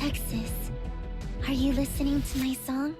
Texas, are you listening to my song?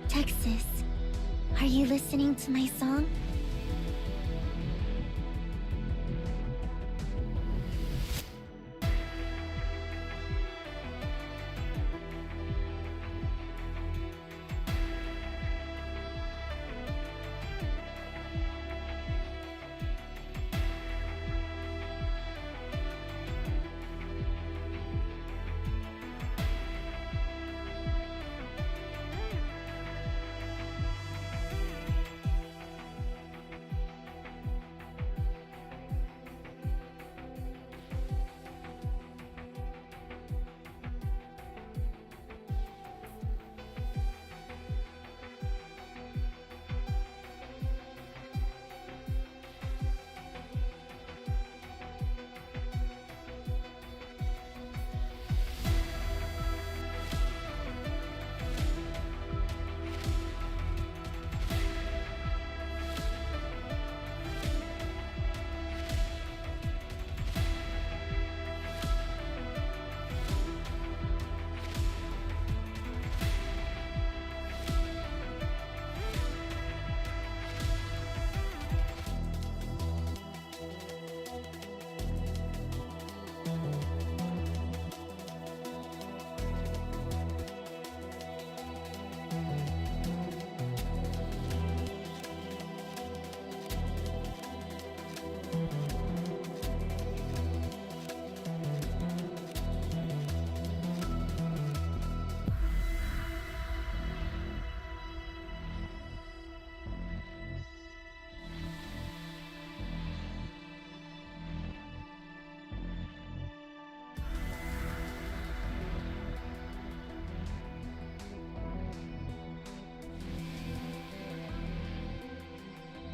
Texas, are you listening to my song?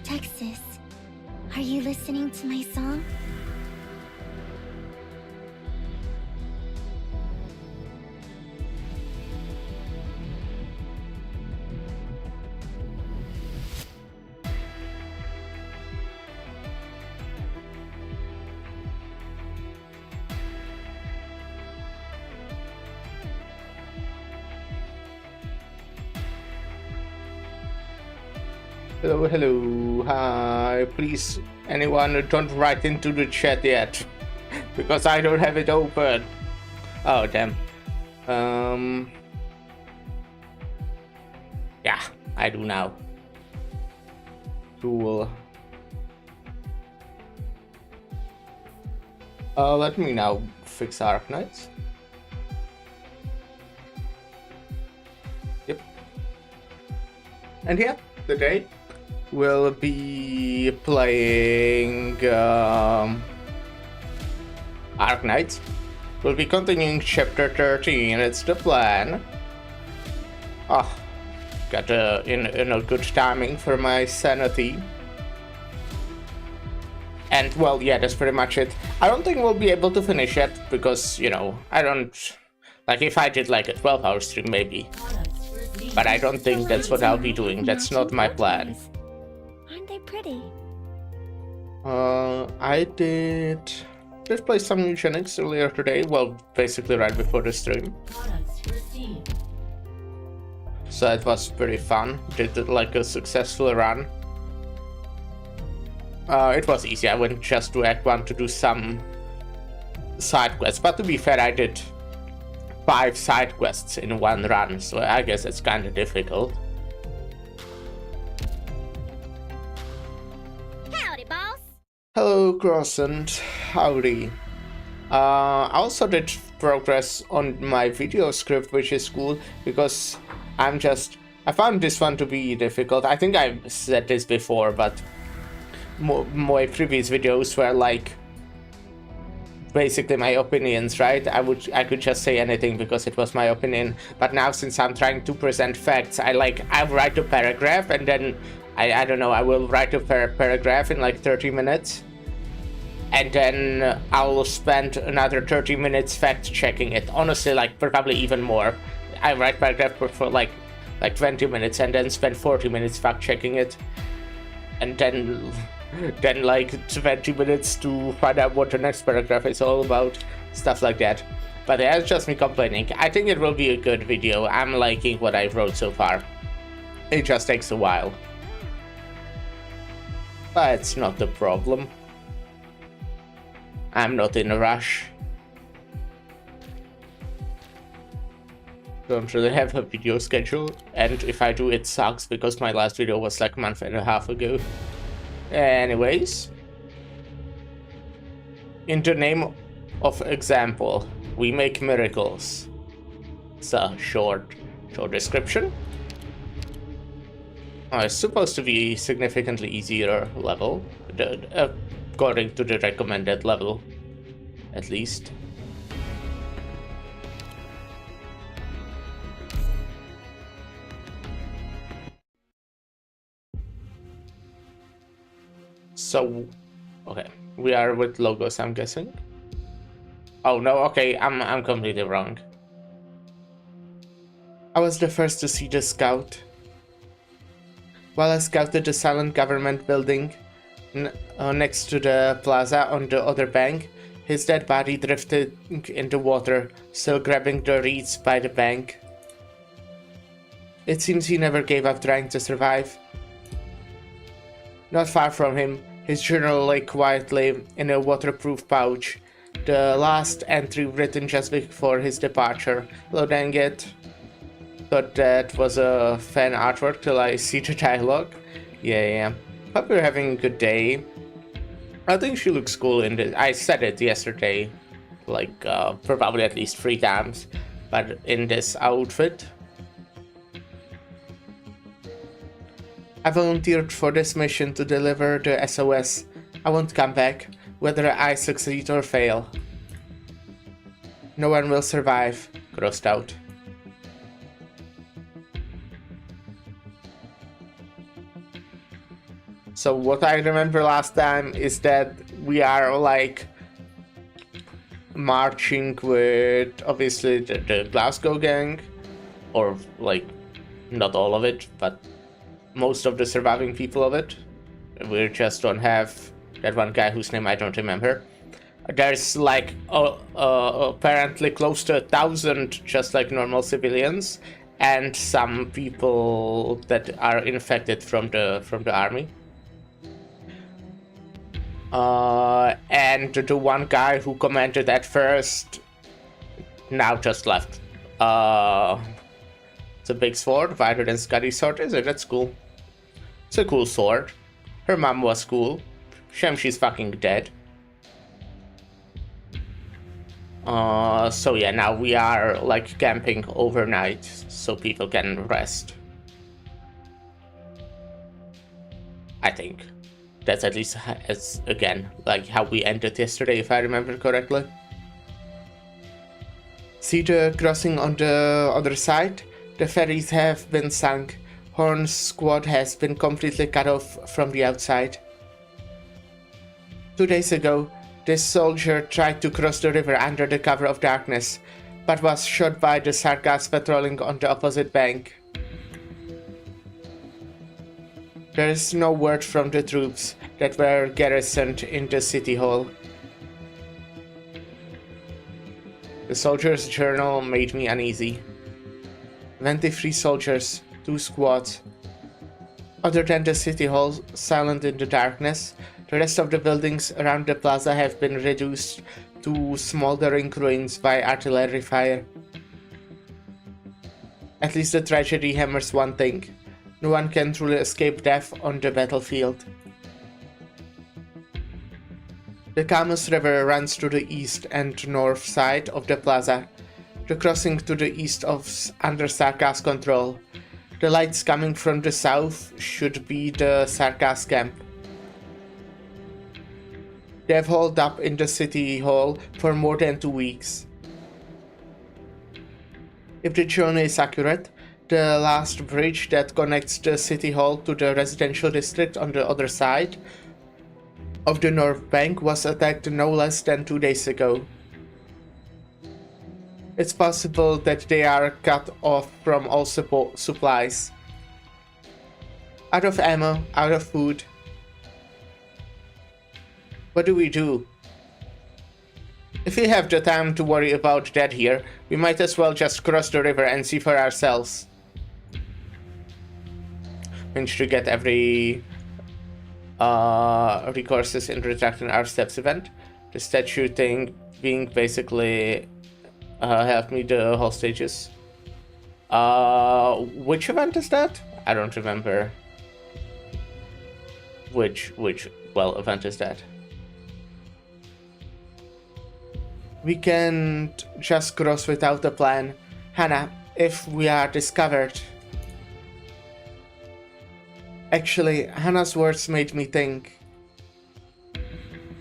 Texas, are you listening to my song? Hello, hello, hi. Please, anyone, don't write into the chat yet, because I don't have it open. Oh, damn. Yeah, I do now. Cool. Let me now fix Arknights. And yeah, today we'll be playing Arknights. We'll be continuing chapter 13, it's the plan. Oh, got in a good timing for my sanity. And well, yeah, that's pretty much it. I don't think we'll be able to finish it because, you know, I don't... Like, if I did like a 12-hour stream, maybe. But I don't think that's what I'll be doing. That's not my plan. Aren't they pretty? I did play some eugenics earlier today. Well, basically right before the stream. So it was pretty fun. Did like a successful run. It was easy. I went just to Act 1 to do some side quests. But to be fair, I did 5 side quests in one run, so I guess it's kind of difficult. Howdy, boss. Hello, Croissant. Howdy. I also did progress on my video script, which is cool, because I found this one to be difficult. I think I said this before, but my previous videos were like basically my opinions, right? I could just say anything because it was my opinion. But now, since I'm trying to present facts, I write a paragraph and then I don't know, I will write a paragraph in like 30 minutes. And then I'll spend another 30 minutes fact checking it. Honestly, like probably even more. I write paragraph for like 20 minutes and then spend 40 minutes fact checking it. And then like 20 minutes to find out what the next paragraph is all about, stuff like that. But yeah, it's just me complaining. I think it will be a good video. I'm liking what I wrote so far. It just takes a while. But it's not the problem. I'm not in a rush. Don't really have a video schedule, and if I do, it sucks because my last video was like a month and a half ago. Anyways, in the name of example, we make miracles. It's a short description. It's supposed to be significantly easier level, according to the recommended level, at least. So, okay, we are with logos, I'm guessing. Oh no, okay, I'm completely wrong. I was the first to see the scout. While I scouted the silent government building next to the plaza on the other bank, his dead body drifted in the water, still grabbing the reeds by the bank. It seems he never gave up trying to survive. Not far from him, his journal lay quietly in a waterproof pouch, the last entry written just before his departure. Hello, dang it. Thought that was a fan artwork till I see the dialogue. Yeah. Hope you're having a good day. I think she looks cool in this. I said it yesterday, like probably at least 3 times, but in this outfit. I volunteered for this mission to deliver the SOS. I won't come back, whether I succeed or fail. No one will survive. Grossed out. So what I remember last time is that we are like marching with obviously the Glasgow gang, or like not all of it, but most of the surviving people of it. We just don't have that one guy whose name I don't remember. There's like apparently close to 1,000 just like normal civilians, and some people that are infected from the army. And the one guy who commented at first now just left. It's a big sword, wider than Scotty's sword, is it? That's cool. It's a cool sword. Her mom was cool. Shame she's fucking dead. So yeah, now we are like camping overnight so people can rest. I think. That's at least, as again, like how we ended yesterday, if I remember correctly. See the crossing on the other side? The ferries have been sunk. Horn's squad has been completely cut off from the outside. 2 days ago, this soldier tried to cross the river under the cover of darkness, but was shot by the Sarkas patrolling on the opposite bank. There is no word from the troops that were garrisoned in the city hall. The soldier's journal made me uneasy. 23 soldiers, 2 squads. Other than the city hall, silent in the darkness, the rest of the buildings around the plaza have been reduced to smoldering ruins by artillery fire. At least the tragedy hammers one thing: no one can truly escape death on the battlefield. The Camus River runs to the east and north side of the plaza, the crossing to the east of under Sarkas control. The lights coming from the south should be the Sarkas camp. They have holed up in the city hall for more than 2 weeks. If the journey is accurate, the last bridge that connects the city hall to the residential district on the other side of the north bank was attacked no less than 2 days ago. It's possible that they are cut off from all supplies. Out of ammo, out of food. What do we do? If we have the time to worry about that here, we might as well just cross the river and see for ourselves. Managed to get every recourses in retracting our steps event. The statue thing being basically help me the hostages. Which event is that? I don't remember. Which event is that? We can't just cross without a plan. Hannah, if we are discovered... Actually, Hannah's words made me think.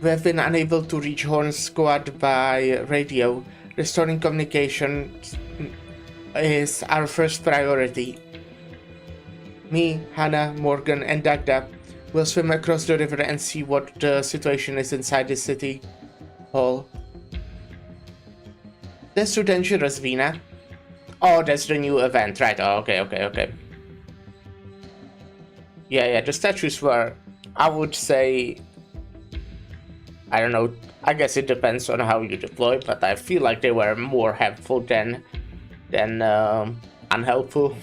We have been unable to reach Horn's squad by radio. Restoring communication is our first priority. Me, Hannah, Morgan, and Dagda will swim across the river and see what the situation is inside the city hall. That's too dangerous, Vina. Oh, that's the new event, right? Oh, okay. Yeah, the statues were, I would say, I don't know, I guess it depends on how you deploy, but I feel like they were more helpful than unhelpful.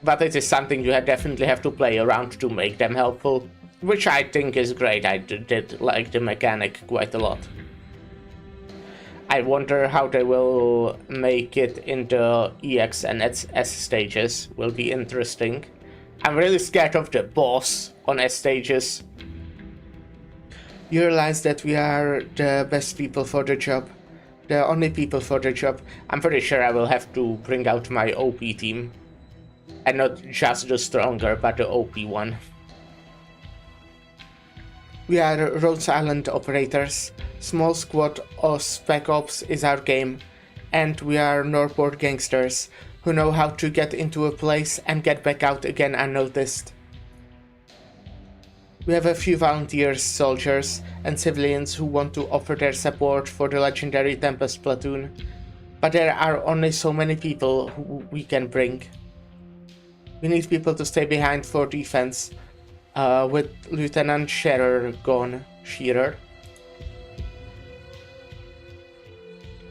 But it is something you definitely have to play around to make them helpful, which I think is great. I did like the mechanic quite a lot. I wonder how they will make it in the EX and S stages. Will be interesting. I'm really scared of the boss on S stages. You realize that we are the best people for the job. The only people for the job. I'm pretty sure I will have to bring out my OP team. And not just the stronger, but the OP one. We are Rhodes Island operators. Small squad of Spec Ops is our game. And we are Northport gangsters who know how to get into a place and get back out again unnoticed. We have a few volunteers, soldiers, and civilians who want to offer their support for the legendary Tempest platoon. But there are only so many people who we can bring. We need people to stay behind for defense, with Lieutenant Shearer gone. Shearer?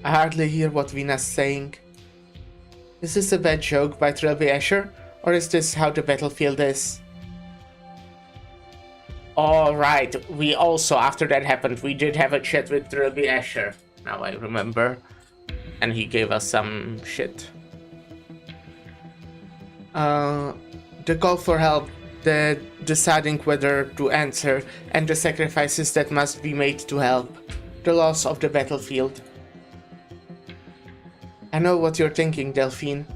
I hardly hear what Vina's saying. Is this a bad joke by Trilby Asher, or is this how the battlefield is? Alright, we also, after that happened, we did have a chat with Trilby Asher. Now I remember. And he gave us some shit. The call for help, the deciding whether to answer, and the sacrifices that must be made to help. The loss of the battlefield. I know what you're thinking, Delphine.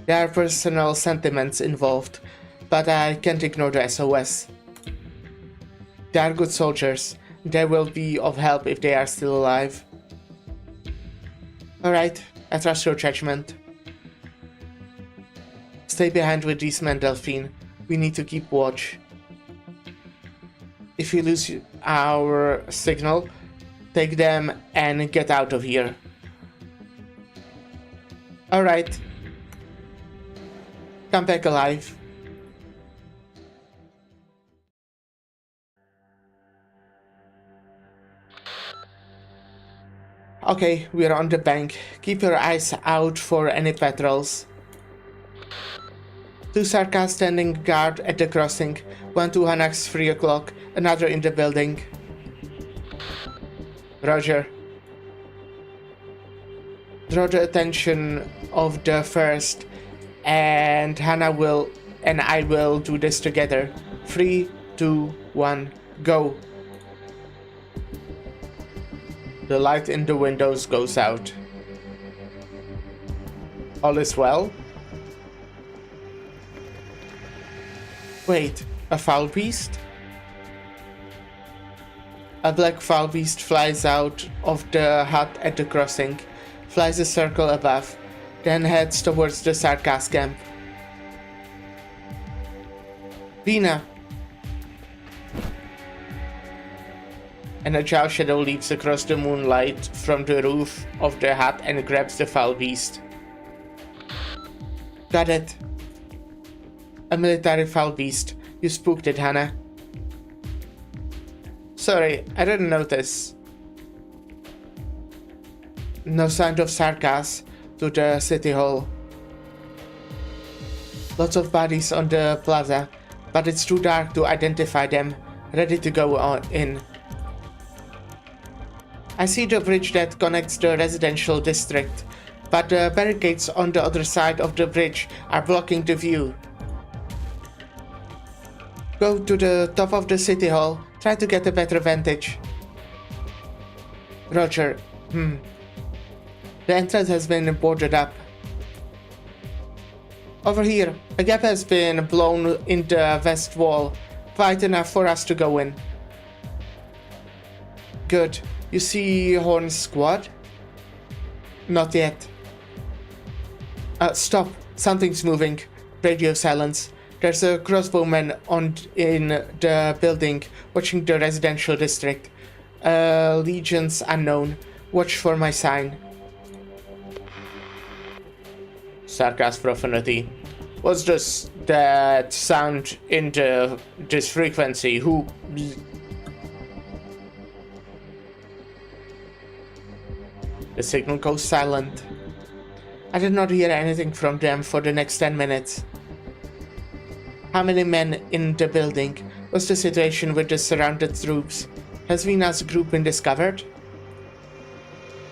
There are personal sentiments involved. but I can't ignore the SOS. They are good soldiers. They will be of help if they are still alive. Alright, I trust your judgment. Stay behind with these men, Delphine. We need to keep watch. If we lose our signal, take them and get out of here. Alright. Come back alive. Okay, we are on the bank. Keep your eyes out for any patrols. 2 Sarkas standing guard at the crossing. 1 to Hanax 3 o'clock. Another in the building. Roger. Draw the attention of the first, and Hannah and I will do this together. 3, 2, 1, go. The light in the windows goes out. All is well? Wait, a foul beast? A black foul beast flies out of the hut at the crossing, flies a circle above, then heads towards the Sarkas camp. Vina! An agile shadow leaps across the moonlight from the roof of the hut and grabs the foul beast. Got it. A military foul beast. You spooked it, Hannah. Sorry, I didn't notice. No sign of Sarkas to the city hall. Lots of bodies on the plaza, but it's too dark to identify them. Ready to go on in. I see the bridge that connects the residential district, but the barricades on the other side of the bridge are blocking the view. Go to the top of the city hall, try to get a better vantage. Roger. The entrance has been boarded up. Over here, a gap has been blown in the west wall, wide enough for us to go in. Good. You see Horn's squad? Not yet. Stop. Something's moving. Radio silence. There's a crossbowman in the building, watching the residential district. Legions unknown. Watch for my sign. Sarkas profanity. What's that sound in this frequency? Who? The signal goes silent. I did not hear anything from them for the next 10 minutes. How many men in the building? What's the situation with the surrounded troops? Has Vina's group been discovered?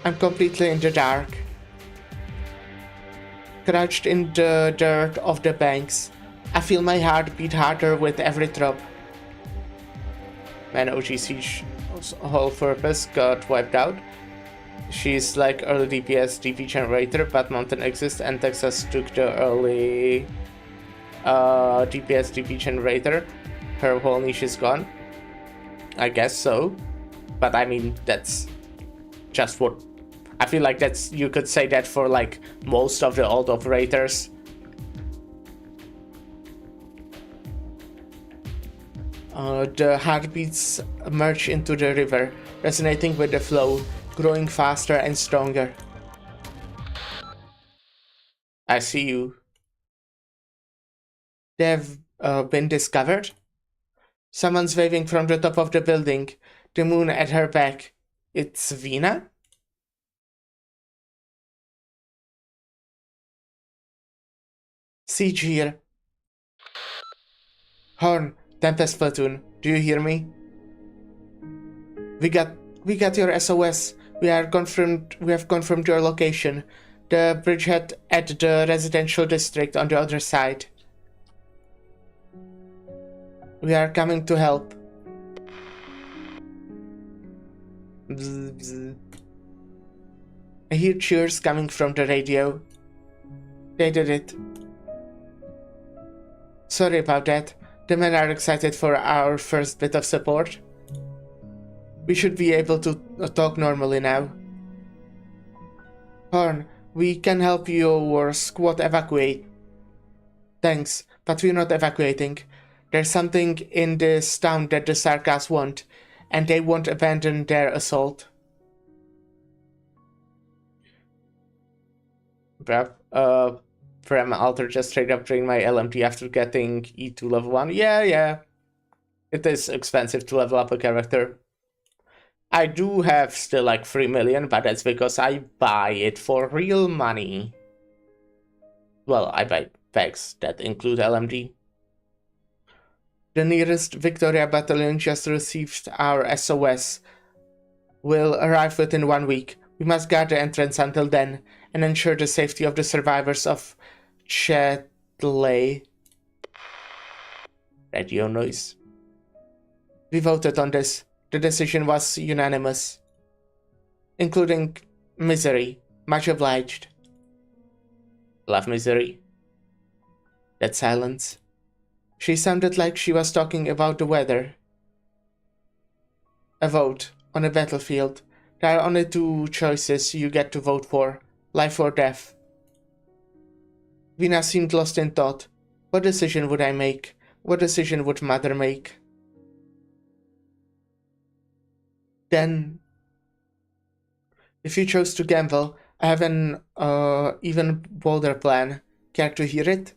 I'm completely in the dark. Crouched in the dirt of the banks. I feel my heart beat harder with every drop. Man, OGC whole purpose got wiped out. She's like early DPS DP generator, but Mountain exists and Texas took the early DPS DP generator. Her whole niche is gone. I guess so. But I mean, that's just what... I feel like that's... You could say that for like most of the old operators. The heartbeats merge into the river, resonating with the flow, growing faster and stronger. I see you. They've been discovered? Someone's waving from the top of the building, the moon at her back. It's Vina? Siege here. Horn, Tempest Platoon, do you hear me? We got your SOS. We have confirmed your location. The bridgehead at the residential district on the other side. We are coming to help. Bzz, bzz. I hear cheers coming from the radio. They did it. Sorry about that. The men are excited for our first bit of support. We should be able to talk normally now. Horn, we can help your squad evacuate. Thanks, but we're not evacuating. There's something in this town that the Sarkas want, and they won't abandon their assault. Bruh, Prem Alter just straight up drained my LMT after getting E to level 1. Yeah. It is expensive to level up a character. I do have still like 3 million, but that's because I buy it for real money. Well, I buy packs that include LMG. The nearest Victoria battalion just received our SOS. Will arrive within 1 week. We must guard the entrance until then and ensure the safety of the survivors of Chetley. Radio noise. We voted on this. The decision was unanimous. Including Misery. Much obliged. Love Misery. That silence. She sounded like she was talking about the weather. A vote on a battlefield. There are only 2 choices you get to vote for. Life or death. Vina seemed lost in thought. What decision would I make? What decision would Mother make? Then, if you chose to gamble, I have an even bolder plan. Care to hear it?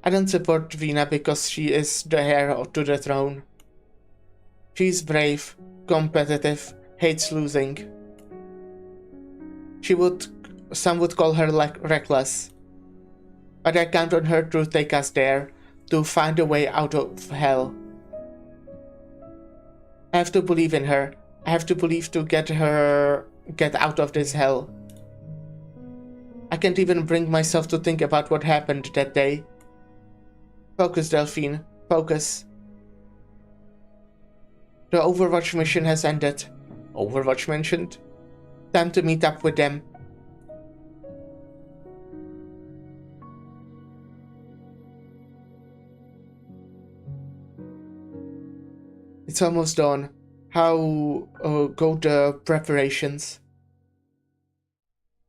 I don't support Vina because she is the heir to the throne. She's brave, competitive, hates losing. Some would call her reckless. But I count on her to take us there, to find a way out of hell. I have to believe in her. I have to believe to get out of this hell. I can't even bring myself to think about what happened that day. Focus, Delphine. Focus. The Overwatch mission has ended. Overwatch mentioned? Time to meet up with them. It's almost done. How go the preparations?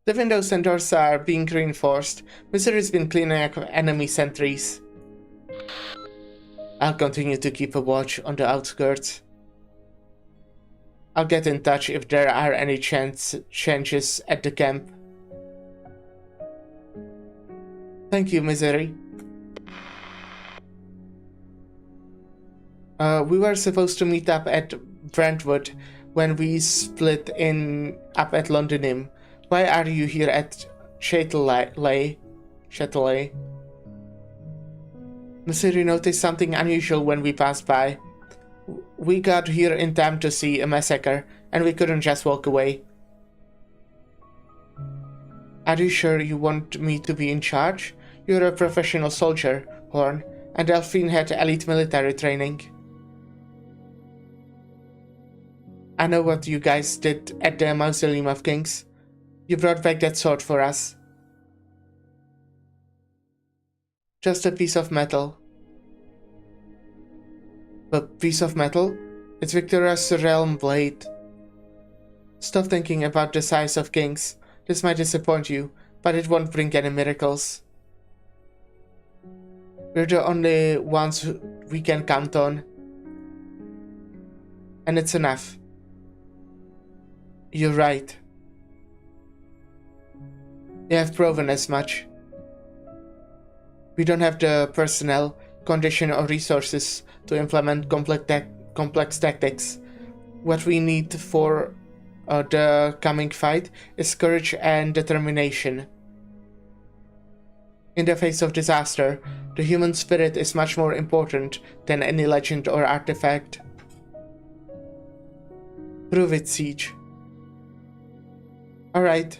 The windows and doors are being reinforced. Misery's been cleaning up enemy sentries. I'll continue to keep a watch on the outskirts. I'll get in touch if there are any changes at the camp. Thank you, Misery. We were supposed to meet up at Brentwood when we split up at Londonham. Why are you here at Chatelet? Misery noticed something unusual when we passed by. We got here in time to see a massacre, and we couldn't just walk away. Are you sure you want me to be in charge? You're a professional soldier, Horn, and Delphine had elite military training. I know what you guys did at the Mausoleum of Kings. You brought back that sword for us. Just a piece of metal. A piece of metal? It's Victoria's realm blade. Stop thinking about the size of kings. This might disappoint you, but it won't bring any miracles. We're the only ones we can count on. And it's enough. You're right. You have proven as much. We don't have the personnel, condition or resources to implement complex tactics. What we need for the coming fight is courage and determination. In the face of disaster, the human spirit is much more important than any legend or artifact. Prove it, Siege. Alright.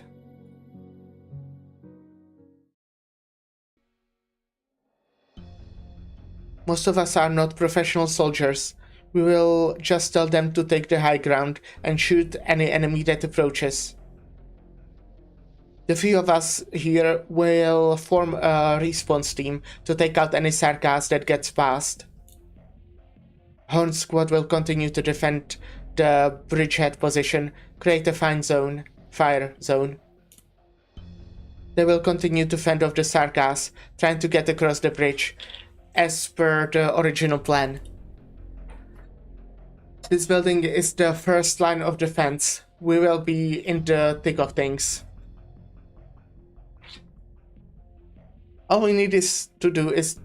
Most of us are not professional soldiers. We will just tell them to take the high ground and shoot any enemy that approaches. The few of us here will form a response team to take out any sarcasm that gets past. Horn Squad will continue to defend the bridgehead position, create a fire zone. They will continue to fend off the sarcasm, trying to get across the bridge, as per the original plan. This building is the first line of defense. We will be in the thick of things. All we need to do is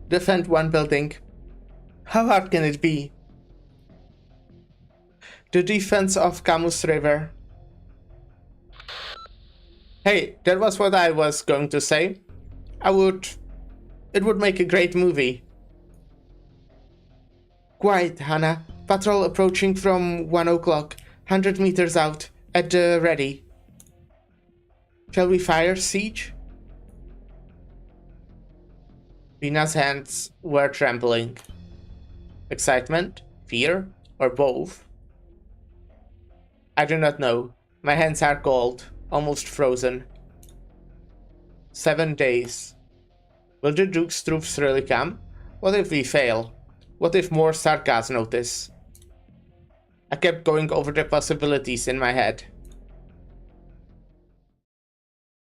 defend one building. How hard can it be? The defense of Camus River. Hey, that was what I was going to say. It would make a great movie. Quiet, Hannah. Patrol approaching from 1 o'clock. 100 meters out. At the ready. Shall we fire siege? Vina's hands were trembling. Excitement? Fear? Or both? I do not know. My hands are cold. Almost frozen. 7 days. Will the Duke's troops really come? What if we fail? What if more sarcasm notice? I kept going over the possibilities in my head.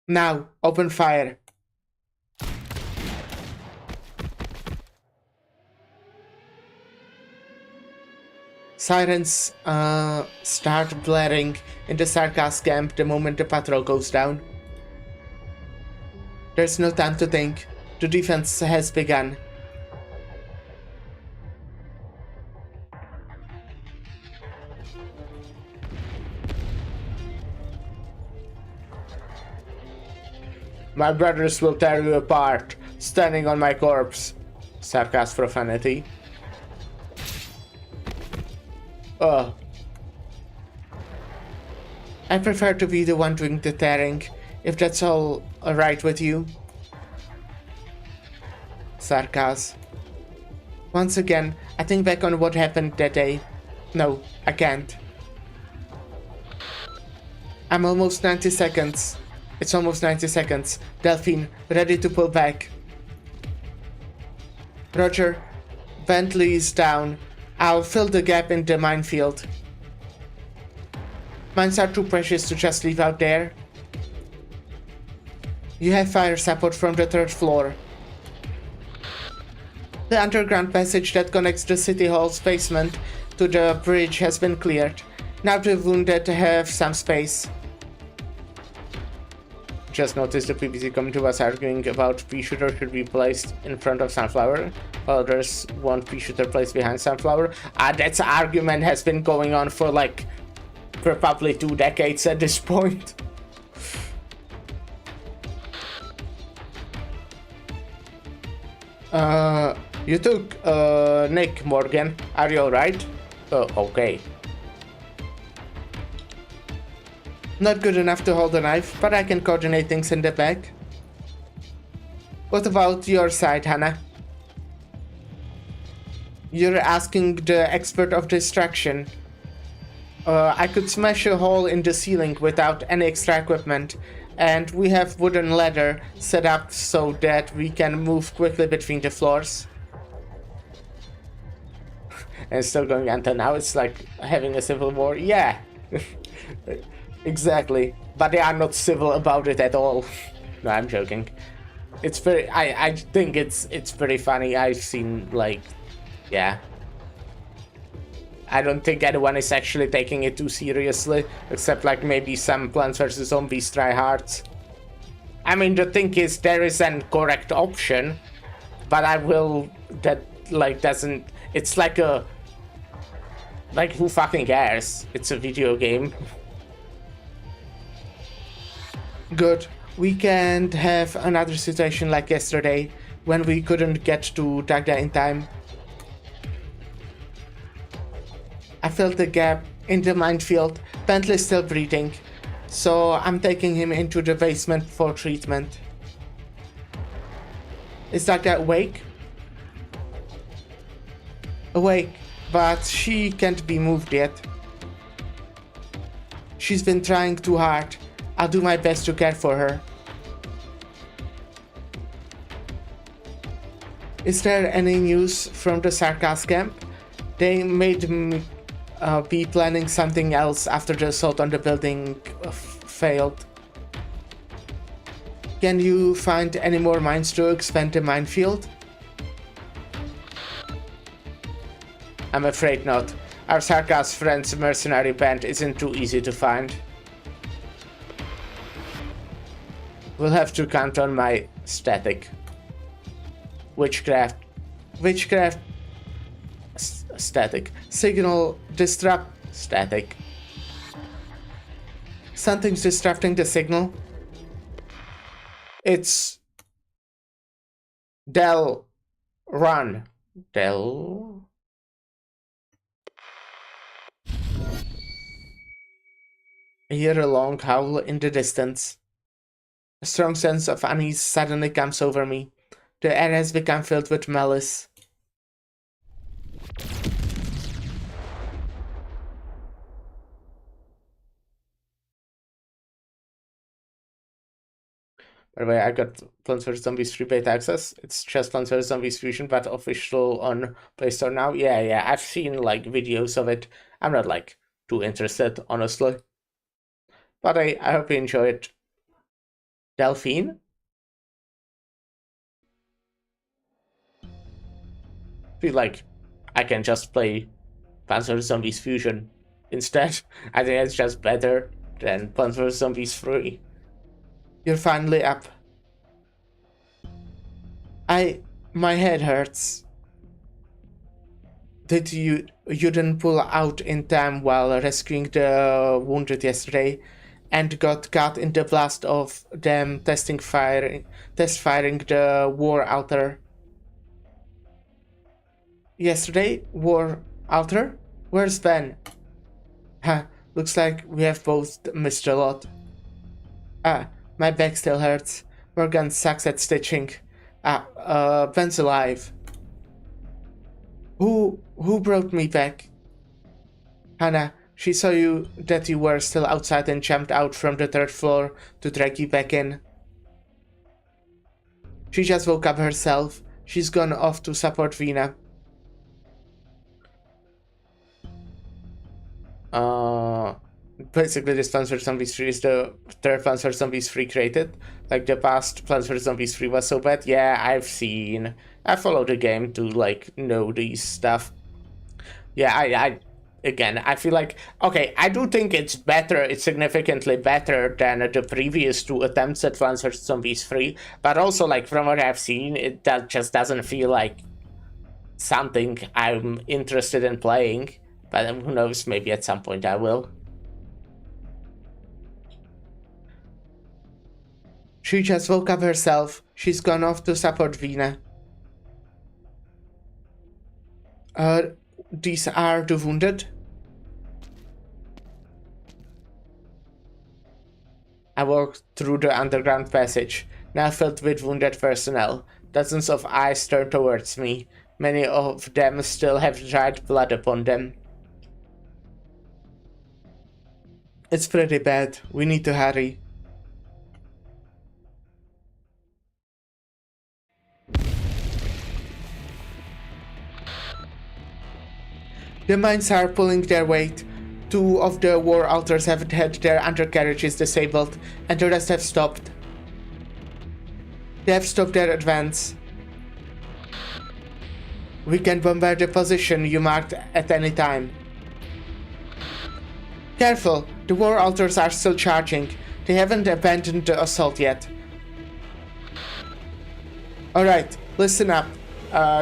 Now, open fire. Sirens start blaring in the sarcasm camp the moment the patrol goes down. There's no time to think. The defense has begun. My brothers will tear you apart, standing on my corpse. Sarcasm profanity. I prefer to be the one doing the tearing, if that's all alright with you. Sarcasm. Once again, I think back on what happened that day. No, I can't. I'm almost 90 seconds. It's almost 90 seconds. Delphine, ready to pull back. Roger. Bentley is down. I'll fill the gap in the minefield. Mines are too precious to just leave out there. You have fire support from the 3rd floor. The underground passage that connects the City Hall's basement to the bridge has been cleared. Now the wounded have some space. Just noticed the PvC community was arguing about pea-shooter should be placed in front of Sunflower. Others want pea-shooter placed behind Sunflower. That argument has been going on for probably 2 decades at this point. You took Nick, Morgan. Are you alright? Okay. Not good enough to hold a knife, but I can coordinate things in the back. What about your side, Hannah? You're asking the expert of distraction. I could smash a hole in the ceiling without any extra equipment, and we have wooden ladder set up so that we can move quickly between the floors. And it's still going until now. It's like having a civil war. Yeah. Exactly, but they are not civil about it at all. No, I'm joking. It's very. I think it's very funny. I've seen yeah. I don't think anyone is actually taking it too seriously, except maybe some Plants vs Zombies tryhards. I mean, the thing is, there is an correct option, but doesn't. It's who fucking cares? It's a video game. Good. We can't have another situation like yesterday, when we couldn't get to Dagda in time. I filled the gap in the minefield. Bentley's still breathing, so I'm taking him into the basement for treatment. Is Dagda awake? Awake, but she can't be moved yet. She's been trying too hard. I'll do my best to care for her. Is there any news from the Sarkas camp? They made me be planning something else after the assault on the building failed. Can you find any more mines to expand the minefield? I'm afraid not. Our Sarkas friends' mercenary band isn't too easy to find. We'll have to count on my static. Witchcraft. Static. Signal disrupt. Static. Something's disrupting the signal. It's Del. Run. Del. I hear a long howl in the distance. A strong sense of unease suddenly comes over me. The air has become filled with malice. By the way, I got Plants vs. Zombies free beta access. It's just Plants vs. Zombies Fusion, but official on Play Store now. Yeah, I've seen like videos of it. I'm not like too interested, honestly. But I hope you enjoy it. Delphine? Feel like I can just play Plants vs. Zombies Fusion instead. I think it's just better than Plants vs. Zombies 3. You're finally up. My head hurts. You didn't pull out in time while rescuing the wounded yesterday, and got caught in the blast of them test firing the war altar. Yesterday? War altar? Where's Ben? Huh, looks like we have both missed a lot. My back still hurts. Morgan sucks at stitching. Ben's alive. Who brought me back? Hannah, she saw that you were still outside and jumped out from the 3rd floor to drag you back in. She just woke up herself. She's gone off to support Vina. Basically, this Plants vs. Zombies 3 is the 3rd Plants vs. Zombies 3 created. Like, the past Plants vs. Zombies 3 was so bad. Yeah, I followed the game to, like, know these stuff. Yeah, again, I feel like, okay, I do think it's better, it's significantly better than the previous 2 attempts at Plants vs. Zombies 3, but also, like, from what I've seen, that just doesn't feel like something I'm interested in playing, but who knows, maybe at some point I will. She just woke up herself. She's gone off to support Vina. These are the wounded? I walked through the underground passage, now filled with wounded personnel. Dozens of eyes turned towards me. Many of them still have dried blood upon them. It's pretty bad. We need to hurry. The mines are pulling their weight. 2 of the war altars have had their undercarriages disabled, and the rest have stopped. They have stopped their advance. We can bombard the position you marked at any time. Careful, the war altars are still charging. They haven't abandoned the assault yet. Alright, listen up.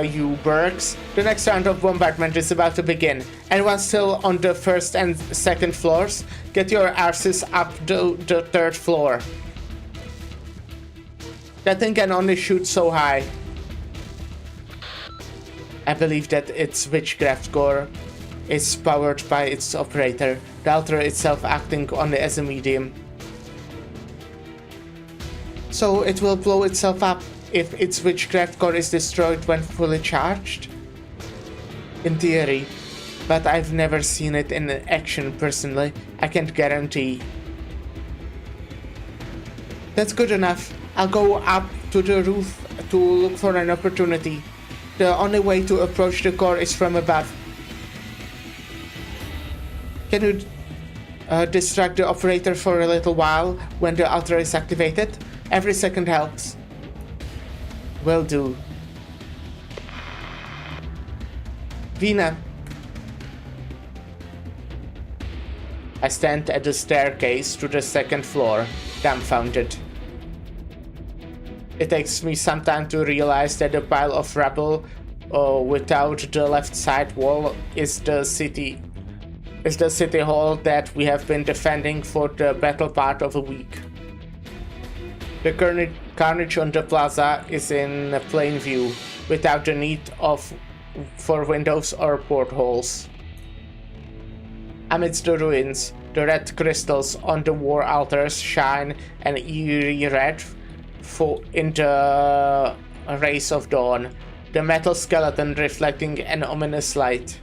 You Bergs. The next round of bombardment is about to begin. Anyone still on the 1st and 2nd floors? Get your arses up to the 3rd floor. That thing can only shoot so high. I believe that its witchcraft core is powered by its operator, the altar itself acting only as a medium. So it will blow itself up if its witchcraft core is destroyed when fully charged? In theory, but I've never seen it in action personally. I can't guarantee. That's good enough. I'll go up to the roof to look for an opportunity. The only way to approach the core is from above. Can you distract the operator for a little while when the altar is activated? Every second helps. Will do. Vina. I stand at the staircase to the second floor, dumbfounded. It takes me some time to realize that the pile of rubble without the left side wall is the city hall that we have been defending for the battle part of a week. The carnage on the plaza is in plain view, without the need for windows or portholes. Amidst the ruins, the red crystals on the war altars shine an eerie red in the rays of dawn, the metal skeleton reflecting an ominous light.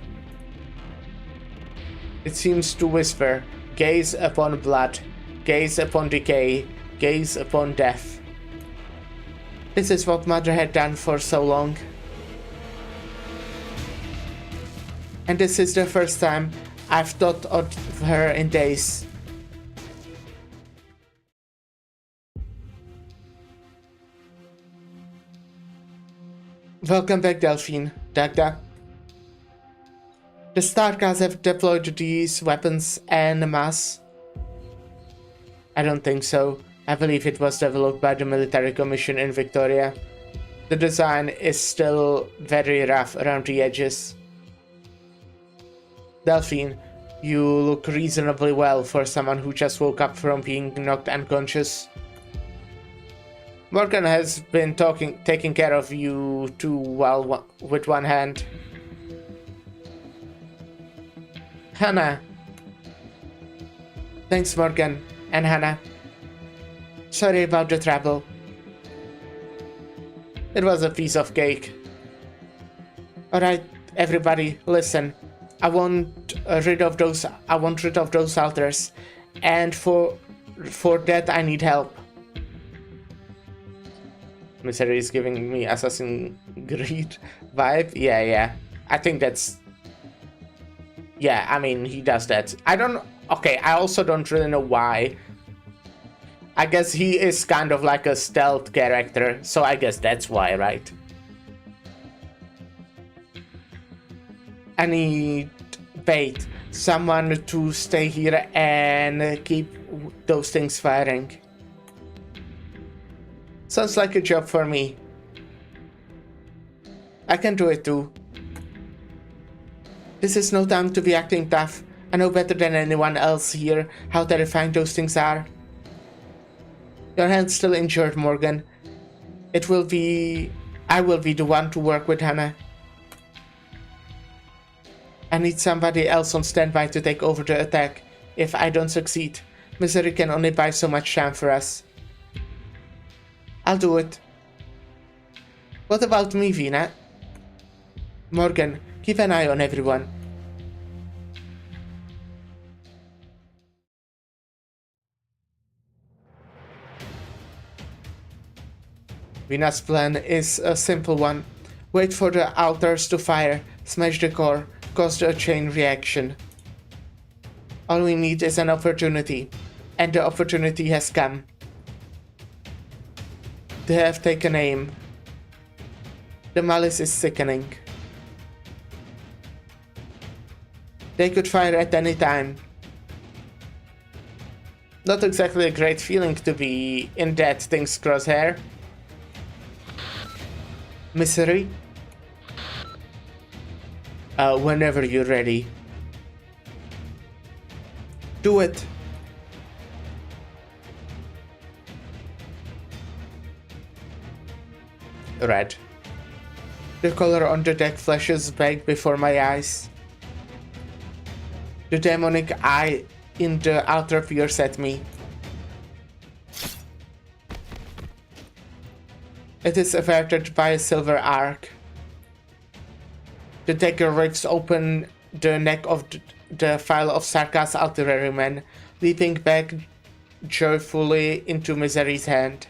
It seems to whisper, gaze upon blood, gaze upon decay, gaze upon death. This is what Mother had done for so long. And this is the first time I've thought of her in days. Welcome back, Delphine. Dagda. The Starcast have deployed these weapons en masse? I don't think so. I believe it was developed by the military commission in Victoria. The design is still very rough around the edges. Delphine, you look reasonably well for someone who just woke up from being knocked unconscious. Morgan has been taking care of you too well with one hand. Hannah. Thanks, Morgan and Hannah. Sorry about the trouble. It was a piece of cake. Alright, everybody, listen. I want rid of those altars, and for that I need help. Misery is giving me Assassin's Creed vibe. Yeah. I think that's... Yeah, I mean, he does that. Okay, I also don't really know why. I guess he is kind of like a stealth character, so I guess that's why, right? I need bait. Someone to stay here and keep those things firing. Sounds like a job for me. I can do it too. This is no time to be acting tough. I know better than anyone else here how terrifying those things are. Your hand's still injured, Morgan. I will be the one to work with Hannah. I need somebody else on standby to take over the attack. If I don't succeed, Misery can only buy so much time for us. I'll do it. What about me, Vina? Morgan, keep an eye on everyone. Vina's plan is a simple one. Wait for the altars to fire, smash the core, cause a chain reaction. All we need is an opportunity, and the opportunity has come. They have taken aim. The malice is sickening. They could fire at any time. Not exactly a great feeling to be in that thing's crosshair. Misery? Whenever you're ready. Do it. Red. The color on the deck flashes back before my eyes. The demonic eye in the altar peers at me. It is averted by a silver arc. The dagger rips open the neck of the file of Sarkaz artillerymen, leaping back joyfully into Misery's hand.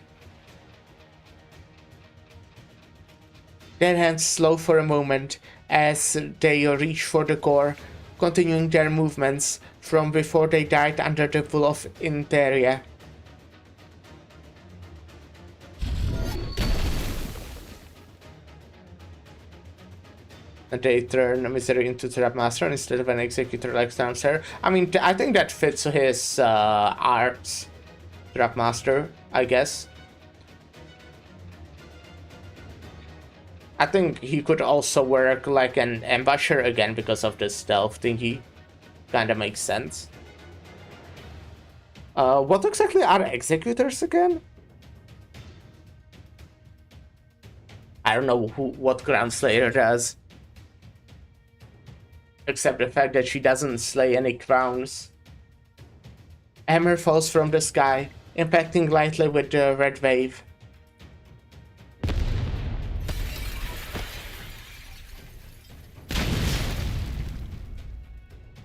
Their hands slow for a moment as they reach for the core, continuing their movements from before they died under the pool of Interia. And they turn Misery into Trap Master instead of an executor like Downstairs. I mean, I think that fits his arts. Trap Master, I guess. I think he could also work like an ambusher again because of the stealth thingy. Kinda makes sense. What exactly are executors again? I don't know what Groundslayer does. Except the fact that she doesn't slay any crowns. Hammer falls from the sky, impacting lightly with the red wave.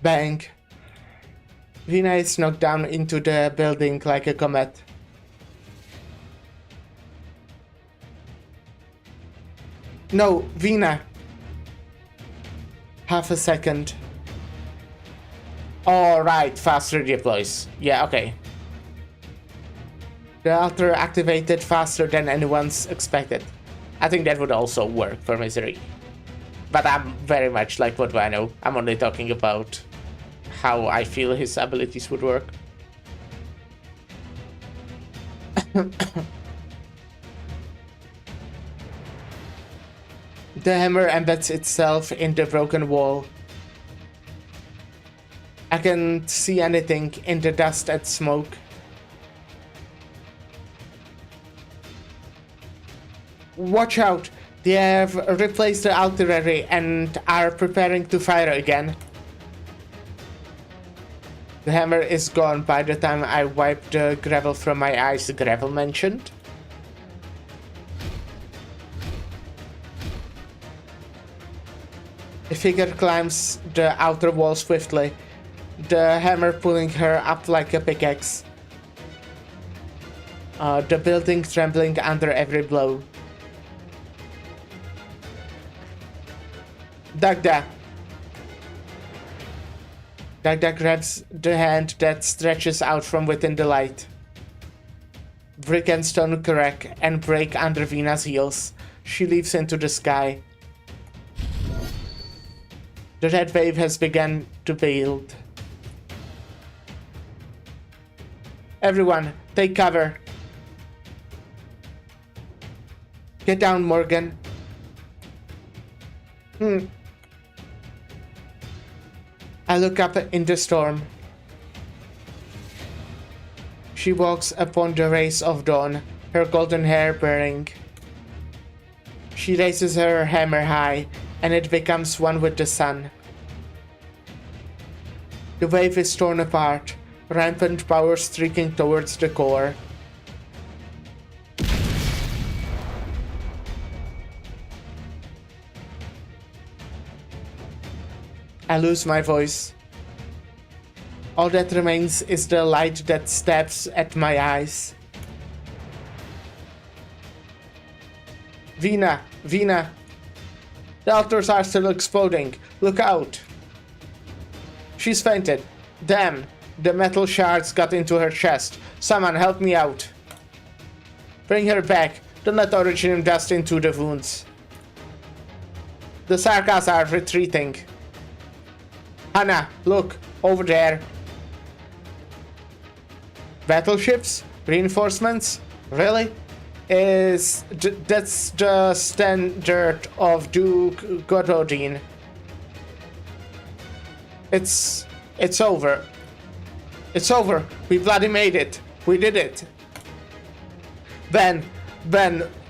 Bang. Vina is knocked down into the building like a comet. No, Vina. Half a second. Alright, faster deploys. Yeah, okay. The altar activated faster than anyone's expected. I think that would also work for Misery. But I'm very much like what I know. I'm only talking about how I feel his abilities would work. The hammer embeds itself in the broken wall. I can't see anything in the dust and smoke. Watch out! They have replaced the artillery and are preparing to fire again. The hammer is gone by the time I wipe the gravel from my eyes. The gravel mentioned. The figure climbs the outer wall swiftly, the hammer pulling her up like a pickaxe. The building trembling under every blow. Dagda. Dagda grabs the hand that stretches out from within the light. Brick and stone crack and break under Vina's heels. She leaps into the sky. The red wave has begun to build. Everyone, take cover. Get down, Morgan. I look up in the storm. She walks upon the rays of dawn, her golden hair burning. She raises her hammer high, and it becomes one with the sun. The wave is torn apart, rampant power streaking towards the core. I lose my voice. All that remains is the light that stabs at my eyes. Vina! Vina! The altars are still exploding. Look out! She's fainted. Damn! The metal shards got into her chest. Someone help me out. Bring her back. Don't let Originium dust into the wounds. The Sarkas are retreating. Hannah, look! Over there. Battleships? Reinforcements? Really? That's the standard of Duke Gododin. It's over. It's over. We bloody made it. We did it. Ben,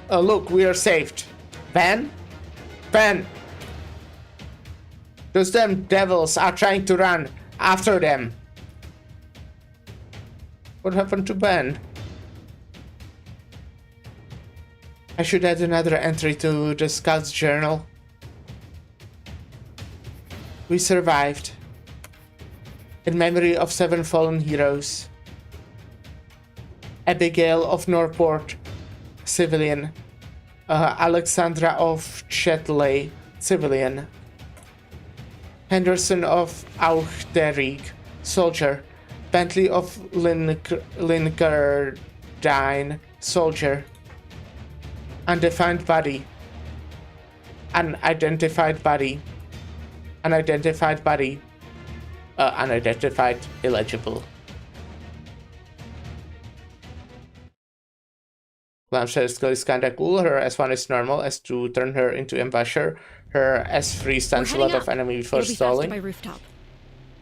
look, we are saved. Ben? Those damn devils are trying to run after them. What happened to Ben? I should add another entry to the Scout's journal. We survived. In memory of 7 fallen heroes. Abigail of Norport, civilian. Alexandra of Chetley, civilian. Henderson of Auchterrig, soldier. Bentley of Linkerdine, soldier. Undefined body. Unidentified body. Unidentified body. Unidentified, illegible. Lampshad's skill is kinda cool. Her S1 is normal, S2 turn her into embusher. Her S3 stuns a lot of enemy before stalling. By rooftop.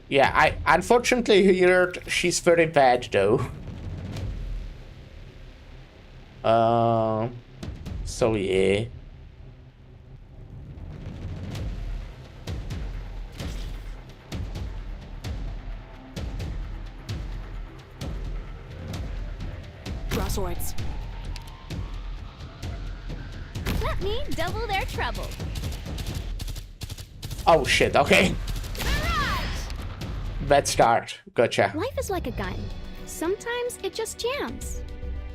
Yeah, I unfortunately heard she's very bad though. So yeah. Draw swords. Let me double their trouble. Oh shit, okay. Bad start. Gotcha. Life is like a gun. Sometimes it just jams.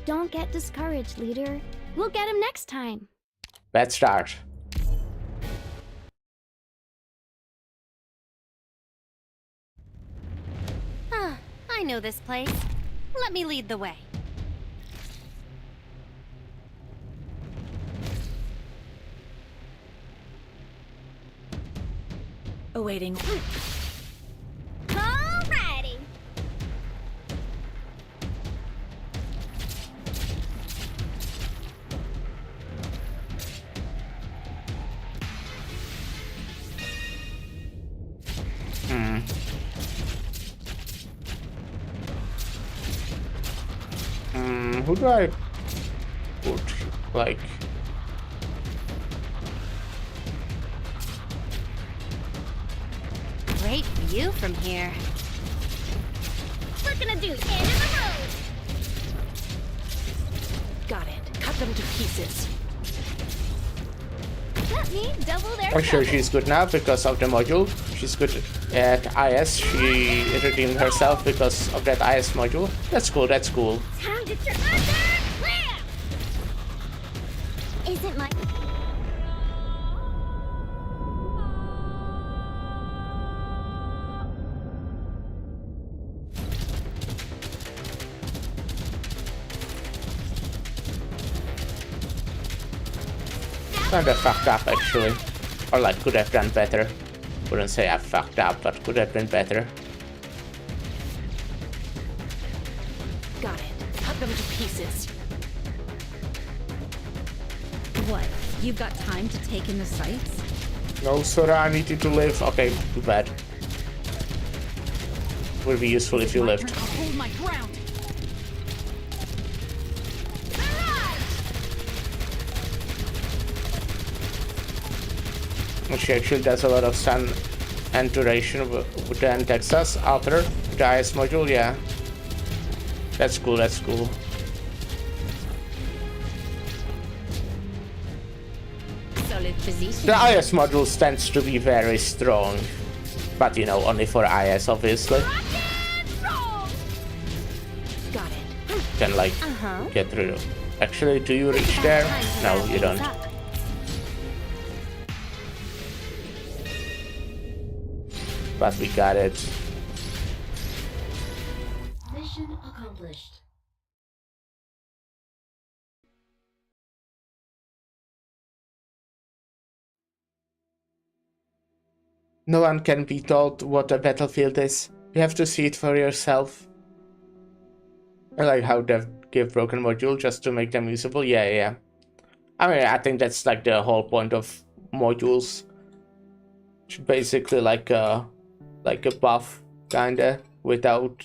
Don't get discouraged, leader. We'll get him next time. Bad start. Ah, I know this place. Let me lead the way. Awaiting. Alrighty. Who do I put, like... Great view from here. We're gonna do end of the road. Got it. Cut them to pieces. Let me double their I'm sure trouble. she's good now because of the module. She's good at IS. She redeemed herself because of that IS module. That's cool, that's cool. Time to turn under. Blam! Isn't my... Kinda fucked up actually. Or like could have done better. Wouldn't say I fucked up, but could have been better. Got it. Cut them to pieces. What? You've got time to take in the sights? No, Sora, I need you to live. Okay, too bad. Would be useful if you My lived. turn. I'll hold my ground. She actually does a lot of sun and duration with the Texas after the IS module, yeah. That's cool, that's cool. Solid position. The IS module tends to be very strong. But you know, only for IS obviously. Got it. Can like get rid of. Actually, do you reach there? No, you don't. But we got it. Mission accomplished. No one can be told what a battlefield is. You have to see it for yourself. I like how they give broken module just to make them usable. Yeah. I mean, I think that's like the whole point of modules. It's basically like a buff, kinda, without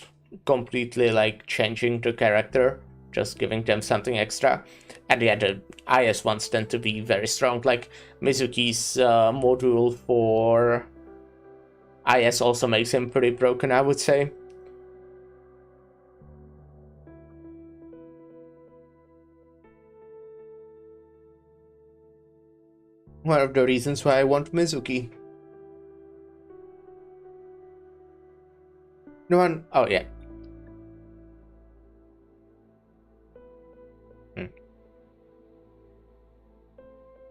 completely like changing the character, just giving them something extra. And yeah, the IS ones tend to be very strong. Like Mizuki's module for IS also makes him pretty broken, I would say. One of the reasons why I want Mizuki. No one... Oh, yeah.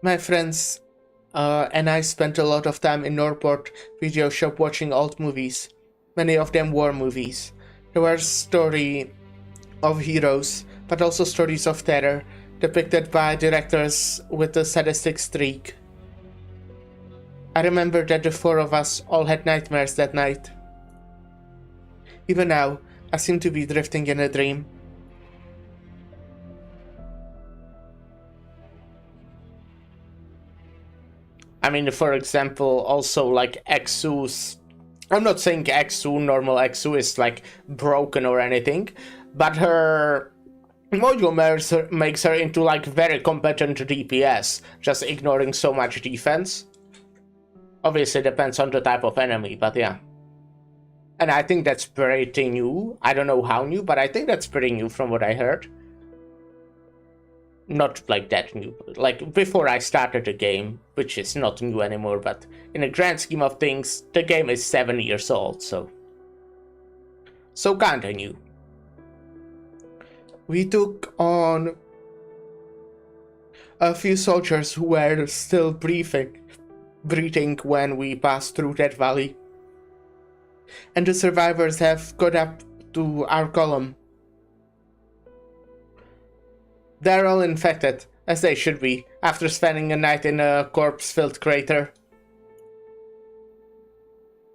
My friends and I spent a lot of time in Norport video shop watching old movies, many of them war movies. There were stories of heroes, but also stories of terror, depicted by directors with a sadistic streak. I remember that the four of us all had nightmares that night. Even now, I seem to be drifting in a dream. I mean, for example, also like Exu's. I'm not saying Exu, normal Exu, is like broken or anything, but her module makes her into like very competent DPS, just ignoring so much defense. Obviously, depends on the type of enemy, but yeah. And I think that's pretty new. I don't know how new, but I think that's pretty new from what I heard. Not like that new, like before I started the game, which is not new anymore, but in the grand scheme of things, the game is 7 years old, so kinda new. We took on a few soldiers who were still breathing when we passed through that valley. And the survivors have got up to our column. They're all infected, as they should be, after spending a night in a corpse-filled crater.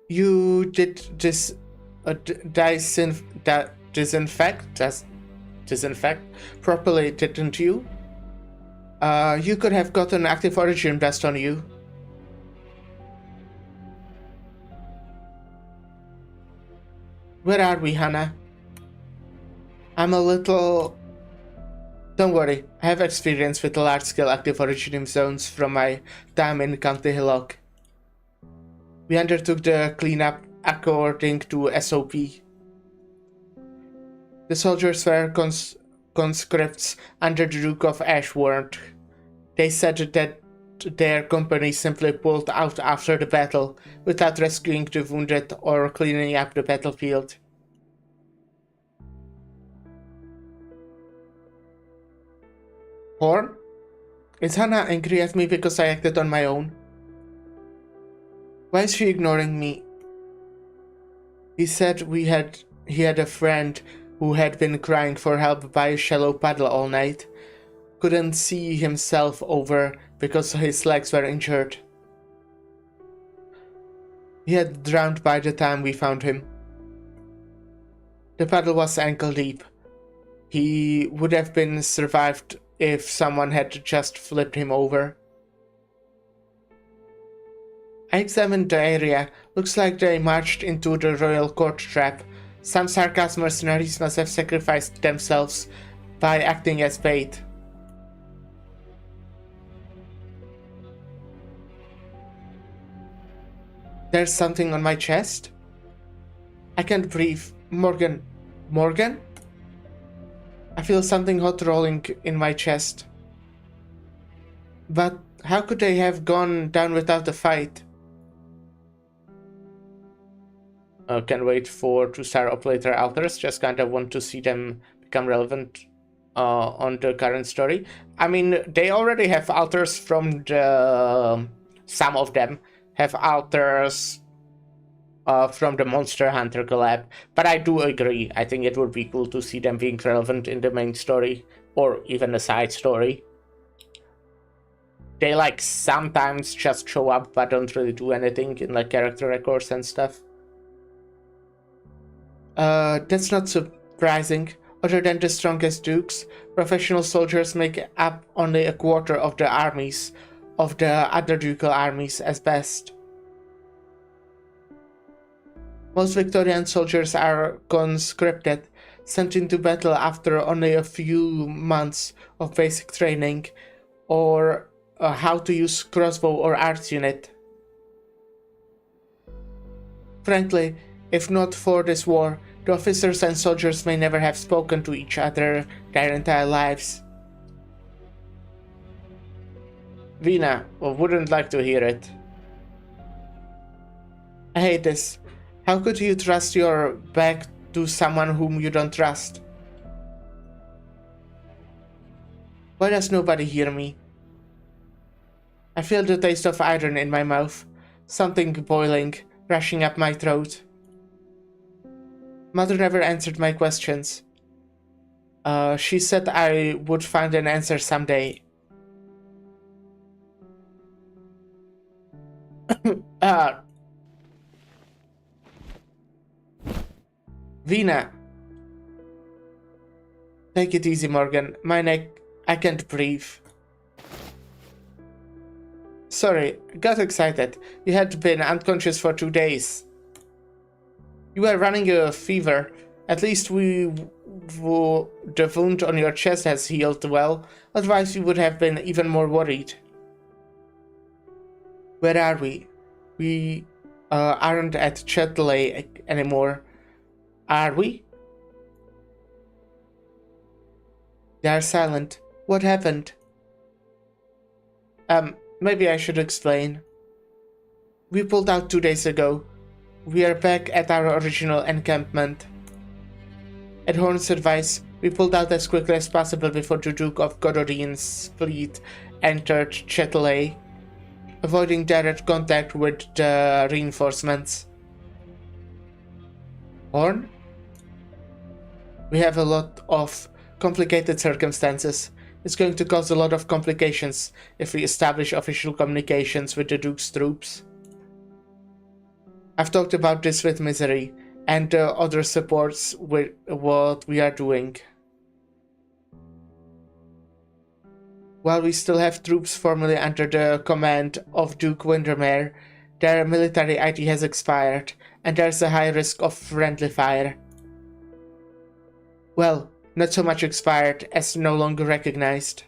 You did this disinfect properly, didn't you? You could have gotten active origin blast on you. Where are we, Hannah? I'm a little... Don't worry, I have experience with large-scale active origin zones from my time in County Hillock. We undertook the cleanup according to SOP. The soldiers were conscripts under the Duke of Ashworth. They said that their company simply pulled out after the battle, without rescuing the wounded or cleaning up the battlefield. Horn? Is Hannah angry at me because I acted on my own? Why is she ignoring me? He said he had a friend who had been crying for help by a shallow puddle all night. Couldn't see himself over because his legs were injured. He had drowned by the time we found him. The puddle was ankle deep. He would have been survived if someone had just flipped him over. I examined the area. Looks like they marched into the royal court trap. Some sarcasm mercenaries must have sacrificed themselves by acting as bait. There's something on my chest? I can't breathe. Morgan? Morgan? I feel something hot rolling in my chest. But how could they have gone down without a fight? Can wait to start up later alters. Just kind of want to see them become relevant on the current story. I mean, they already have alters from the... Some of them have alters from the Monster Hunter collab, but I do agree. I think it would be cool to see them being relevant in the main story, or even a side story. They like sometimes just show up but don't really do anything in like character records and stuff. That's not surprising. Other than the strongest dukes, professional soldiers make up only a quarter of the armies of the other ducal armies as best. Most Victorian soldiers are conscripted, sent into battle after only a few months of basic training, or how to use crossbow or arts unit. Frankly, if not for this war, the officers and soldiers may never have spoken to each other their entire lives. Vina, wouldn't like to hear it. I hate this. How could you trust your back to someone whom you don't trust? Why does nobody hear me? I feel the taste of iron in my mouth. Something boiling, rushing up my throat. Mother never answered my questions. She said I would find an answer someday. Vina. Take it easy, Morgan. My neck, I can't breathe. Sorry, got excited. You had been unconscious for 2 days. You were running a fever. At least the wound on your chest has healed well. Otherwise, we would have been even more worried. Where are we? We aren't at Chatley anymore. Are we? They are silent. What happened? Maybe I should explain. We pulled out 2 days ago. We are back at our original encampment. At Horn's advice, we pulled out as quickly as possible before the Duke of Godorin's fleet entered Chatley, avoiding direct contact with the reinforcements. Horn? We have a lot of complicated circumstances. It's going to cause a lot of complications if we establish official communications with the Duke's troops. I've talked about this with Misery and other supports with what we are doing. While we still have troops formally under the command of Duke Windermere, their military ID has expired, and there's a high risk of friendly fire. Well, not so much expired as no longer recognized.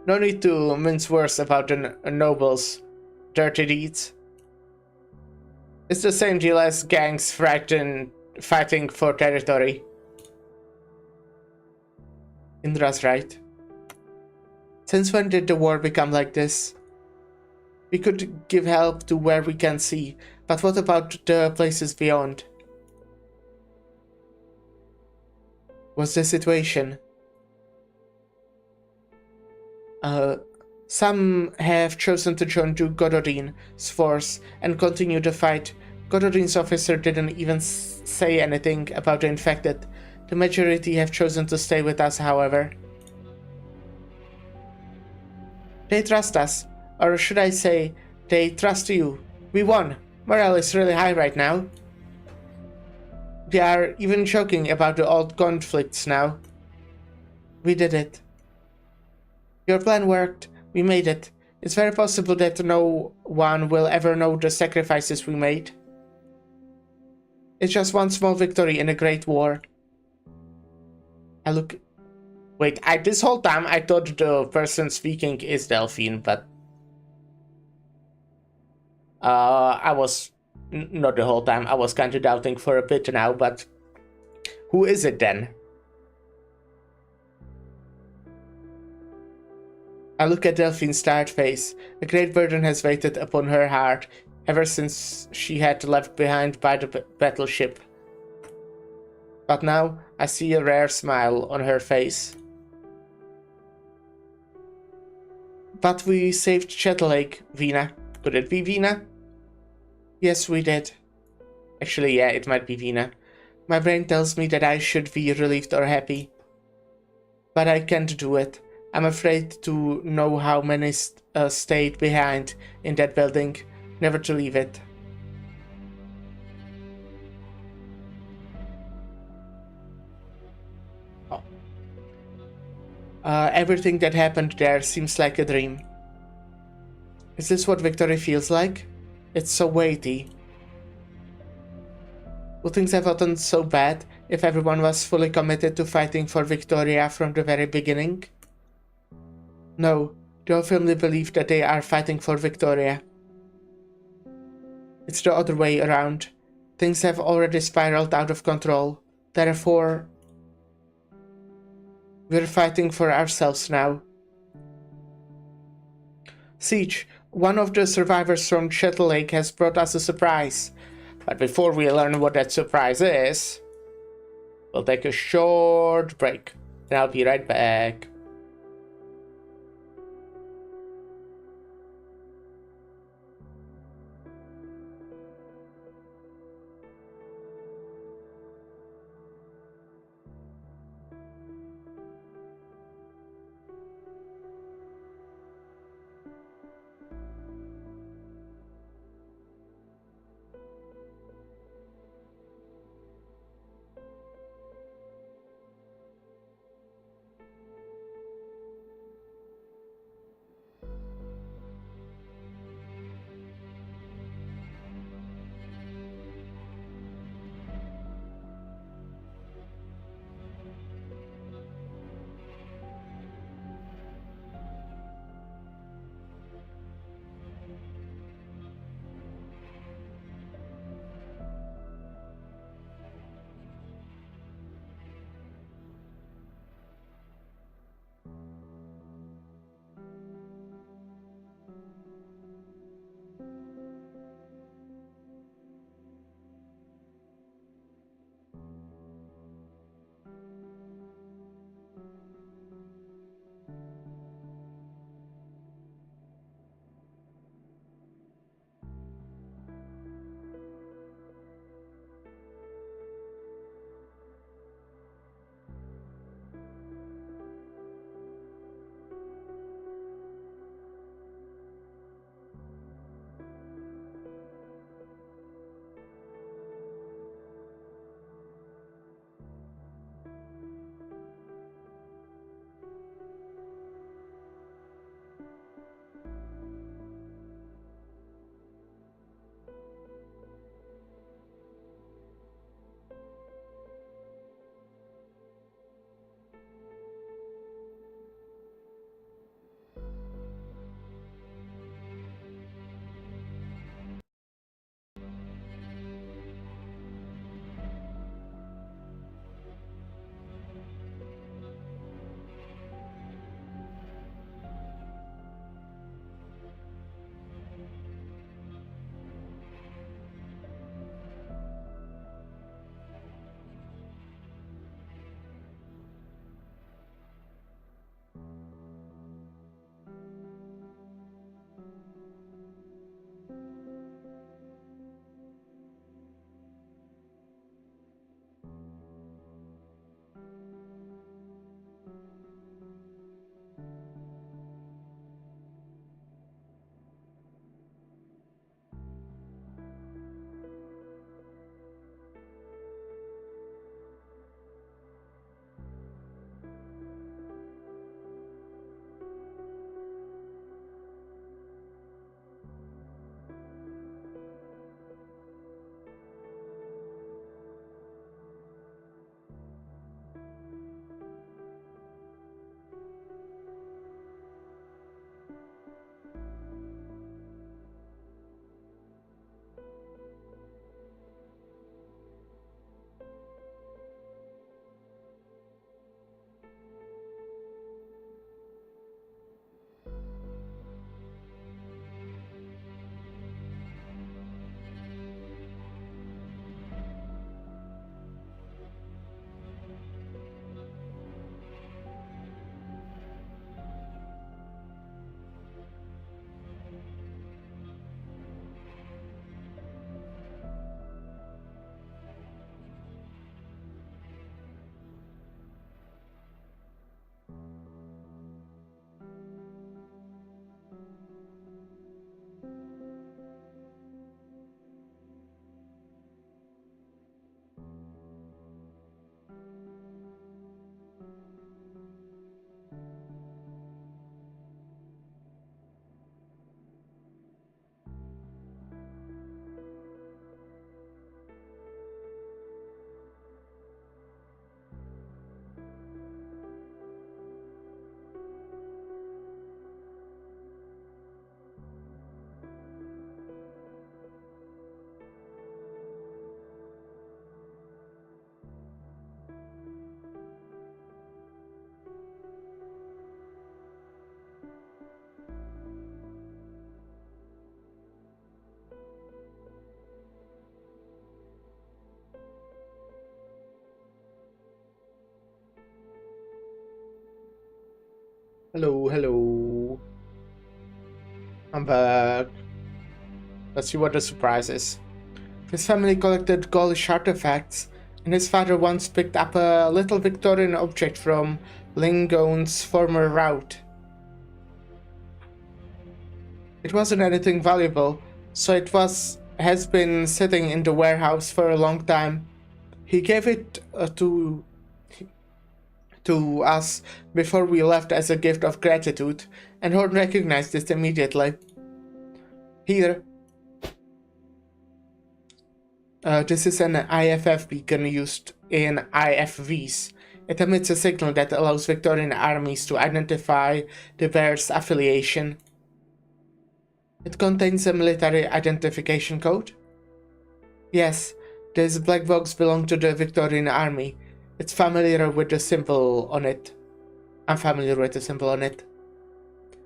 No need to mince words about the nobles' dirty deeds. It's the same deal as gangs fighting for territory. Indra's right. Since when did the war become like this? We could give help to where we can see, but what about the places beyond? What's the situation? Some have chosen to join Duke Godorin's force and continue the fight. Godorin's officer didn't even say anything about the infected. The majority have chosen to stay with us, however. They trust us, or should I say, they trust you. We won. Morale is really high right now. They are even joking about the old conflicts now. We did it. Your plan worked. We made it. It's very possible that no one will ever know the sacrifices we made. It's just one small victory in a great war. Wait, this whole time I thought the person speaking is Delphine, but I was not the whole time. I was kind of doubting for a bit now, but who is it then? I look at Delphine's tired face. A great burden has weighted upon her heart ever since she had left behind by the battleship. But now I see a rare smile on her face. But we saved Chatley, Vina. Could it be Vina? Yes, we did. Actually, yeah, it might be Vina. My brain tells me that I should be relieved or happy. But I can't do it. I'm afraid to know how many stayed behind in that building, never to leave it. Oh. Everything that happened there seems like a dream. Is this what victory feels like? It's so weighty. Would things have gotten so bad if everyone was fully committed to fighting for Victoria from the very beginning? No, they all firmly believe that they are fighting for Victoria. It's the other way around. Things have already spiraled out of control. Therefore, we're fighting for ourselves now. Siege, one of the survivors from Shettle Lake has brought us a surprise. But before we learn what that surprise is, we'll take a short break. And I'll be right back. Hello, hello. I'm back. Let's see what the surprise is. His family collected Gaulish artifacts, and his father once picked up a little Victorian object from Lingon's former route. It wasn't anything valuable, so has been sitting in the warehouse for a long time. He gave it to us before we left as a gift of gratitude, and Horn recognized it immediately. Here. This is an IFF beacon used in IFVs. It emits a signal that allows Victorian armies to identify the bear's affiliation. It contains a military identification code? Yes, this black box belonged to the Victorian army. It's familiar with the symbol on it. I'm familiar with the symbol on it.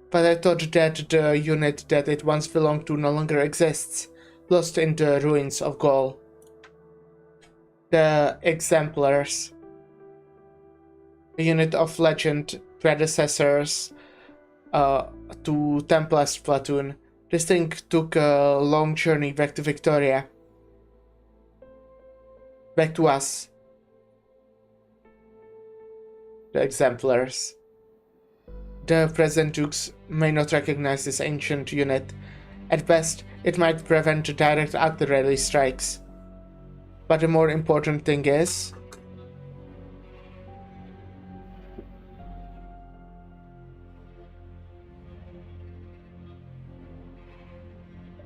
But I thought that the unit that it once belonged to no longer exists, lost in the ruins of Gaul. The Exemplars. A unit of legend predecessors to Tempest platoon. This thing took a long journey back to Victoria. Back to us. The Exemplars. The present dukes may not recognize this ancient unit. At best, it might prevent direct artillery strikes. But the more important thing is...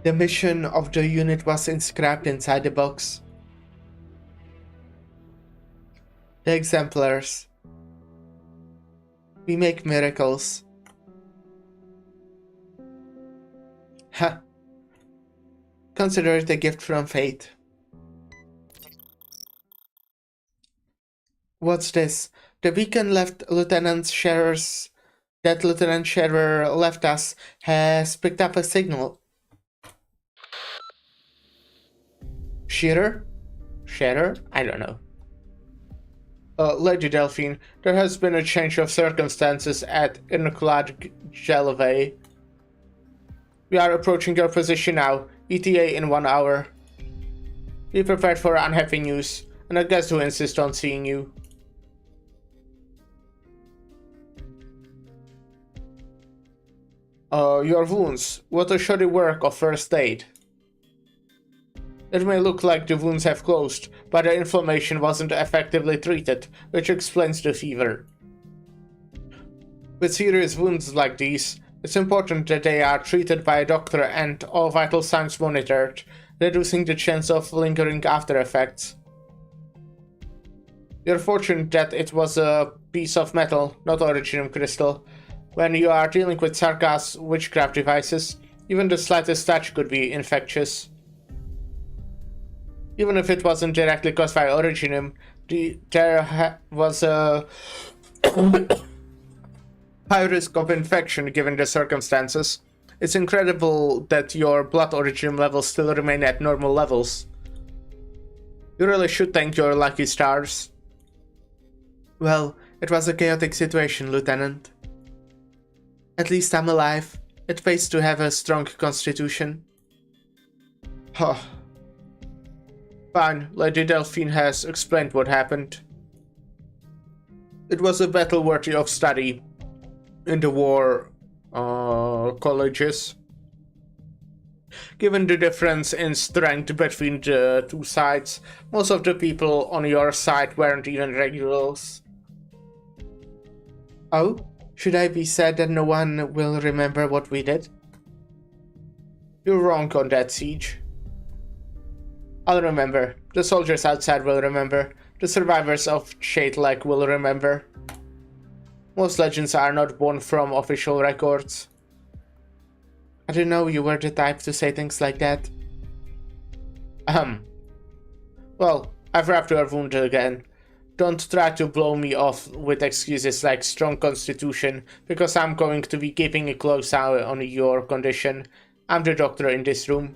the mission of the unit was inscribed inside the box. The Exemplars. We make miracles. Ha! Consider it a gift from fate. What's this? The beacon Lieutenant Scherer's left us has picked up a signal. Scherer? I don't know. Lady Delphine, there has been a change of circumstances at Ironclad Gelevay. We are approaching your position now, ETA in 1 hour. Be prepared for unhappy news, and I guess who insist on seeing you. Your wounds. What a shoddy work of first aid. It may look like the wounds have closed, but the inflammation wasn't effectively treated, which explains the fever. With serious wounds like these, it's important that they are treated by a doctor and all vital signs monitored, reducing the chance of lingering after effects. You're fortunate that it was a piece of metal, not originium crystal. When you are dealing with Sarkaz witchcraft devices, even the slightest touch could be infectious. Even if it wasn't directly caused by originium, there was a high risk of infection given the circumstances. It's incredible that your blood originium levels still remain at normal levels. You really should thank your lucky stars. Well, it was a chaotic situation, Lieutenant. At least I'm alive. It pays to have a strong constitution. Huh. Fine, Lady Delphine has explained what happened. It was a battle worthy of study in the war colleges. Given the difference in strength between the two sides, most of the people on your side weren't even regulars. Oh? Should I be sad that no one will remember what we did? You're wrong on that, Siege. I'll remember. The soldiers outside will remember. The survivors of Shatelek will remember. Most legends are not born from official records. I didn't know you were the type to say things like that. Well, I've wrapped your wound again. Don't try to blow me off with excuses like strong constitution, because I'm going to be keeping a close eye on your condition. I'm the doctor in this room.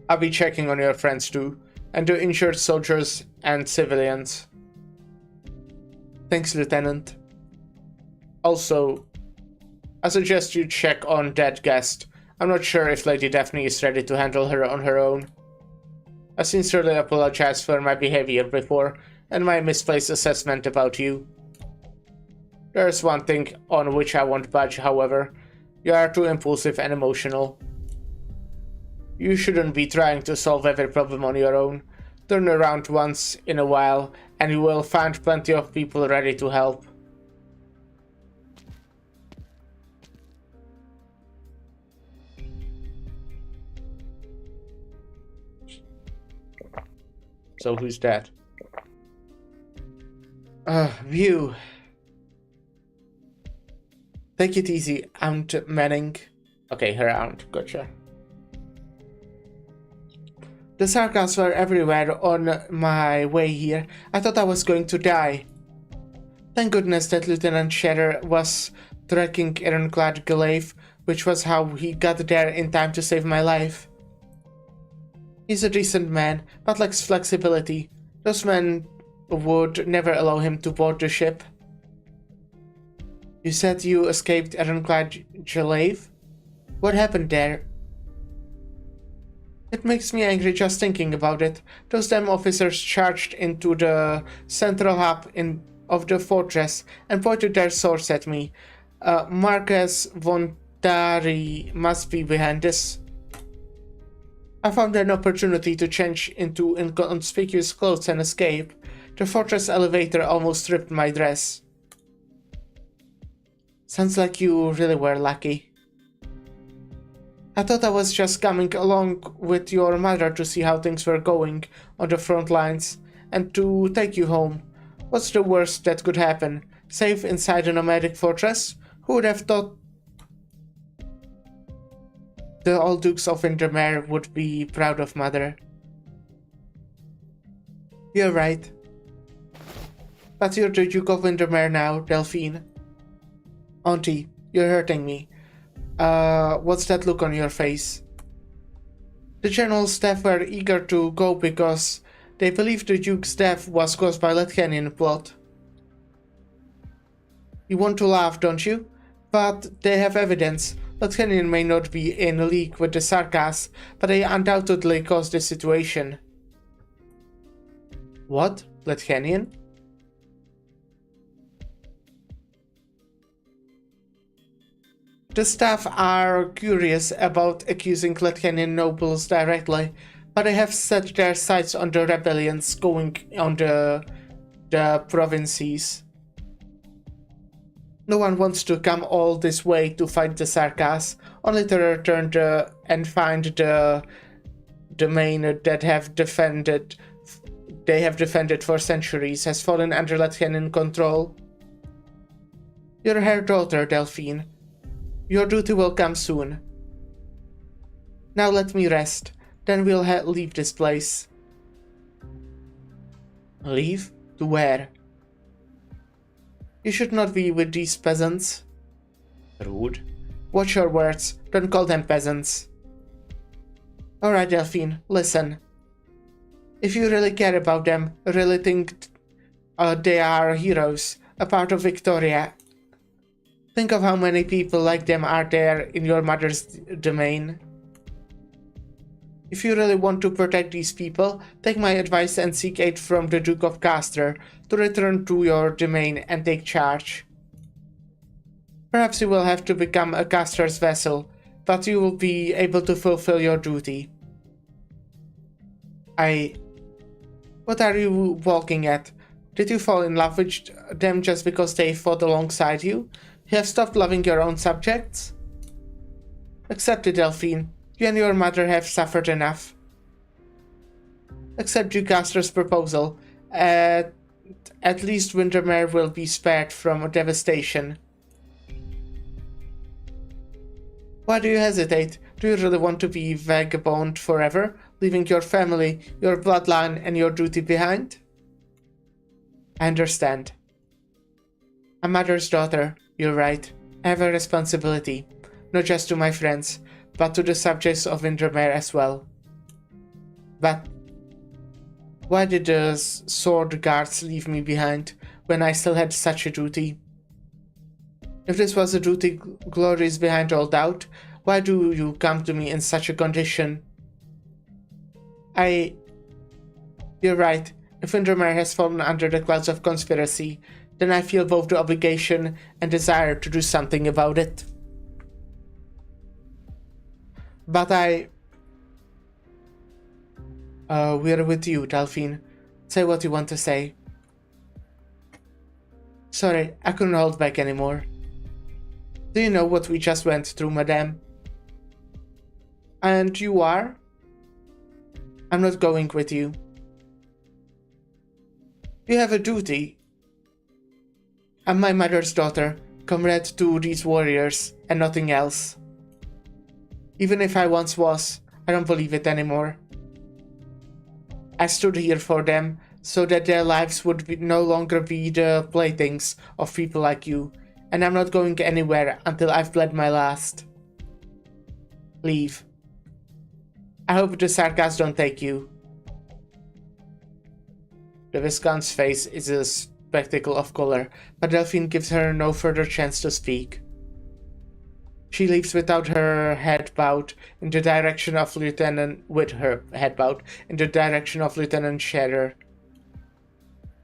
I'll be checking on your friends too, and the injured soldiers and civilians. Thanks, Lieutenant. Also, I suggest you check on that guest. I'm not sure if Lady Daphne is ready to handle her on her own. I sincerely apologize for my behavior before and my misplaced assessment about you. There's one thing on which I won't budge, however. You are too impulsive and emotional. You shouldn't be trying to solve every problem on your own. Turn around once in a while and you will find plenty of people ready to help. So who's that? View. Take it easy, Aunt Manning. Okay, her aunt, gotcha. The sarcasms were everywhere on my way here. I thought I was going to die. Thank goodness that Lieutenant Shatter was tracking Ironclad Glaive, which was how he got there in time to save my life. He's a decent man, but lacks flexibility. Those men would never allow him to board the ship. You said you escaped Ironclad Glaive? What happened there? It makes me angry just thinking about it. Those damn officers charged into the central hub of the fortress and pointed their swords at me. Marquez von Dari must be behind this. I found an opportunity to change into inconspicuous clothes and escape. The fortress elevator almost ripped my dress. Sounds like you really were lucky. I thought I was just coming along with your mother to see how things were going on the front lines and to take you home. What's the worst that could happen? Safe inside a nomadic fortress? Who would have thought the old Dukes of Windermere would be proud of Mother? You're right. But you're the Duke of Windermere now, Delphine. Auntie, you're hurting me. What's that look on your face? The General Staff were eager to go because they believed the Duke's death was caused by Ledgenian plot. You want to laugh, don't you? But they have evidence. Ledgenian may not be in league with the Sarkas, but they undoubtedly caused this situation. What? Ledgenian? The staff are curious about accusing Ledgenian nobles directly, but they have set their sights on the rebellions going on the provinces. No one wants to come all this way to fight the Sarkas, only to return and find the domain that they have defended for centuries has fallen under Ledgenian control. You're her daughter, Delphine. Your duty will come soon. Now let me rest, then we'll leave this place. Leave? To where? You should not be with these peasants. Rude. Watch your words, don't call them peasants. Alright, Delphine, listen. If you really care about them, really think they are heroes, a part of Victoria, think of how many people like them are there in your mother's domain. If you really want to protect these people, take my advice and seek aid from the Duke of Castor to return to your domain and take charge. Perhaps you will have to become a Castor's vessel, but you will be able to fulfill your duty. What are you walking at? Did you fall in love with them just because they fought alongside you? You have stopped loving your own subjects? Accept it, Delphine. You and your mother have suffered enough. Accept Duke Castor's proposal. At least Windermere will be spared from devastation. Why do you hesitate? Do you really want to be vagabond forever, leaving your family, your bloodline, and your duty behind? I understand. A mother's daughter, you're right. I have a responsibility, not just to my friends, but to the subjects of Windermere as well. But why did the sword guards leave me behind when I still had such a duty? If this was a duty glory is behind all doubt, why do you come to me in such a condition? You're right. If Windermere has fallen under the clouds of conspiracy, then I feel both the obligation and desire to do something about it. But we're with you, Delphine. Say what you want to say. Sorry, I couldn't hold back anymore. Do you know what we just went through, madame? And you are? I'm not going with you. You have a duty. I'm my mother's daughter, comrade to these warriors, and nothing else. Even if I once was, I don't believe it anymore. I stood here for them, so that their lives would no longer be the playthings of people like you, and I'm not going anywhere until I've bled my last. Leave. I hope the sarcasm don't take you. The Viscount's face is a spectacle of color, but Delphine gives her no further chance to speak. She leaves without her head bowed in the direction of Lieutenant Scherer.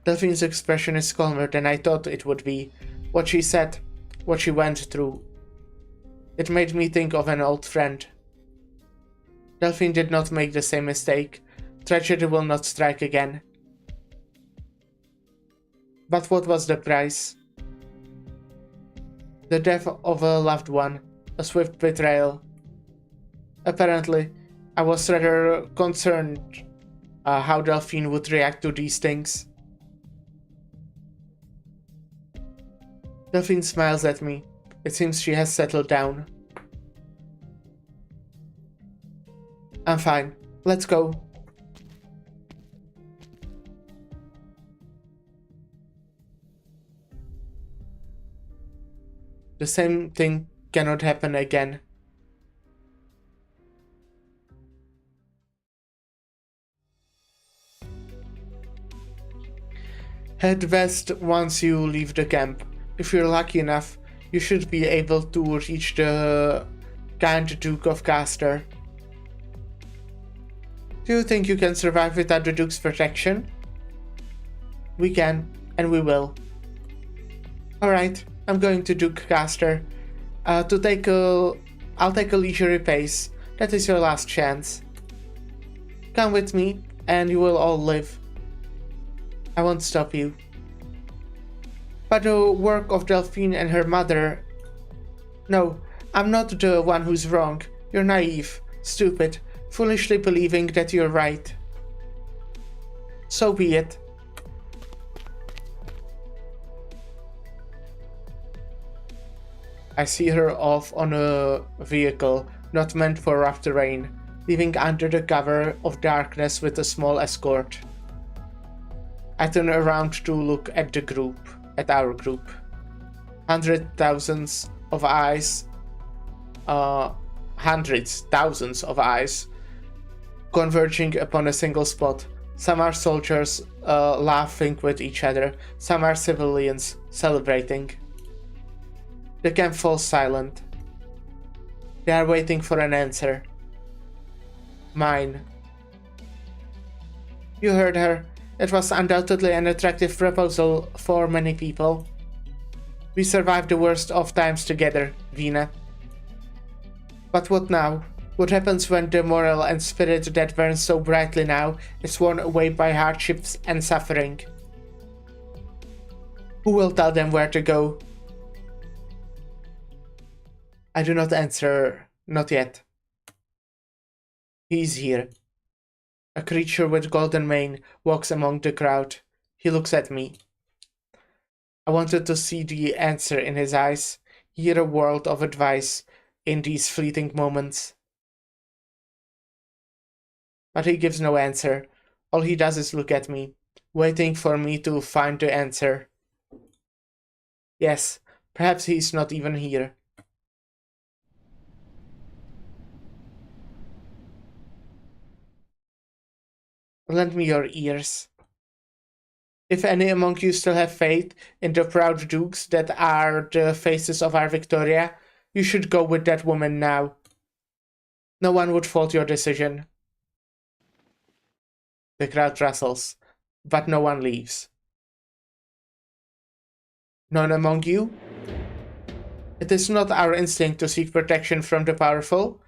Delphine's expression is calmer than I thought it would be. What she said, what she went through. It made me think of an old friend. Delphine did not make the same mistake. Tragedy will not strike again. But what was the price? The death of a loved one, a swift betrayal. Apparently, I was rather concerned how Delphine would react to these things. Delphine smiles at me. It seems she has settled down. I'm fine. Let's go. The same thing cannot happen again. Head west once you leave the camp. If you're lucky enough, you should be able to reach the Count Duke of Castor. Do you think you can survive without the Duke's protection? We can, and we will. Alright, I'm going to Duke Castor. I'll take a leisurely pace. That is your last chance. Come with me, and you will all live. I won't stop you. But the work of Delphine and her mother... No, I'm not the one who's wrong. You're naive, stupid, foolishly believing that you're right. So be it. I see her off on a vehicle not meant for rough terrain, leaving under the cover of darkness with a small escort. I turn around to look at our group. Hundreds, thousands of eyes converging upon a single spot. Some are soldiers laughing with each other, some are civilians celebrating. The camp falls silent. They are waiting for an answer. Mine. You heard her. It was undoubtedly an attractive proposal for many people. We survived the worst of times together, Vina. But what now? What happens when the morale and spirit that burns so brightly now is worn away by hardships and suffering? Who will tell them where to go? I do not answer, not yet. He is here. A creature with golden mane walks among the crowd. He looks at me. I wanted to see the answer in his eyes, hear a world of advice in these fleeting moments. But he gives no answer. All he does is look at me, waiting for me to find the answer. Yes, perhaps he's not even here. Lend me your ears. If any among you still have faith in the proud dukes that are the faces of our Victoria, you should go with that woman now. No one would fault your decision. The crowd rustles, but no one leaves. None among you? It is not our instinct to seek protection from the powerful.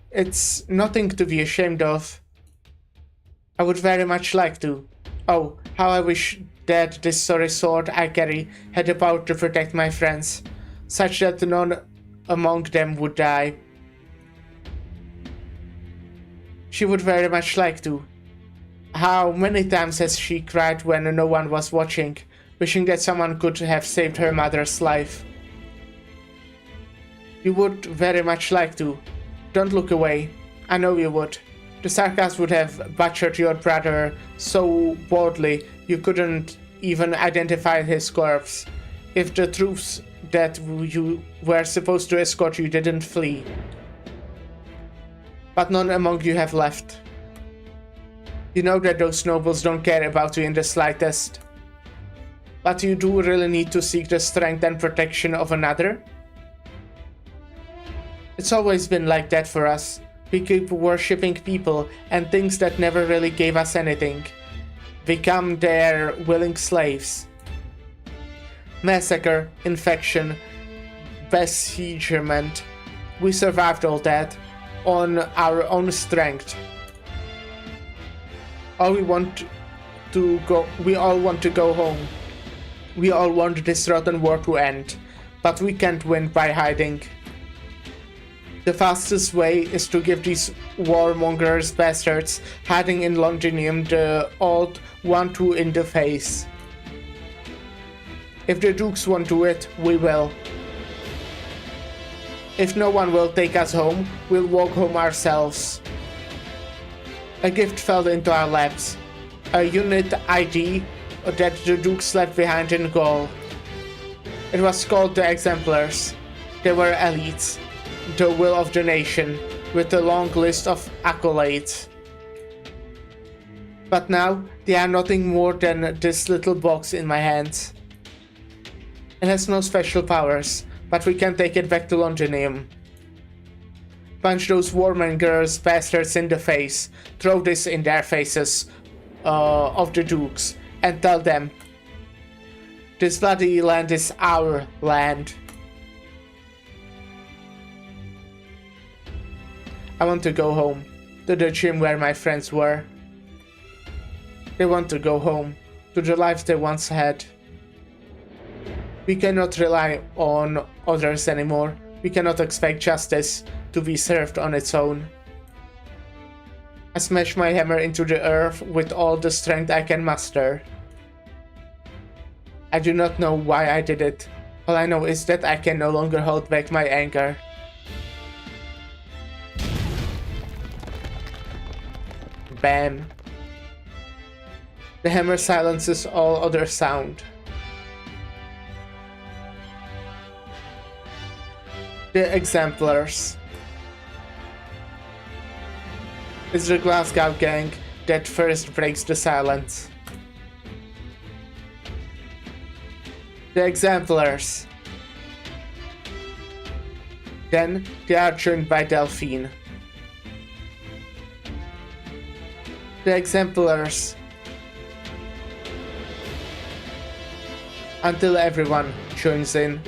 It's nothing to be ashamed of. I would very much like to. Oh, how I wish that this sorry sword I carry had the power to protect my friends, such that none among them would die. She would very much like to. How many times has she cried when no one was watching, wishing that someone could have saved her mother's life? You would very much like to. Don't look away. I know you would. The Sarkas would have butchered your brother so boldly you couldn't even identify his corpse, if the troops that you were supposed to escort you didn't flee. But none among you have left. You know that those nobles don't care about you in the slightest. But you do really need to seek the strength and protection of another? It's always been like that for us. We keep worshipping people and things that never really gave us anything. Become their willing slaves. Massacre, infection, besiegement. We survived all that on our own strength. We all want to go home. We all want this rotten war to end, but we can't win by hiding. The fastest way is to give these warmongers bastards hiding in Londinium the old 1-2 in the face. If the dukes won't do it, we will. If no one will take us home, we'll walk home ourselves. A gift fell into our laps. A unit ID that the dukes left behind in Gaul. It was called the Exemplars. They were elites. The will of the nation, with a long list of accolades. But now, they are nothing more than this little box in my hands. It has no special powers, but we can take it back to Londinium. Punch those warmongers bastards in the face, throw this in their faces of the dukes, and tell them, this bloody land is our land. I want to go home, to the gym where my friends were. They want to go home, to the lives they once had. We cannot rely on others anymore. We cannot expect justice to be served on its own. I smash my hammer into the earth with all the strength I can muster. I do not know why I did it. All I know is that I can no longer hold back my anger. Bam. The hammer silences all other sound. The Exemplars. It's the Glasgow gang that first breaks the silence. The Exemplars. Then they are joined by Delphine. The Exemplars. Until everyone joins in.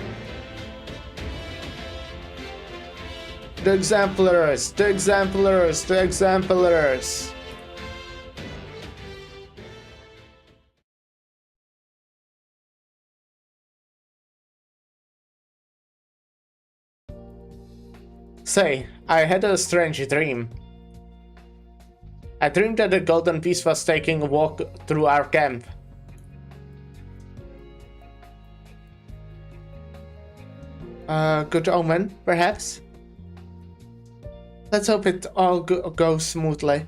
The Exemplars! The Exemplars! The Exemplars! Say, I had a strange dream. I dreamed that the Golden Beast was taking a walk through our camp. Good omen, perhaps? Let's hope it all goes smoothly.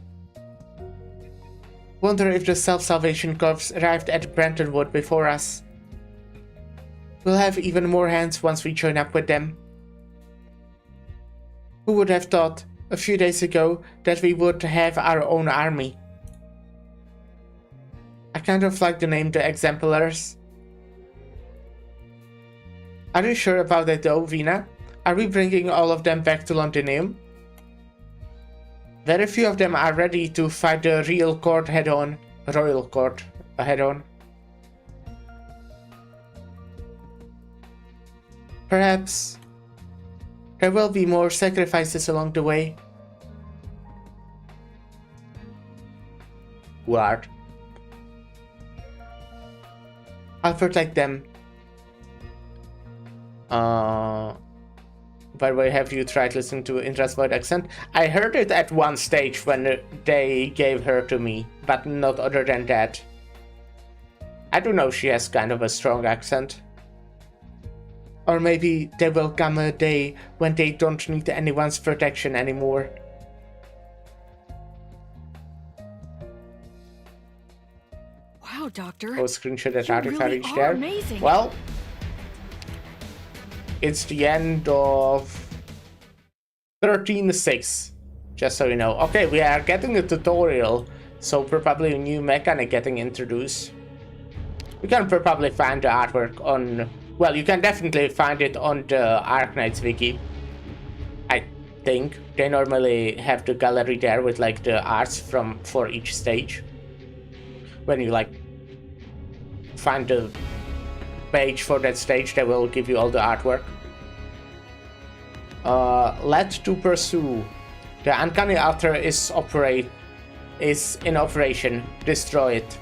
Wonder if the Self-Salvation Corps arrived at Brentonwood before us. We'll have even more hands once we join up with them. Who would have thought, a few days ago, that we would have our own army? I I kind of like the name the Exemplars. Are you sure about that though, Vina? Are we bringing all of them back to Londinium? Very few of them are ready to fight the real court head-on. Royal court head-on. Perhaps there will be more sacrifices along the way. Guard. I'll protect them. By the way, have you tried listening to Indra's voice accent? I heard it at one stage when they gave her to me, but not other than that. I do know she has kind of a strong accent. Or maybe there will come a day when they don't need anyone's protection anymore. Wow, Doctor. Oh, screenshot that You article really reached are there. amazing. Well, it's the end of 13.6, just so you know. Okay, we are getting a tutorial, so probably a new mechanic getting introduced. You can probably find the artwork on... Well, you can definitely find it on the Arknights wiki. I think they normally have the gallery there with like the arts for each stage. When you like find the page for that stage, they will give you all the artwork. Let to pursue. The uncanny altar is in operation. Destroy it.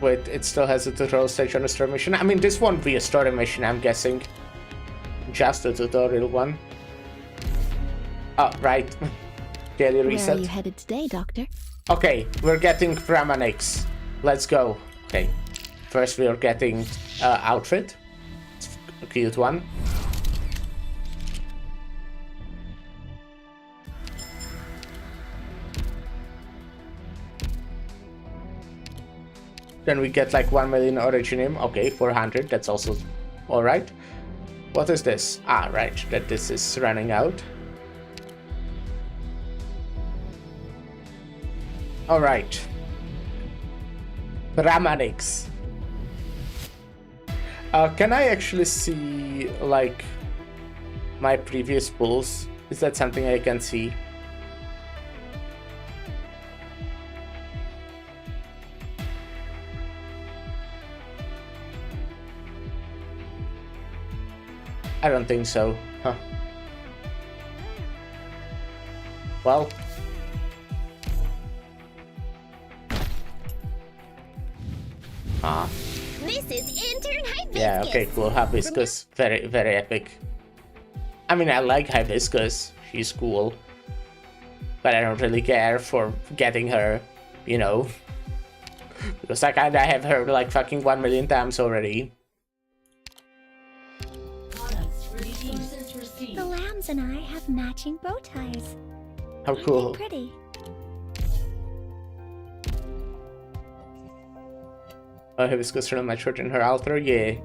Wait, it still has a tutorial stage on the story mission. I mean, this won't be a story mission, I'm guessing. Just a tutorial one. Oh, right. Daily reset. Where are you headed today, Doctor? Okay, we're getting Brahmanics. Let's go. Okay. First we are getting outfit. It's a cute one. Then we get like 1 million originium. Okay, 400. That's also alright. What is this? Ah, right. That this is running out. Alright. Brahmanics. Can I actually see, like, my previous pulls? Is that something I can see? I don't think so. Huh. Well. Ah. This is intern hibiscus. Yeah, okay, cool. Hibiscus, very, very epic. I mean, I like Hibiscus. She's cool. But I don't really care for getting her, you know. Because I kinda have her like fucking 1 million times already. The lambs and I have matching bow ties. How cool. Pretty. Oh, Hibiscus from my church in her altar, yeah.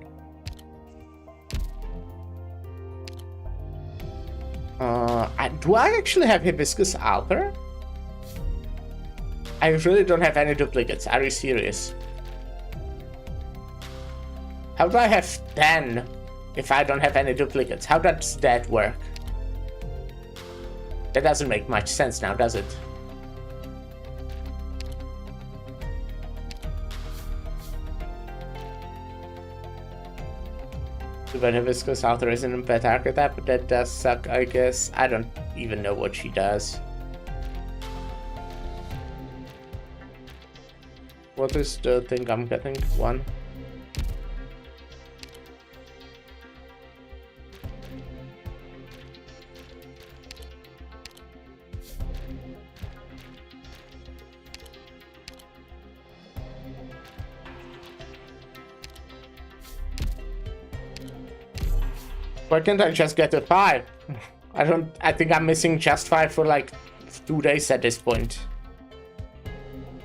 Do I actually have Hibiscus altar? I really don't have any duplicates. Are you serious? How do I have 10 if I don't have any duplicates? How does that work? That doesn't make much sense now, does it? When Hibiscus author isn't a pet archetype, but that does suck, I guess. I don't even know what she does. What is the thing I'm getting? 1. Why can't I just get a 5? I think I'm missing just 5 for like 2 days at this point.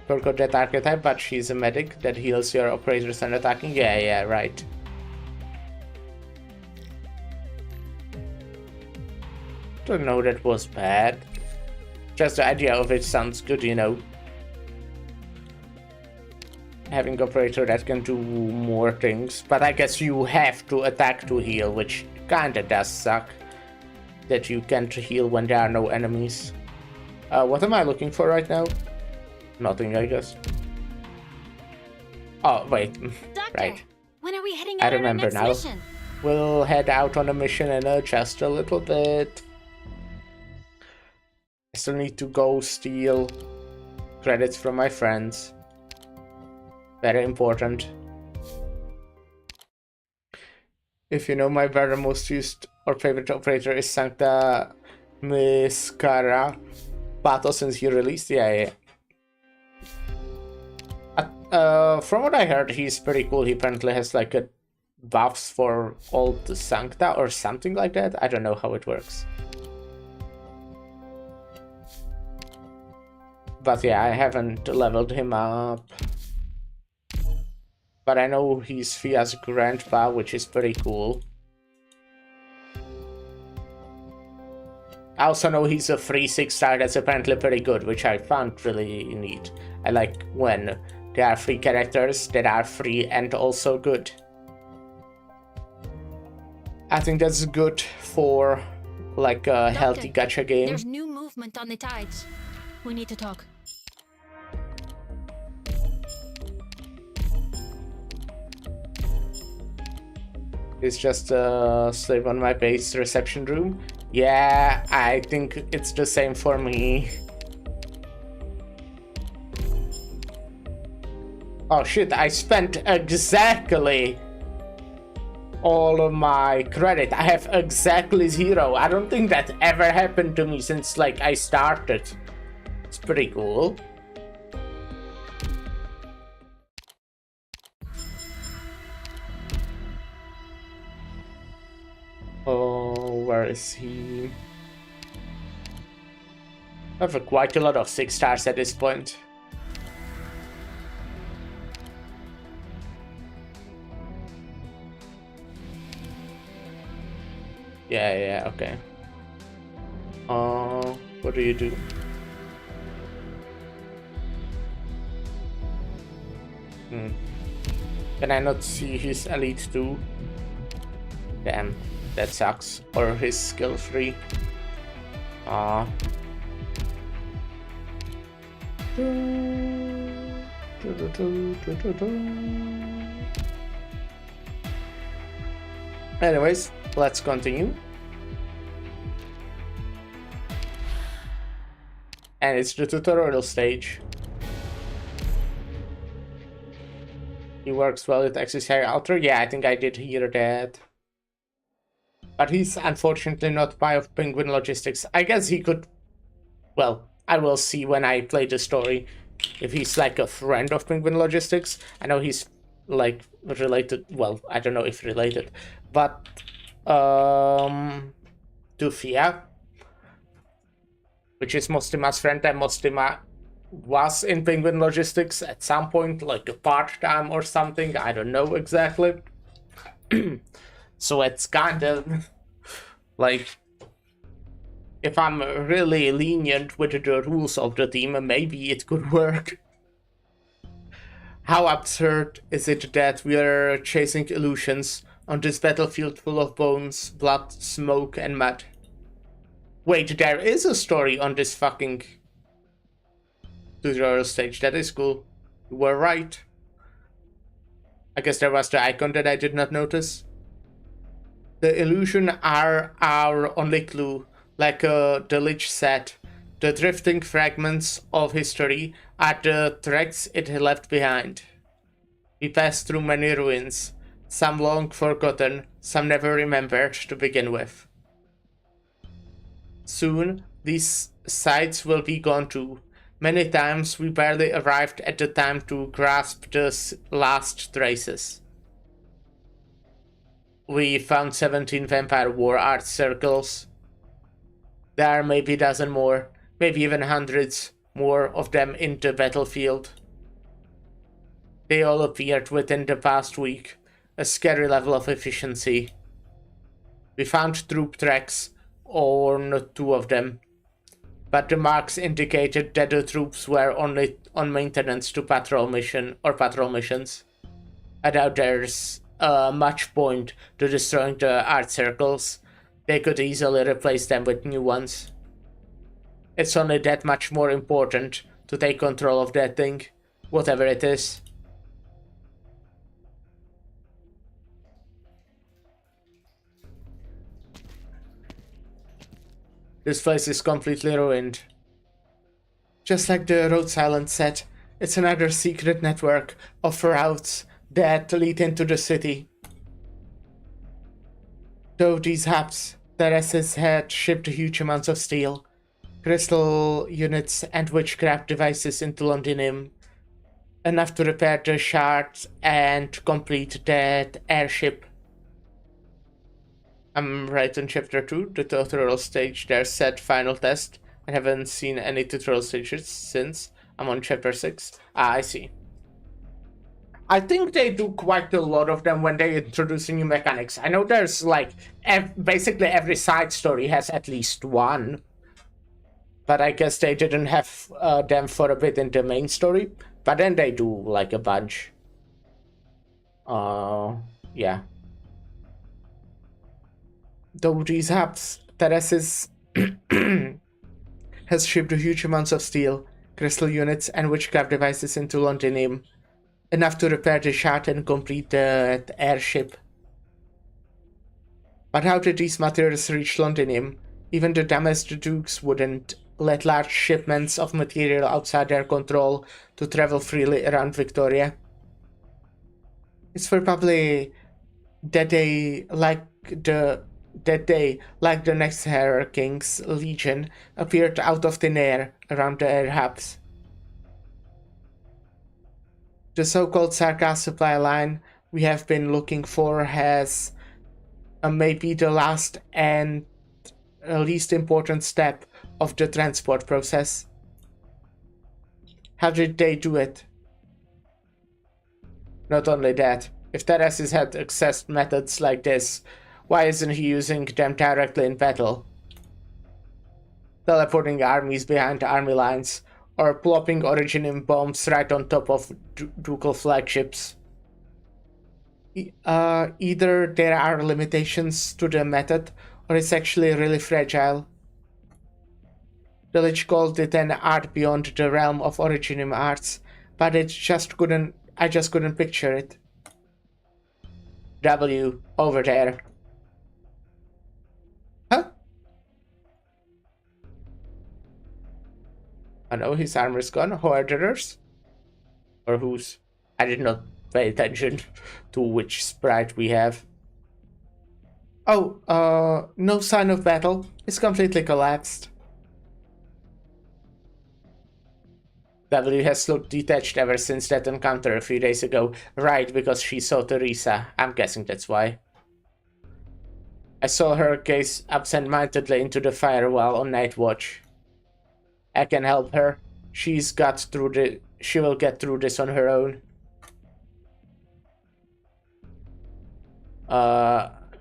Forgot that archetype, but she's a medic that heals your operators and attacking. Yeah, right. Don't know that was bad. Just the idea of it sounds good, you know. Having operator that can do more things, but I guess you have to attack to heal, which kinda does suck. That you can't heal when there are no enemies. What am I looking for right now? Nothing, I guess. Oh, wait. Doctor, Right. when are we heading I out on our remember next now. mission? We'll head out on a mission in just a little bit. I still need to go steal credits from my friends. Very important. If you know, my very most used or favorite operator is Sancta Miscara Pato since he released. Yeah. From what I heard, he's pretty cool. He apparently has like a buffs for all the Sancta or something like that. I don't know how it works. But yeah, I haven't leveled him up. But I know he's Fia's grandpa, which is pretty cool. I also know he's a free 6-star that's apparently pretty good, which I found really neat. I like when there are free characters that are free and also good. I think that's good for like a healthy gacha game. There's new movement on the tides. We need to talk. It's just a slave on my base reception room. Yeah, I think it's the same for me. Oh shit, I spent exactly all of my credit. I have exactly 0. I don't think that ever happened to me since like I started. It's pretty cool. Oh, where is he? I have quite a lot of 6 stars at this point. Yeah, okay. What do you do? Can I not see his elite too? Damn, that sucks. Or his skill 3. Anyways, let's continue. And it's the tutorial stage. He works well with Accessory Alter. Yeah, I think I did hear that. But he's unfortunately not part of Penguin Logistics. I guess he could... Well, I will see when I play the story. If he's like a friend of Penguin Logistics. I know he's like related... Well, I don't know if related. But... to Fia. Which is Mostima's friend, and Mostima was in Penguin Logistics at some point, like a part-time or something, I don't know exactly. So it's kind of like, if I'm really lenient with the rules of the team, maybe it could work. How absurd is it that we are chasing illusions on this battlefield full of bones, blood, smoke, and mud? Wait, there is a story on this fucking tutorial stage. That is cool. You were right. I guess there was the icon that I did not notice. The illusion are our only clue. Like the Lich said, the drifting fragments of history are the tracks it left behind. We passed through many ruins, some long forgotten, some never remembered to begin with. Soon, these sites will be gone too. Many times we barely arrived at the time to grasp the last traces. We found 17 vampire war art circles. There are maybe a dozen more, maybe even hundreds more of them in the battlefield. They all appeared within the past week, a scary level of efficiency. We found troop tracks on 2 of them. but the marks indicated that the troops were only on maintenance to patrol missions. I doubt there's much point to destroying the art circles. They could easily replace them with new ones. It's only that much more important to take control of that thing, whatever it is. This place is completely ruined. Just like the Rhode Island said, it's another secret network of routes that lead into the city. Though these hubs, terraces had shipped huge amounts of steel, crystal units and witchcraft devices into Londinium, enough to repair the shards and complete that airship. I'm right on chapter 2, the tutorial stage. There's set final test. I haven't seen any tutorial stages since. I'm on chapter 6. Ah, I see. I think they do quite a lot of them when they introduce new mechanics. I know there's like, basically every side story has at least one. But I guess they didn't have them for a bit in the main story. But then they do like a bunch. Yeah. Though these hubs, terraces has shipped huge amounts of steel, crystal units and witchcraft devices into Londinium, enough to repair the shard and complete the airship. But how did these materials reach Londinium? Even the damaged dukes wouldn't let large shipments of material outside their control to travel freely around Victoria. It's probably that they, like the next Terror King's Legion, appeared out of thin air around the air hubs. The so-called Sarkar supply line we have been looking for has maybe the last and least important step of the transport process. How did they do it? Not only that, if Teresis had accessed methods like this, why isn't he using them directly in battle? Teleporting armies behind army lines, or plopping Originium bombs right on top of ducal flagships. Either there are limitations to the method, or it's actually really fragile. The Lich called it an art beyond the realm of Originium arts, but I just couldn't picture it. W, over there. Huh? I know his armor's gone. Who are the others? Or whose? I did not pay attention to which sprite we have. Oh, no sign of battle. It's completely collapsed. W has looked detached ever since that encounter a few days ago. Right, because she saw Teresa. I'm guessing that's why. I saw her gaze absent-mindedly into the fire while on night watch. I can help her. She will get through this on her own.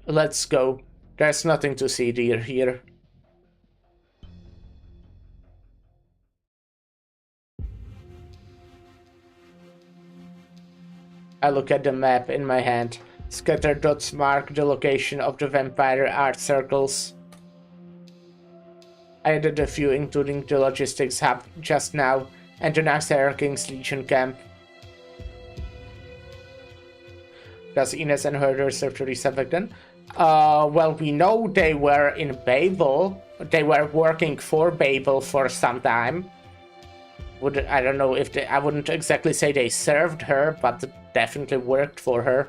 Let's go. There's nothing to see dear here. I look at the map in my hand. Scattered dots mark the location of the vampire art circles. I added a few, including the logistics hub just now, and the next Terror King's Legion camp. Does Ines and Herder serve Teresa back then? Well, we know they were in Babel. They were working for Babel for some time. I don't know if I wouldn't exactly say they served her, but definitely worked for her.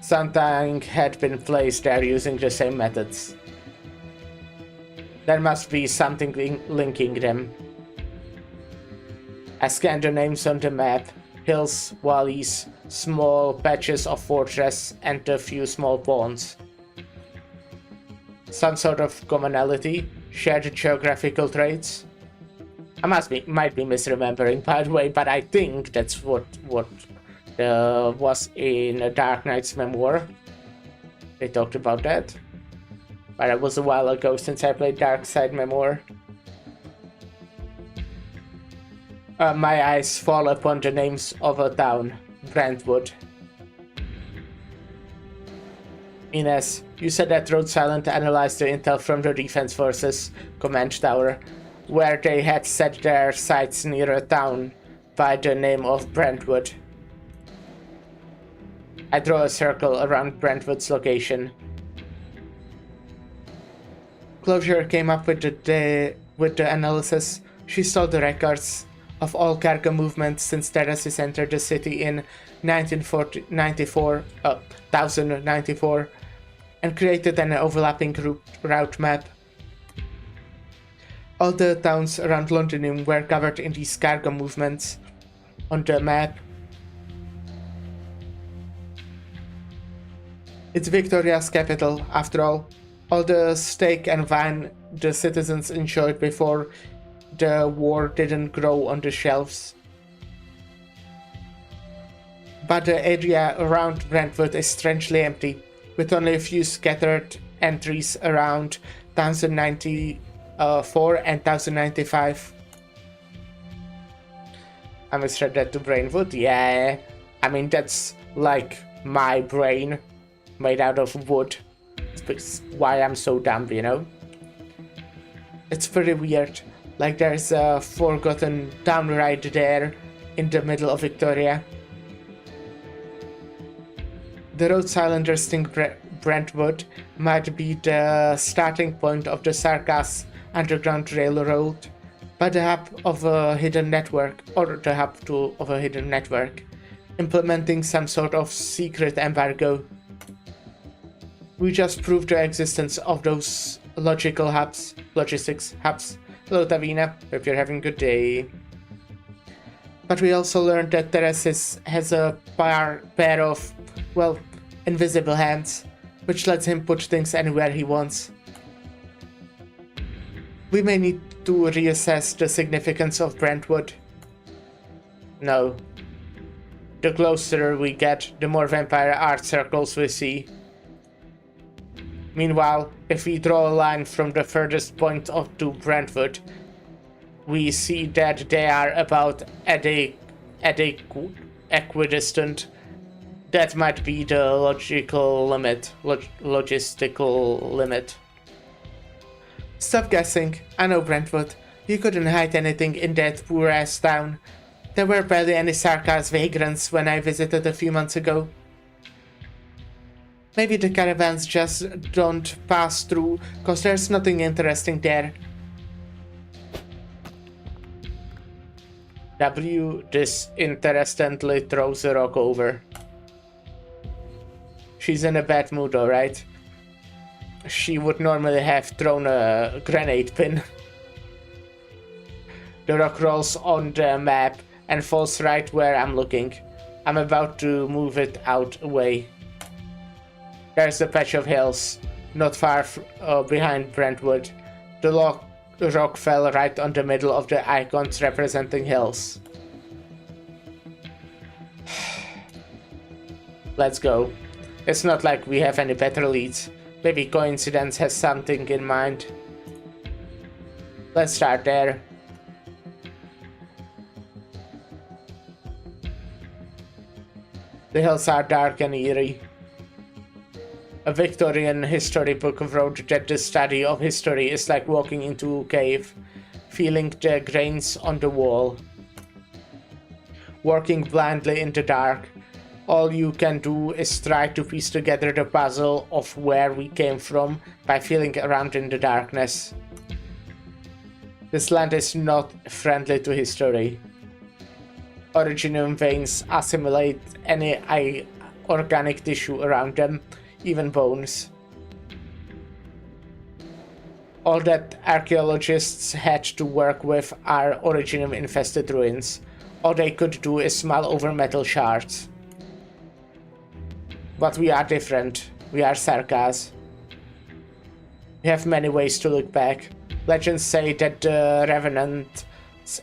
Something had been placed there using the same methods. There must be something linking them. I scanned the names on the map. Hills, valleys, small patches of fortress, and a few small ponds. Some sort of commonality, shared geographical traits. I might be misremembering, by the way, but I think that's what was in a Dark Knight's memoir. They talked about that. But it was a while ago since I played Dark Side Memoir. My eyes fall upon the names of a town, Brentwood. Ines, you said that Rhode Island analyzed the intel from the Defense Forces command tower, where they had set their sights near a town by the name of Brentwood. I draw a circle around Brentwood's location. Closure came up with the analysis. She stole the records of all cargo movements since Terraces entered the city in 1094, and created an overlapping route map. All the towns around Londinium were covered in these cargo movements on the map. It's Victoria's capital, after all. All the steak and wine the citizens enjoyed before the war didn't grow on the shelves. But the area around Brentwood is strangely empty, with only a few scattered entries around 1094 and 1095. I misread that to Brainwood, yeah. I mean, that's like my brain, made out of wood. That's why I'm so dumb, you know? It's pretty weird. Like there's a forgotten town right there in the middle of Victoria. The Rhode Islanders think Brentwood might be the starting point of the Sargas Underground Railroad, but the hub of a hidden network, implementing some sort of secret embargo. We just proved the existence of those logistics hubs. Hello Tavina, hope you're having a good day. But we also learned that Teresis has a pair of, well, invisible hands, which lets him put things anywhere he wants. We may need to reassess the significance of Brentwood. No. The closer we get, the more vampire art circles we see. Meanwhile, if we draw a line from the furthest point to Brentwood, we see that they are about equidistant. That might be the logistical limit. Stop guessing. I know Brentwood. You couldn't hide anything in that poor-ass town. There were barely any Sarkas vagrants when I visited a few months ago. Maybe the caravans just don't pass through, cause there's nothing interesting there. W disinterestedly throws a rock over. She's in a bad mood, alright? She would normally have thrown a grenade pin. The rock rolls on the map and falls right where I'm looking. I'm about to move it out away. There's a patch of hills, not far behind Brentwood. The rock fell right on the middle of the icons representing hills. Let's go. It's not like we have any better leads. Maybe coincidence has something in mind. Let's start there. The hills are dark and eerie. A Victorian history book wrote that the study of history is like walking into a cave, feeling the grains on the wall. Working blindly in the dark, all you can do is try to piece together the puzzle of where we came from by feeling around in the darkness. This land is not friendly to history. Originum veins assimilate any organic tissue around them, even bones. All that archaeologists had to work with are Originium-infested ruins. All they could do is smile over metal shards. But we are different. We are Sarkas. We have many ways to look back. Legends say that the revenants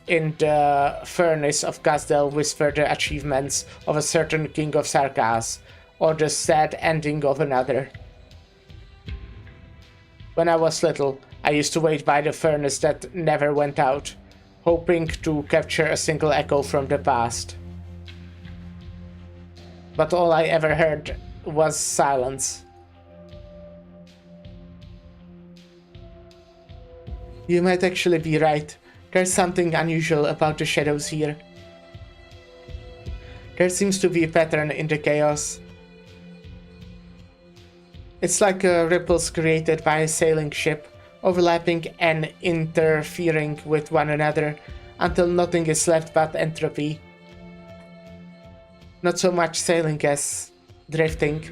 in the furnace of Gazdel whisper the achievements of a certain king of Sarkas, or the sad ending of another. When I was little, I used to wait by the furnace that never went out, hoping to capture a single echo from the past. But all I ever heard was silence. You might actually be right. There's something unusual about the shadows here. There seems to be a pattern in the chaos. It's like ripples created by a sailing ship, overlapping and interfering with one another until nothing is left but entropy. Not so much sailing as drifting.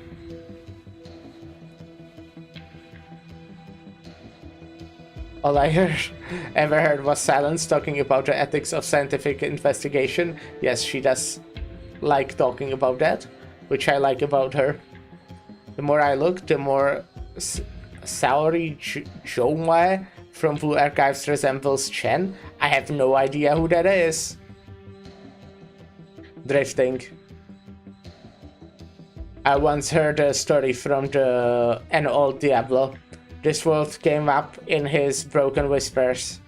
All I ever heard was Silence talking about the ethics of scientific investigation. Yes, she does like talking about that, which I like about her. The more I look, the more Saori Jomai from Blue Archives resembles Chen. I have no idea who that is. Drifting. I once heard a story from an old Diablo. This world came up in his broken whispers.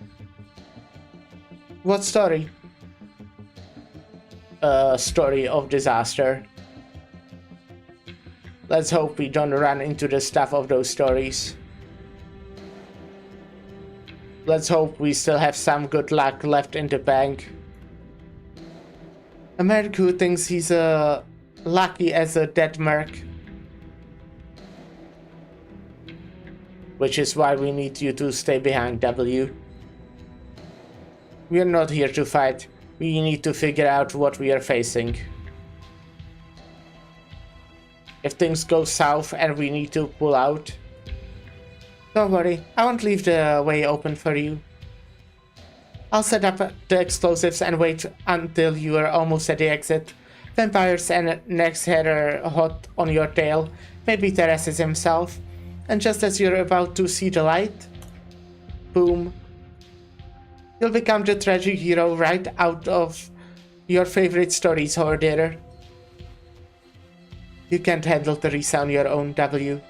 What story? A story of disaster. Let's hope we don't run into the stuff of those stories. Let's hope we still have some good luck left in the bank. A merc who thinks he's lucky as a dead merc. Which is why we need you to stay behind, W. We are not here to fight. We need to figure out what we are facing. If things go south and we need to pull out, don't worry, I won't leave the way open for you. I'll set up the explosives and wait until you are almost at the exit. Vampires and next header hot on your tail, maybe Teresis himself. And just as you're about to see the light, boom. You'll become the tragic hero right out of your favorite stories, Horderer. You can't handle Teresa on your own, W.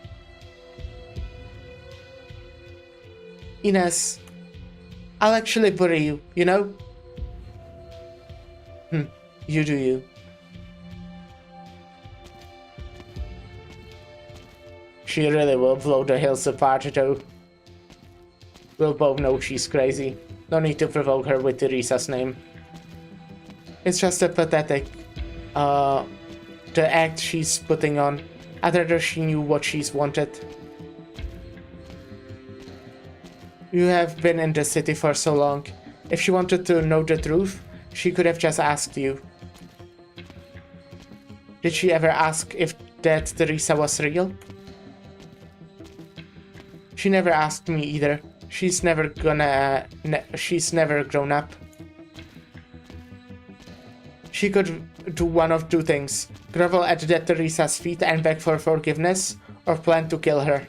Ines, I'll actually bury you, you know? You do you. She really will blow the hills apart though. We'll both know she's crazy. No need to provoke her with Teresa's name. It's just a pathetic, the act she's putting on. I'd rather she knew what she's wanted. You have been in the city for so long. If she wanted to know the truth, she could have just asked you. Did she ever ask if that Teresa was real? She never asked me either. She's never grown up. She could do one of two things. Grovel at that Teresa's feet and beg for forgiveness, or plan to kill her.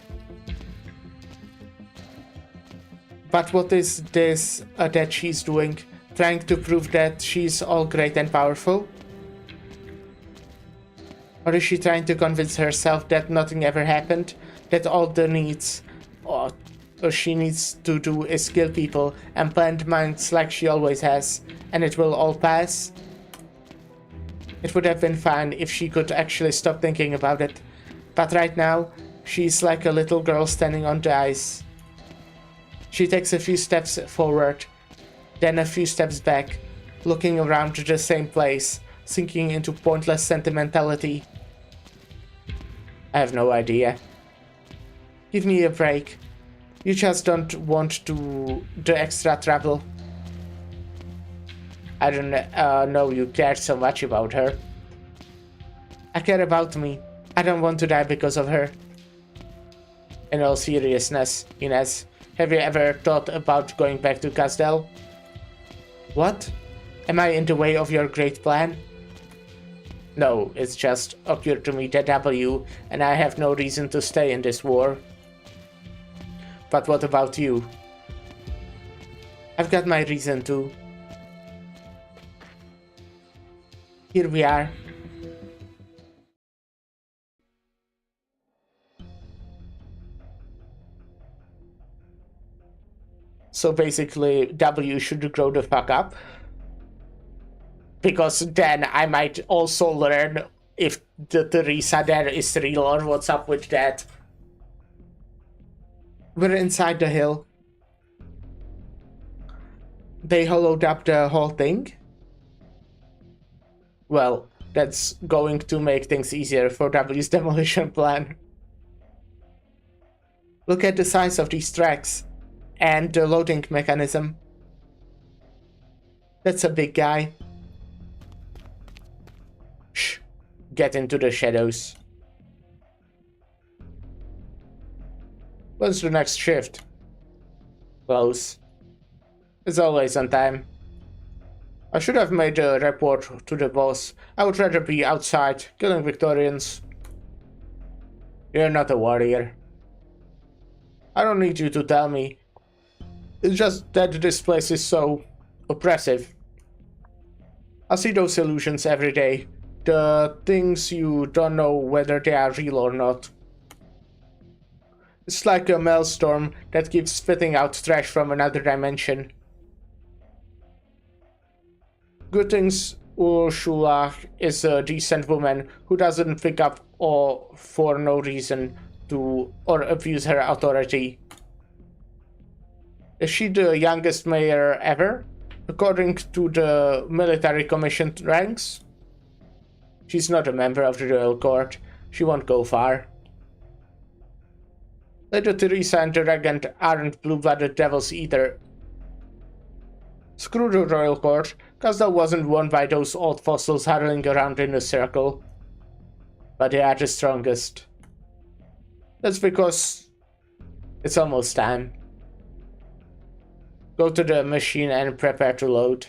But what is this that she's doing? Trying to prove that she's all great and powerful? Or is she trying to convince herself that nothing ever happened? That all she needs to do is kill people and plant mines like she always has, and it will all pass? It would have been fine if she could actually stop thinking about it, but right now, she's like a little girl standing on the ice. She takes a few steps forward, then a few steps back, looking around the same place, sinking into pointless sentimentality. I have no idea. Give me a break. You just don't want to the extra trouble. I don't know you care so much about her. I care about me. I don't want to die because of her. In all seriousness, Ines, have you ever thought about going back to Casdell? What? Am I in the way of your great plan? No, it's just occurred to me that W and I have no reason to stay in this war. But what about you? I've got my reason too. Here we are. So basically, W should grow the fuck up. Because then I might also learn if the Teresa there is real or what's up with that. We're inside the hill. They hollowed up the whole thing. Well, that's going to make things easier for W's demolition plan. Look at the size of these tracks and the loading mechanism. That's a big guy. Shh. Get into the shadows. When's the next shift? Close. It's always on time. I should have made a report to the boss. I would rather be outside, killing Victorians. You're not a warrior. I don't need you to tell me. It's just that this place is so oppressive. I see those illusions every day. The things you don't know whether they are real or not. It's like a maelstrom that keeps spitting out trash from another dimension. Good things Ursula is a decent woman who doesn't pick up or for no reason to or abuse her authority. Is she the youngest mayor ever? According to the military commission ranks? She's not a member of the royal court. She won't go far. Lady Teresa and the regent aren't blue-blooded devils either. Screw the royal court, cause that wasn't won by those old fossils huddling around in a circle. But they are the strongest. That's because it's almost time. Go to the machine and prepare to load.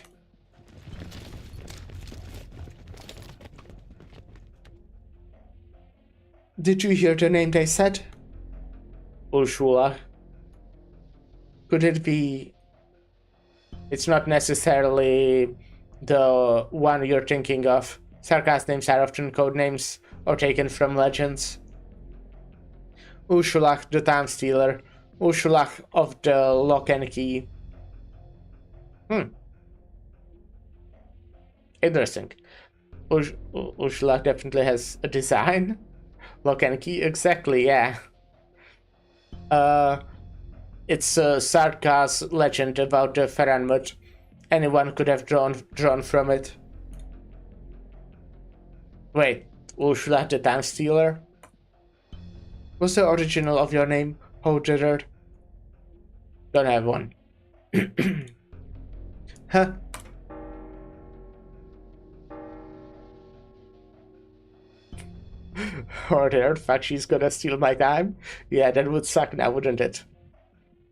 Did you hear the name they said? Ursula. Could it be... It's not necessarily the one you're thinking of. Sarkaz names are often code names or taken from legends. Ursula the Time Stealer. Ursula of the Lock and Key. Interesting. Ursula definitely has a design. Lock and Key, exactly, yeah. It's a Sarkaz legend about the Ferranmut. Anyone could have drawn from it. Wait, Ursula the Time Stealer? What's the original of your name, Hodgerer? Don't have one. Huh? Or there, fuck, she's gonna steal my time? Yeah, that would suck now, wouldn't it?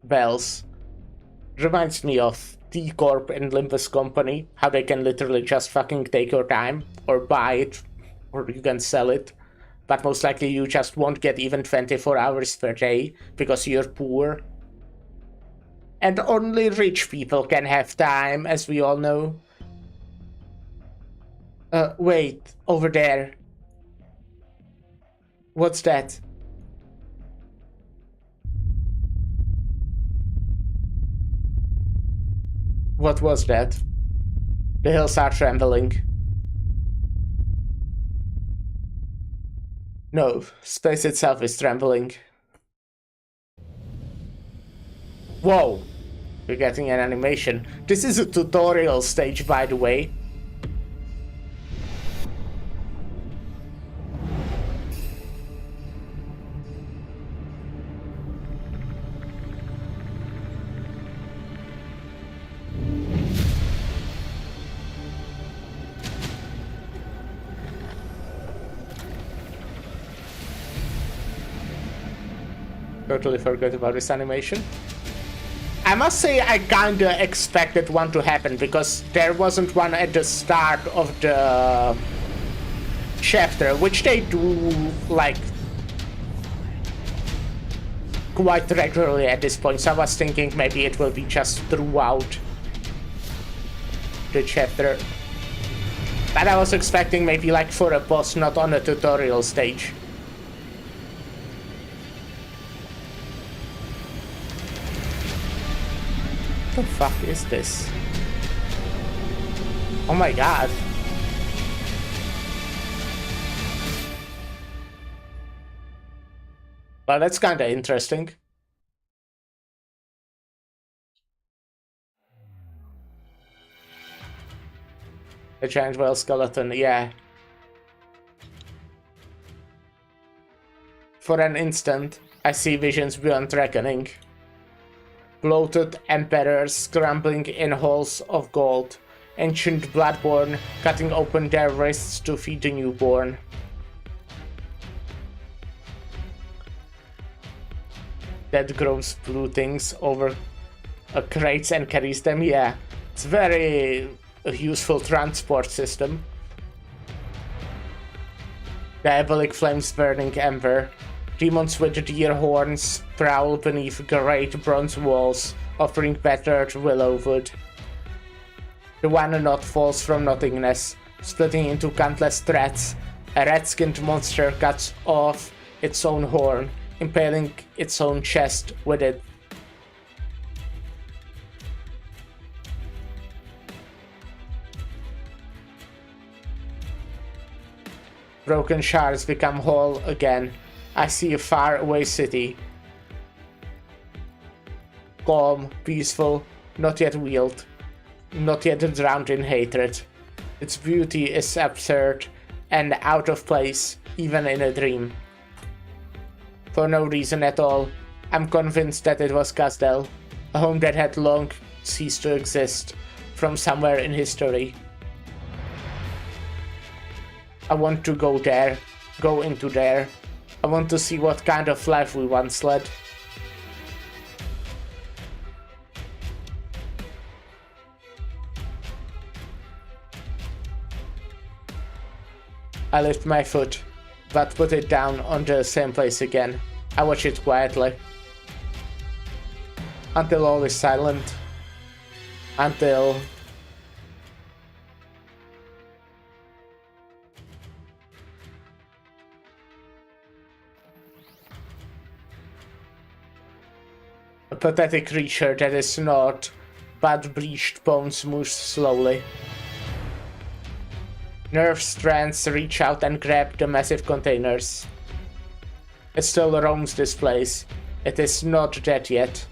Bells. Reminds me of T-Corp and Limbus Company, how they can literally just fucking take your time, or buy it, or you can sell it. But most likely you just won't get even 24 hours per day, because you're poor. And only rich people can have time, as we all know. Wait, over there. What's that? What was that? The hills are trembling. No, space itself is trembling. Whoa! We're getting an animation. This is a tutorial stage, by the way. Totally forgot about this animation. I must say I kinda expected one to happen, because there wasn't one at the start of the chapter, which they do, like, quite regularly at this point, so I was thinking maybe it will be just throughout the chapter. But I was expecting maybe like for a boss, not on a tutorial stage. the fuck is this? Oh my god. Well, that's kinda interesting. A giant whale skeleton, yeah. For an instant, I see visions beyond reckoning. Bloated emperors scrambling in halls of gold. Ancient bloodborne cutting open their wrists to feed the newborn. That grows blue things over crates and carries them, yeah. It's very a useful transport system. Diabolic flames burning ember. Demons with deer horns prowl beneath great bronze walls, offering battered willow wood. The one knot falls from nothingness, splitting into countless threads. A red-skinned monster cuts off its own horn, impaling its own chest with it. Broken shards become whole again. I see a far-away city. Calm, peaceful, not yet wheeled, not yet drowned in hatred. Its beauty is absurd and out of place, even in a dream. For no reason at all, I'm convinced that it was Castel, a home that had long ceased to exist, from somewhere in history. I want to go there, go into there. I want to see what kind of life we once led. I lift my foot, but put it down on the same place again. I watch it quietly. Until all is silent. Until... a pathetic creature that is not, but bleached bones moves slowly. Nerve strands reach out and grab the massive containers. It still roams this place. It is not dead yet.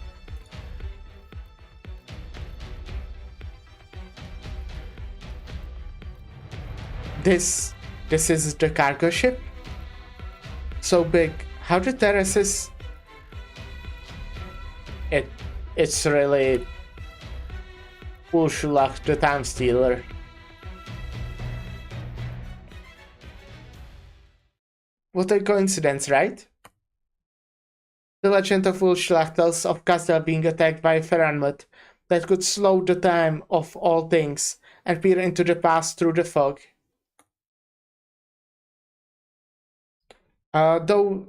This is the cargo ship? So big. How did terraces... It's really Ursula the Time Stealer. What a coincidence, right? The legend of Ursula tells of Castle being attacked by a Ferranmut that could slow the time of all things and peer into the past through the fog. Through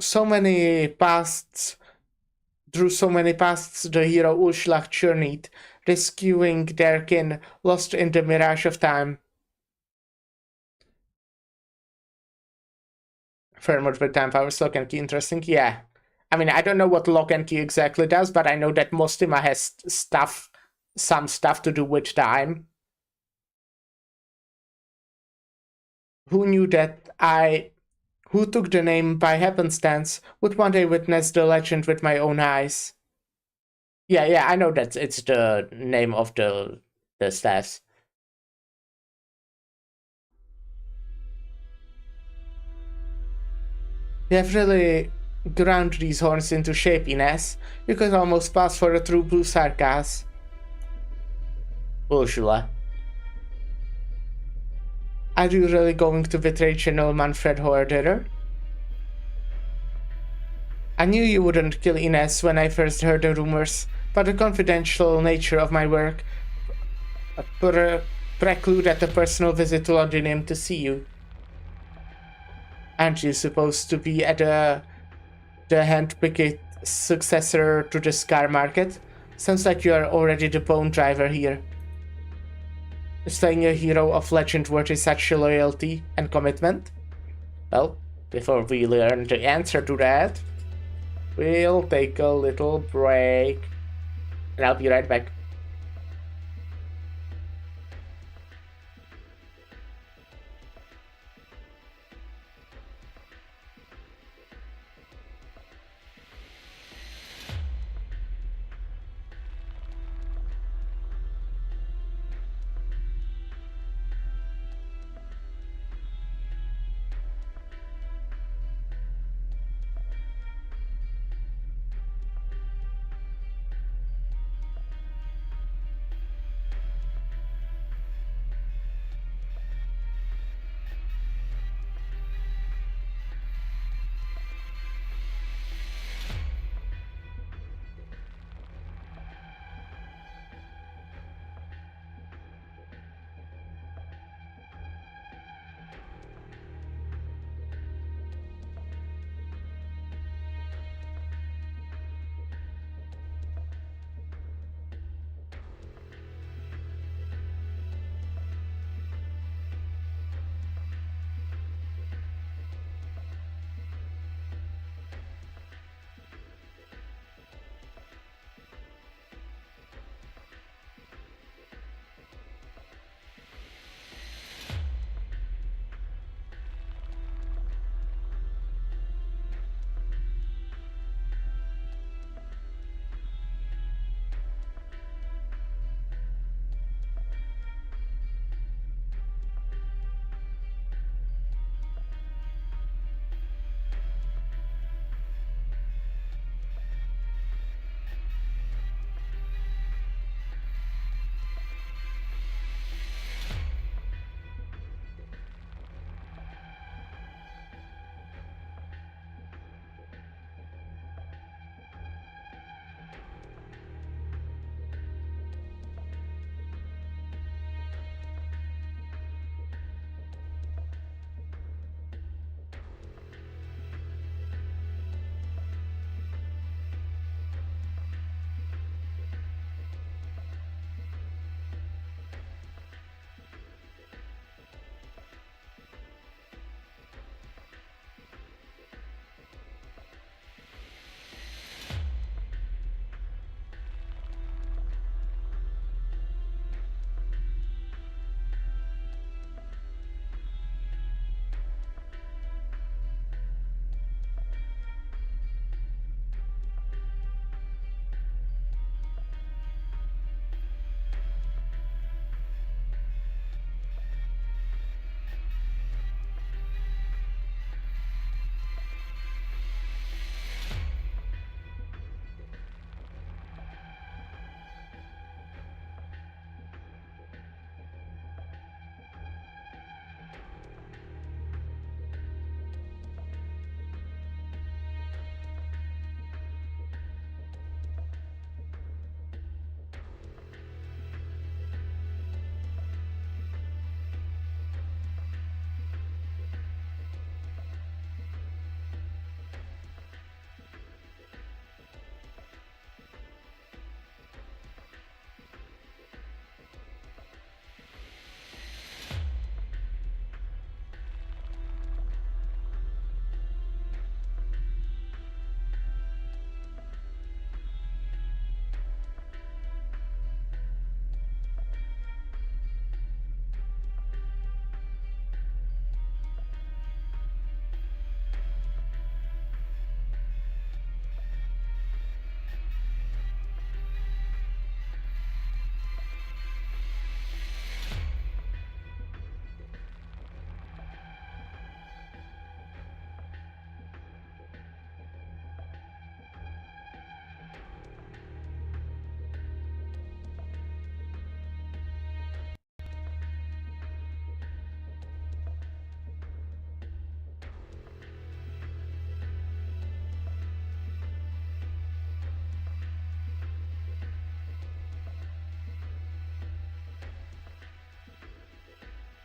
so many pasts, the hero Ursula journeyed, rescuing their kin lost in the mirage of time. Fermat with time powers, lock and key, interesting, yeah. I mean, I don't know what lock and key exactly does, but I know that Mostima has some stuff to do with time. Who knew that who took the name by happenstance would one day witness the legend with my own eyes. Yeah, I know that it's the name of the staffs. You have really ground these horns into shape, Ines. You could almost pass for a true blue sarcas. Ursula. Are you really going to betray General Manfred Hoarder? I knew you wouldn't kill Ines when I first heard the rumors, but the confidential nature of my work precluded a personal visit to Londinium to see you. Aren't you supposed to be at the hand-picked successor to the Scar Market? Sounds like you are already the bone driver here. Slaying a hero of legend worthy such loyalty and commitment? Well, before we learn the answer to that, we'll take a little break. And I'll be right back.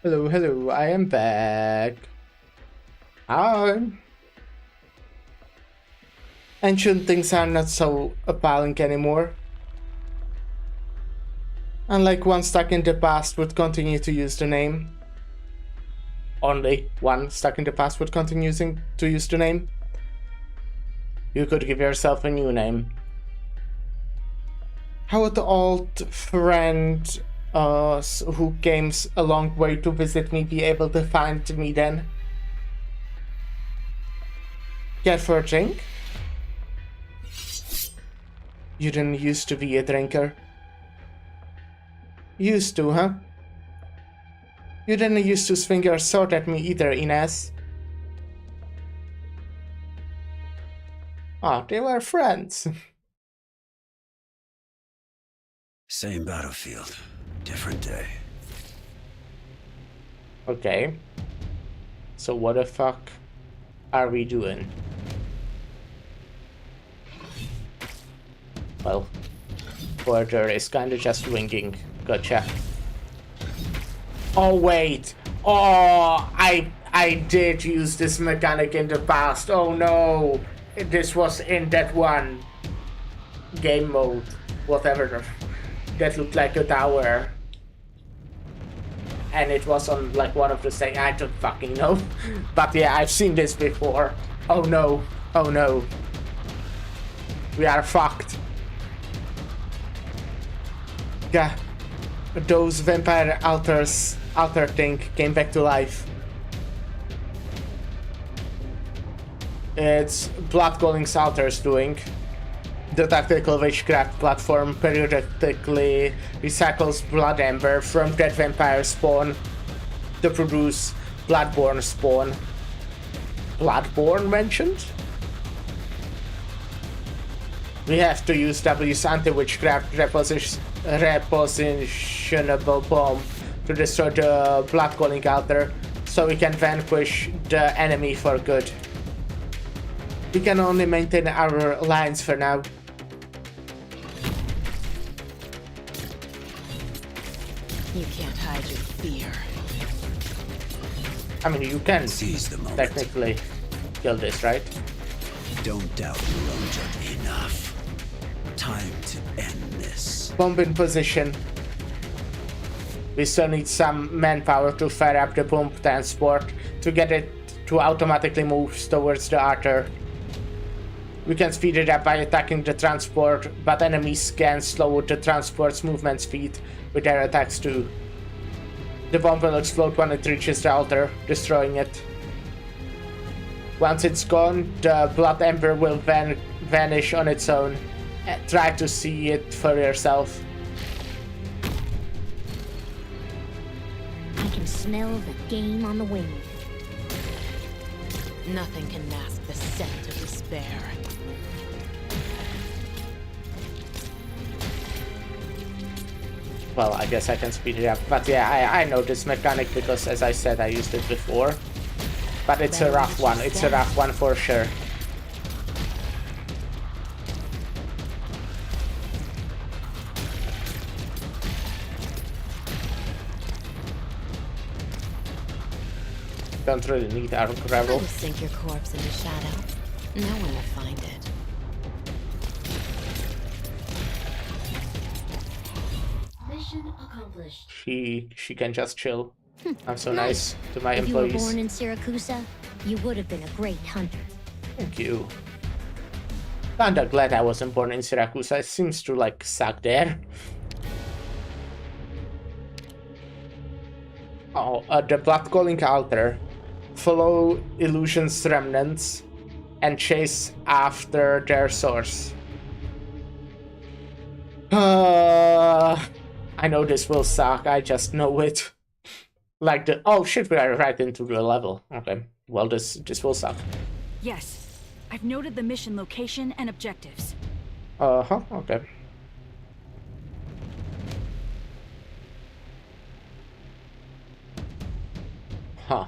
Hello, hello, I am back. Hi. Ancient things are not so appalling anymore. Unlike one stuck in the past would continue to use the name. Only one stuck in the past would continue to use the name. You could give yourself a new name. How would the old friend who came a long way to visit me be able to find me then? Care for a drink? You didn't used to be a drinker. Used to, huh? You didn't used to swing your sword at me either, Ines. Ah, they were friends. Same battlefield, different day. Okay. So what the fuck are we doing? Well, Border is kinda just winging. Gotcha. Oh wait! Oh, I did use this mechanic in the past. Oh no! This was in that one game mode. Whatever. That looked like a tower. And it was on like one of the things. I don't fucking know. But yeah, I've seen this before. Oh no. Oh no. We are fucked. Yeah. Those vampire altar thing came back to life. It's Blood Calling's Altar's doing. The tactical witchcraft platform periodically recycles blood ember from dead vampire spawn to produce bloodborne spawn. Bloodborne mentioned? We have to use W's anti-witchcraft repositionable bomb to destroy the Blood Calling Altar so we can vanquish the enemy for good. We can only maintain our lines for now. You can't hide your fear. I mean, you can Seize the moment. technically kill this, right? Don't doubt your own judgment. Enough. Time to end this. Bomb in position. We still need some manpower to fire up the bomb transport to get it to automatically move towards the altar. We can speed it up by attacking the transport, but enemies can slow the transport's movement speed with their attacks too. The bomb will explode when it reaches the altar, destroying it. Once it's gone, the blood ember will vanish on its own. Try to see it for yourself. I can smell the game on the wing. Nothing can mask the scent of despair. Well, I guess I can speed it up. But yeah, I know this mechanic because, as I said, I used it before. But it's a rough one. It's a rough one for sure. Don't really need our gravel. Just sink your corpse into shadow. No one will find it. Mission accomplished. She can just chill. I'm so nice to my If you were employees. born in Siracusa, you would have been a great hunter. Thank you. Kinda glad I wasn't born in Syracuse. It seems to like suck there. Oh, the blood calling altar. Follow illusion's remnants and chase after their source. I know this will suck. I just know it. Like the oh shit, we are right into the level. Okay, well this will suck. Yes. I've noted the mission location and objectives. Okay. Huh.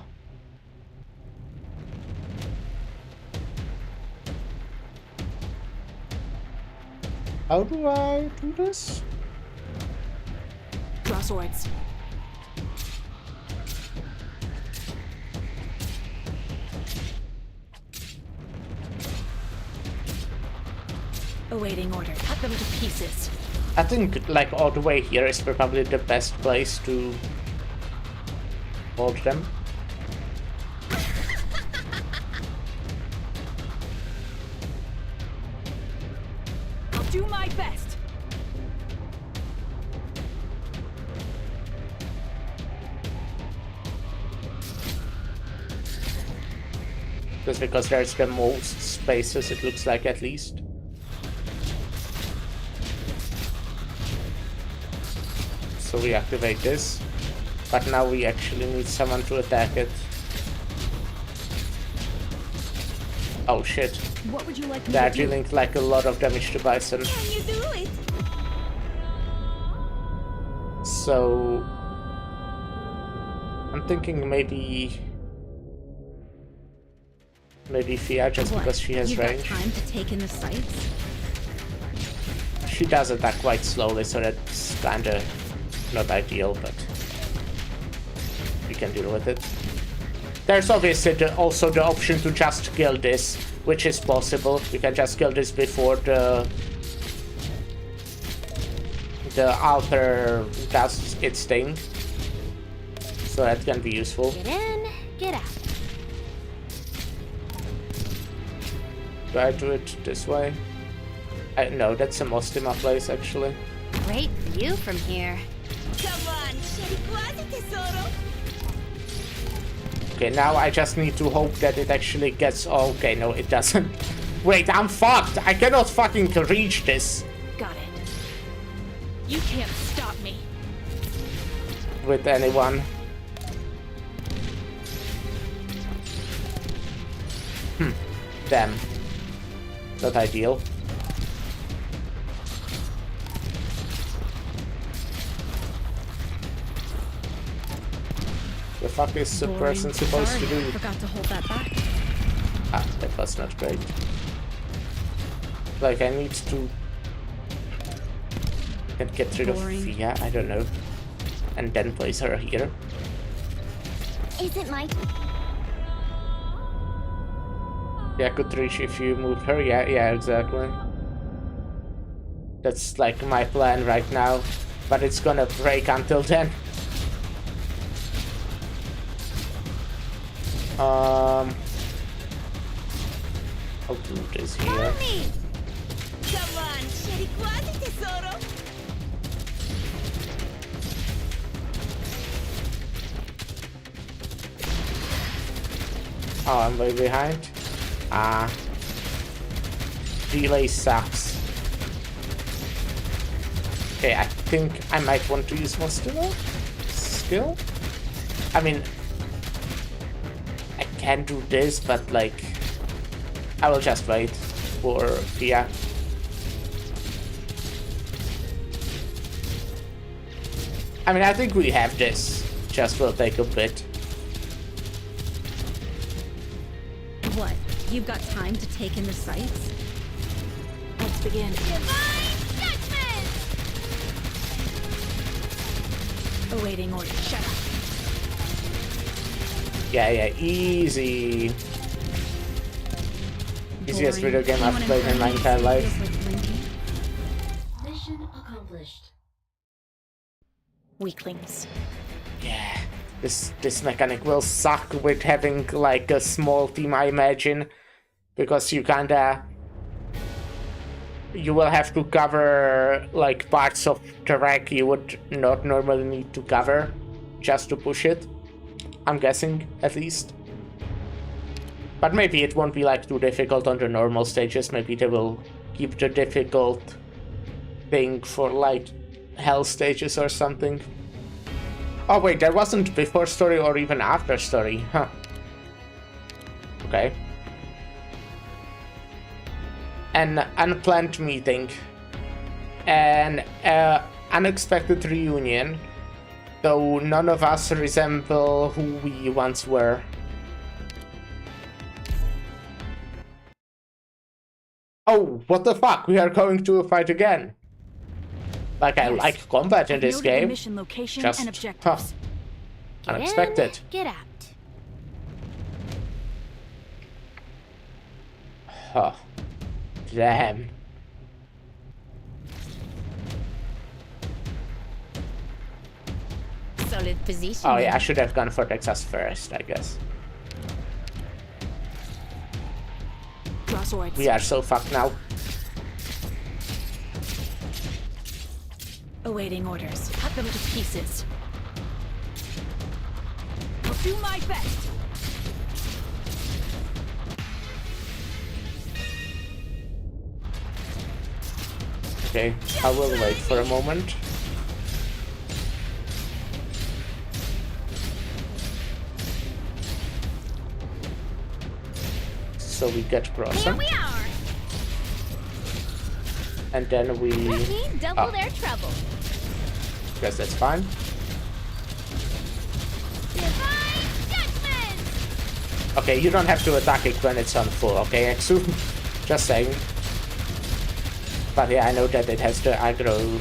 How do I do this? Draw swords. Awaiting order. Cut them to pieces. I think like all the way here is probably the best place to hold them. I'll do my best. Just because there's the most spaces, it looks like, at least. So we activate this, but now we actually need someone to attack it. Oh shit. What would you like me They're to do? dealing like a lot of damage to Bison. Can you do it? So I'm thinking maybe Fia, just What? because she has You've range. got time to take in the sights? She does attack quite slowly, so that's kinda not ideal, but we can deal with it. There's obviously also the option to just kill this, which is possible. You can just kill this before the altar does its thing. So that can be useful. Get in, get out. Do I do it this way? No, that's a Mostima place, actually. Great view from here. Come on, quasi tesoro. Okay, now I just need to hope that it actually gets... Oh, okay, no, it doesn't. Wait, I'm fucked! I cannot fucking reach this Got it. You can't stop me. with anyone. Damn. Not ideal. The fuck is the Boring. person supposed to Sorry, do? forgot to hold that back. Ah, that was not great. Like, I need to get rid of Boring. Fia, I don't know. And then place her here. Isn't my Yeah, I could reach if you moved her. Yeah, exactly. That's like my plan right now. But it's gonna break until then. I'll do this here. Come on, quasi tesoro. Oh, I'm way behind. Delay sucks. Okay, I think I might want to use Mostima skill. I mean, I can do this, but like, I will just wait for Fia. I mean, I think we have this. Just will take a bit. What? You've got time to take in the sights? Let's begin. Awaiting order. Shut up. Yeah, easy. Easiest Boring. video game I've Anyone played in my front of entire me life. feels like drinking? Mission accomplished. Weaklings. Yeah, this mechanic will suck with having like a small team, I imagine, because you will have to cover like parts of track you would not normally need to cover just to push it. I'm guessing, at least. But maybe it won't be like too difficult on the normal stages. Maybe they will keep the difficult thing for like hell stages or something. Oh wait, there wasn't before story or even after story, huh? Okay. An unplanned meeting. An unexpected reunion. Though none of us resemble who we once were. Oh, what the fuck? We are going to fight again. Like, I like combat in this Noted the game. mission location Just, and objectives. get unexpected. in, get out. Huh. Damn. Solid position. Oh yeah, I should have gone for Texas first, I guess. Draw swords. We are so fucked now. Awaiting orders. Cut them to pieces. I'll do my best. Okay, I will wait for a moment. So we get Here Crossing, we are. and then we... Let me double Oh. their trouble. Guess that's fine. Divine judgment. Okay, you don't have to attack it when it's on full, okay, Exu? Just saying. But yeah, I know that it has the aggro.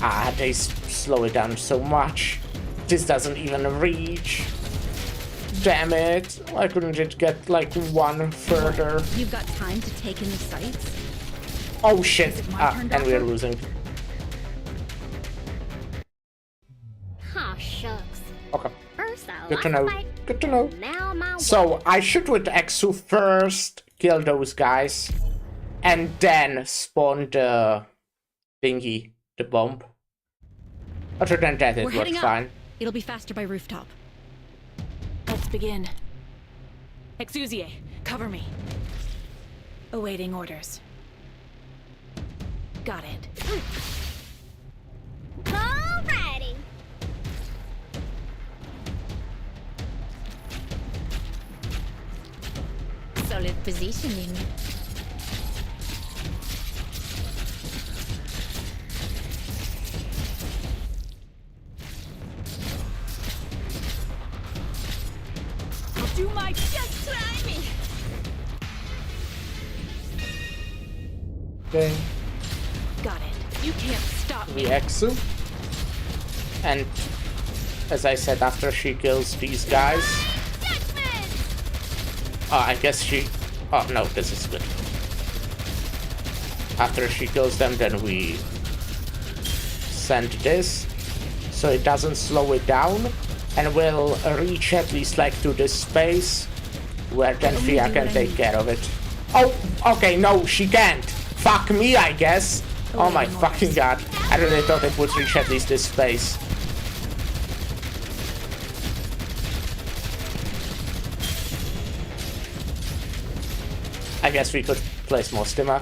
Ah, they slow it down so much. This doesn't even reach. Damn it. Why couldn't it get like one further? You've got time to take in the sights. Oh shit. Is it my Ah, turn, and we're Doctor? losing. Aw, shucks. Okay. First I Good to lost know. my- Good to know. Now my So I should with Exu first kill those guys and then spawn the thingy, the bomb. Other than that, it We're heading works up. fine. It'll be faster by rooftop. Let's begin. Exusier, cover me. Awaiting orders. Got it. Alrighty. Solid positioning. I'll do my best. Try me. Okay. Got it. You can't stop We me. Exu. And as I said, after she kills these guys. Oh, I guess she... Oh, no, this is good. After she kills them, then we send this, so it doesn't slow it down, and we'll reach at least like to this space, where then Only Fia do can what I take need. care of it. Oh, okay, no, she can't. Fuck me, I guess. Oh my Awaiting fucking orders. god. I really thought it would reach at least this space. I guess we could place more stimmer.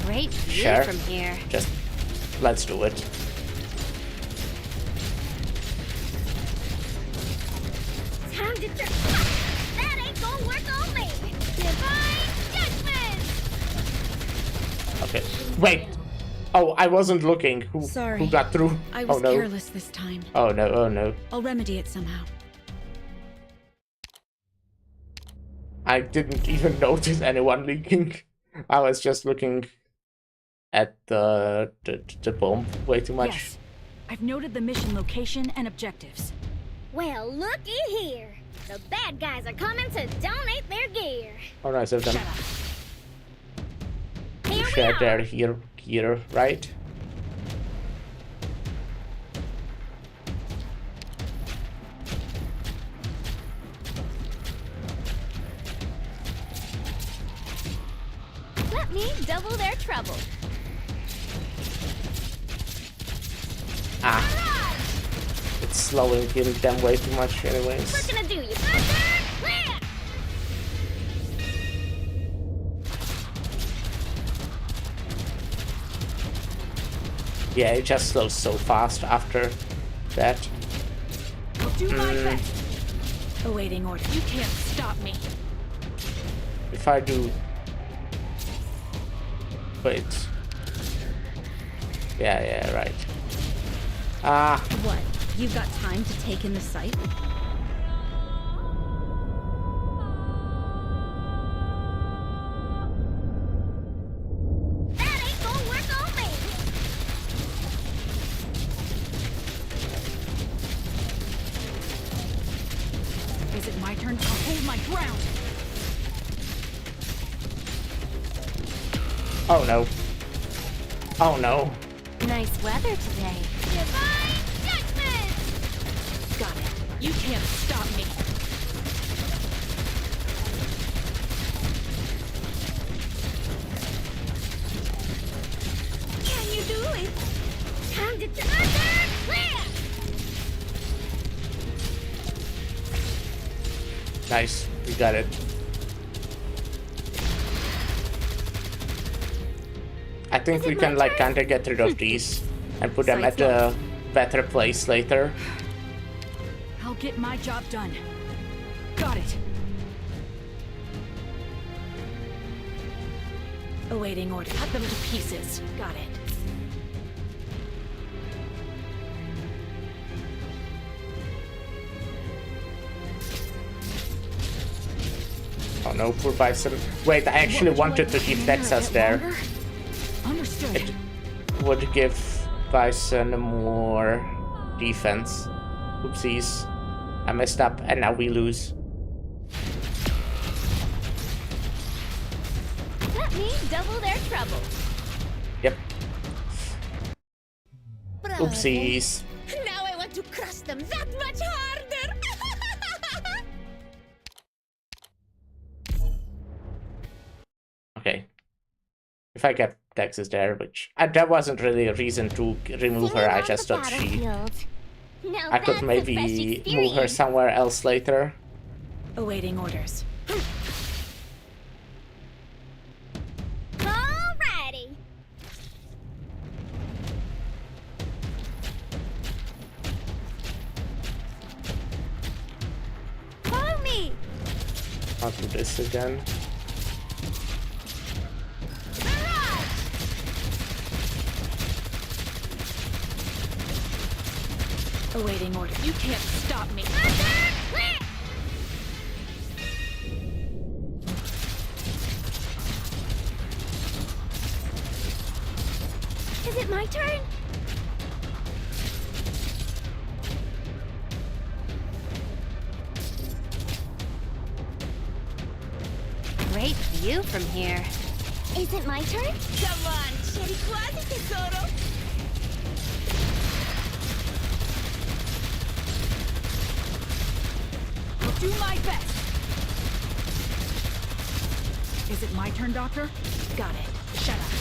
Great view Sure. from here. Just let's do it. Time to that ain't gonna work on me. Divine judgment. Okay. Wait. Oh, I wasn't looking. Who Sorry. got through? I Oh was no. careless this time. Oh no, oh no. I'll remedy it somehow. I didn't even notice anyone leaking. I was just looking at the bomb way too much. Yes. I've noted the mission location and objectives. Well, looky here. The bad guys are coming to donate their gear. Oh nice of them. Shut up. Here we Share are. their here, right? Let me double their trouble. Ah, it's slowing them way too much anyways. We're gonna do you, Berserk! Clear! Yeah, it just slows so fast after that. I'll do my best. Awaiting orders. You can't stop me. If I do... Wait. Yeah, right. Ah, What? You've got time to take in the sight? That ain't gonna work on me. Is it my turn? I'll hold my ground. oh no. Oh no. Nice weather today. Divine You can't stop me. Can you do it? Time to turn clear! Nice, we got it. I think we can like kinda get rid of these and put them at a better place later. I'll get my job done. Got it. Awaiting order. Cut them to pieces. Got it. Oh no, poor Bison. Wait, I actually wanted to keep Texas there. Understood. It would give Bison more defense. Oopsies. I messed up and now we lose. That means double their trouble. Yep. Oopsies. Now I want to crush them that much harder! Okay. If I kept Texas there, which that wasn't really a reason to remove her, I just thought I could maybe move her somewhere else later. Awaiting orders. Alrighty. Follow me. I'll do this again. Awaiting order. You can't stop me. Is it my turn? Great view from here. Is it my turn? Come on, cherry quasi tesoro. I'll do my best. Is it my turn, Doctor? Got it. Shut up.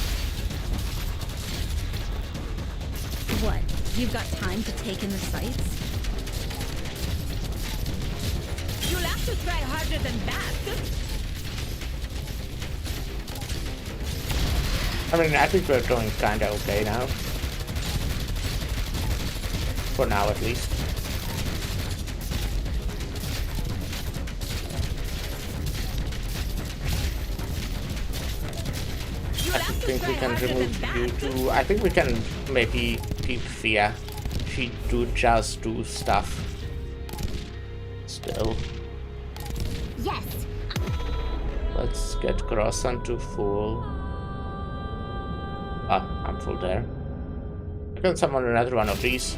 What? You've got time to take in the sights? You'll have to try harder than that. I mean, I think we're doing kinda okay now. For now, at least. I think we can remove you too. I think we can maybe keep Fia. She do just do stuff. Still. Yes. Let's get Crossan to full. Ah, I'm full there. I can summon another one of these.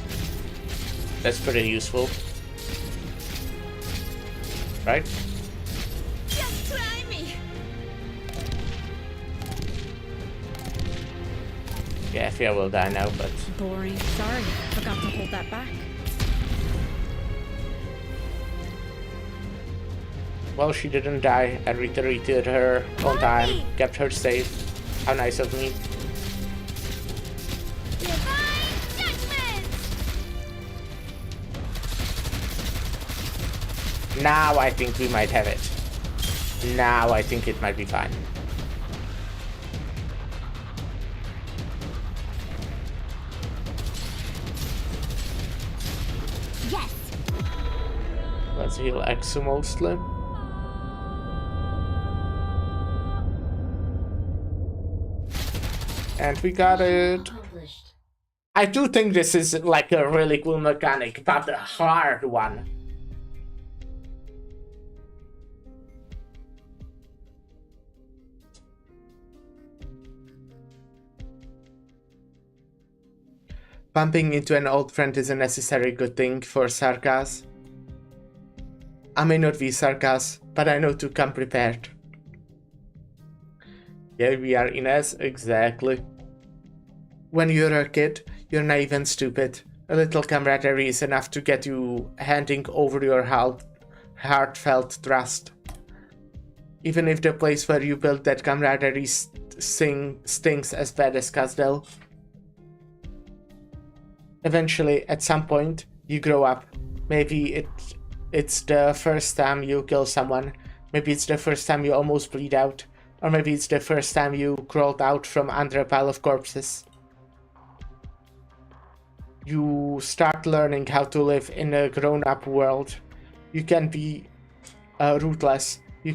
That's pretty useful. Right? Just try me. Yeah, Fia will die now, but Boring. Sorry, forgot to hold that back. well, she didn't die. I retreated her on time, kept her safe. How nice of me. Divine judgment. Now I think we might have it. Now I think it might be fine. Yes. Let's heal Exu mostly. And we got it. Accomplished. I do think this is like a really cool mechanic, but a hard one. Bumping into an old friend is a necessary good thing for Sarkas. I may not be Sarkas, but I know to come prepared. Here we are, Inez, exactly. When you're a kid, you're naive and stupid. A little camaraderie is enough to get you handing over your heartfelt trust. Even if the place where you built that camaraderie stinks as bad as Casdell. Eventually, at some point, you grow up. Maybe it's the first time you kill someone. Maybe it's the first time you almost bleed out. Or maybe it's the first time you crawled out from under a pile of corpses. You start learning how to live in a grown-up world. You can be ruthless. You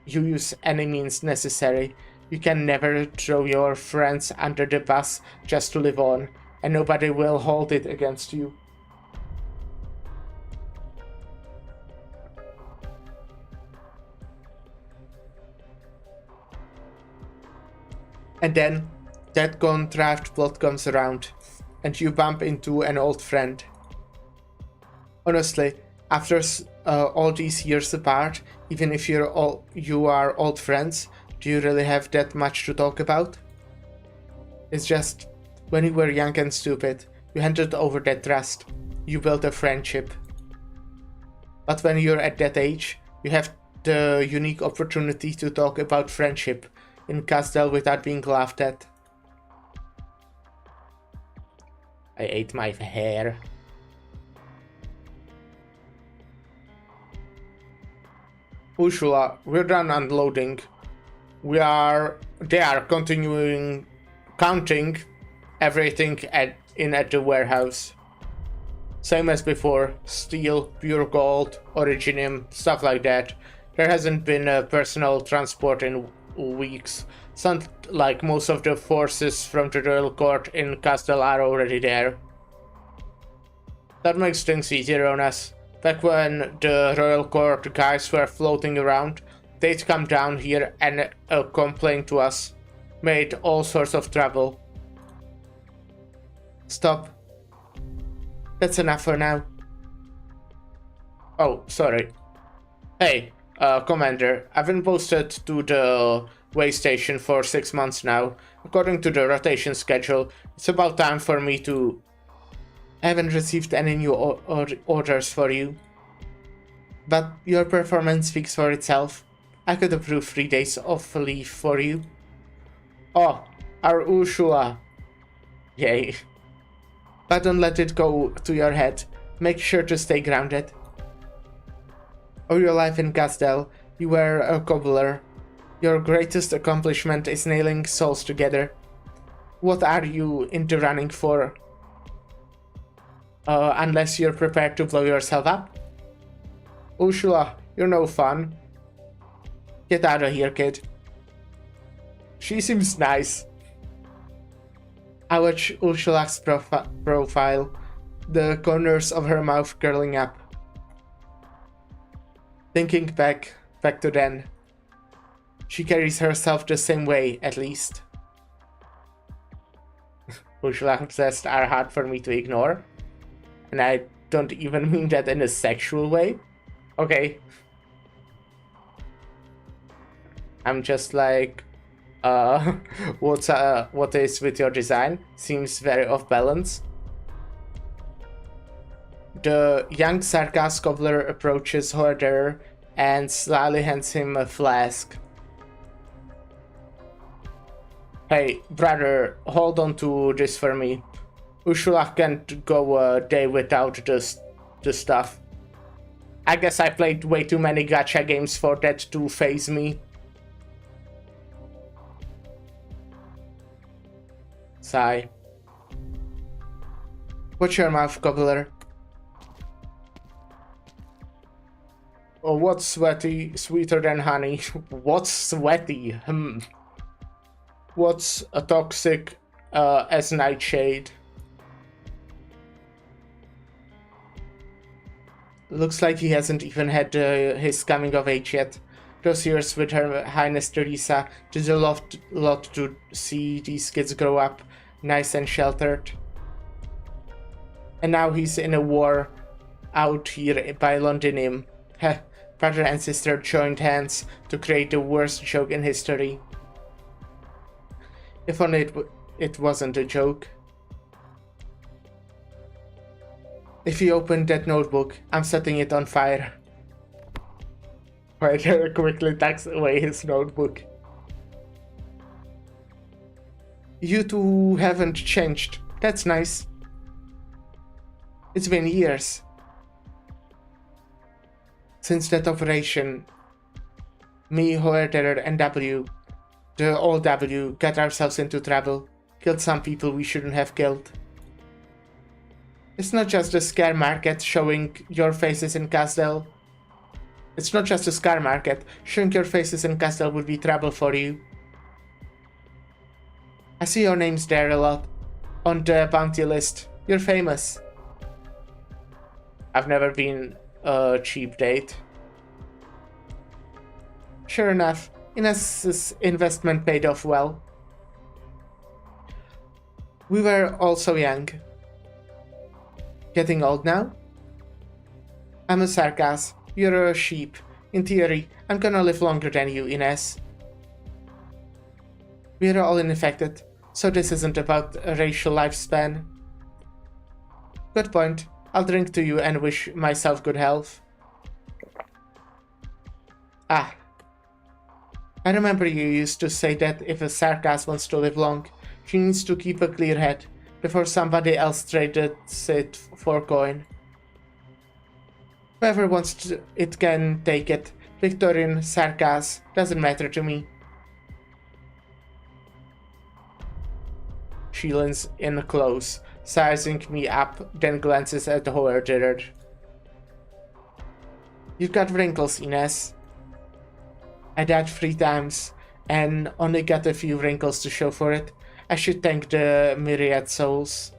use any means necessary. You can never throw your friends under the bus just to live on, and nobody will hold it against you. And then that contrived plot comes around, and you bump into an old friend. Honestly, after all these years apart, even if you are old friends, do you really have that much to talk about? It's just, when you were young and stupid, you handed over that trust. You built a friendship. But when you're at that age, you have the unique opportunity to talk about friendship in Casdell without being laughed at. I ate my hair. Ursula, we're done unloading. They are continuing counting everything at the warehouse. Same as before, steel, pure gold, originium, stuff like that. There hasn't been a personal transport in weeks. Sounds like most of the forces from the royal court in Castle are already there. That makes things easier on us. Back when the royal court guys were floating around, they'd come down here and complain to us. Made all sorts of trouble. Stop. That's enough for now. Oh, sorry. Hey, Commander, I've been posted to the way station for 6 months now. According to the rotation schedule, it's about time for me to... I haven't received any new orders for you. But your performance speaks for itself. I could approve 3 days of leave for you. Oh, our Ursula. Yay. But don't let it go to your head. Make sure to stay grounded. All your life in Casdell, you were a cobbler. Your greatest accomplishment is nailing souls together. What are you in the running for? Unless you're prepared to blow yourself up? Ursula, you're no fun. Get out of here, kid. She seems nice. I watch Ursula's profile, the corners of her mouth curling up. Thinking back to then. She carries herself the same way, at least. Ursula says are hard for me to ignore. And I don't even mean that in a sexual way. Okay. I'm just like, what is with your design? Seems very off balance. The young Sarkas cobbler approaches Hoarder and slyly hands him a flask. Hey, brother, hold on to this for me. Ursula can't go a day without the stuff. I guess I played way too many gacha games for that to faze me. Sigh. Watch your mouth, cobbler. Oh, what's sweaty? Sweeter than honey. What's sweaty? What's a toxic as nightshade? Looks like he hasn't even had his coming of age yet. Those years with Her Highness Teresa did a lot to see these kids grow up nice and sheltered. And now he's in a war out here by Londinium. Heh, brother and sister joined hands to create the worst joke in history. If only it wasn't a joke. If you open that notebook, I'm setting it on fire. Ryder quickly tucks away his notebook. You two haven't changed. That's nice. It's been years since that operation. Me, Hoarder, and W, the old W, got ourselves into trouble. Killed some people we shouldn't have killed. It's not just the scare market showing your faces in Castle. It's not just a scare market. Showing your faces in Castle would be trouble for you. I see your names there a lot. On the bounty list. You're famous. I've never been a cheap date. Sure enough, Inez's investment paid off well. We were all so young. Getting old now? I'm a circus. You're a sheep. In theory, I'm gonna live longer than you, Inez. We're all infected, so this isn't about a racial lifespan. Good point. I'll drink to you and wish myself good health. Ah. I remember you used to say that if a circus wants to live long, she needs to keep a clear head before somebody else trades it for coin. Whoever wants it can take it. Victorian, circus, doesn't matter to me. She leans in close, sizing me up, then glances at the Hoarder. You've got wrinkles, Inez. I died 3 times, and only got a few wrinkles to show for it. I should thank the myriad souls.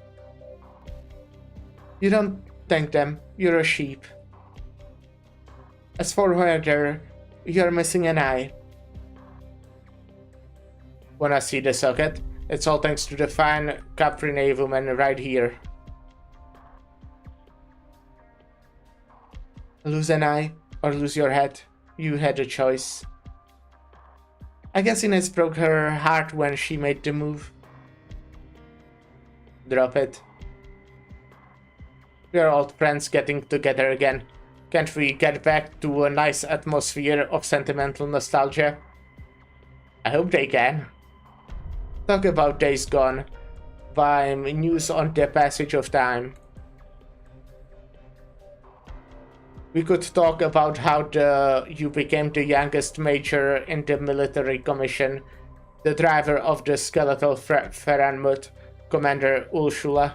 You don't thank them, you're a sheep. As for Hoarder, you're missing an eye. Wanna see the socket? It's all thanks to the fine Caprine woman right here. Lose an eye, or lose your head. You had a choice. I guess Inez broke her heart when she made the move. Drop it. We're old friends getting together again. Can't we get back to a nice atmosphere of sentimental nostalgia? I hope they can. Talk about days gone by news on the passage of time. We could talk about how you became the youngest major in the military commission, the driver of the skeletal Ferranmut, Commander Ursula.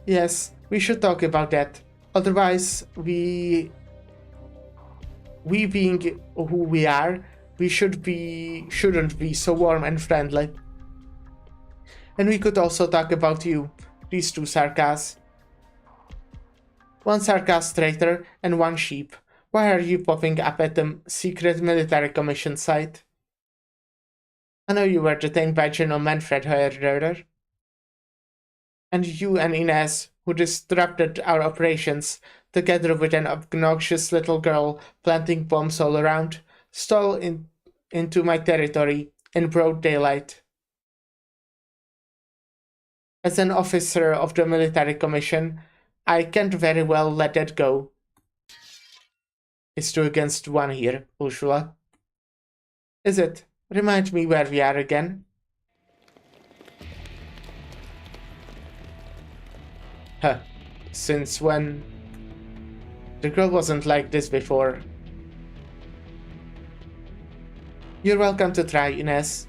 Yes, we should talk about that. Otherwise, we being who we are, we shouldn't be so warm and friendly. And we could also talk about you, these 2 circus. 1 circus traitor and 1 sheep. Why are you popping up at the secret military commission site? I know you were detained by General Manfred Hoarder. And you and Inez, who disrupted our operations, together with an obnoxious little girl planting bombs all around, stole into my territory in broad daylight. As an officer of the military commission, I can't very well let that go. It's 2 against 1 here, Ursula. Is it? Remind me where we are again. Huh. Since when? The girl wasn't like this before. You're welcome to try, Inez.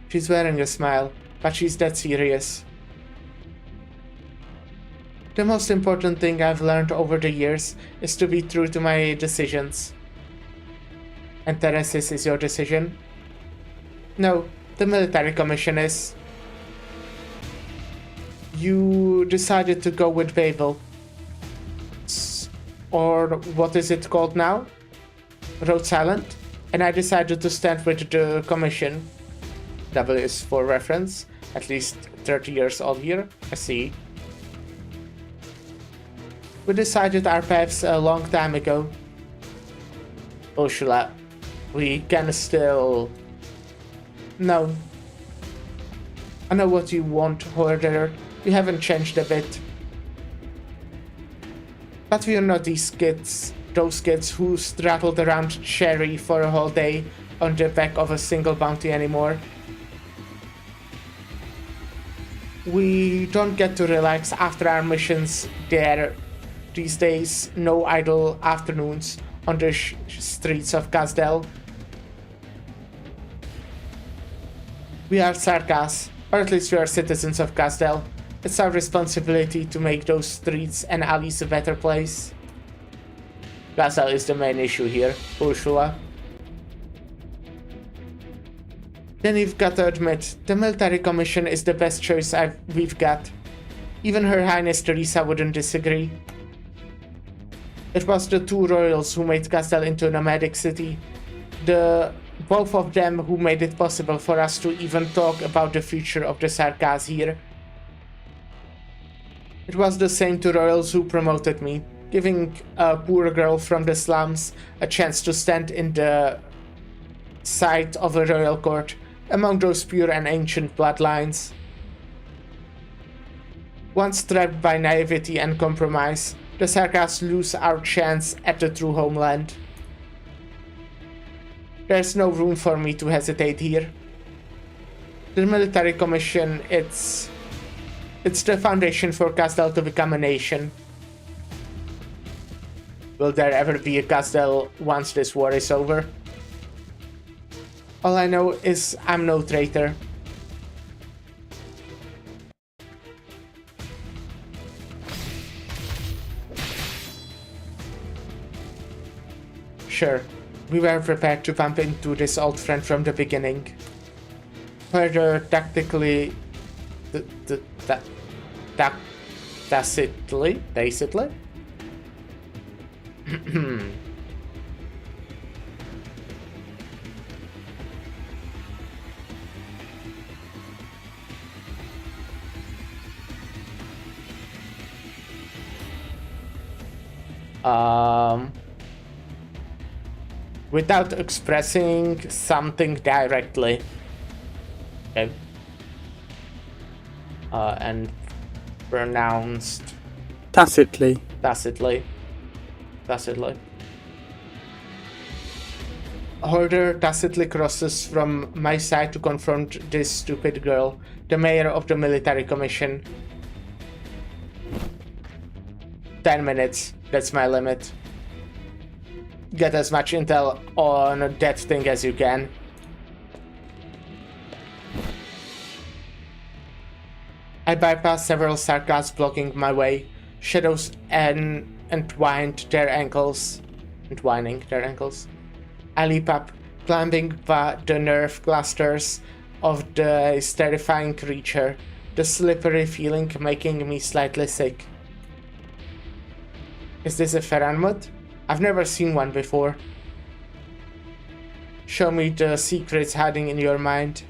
She's wearing a smile, but she's dead serious. The most important thing I've learned over the years is to be true to my decisions. And Teresa's is your decision? No, the military commission is. You decided to go with Babel. Or what is it called now? Rhode Silent? And I decided to stand with the commission. W is for reference. At least 30 years old here. I see. We decided our paths a long time ago. Ursula, we can still... No. I know what you want, Hoarder. We haven't changed a bit. But we're not those kids who struttled around Cherry for a whole day on the back of a single bounty anymore. We don't get to relax after our missions there these days. No idle afternoons on the streets of Gazdel. We are Sarkas, or at least we are citizens of Gazdel. It's our responsibility to make those streets and alleys a better place. Gazdel is the main issue here, Ursula. Then you've got to admit, the military commission is the best choice we've got. Even Her Highness Teresa wouldn't disagree. It was the two royals who made Gazdel into a nomadic city. Both of them who made it possible for us to even talk about the future of the Sarkas here. It was the same two royals who promoted me, giving a poor girl from the slums a chance to stand in the sight of a royal court among those pure and ancient bloodlines. Once trapped by naivety and compromise, the Sarkas lose our chance at the true homeland. There's no room for me to hesitate here. The military commission, it's the foundation for Gazdel to become a nation. Will there ever be a Gazdel once this war is over? All I know is I'm no traitor. Sure, we were prepared to bump into this old friend from the beginning. Further tactically... tacitly? Without expressing something directly. Okay. And pronounced Tacitly. Horder tacitly crosses from my side to confront this stupid girl, the mayor of the military commission. 10 minutes, that's my limit. Get as much intel on that thing as you can. I bypassed several Sarkas blocking my way. Shadows entwining their ankles. I leap up, climbing the nerve clusters of the terrifying creature, the slippery feeling making me slightly sick. Is this a Ferranmut? I've never seen one before. Show me the secrets hiding in your mind.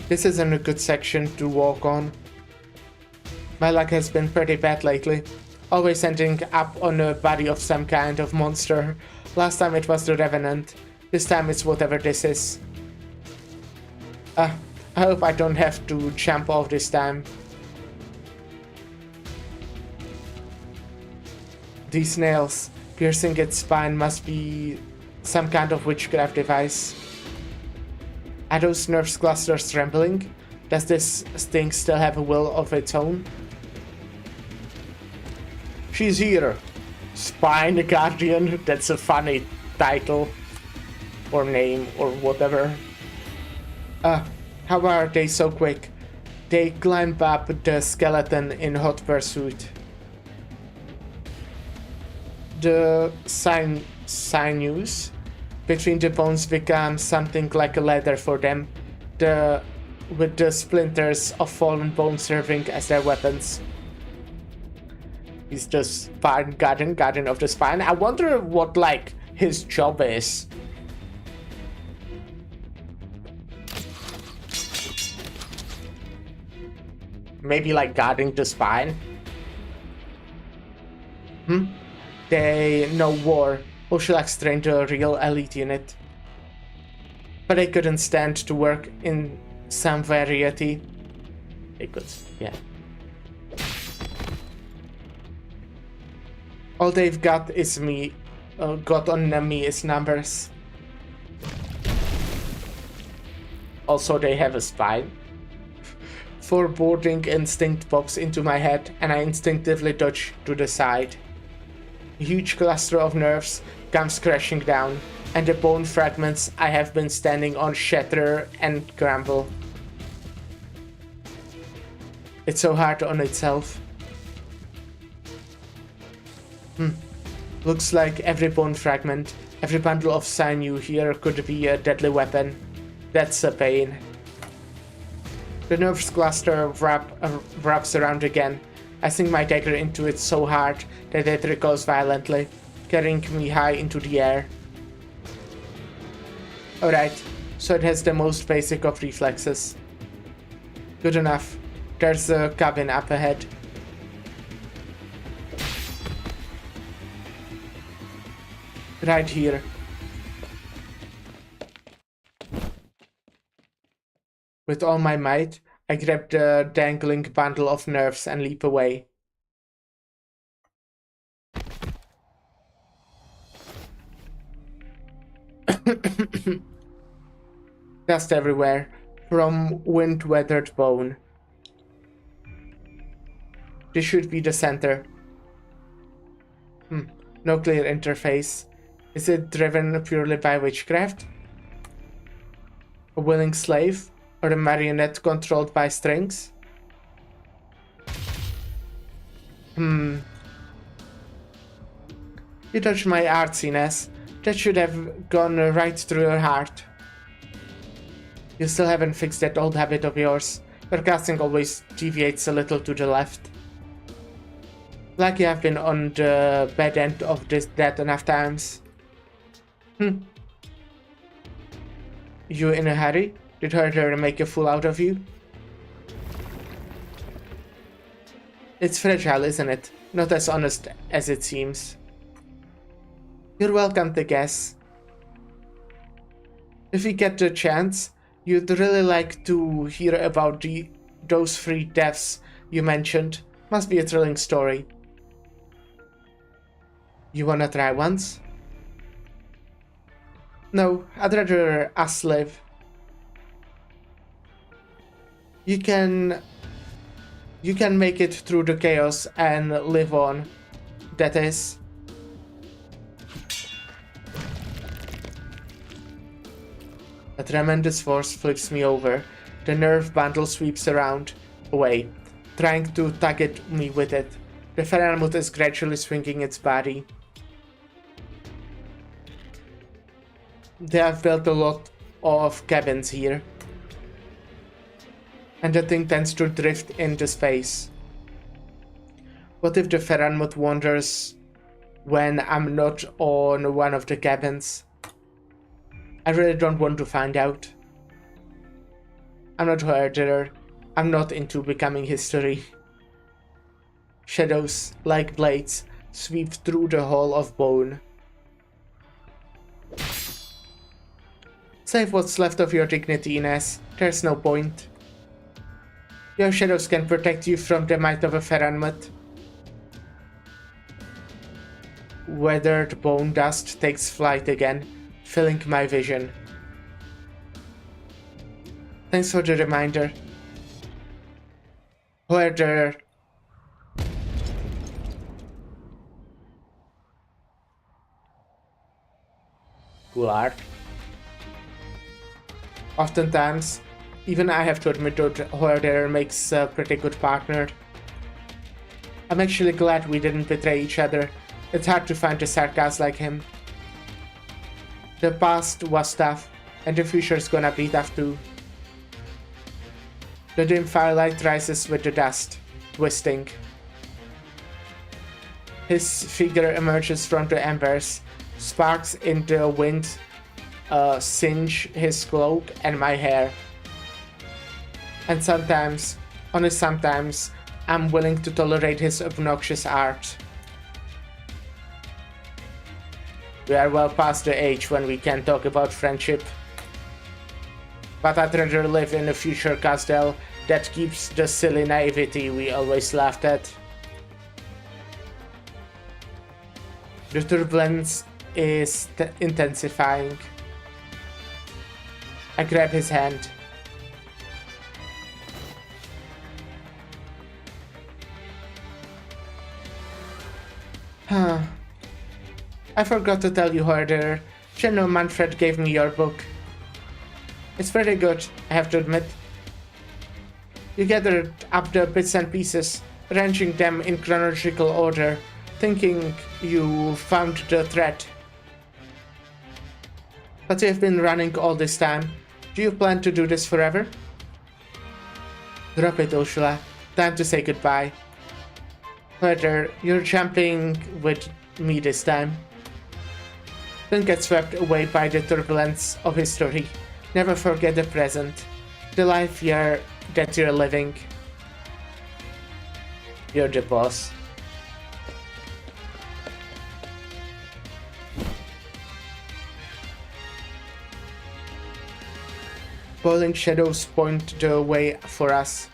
This isn't a good section to walk on. My luck has been pretty bad lately, always ending up on the body of some kind of monster. Last time it was the Revenant, this time it's whatever this is. I hope I don't have to jump off this time. These nails piercing its spine must be some kind of witchcraft device. Are those nerve clusters trembling? Does this thing still have a will of its own? She's here. Spine Guardian. That's a funny title. Or name, or whatever. How are they so quick? They climb up the skeleton in hot pursuit. The sinews between the bones become something like a ladder for them, with the splinters of fallen bone serving as their weapons. He's the spine guardian of the spine. I wonder what, like, his job is. Maybe like guarding the spine? They know war. Oshulax trained a real elite unit. But they couldn't stand to work in some variety. They could, yeah. All they've got is me. Got on me is numbers. Also, they have a spine. Foreboding instinct pops into my head, and I instinctively dodge to the side. A huge cluster of nerves comes crashing down, and the bone fragments I have been standing on shatter and crumble. It's so hard on itself. Looks like every bone fragment, every bundle of sinew here could be a deadly weapon. That's a pain. The nerves cluster wraps around again. I sink my dagger into it so hard that it recoils violently, carrying me high into the air. Alright, so it has the most basic of reflexes. Good enough. There's a cabin up ahead. Right here. With all my might, I grab the dangling bundle of nerves and leap away. Dust everywhere, from wind-weathered bone. This should be the center. No clear interface. Is it driven purely by witchcraft? A willing slave? Or a marionette controlled by strings? You touched my artsiness. That should have gone right through your heart. You still haven't fixed that old habit of yours. Your casting always deviates a little to the left. Like you have been on the bad end of that enough times. You in a hurry? Did Herder make a fool out of you? It's fragile, isn't it? Not as honest as it seems. You're welcome to guess. If we get the chance, you'd really like to hear about those 3 deaths you mentioned. Must be a thrilling story. You wanna try once? No, I'd rather us live. You can make it through the chaos and live on. That is. A tremendous force flips me over. The nerve bundle sweeps around, away, trying to target me with it. The Feralmut is gradually swinging its body. They have built a lot of cabins here. And the thing tends to drift into space. What if the Feralmut wanders when I'm not on one of the cabins? I really don't want to find out. I'm not Herder. I'm not into becoming history. Shadows, like blades, sweep through the hall of bone. Save what's left of your dignity, Ines. There's no point. Your shadows can protect you from the might of a Feralmut. Weathered bone dust takes flight again, filling my vision. Thanks for the reminder. Herder. Cool art. Oftentimes, even I have to admit that Herder makes a pretty good partner. I'm actually glad we didn't betray each other. It's hard to find a sarcasm like him. The past was tough, and the future's gonna be tough too. The dim firelight rises with the dust, twisting. His figure emerges from the embers. Sparks in the wind singe his cloak and my hair. And sometimes, only sometimes, I'm willing to tolerate his obnoxious art. We are well past the age when we can talk about friendship. But I'd rather live in a future Castel that keeps the silly naivety we always laughed at. The turbulence is intensifying. I grab his hand. I forgot to tell you earlier. General Manfred gave me your book. It's very good, I have to admit. You gathered up the bits and pieces, arranging them in chronological order, thinking you found the thread. But you've been running all this time. Do you plan to do this forever? Drop it, Ursula. Time to say goodbye. Further, you're jumping with me this time. Don't get swept away by the turbulence of history. Never forget the present, the life that you're living. You're the boss. Boiling shadows point the way for us.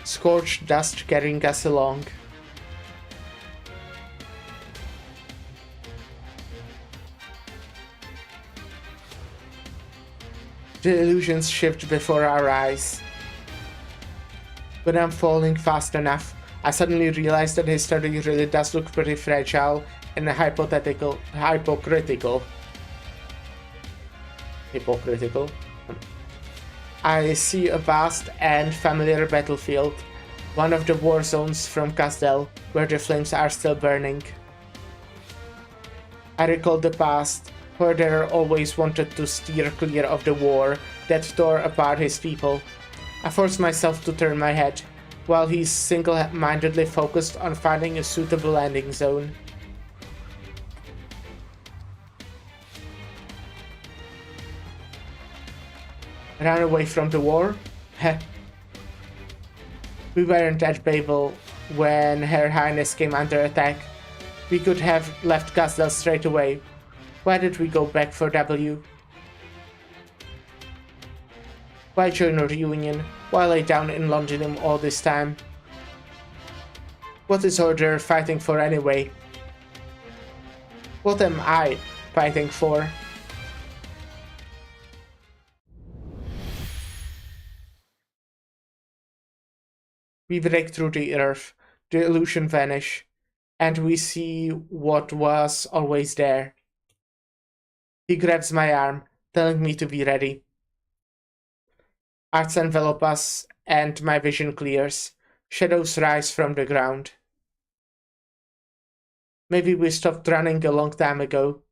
Scorched dust carrying us along. The illusions shift before our eyes. When I'm falling fast enough, I suddenly realize that history really does look pretty fragile and hypocritical. I see a vast and familiar battlefield, one of the war zones from Castel, where the flames are still burning. I recall the past. Herder always wanted to steer clear of the war that tore apart his people. I forced myself to turn my head, while he single-mindedly focused on finding a suitable landing zone. Ran away from the war? Heh. We weren't at Babel when Her Highness came under attack. We could have left Castel straight away. Why did we go back for W? Why join a reunion? Why lay down in Londinium all this time? What is Order fighting for anyway? What am I fighting for? We break through the earth, the illusion vanish, and we see what was always there. He grabs my arm, telling me to be ready. Arts envelop us, and my vision clears. Shadows rise from the ground. Maybe we stopped running a long time ago.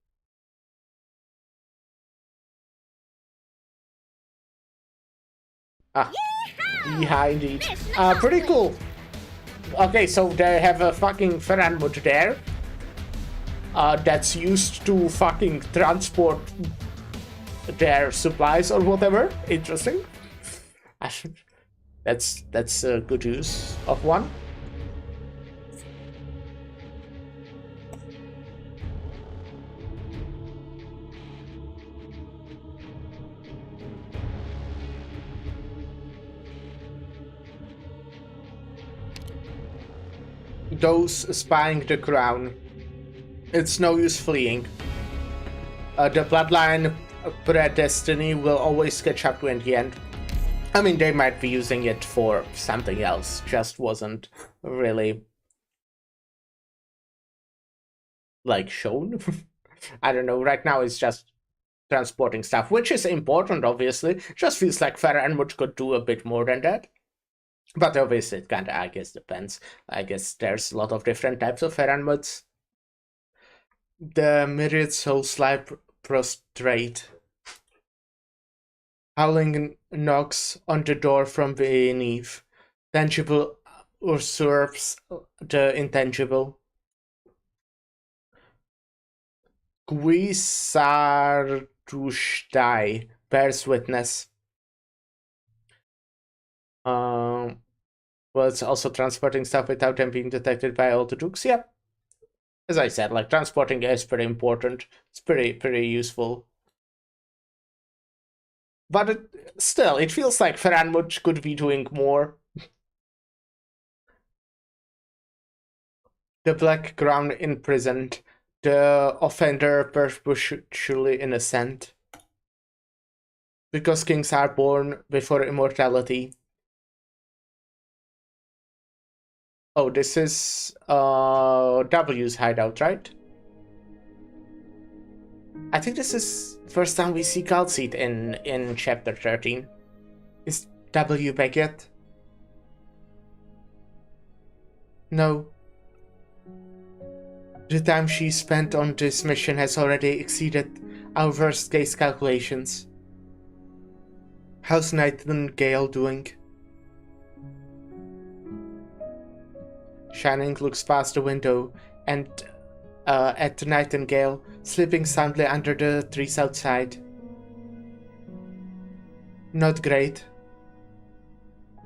Yeah, indeed. Pretty cool. Okay, so they have a fucking Ferranwood there. That's used to fucking transport their supplies or whatever. Interesting. That's a good use of one. Those spying the crown. It's no use fleeing. The bloodline predestiny will always catch up to in the end. I mean, they might be using it for something else, just wasn't really, like, shown. I don't know, right now it's just transporting stuff, which is important, obviously. Just feels like Ferranwood could do a bit more than that. But obviously it kinda, I guess, depends. I guess there's a lot of different types of Ferranwoods. The myriad souls lie prostrate. Howling knocks on the door from beneath. Tangible usurps the intangible. Qui Sartushtai bears witness. Well, it's also transporting stuff without them being detected by all the Dukes. Yeah, As I said, like, transporting is pretty important. It's pretty useful. But still, it feels like Ferranmuch could be doing more. The Black Crown imprisoned, the offender perpetually innocent. Because kings are born before immortality. Oh, this is W's hideout, right? I think this is first time we see Calcite in chapter 13. Is W back yet? No. The time she spent on this mission has already exceeded our worst case calculations. How's Nightingale doing? Shining looks past the window and at Nightingale, sleeping soundly under the trees outside. Not great.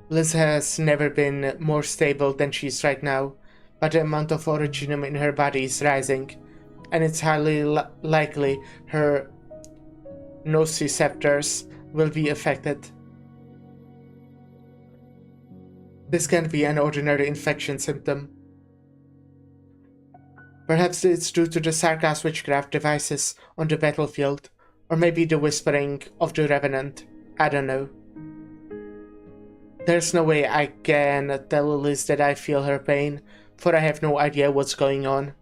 Liz has never been more stable than she is right now, but the amount of originum in her body is rising, and it's highly likely her nociceptors will be affected. This can't be an ordinary infection symptom. Perhaps it's due to the Sarkas witchcraft devices on the battlefield, or maybe the whispering of the Revenant. I don't know. There's no way I can tell Liz that I feel her pain, for I have no idea what's going on.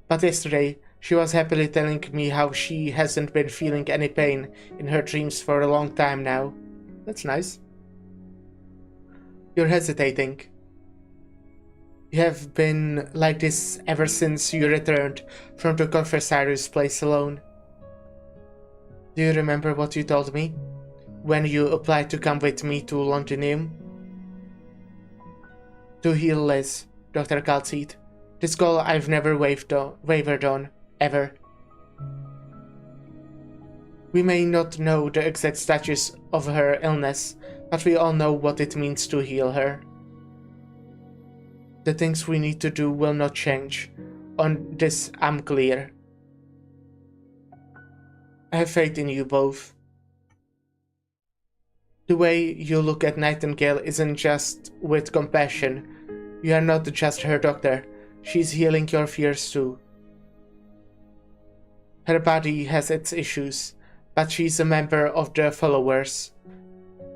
But yesterday, she was happily telling me how she hasn't been feeling any pain in her dreams for a long time now. That's nice. You're hesitating. You have been like this ever since you returned from the confessorius place alone. Do you remember what you told me when you applied to come with me to Londinium? To heal Liz, Dr. Calcite. This goal I've never wavered on, ever. We may not know the exact status of her illness, but we all know what it means to heal her. The things we need to do will not change. On this, I'm clear. I have faith in you both. The way you look at Nightingale isn't just with compassion. You are not just her doctor. She's healing your fears too. Her body has its issues, but she's a member of the followers,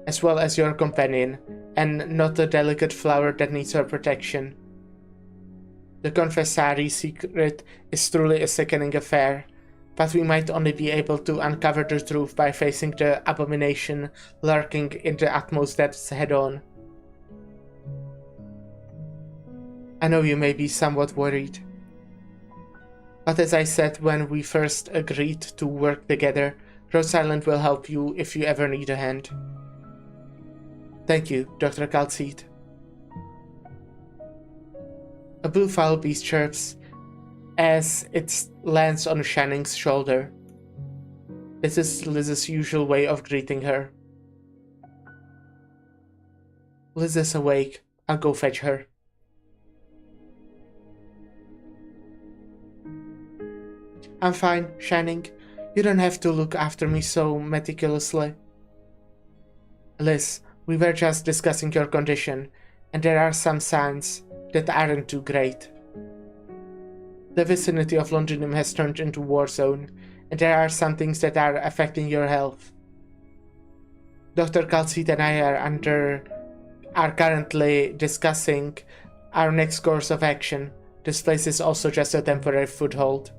as well as your companion, and not a delicate flower that needs her protection. The Confessari secret is truly a sickening affair, but we might only be able to uncover the truth by facing the abomination lurking in the utmost depths head-on. I know you may be somewhat worried, but as I said when we first agreed to work together, Rose Island will help you if you ever need a hand. Thank you, Dr. Calcite. A blue fowl beast chirps as it lands on Shanning's shoulder. This is Liz's usual way of greeting her. Liz is awake. I'll go fetch her. I'm fine, Shining. You don't have to look after me so meticulously. Liz, we were just discussing your condition, and there are some signs that aren't too great. The vicinity of Londinium has turned into a war zone, and there are some things that are affecting your health. Dr. Calcite and I are currently discussing our next course of action. This place is also just a temporary foothold.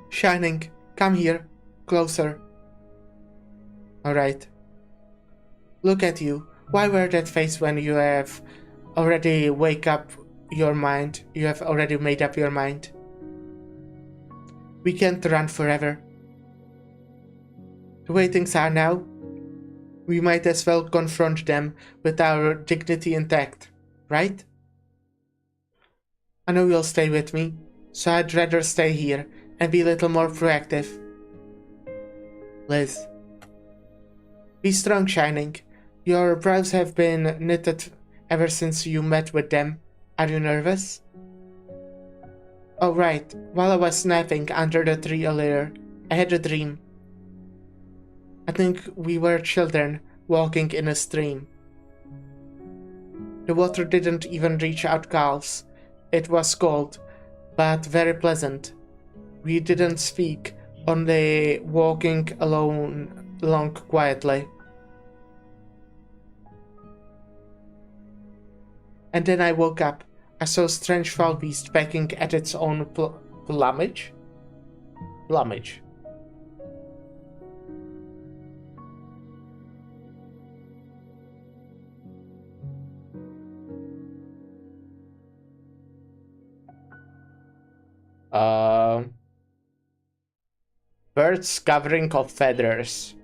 Shining, come here, closer. Alright. Look at you. Why wear that face when you have already made up your mind? We can't run forever. The way things are now, we might as well confront them with our dignity intact, right? I know you'll stay with me, so I'd rather stay here and be a little more proactive. Liz. Be strong, Shining. Your brows have been knitted ever since you met with them. Are you nervous? Oh right, while I was napping under the tree earlier, I had a dream. I think we were children walking in a stream. The water didn't even reach our calves. It was cold, but very pleasant. We didn't speak, only walking along quietly. And then I woke up. I saw a strange foul beast pecking at its own plumage. Plumage. Birds covering of feathers.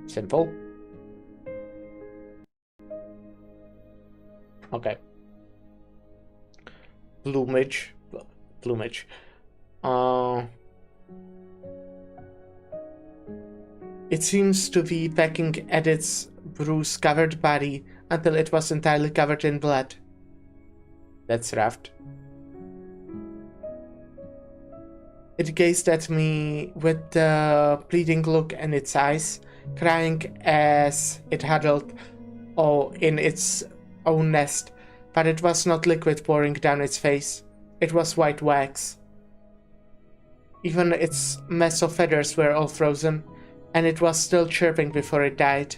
Simple. Okay. Plumage. Plumage. It seems to be pecking at its bruise-covered body until it was entirely covered in blood. That's rough. It gazed at me with a pleading look in its eyes, crying as it huddled in its own nest, but it was not liquid pouring down its face. It was white wax. Even its mess of feathers were all frozen, and it was still chirping before it died.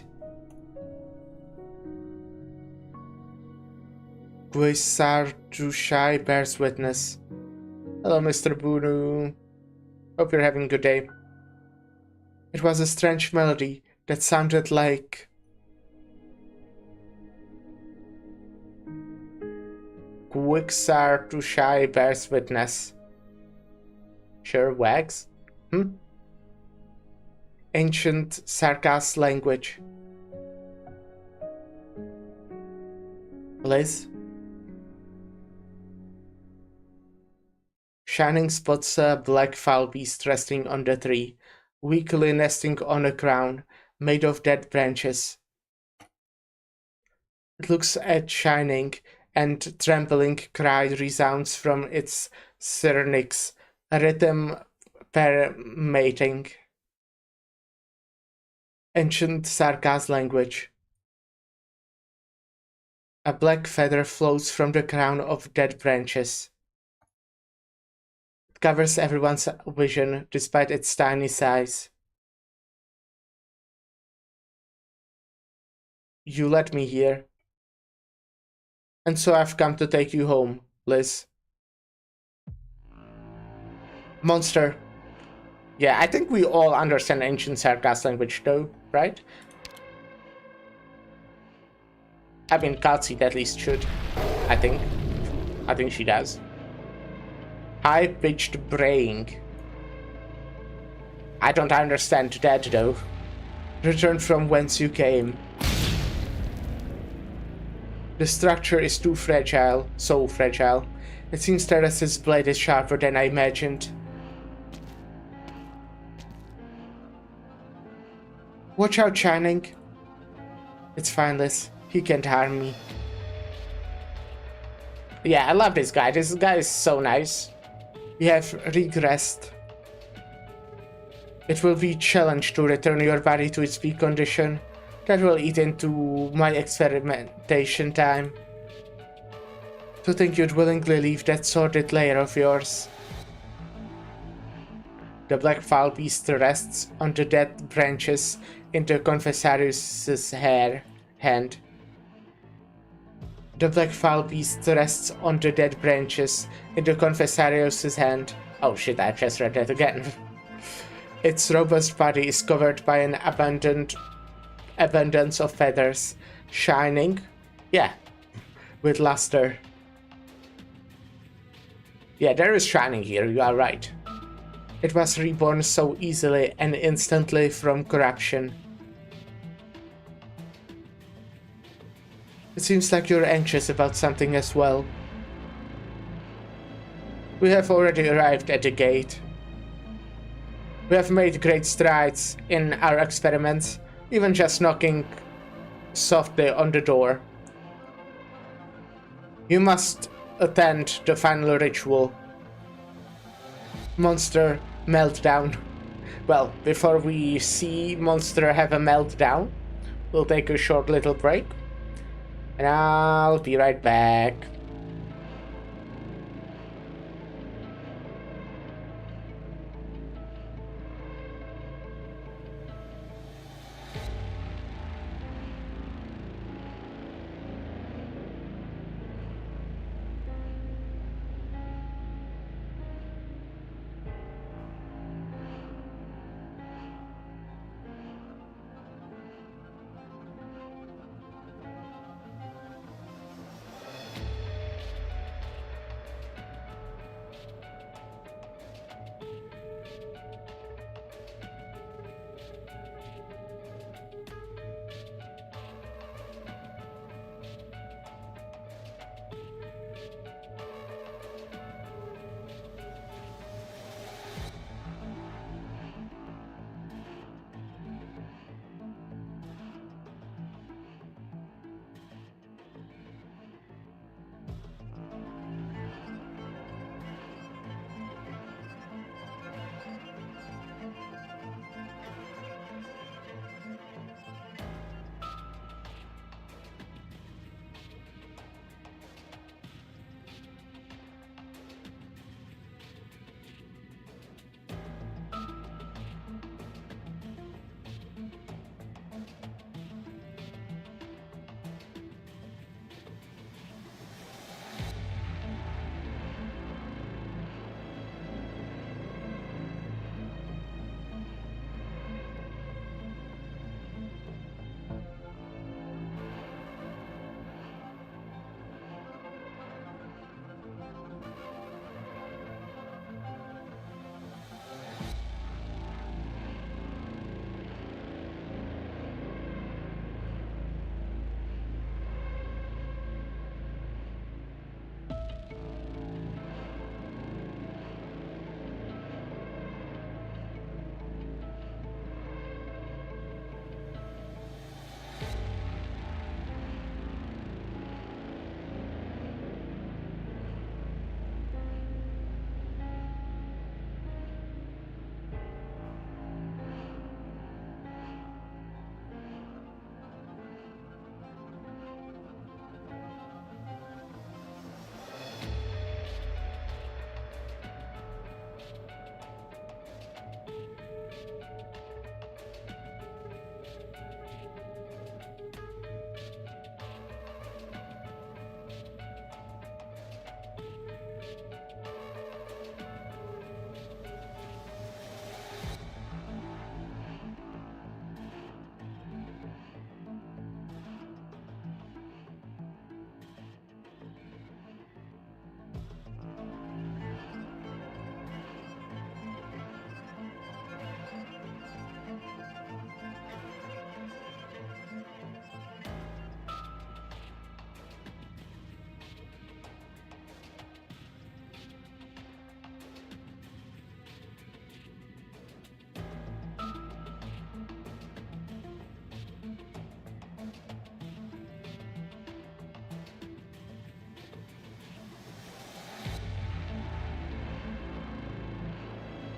Guisarjushai bears witness. Hello, Mr. Bunu. Hope you're having a good day. It was a strange melody that sounded like... Guisarjushai bears witness. Sure, wags? Ancient Sarkas language. Liz? Shining spots a black foul beast resting on the tree, weakly nesting on a crown made of dead branches. It looks at Shining, and trembling cry resounds from its syrinx, a rhythm permeating. Ancient Sarkas language. A black feather floats from the crown of dead branches. It covers everyone's vision despite its tiny size. You let me here. And so I've come to take you home, Liz. Monster. Yeah, I think we all understand ancient Sarkas language though, right? I mean, Katsi at least should. I think she does. High-pitched braying. I don't understand that though. Return from whence you came. The structure is too fragile, so fragile. It seems Teresa's blade is sharper than I imagined. Watch out, Shining. It's fine, Liz. He can't harm me. Yeah, I love this guy. This guy is so nice. We have regressed. It will be a challenge to return your body to its peak condition. That will eat into my experimentation time. To think you'd willingly leave that sordid lair of yours. The black foul beast rests on the dead branches in the confessarius's hand. The black foul beast rests on the dead branches in the confessarius's hand. Oh shit, I just read that again. Its robust body is covered by an abundance of feathers, shining, yeah, with luster. Yeah, there is shining here, you are right. It was reborn so easily and instantly from corruption. It seems like you're anxious about something as well. We have already arrived at the gate. We have made great strides in our experiments, even just knocking softly on the door. You must attend the final ritual. Monster meltdown. Well, before we see Monster have a meltdown, we'll take a short little break. And I'll be right back.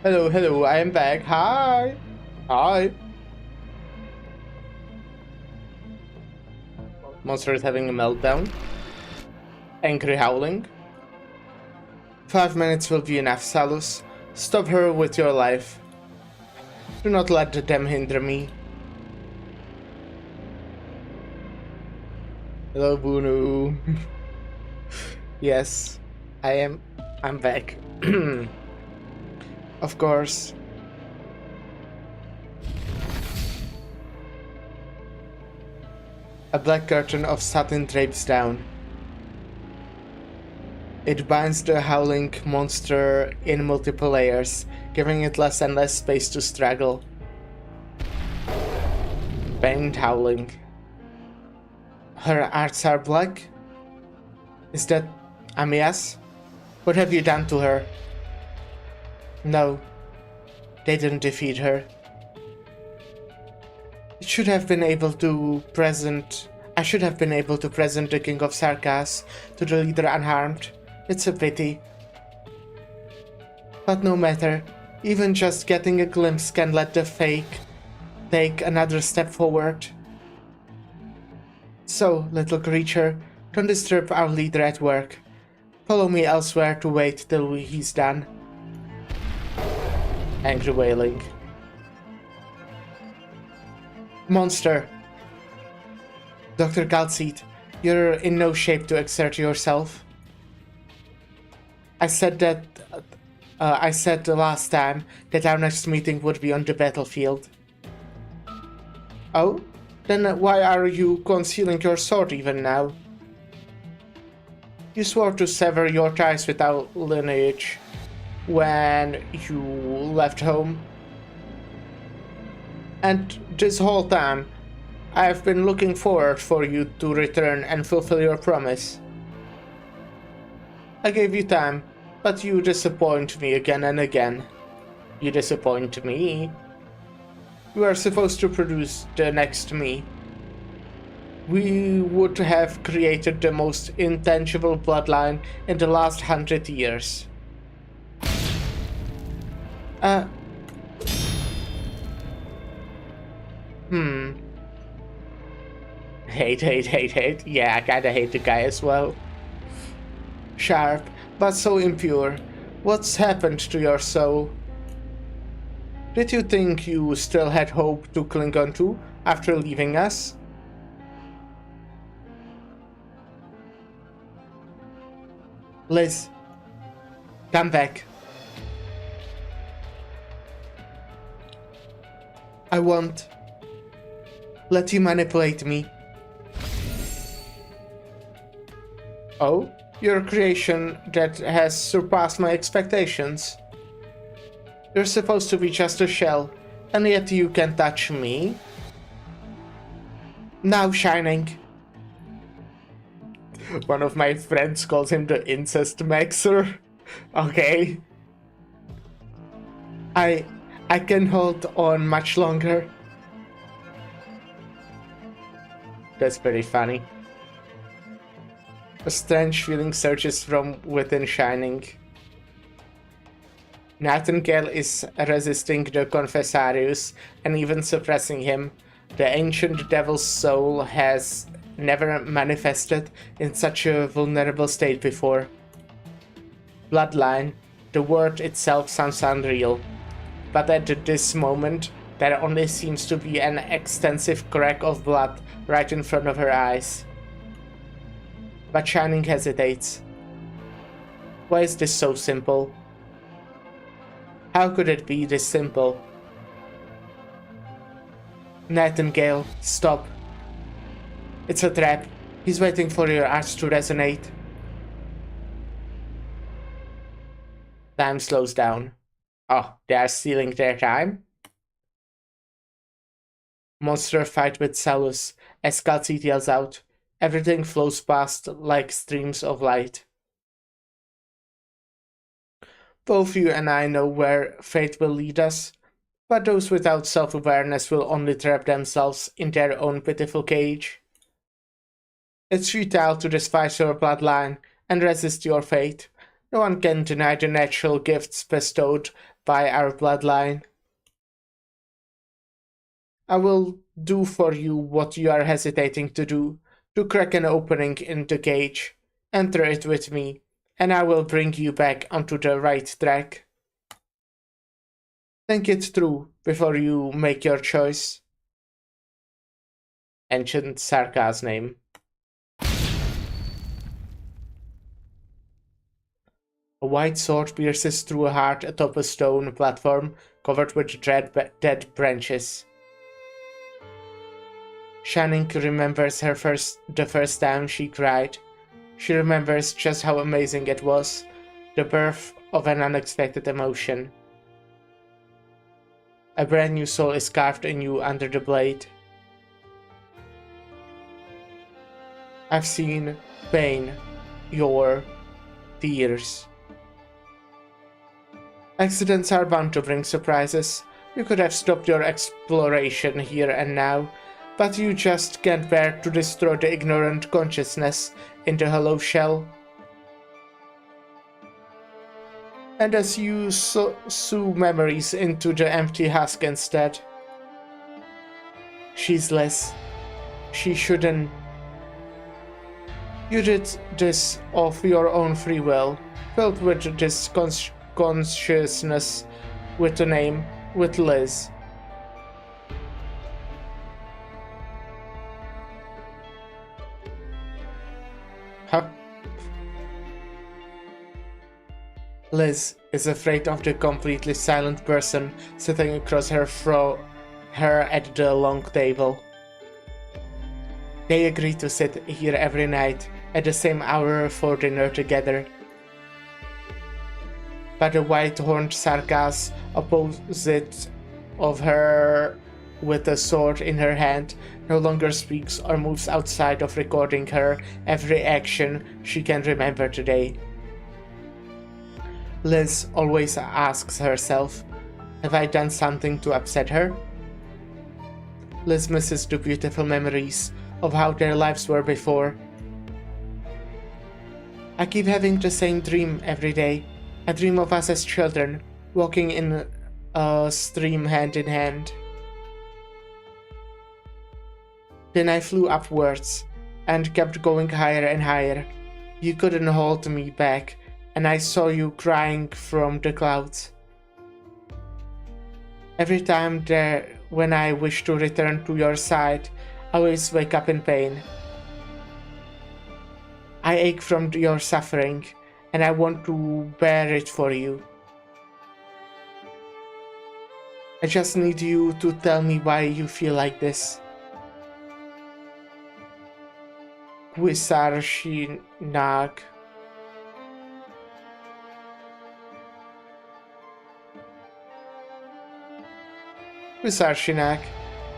Hello, hello, I am back. Hi. Hi. Monster is having a meltdown. Angry howling. 5 minutes will be enough, Salus. Stop her with your life. Do not let them hinder me. Hello, Bunu. Yes, I'm back. Of course. A black curtain of satin drapes down. It binds the howling monster in multiple layers, giving it less and less space to struggle. Pained howling. Her arts are black? Is that Amias? What have you done to her? No, they didn't defeat her. It should have been able to present I should have been able to present the King of Sarkas to the leader unharmed. It's a pity. But no matter, even just getting a glimpse can let the fake take another step forward. So, little creature, don't disturb our leader at work. Follow me elsewhere to wait till he's done. Angry wailing. Monster! Dr. Galseed, you're in no shape to exert yourself. I said the last time that our next meeting would be on the battlefield. Oh? Then why are you concealing your sword even now? You swore to sever your ties with our lineage when you left home. And this whole time, I've been looking forward for you to return and fulfill your promise. I gave you time, but you disappoint me again and again. You disappoint me. You are supposed to produce the next me. We would have created the most intangible bloodline in the last 100 years. Hate. Yeah, I kinda hate the guy as well. Sharp, but so impure. What's happened to your soul? Did you think you still had hope to cling on to after leaving us? Liz, come back. I won't let you manipulate me. Oh, you're a creation that has surpassed my expectations. You're supposed to be just a shell, and yet you can touch me. Now shining. One of my friends calls him the incest maxer. Okay. I can hold on much longer. That's pretty funny. A strange feeling surges from within Shining. Nightingale is resisting the Confessarius and even suppressing him. The ancient devil's soul has never manifested in such a vulnerable state before. Bloodline, the word itself sounds unreal, but at this moment there only seems to be an extensive crack of blood right in front of her eyes. But Shining hesitates. Why is this so simple? How could it be this simple? Nightingale, stop. It's a trap. He's waiting for your arts to resonate. Time slows down. Oh, they are stealing their time? Monster fight with Salus as Kal'tsit yells out. Everything flows past like streams of light. Both you and I know where fate will lead us, but those without self-awareness will only trap themselves in their own pitiful cage. It's futile to despise your bloodline and resist your fate. No one can deny the natural gifts bestowed by our bloodline. I will do for you what you are hesitating to do, to crack an opening in the cage. Enter it with me, and I will bring you back onto the right track. Think it through before you make your choice. Ancient Sarka's name. A white sword pierces through a heart atop a stone platform covered with dead branches. Shining remembers the first time she cried. She remembers just how amazing it was, the birth of an unexpected emotion. A brand new soul is carved anew under the blade. I've seen pain, your tears. Accidents are bound to bring surprises. You could have stopped your exploration here and now, but you just can't bear to destroy the ignorant consciousness in the hollow shell. And as you sew memories into the empty husk instead. She's Liz. She shouldn't. You did this of your own free will, filled with this consciousness, with the name, with Liz. Huh? Liz is afraid of the completely silent person sitting across her from her at the long table. They agree to sit here every night at the same hour for dinner together. But the white-horned Sarkaz opposite of her with a sword in her hand no longer speaks or moves outside of recording her every action she can remember today. Liz always asks herself, have I done something to upset her? Liz misses the beautiful memories of how their lives were before. I keep having the same dream every day. A dream of us as children, walking in a stream hand in hand. Then I flew upwards and kept going higher and higher. You couldn't hold me back, and I saw you crying from the clouds. Every time when I wish to return to your side, I always wake up in pain. I ache from your suffering, and I want to bear it for you. I just need you to tell me why you feel like this. Kwisarshinaag. Kwisarshinaag.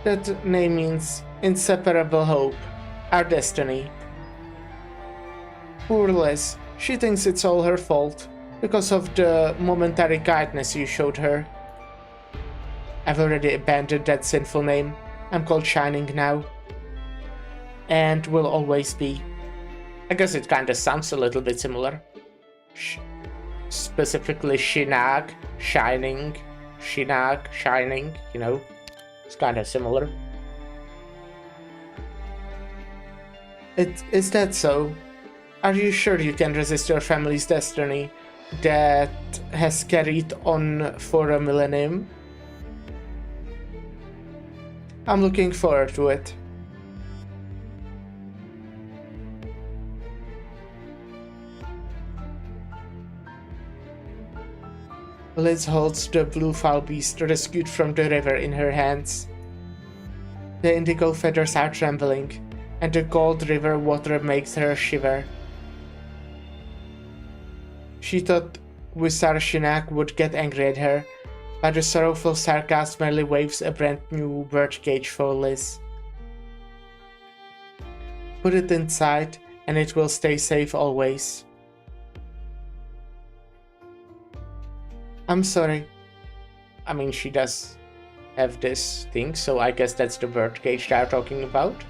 That name means inseparable hope, our destiny. Poor Liz, she thinks it's all her fault, because of the momentary kindness you showed her. I've already abandoned that sinful name. I'm called Shining now. And will always be. I guess it kinda sounds a little bit similar. Specifically Shinag, Shining, Shinag, Shining, you know. It's kinda similar. Is that so? Are you sure you can resist your family's destiny that has carried on for a millennium? I'm looking forward to it. Liz holds the blue fowl beast rescued from the river in her hands. The indigo feathers are trembling, and the cold river water makes her shiver. She thought Kwisarshinaag would get angry at her, but the sorrowful Sarkaz merely waves a brand new birdcage for Liz. Put it inside, and it will stay safe always. I'm sorry. I mean, she does have this thing, so I guess that's the birdcage they're talking about.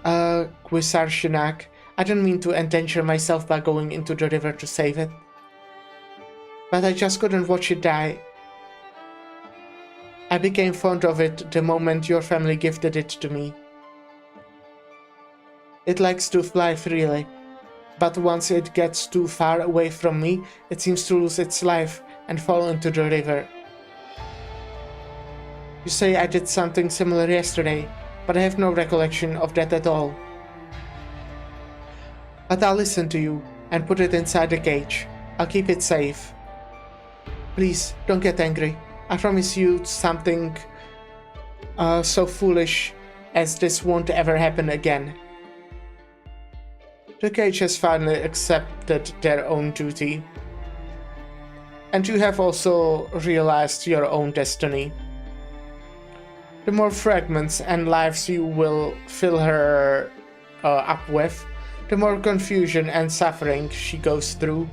Kwisarshinaag, I didn't mean to endanger myself by going into the river to save it. But I just couldn't watch it die. I became fond of it the moment your family gifted it to me. It likes to fly freely, but once it gets too far away from me, it seems to lose its life and fall into the river. You say I did something similar yesterday, but I have no recollection of that at all. But I'll listen to you and put it inside the cage. I'll keep it safe. Please, don't get angry. I promise you something so foolish as this won't ever happen again. The cage has finally accepted their own duty. And you have also realized your own destiny. The more fragments and lives you will fill her up with, the more confusion and suffering she goes through.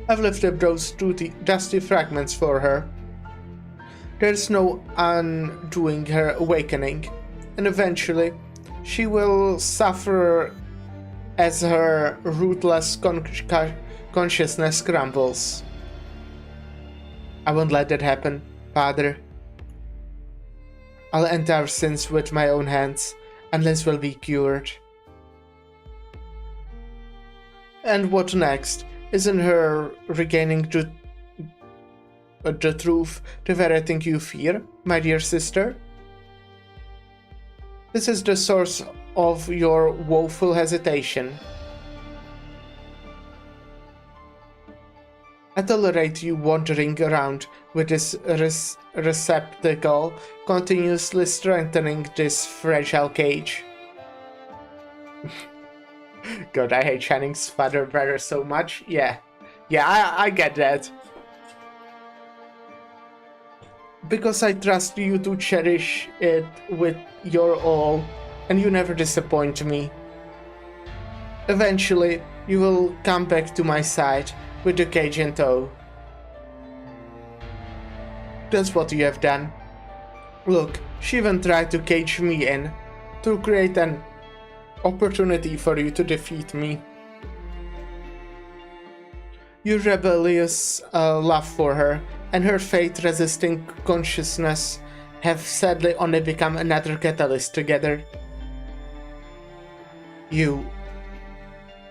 I've lifted those dusty fragments for her. There's no undoing her awakening, and eventually she will suffer as her ruthless consciousness crumbles. I won't let that happen, Father. I'll end our sins with my own hands, unless we'll be cured. And what next? Isn't her regaining the truth the very thing you fear, my dear sister? This is the source of your woeful hesitation. I tolerate you wandering around with this receptacle, continuously strengthening this fragile cage. God, I hate Channing's father brother so much. Yeah, I get that. Because I trust you to cherish it with your all, and you never disappoint me. Eventually, you will come back to my side with the cage in tow. That's what you have done. Look, she even tried to cage me in, to create an opportunity for you to defeat me. Your rebellious love for her and her fate-resisting consciousness have sadly only become another catalyst together. You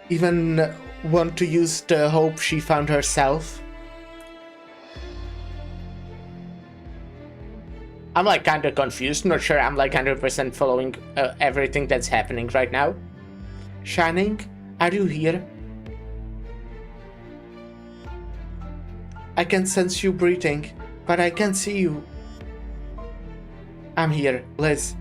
even want to use the hope she found herself? I'm like kinda confused, not sure I'm like 100% following everything that's happening right now. Shining, are you here? I can sense you breathing, but I can't see you. I'm here, Liz.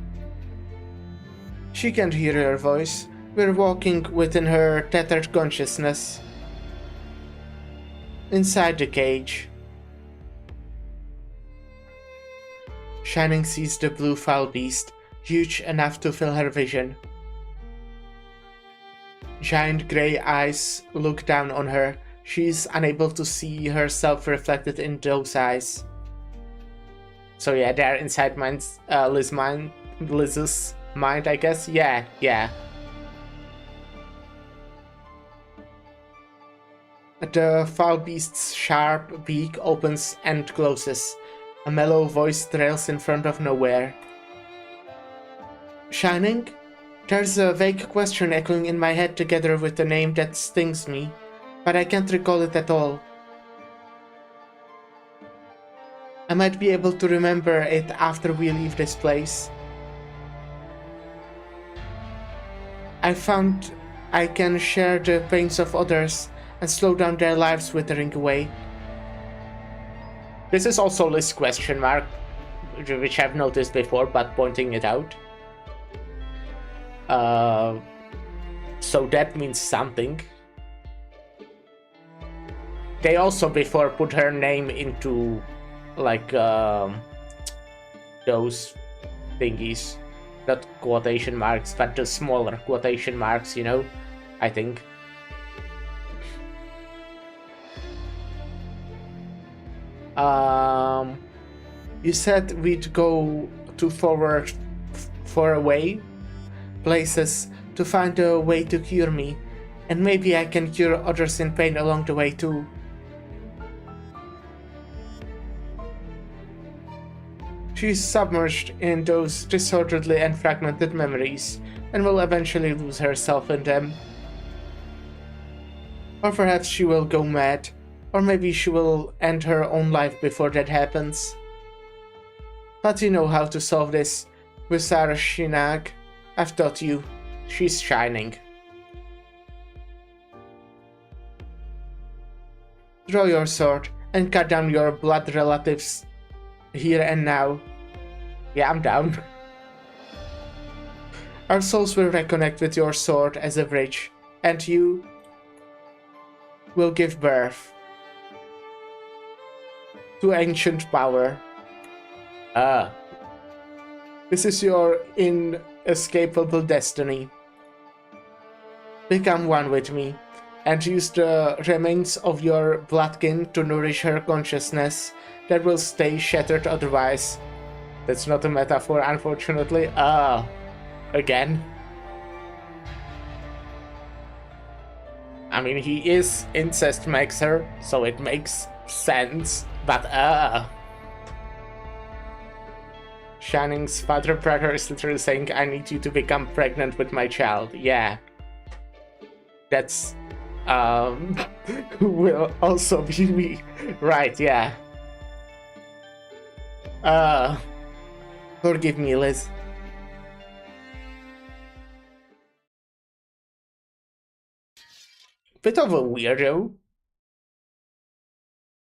She can't hear her voice. We're walking within her tethered consciousness. Inside the cage. Shining sees the blue foul beast, huge enough to fill her vision. Giant grey eyes look down on her. She's unable to see herself reflected in those eyes. So yeah, they're inside Liz's mind, I guess. Yeah. The foul beast's sharp beak opens and closes. A mellow voice trails in front of nowhere. Shining? There's a vague question echoing in my head together with the name that stings me, but I can't recall it at all. I might be able to remember it after we leave this place. I found I can share the pains of others and slow down their lives withering away. This is also Liz's question mark, which I've noticed before, but pointing it out. So that means something. They also before put her name into like those thingies, not quotation marks, but the smaller quotation marks, you know, I think. You said we'd go too far away places to find a way to cure me, and maybe I can cure others in pain along the way too. She's submerged in those disorderly and fragmented memories, and will eventually lose herself in them. Or perhaps she will go mad, or maybe she will end her own life before that happens. But you know how to solve this, Visara Shinag. I've taught you. She's shining. Draw your sword and cut down your blood relatives here and now. Yeah, I'm down. Our souls will reconnect with your sword as a bridge, and you will give birth to ancient power. This is your inescapable destiny. Become one with me, and use the remains of your bloodkin to nourish her consciousness that will stay shattered otherwise. That's not a metaphor, unfortunately. Again. I mean, he is incest mexer, so it makes sense, but Shanning's father brother is literally saying, I need you to become pregnant with my child. Yeah. That's, will also be me. Right, yeah. Forgive me, Liz. Bit of a weirdo.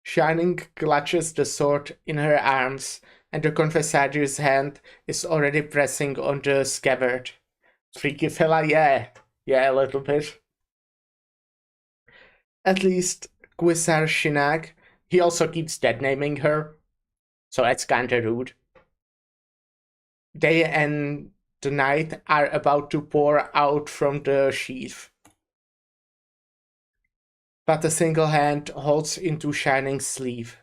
Shining clutches the sword in her arms, and the confessorius hand is already pressing on the scabbard. Freaky fella, yeah. Yeah, a little bit. At least Quisar Shinag, he also keeps dead-naming her, so that's kinda rude. Day and the night are about to pour out from the sheath. But a single hand holds into Shining's sleeve.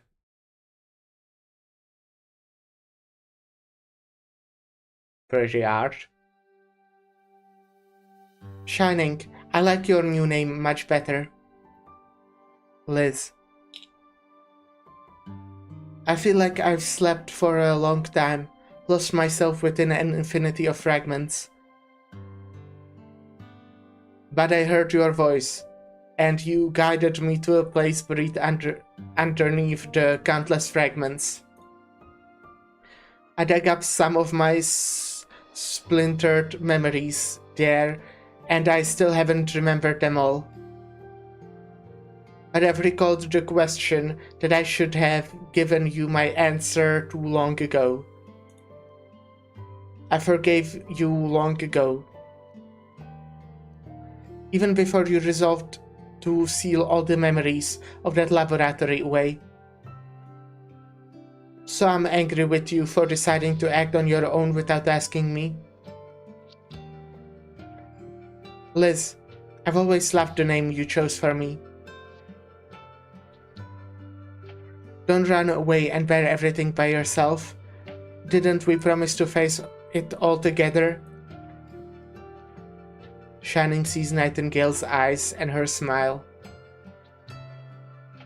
Pretty art. Shining, I like your new name much better. Liz. I feel like I've slept for a long time, lost myself within an infinity of fragments. But I heard your voice, and you guided me to a place buried underneath the countless fragments. I dug up some of my splintered memories there, and I still haven't remembered them all. I have recalled the question that I should have given you my answer too long ago. I forgave you long ago. Even before you resolved to seal all the memories of that laboratory away. So I'm angry with you for deciding to act on your own without asking me. Liz, I've always loved the name you chose for me. Don't run away and bear everything by yourself. Didn't we promise to face it all together? Shining sees Nightingale's eyes and her smile.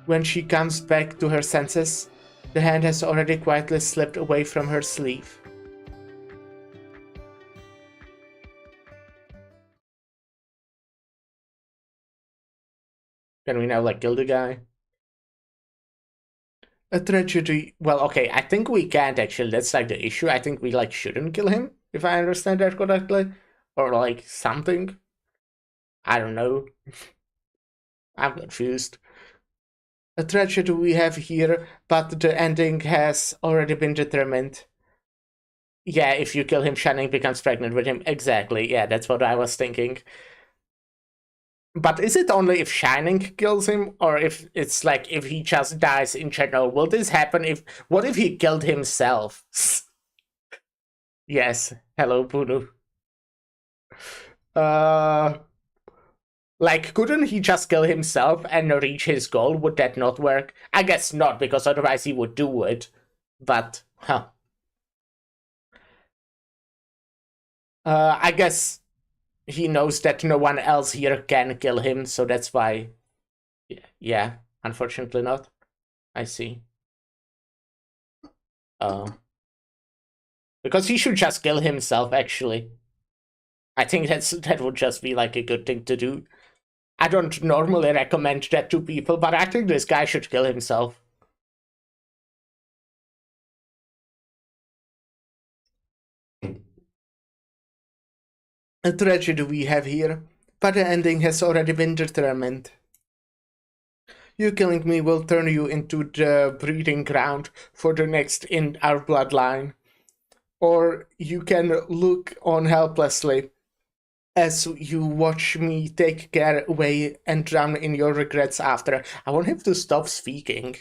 When she comes back to her senses, the hand has already quietly slipped away from her sleeve. Can we now, like, kill the guy? A tragedy. Well, okay, I think we can't actually. That's like the issue. I think we, like, shouldn't kill him, if I understand that correctly. Or, like, something. I don't know. I'm confused. A tragedy we have here, but the ending has already been determined. Yeah, if you kill him, Shining becomes pregnant with him. Exactly, yeah, that's what I was thinking. But is it only if Shining kills him, or if it's like if he just dies in general? Will this happen if... What if he killed himself? Yes, hello, Bunu. Like, couldn't he just kill himself and reach his goal? Would that not work? I guess not, because otherwise he would do it. But, huh. I guess he knows that no one else here can kill him, so that's why... Yeah, unfortunately not. I see. Because he should just kill himself, actually. I think that would just be, like, a good thing to do. I don't normally recommend that to people, but I think this guy should kill himself. A tragedy we have here, but the ending has already been determined. You killing me will turn you into the breeding ground for the next in our bloodline. Or you can look on helplessly as you watch me take care away and drown in your regrets after. I want him to stop speaking.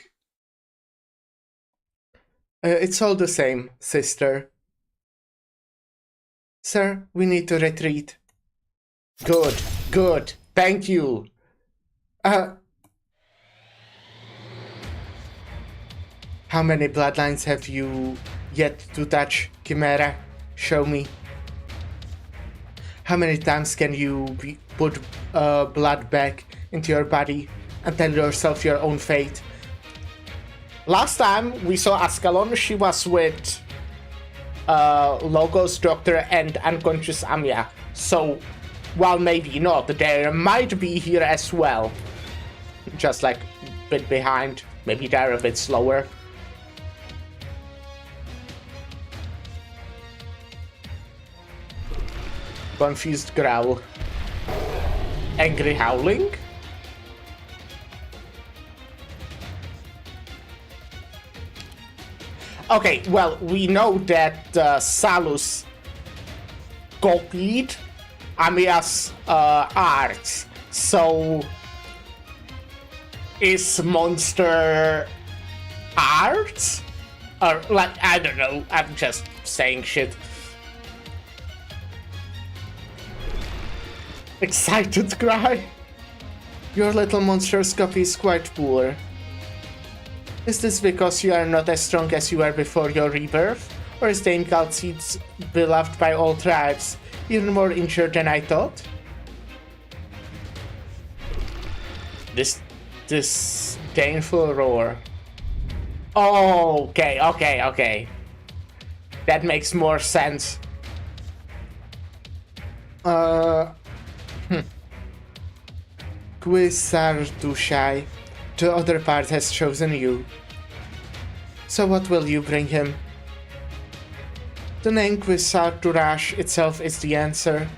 It's all the same, sister. Sir, we need to retreat. Good, good, thank you. Uh, how many bloodlines have you yet to touch, Chimera? Show me. How many times can you put blood back into your body and tell yourself your own fate? Last time we saw Ascalon, she was with Logos, Doctor, and unconscious Amiya. So, while maybe not, there might be here as well. Just like a bit behind. Maybe they're a bit slower. Confused growl. Angry howling? Okay, well, we know that Salus copied Amiya's arts, so is monster arts? Or, like, I don't know, I'm just saying shit. Excited cry? Your little monster's copy is quite poor. Is this because you are not as strong as you were before your rebirth? Or is Dame Galtseed's beloved by all tribes even more injured than I thought? This disdainful roar. Oh, okay. That makes more sense. Quisardushai, the other part has chosen you. So what will you bring him? The name Quisardurash itself is the answer.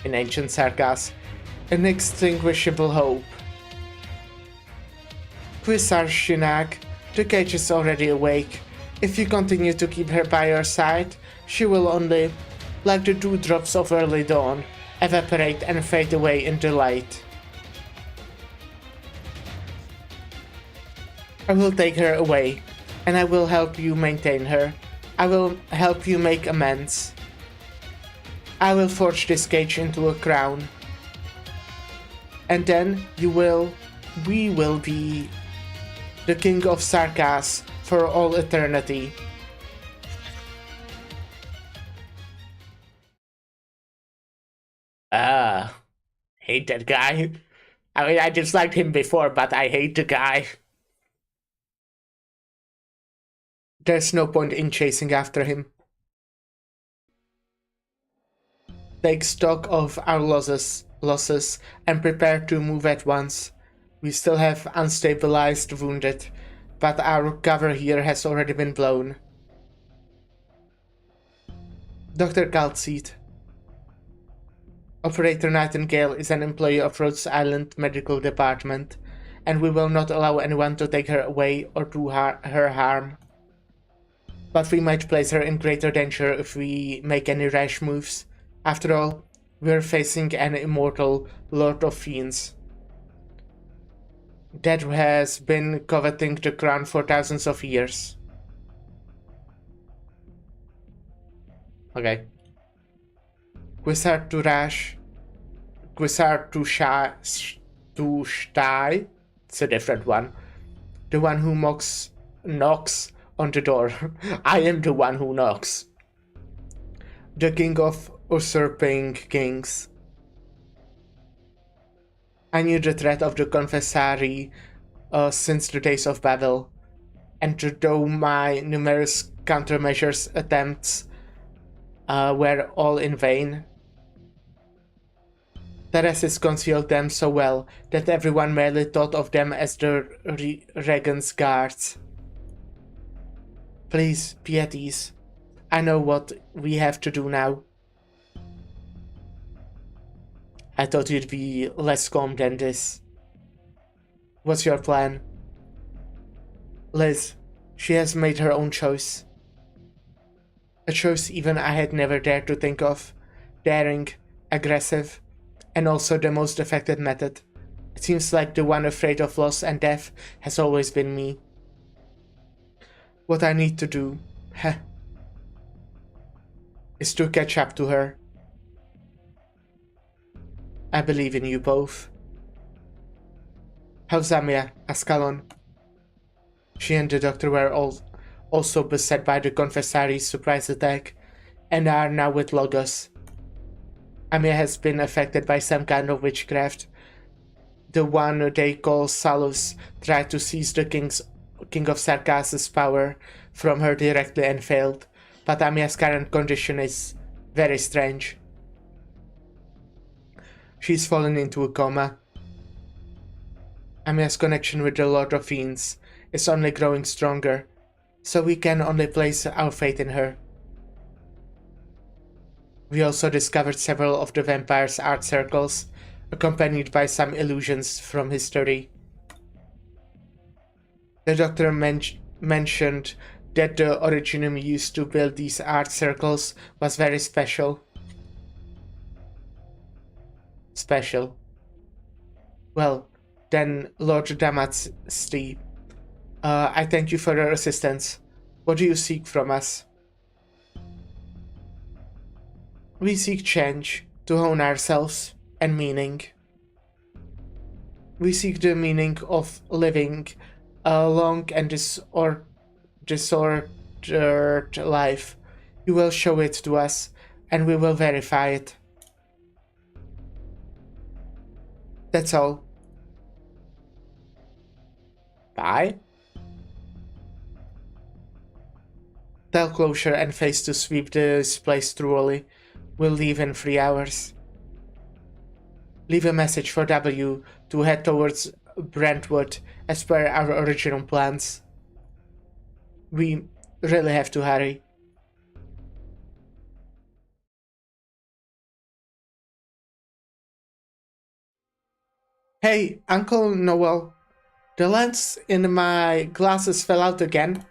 In ancient Sargas, inextinguishable hope. Quisarshunag, the cage is already awake. If you continue to keep her by your side, she will only, like the dewdrops of early dawn, evaporate and fade away in the light. I will take her away, and I will help you maintain her. I will help you make amends. I will forge this cage into a crown. And then we will be the king of Sarkas for all eternity. Hate that guy. I mean, I disliked him before, but I hate the guy. There's no point in chasing after him. Take stock of our losses and prepare to move at once. We still have unstabilized wounded, but our cover here has already been blown. Dr. Galtseed. Operator Nightingale is an employee of Rhodes Island Medical Department, and we will not allow anyone to take her away or do her harm. But we might place her in greater danger if we make any rash moves. After all, we're facing an immortal Lord of Fiends that has been coveting the crown for thousands of years. Okay. Quisardushai, it's a different one. The one who knocks on the door. I am the one who knocks. The king of usurping kings. I knew the threat of the Confessari since the days of Babel, and though my numerous countermeasures attempts were all in vain, Teresis concealed them so well that everyone merely thought of them as the Regan's guards. Please, be at ease. I know what we have to do now. I thought you'd be less calm than this. What's your plan? Liz, she has made her own choice. A choice even I had never dared to think of. Daring, aggressive, and also the most effective method. It seems like the one afraid of loss and death has always been me. What I need to do, is to catch up to her. I believe in you both. How's Amia? Asked Calon. She and the doctor were also beset by the Confessari's surprise attack, and are now with Logos. Amia has been affected by some kind of witchcraft. The one they call Salus tried to seize the King of Sarkas's power from her directly and failed, but Amia's current condition is very strange. She's fallen into a coma. Amia's connection with the Lord of Fiends is only growing stronger, so we can only place our faith in her. We also discovered several of the vampire's art circles, accompanied by some illusions from history. The doctor mentioned that the originum used to build these art circles was very special. Special. Well, then, Lord Damasty, I thank you for your assistance. What do you seek from us? We seek change, to hone ourselves, and meaning. We seek the meaning of living a long and disordered life. You will show it to us, and we will verify it. That's all. Bye. Tell Closure and Face to sweep this place thoroughly. We'll leave in 3 hours. Leave a message for W to head towards Brentwood as per our original plans. We really have to hurry. Hey, Uncle Noel. The lens in my glasses fell out again.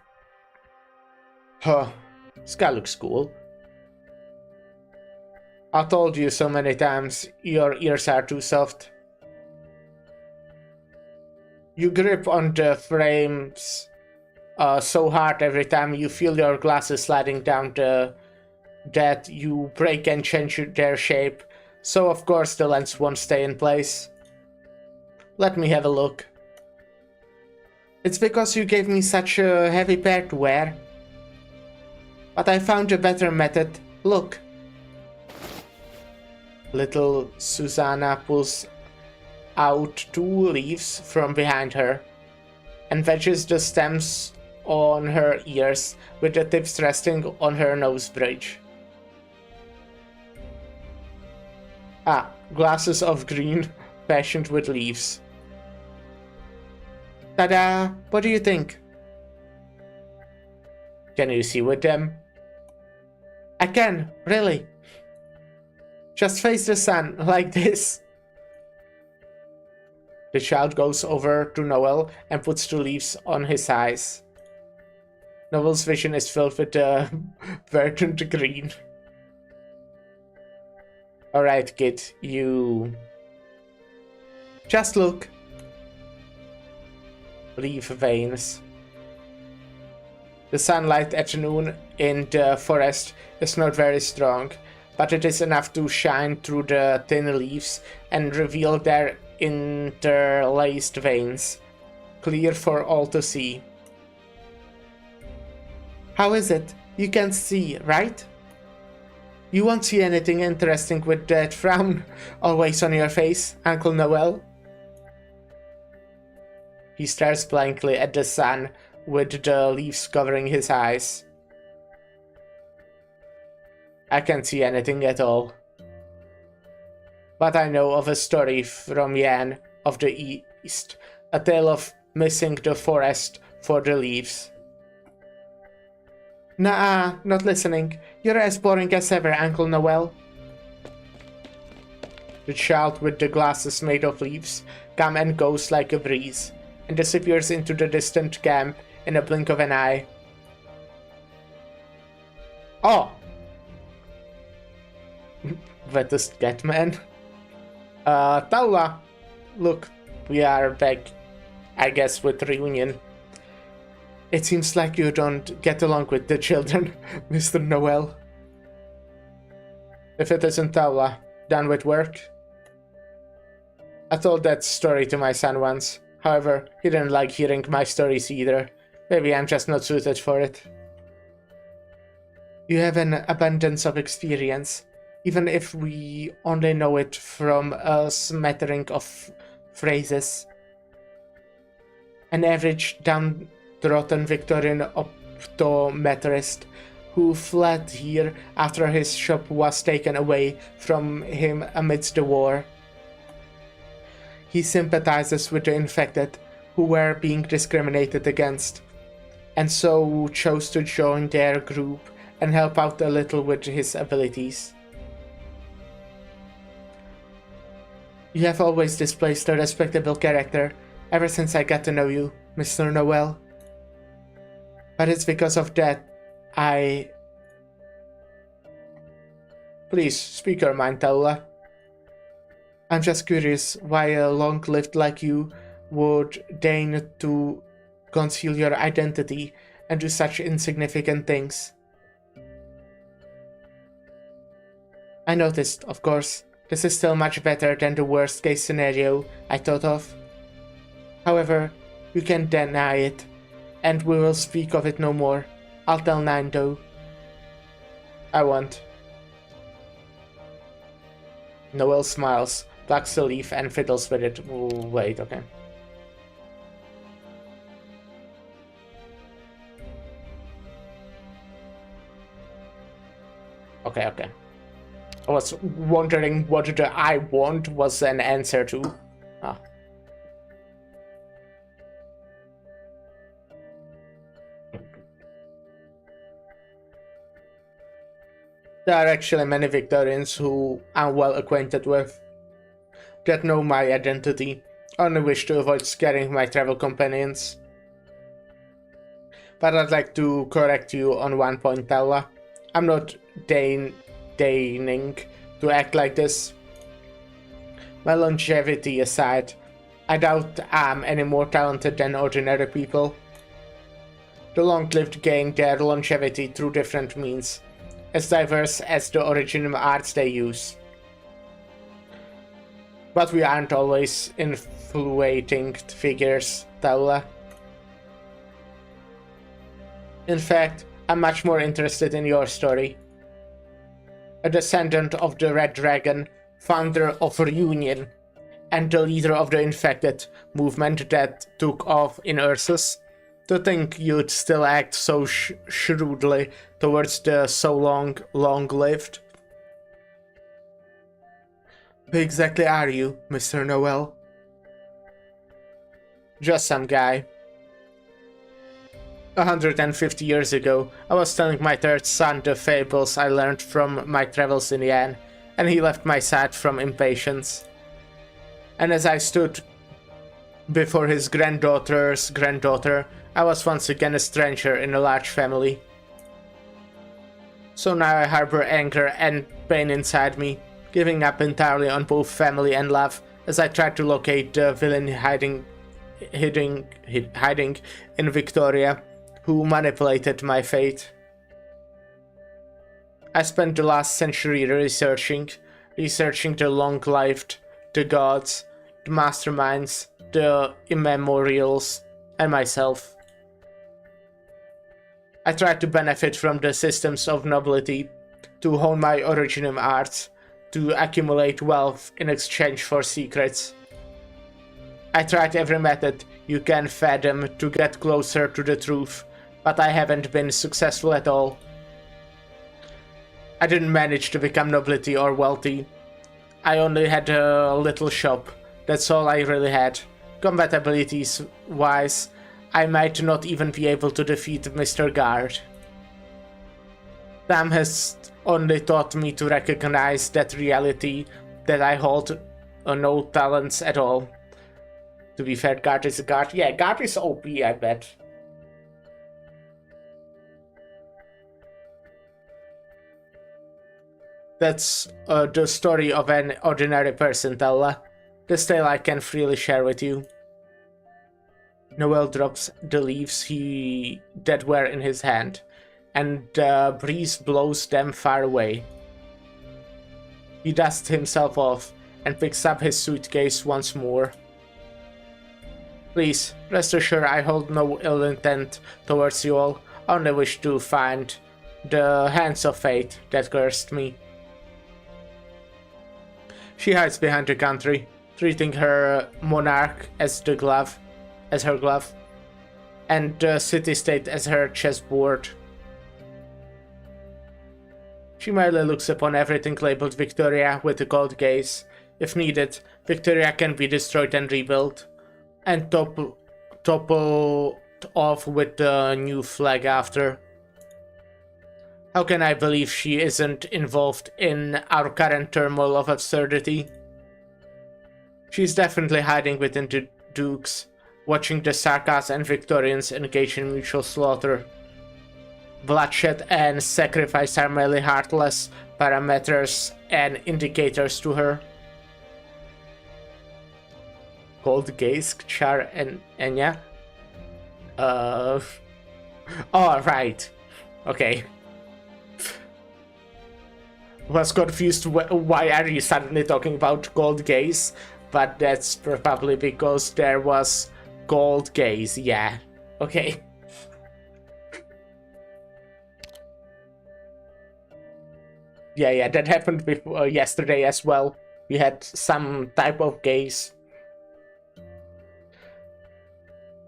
Huh. This guy looks cool. I told you so many times, your ears are too soft. You grip on the frames so hard every time you feel your glasses sliding down that you break and change their shape, so of course the lens won't stay in place. Let me have a look. It's because you gave me such a heavy pair to wear. But I found a better method. Look. Little Susanna pulls out 2 leaves from behind her and wedges the stems on her ears with the tips resting on her nose bridge. Glasses of green fashioned with leaves. Ta-da! What do you think? Can you see with them? I can, really. Just face the sun, like this. The child goes over to Noel and puts 2 leaves on his eyes. Noel's vision is filled with verdant green. Alright, kid, you... Just look. Leaf veins. The sunlight at noon in the forest is not very strong, but it is enough to shine through the thin leaves and reveal their interlaced veins, clear for all to see. How is it? You can see, right? You won't see anything interesting with that frown always on your face, Uncle Noel. He stares blankly at the sun, with the leaves covering his eyes. I can't see anything at all. But I know of a story from Yan of the East, a tale of missing the forest for the leaves. Nah, not listening. You're as boring as ever, Uncle Noel. The child with the glasses made of leaves comes and goes like a breeze, and disappears into the distant camp in a blink of an eye. Oh! Wettest cat man. Taula! Look, we are back, I guess, with reunion. It seems like you don't get along with the children, Mr. Noel. If it isn't Taula, done with work? I told that story to my son once. However, he didn't like hearing my stories either. Maybe I'm just not suited for it. You have an abundance of experience, even if we only know it from a smattering of phrases. An average downtrodden Victorian optometrist who fled here after his shop was taken away from him amidst the war. He sympathizes with the infected who were being discriminated against, and so chose to join their group and help out a little with his abilities. You have always displayed a respectable character ever since I got to know you, Mr. Noel. But it's because of that Please, speak your mind, Taula. I'm just curious why a long-lived like you would deign to conceal your identity and do such insignificant things. I noticed, of course, this is still much better than the worst-case scenario I thought of. However, you can't deny it, and we will speak of it no more. I'll tell Nine, though. I won't. Noel smiles, plucks the leaf, and fiddles with it. Wait, okay. Okay. I was wondering what the I want was an answer to. Ah. There are actually many Victorians who I'm well acquainted with that know my identity, only wish to avoid scaring my travel companions. But I'd like to correct you on one point, Tella. I'm not deigning to act like this. My longevity aside, I doubt I'm any more talented than ordinary people. The long-lived gain their longevity through different means, as diverse as the original arts they use. But we aren't always influencing figures, Taula. In fact, I'm much more interested in your story. A descendant of the Red Dragon, founder of Reunion, and the leader of the infected movement that took off in Ursus. To think you'd still act so shrewdly towards the so long-lived. Who exactly are you, Mr. Noel? Just some guy. 150 years ago, I was telling my third son the fables I learned from my travels in Yan, and he left my side from impatience. And as I stood before his granddaughter's granddaughter, I was once again a stranger in a large family. So now I harbor anger and pain inside me, giving up entirely on both family and love as I try to locate the villain hiding in Victoria, who manipulated my fate. I spent the last century researching the long-lived, the gods, the masterminds, the immemorials, and myself. I tried to benefit from the systems of nobility, to hone my original arts, to accumulate wealth in exchange for secrets. I tried every method you can fathom to get closer to the truth, but I haven't been successful at all. I didn't manage to become nobility or wealthy. I only had a little shop, that's all I really had. Combat abilities wise, I might not even be able to defeat Mr. Guard. Time has only taught me to recognize that reality, that I hold no talents at all. To be fair, Guard is a Guard. Yeah, Guard is OP, I bet. That's the story of an ordinary person, Tella. This tale I can freely share with you. Noel drops the leaves that were in his hand, and the breeze blows them far away. He dusts himself off and picks up his suitcase once more. Please, rest assured I hold no ill intent towards you all, only wish to find the hands of fate that cursed me. She hides behind the country, treating her monarch as her glove, and the city-state as her chessboard. She merely looks upon everything labeled Victoria with a cold gaze. If needed, Victoria can be destroyed and rebuilt, and toppled off with the new flag after. How can I believe she isn't involved in our current turmoil of absurdity? She's definitely hiding within the Dukes, watching the Sarkas and Victorians engage in mutual slaughter. Bloodshed and sacrifice are merely heartless parameters and indicators to her. Cold gaze, Char and Enya? Oh, right. Okay. Was confused why are you suddenly talking about gold gaze, but that's probably because there was gold gaze, yeah. Okay. Yeah, that happened before yesterday as well. We had some type of gaze.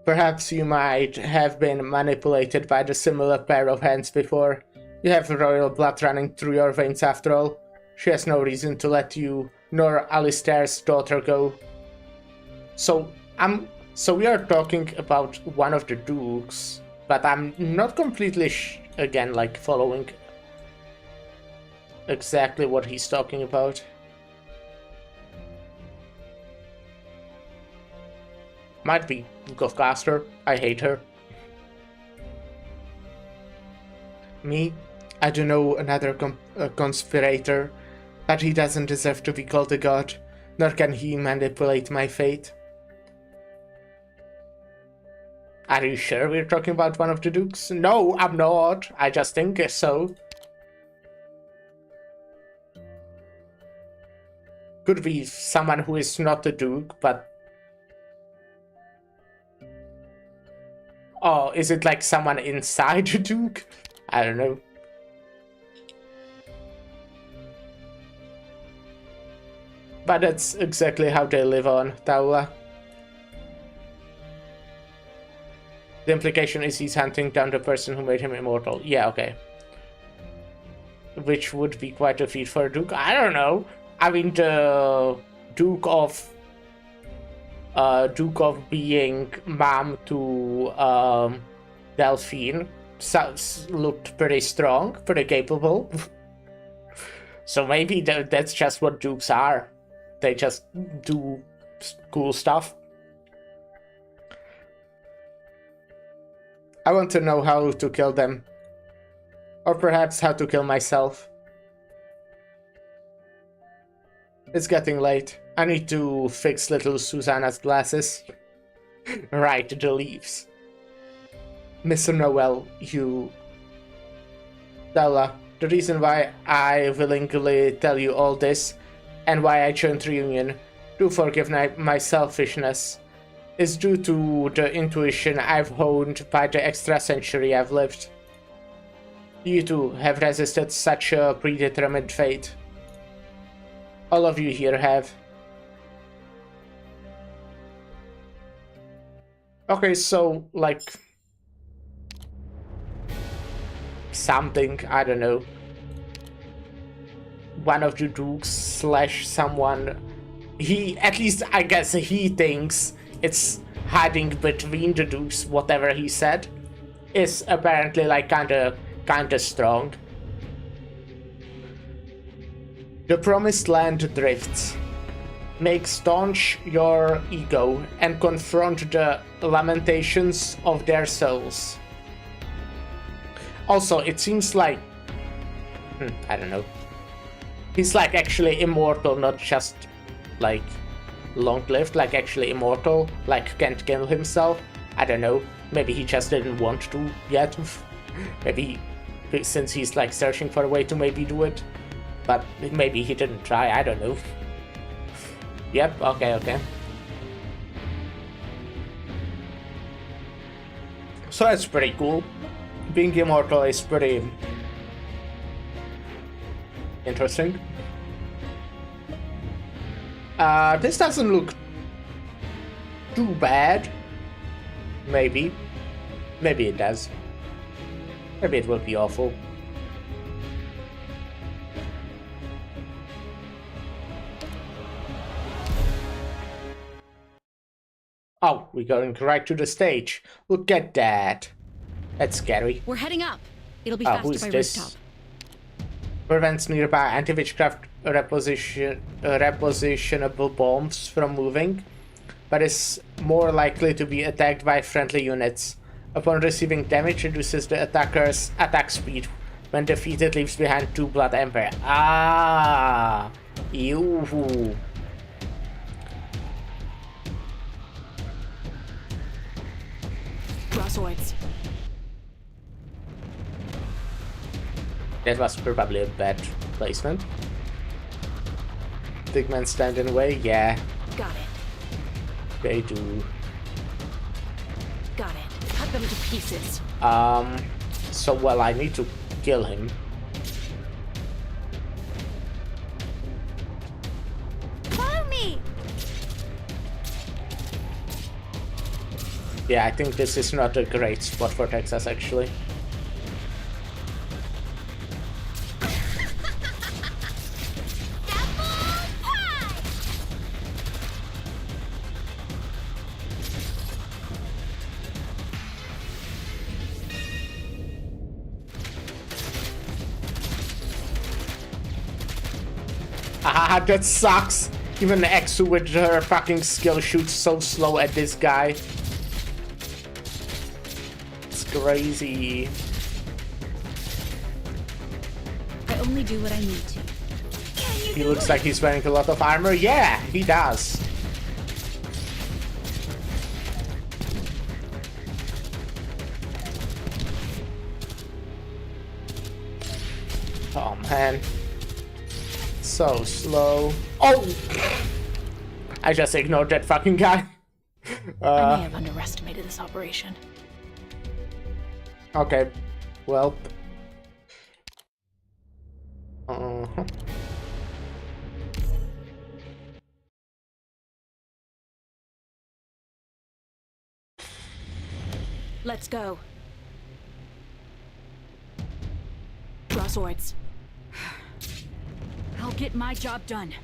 Perhaps you might have been manipulated by the similar pair of hands before. You have royal blood running through your veins after all. She has no reason to let you nor Alistair's daughter go. So we are talking about one of the dukes, but I'm not completely again like following exactly what he's talking about. Might be Duke of Gloucester. I hate her. Me? I do know another conspirator, but he doesn't deserve to be called a god, nor can he manipulate my fate. Are you sure we're talking about one of the dukes? No, I'm not. I just think so. Could be someone who is not a duke, but... Oh, is it like someone inside a duke? I don't know. But that's exactly how they live on Taula. The implication is he's hunting down the person who made him immortal. Yeah, okay. Which would be quite a feat for a duke. I don't know. I mean, the Duke of being mom to Delphine looked pretty strong, pretty capable. So maybe that's just what dukes are. They just do cool stuff. I want to know how to kill them. Or perhaps how to kill myself. It's getting late. I need to fix little Susanna's glasses. Right, the leaves. Mr. Noel, you... Della, the reason why I willingly tell you all this, and why I joined Reunion, do forgive my selfishness, is due to the intuition I've honed by the extra century I've lived. You too have resisted such a predetermined fate. All of you here have. Okay, so, like... something, I don't know. One of the dukes slash someone... He, at least I guess he thinks it's hiding between the dukes, whatever he said, is apparently like kinda strong. The promised land drifts. Make staunch your ego and confront the lamentations of their souls. Also, it seems like... I don't know. He's like actually immortal, not just like long-lived, like actually immortal, like can't kill himself. I don't know. Maybe he just didn't want to yet. Maybe since he's like searching for a way to maybe do it. But maybe he didn't try, I don't know. Yep, okay. So that's pretty cool. Being immortal is pretty interesting. This doesn't look too bad. Maybe. Maybe it does. Maybe it will be awful. Oh, we're going right to the stage. Look at that. That's scary. We're heading up. It'll be Oh, faster who's by this? rooftop. Prevents nearby anti-witchcraft repositionable bombs from moving, but is more likely to be attacked by friendly units. Upon receiving damage, reduces the attacker's attack speed. When defeated, leaves behind 2 blood ember. Ah! Ew. Crosswords. That was probably a bad placement. Big men stand in the way? Yeah, Got it. they do. Got it. Cut them to pieces. So, well, I need to kill him. Follow me! Yeah, I think this is not a great spot for Texas, actually. Ah, that sucks! Even Exu with her fucking skill shoots so slow at this guy. It's crazy. I only do what I need to. He looks like he's wearing a lot of armor. Yeah, he does. Oh man. So slow. Oh! I just ignored that fucking guy. I may have underestimated this operation. Okay. Well. Uh-huh. Let's go. Draw swords. I'll get my job done.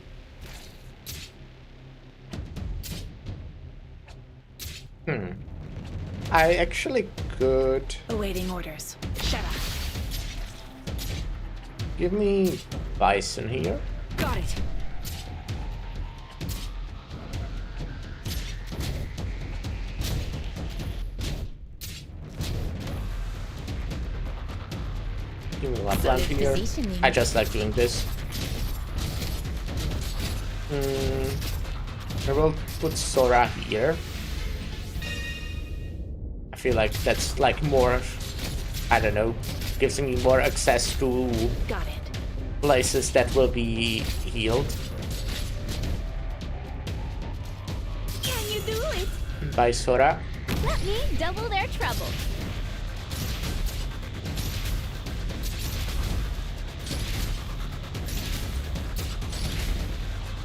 I actually could. Awaiting orders. Shut up. Give me Bison here. Got it. Give me Lapland here. I just like doing this. I will put Sora here. I feel like that's like more, I don't know, gives me more access to Got it. places that will be healed Can you do it? by Sora. Let me double their trouble.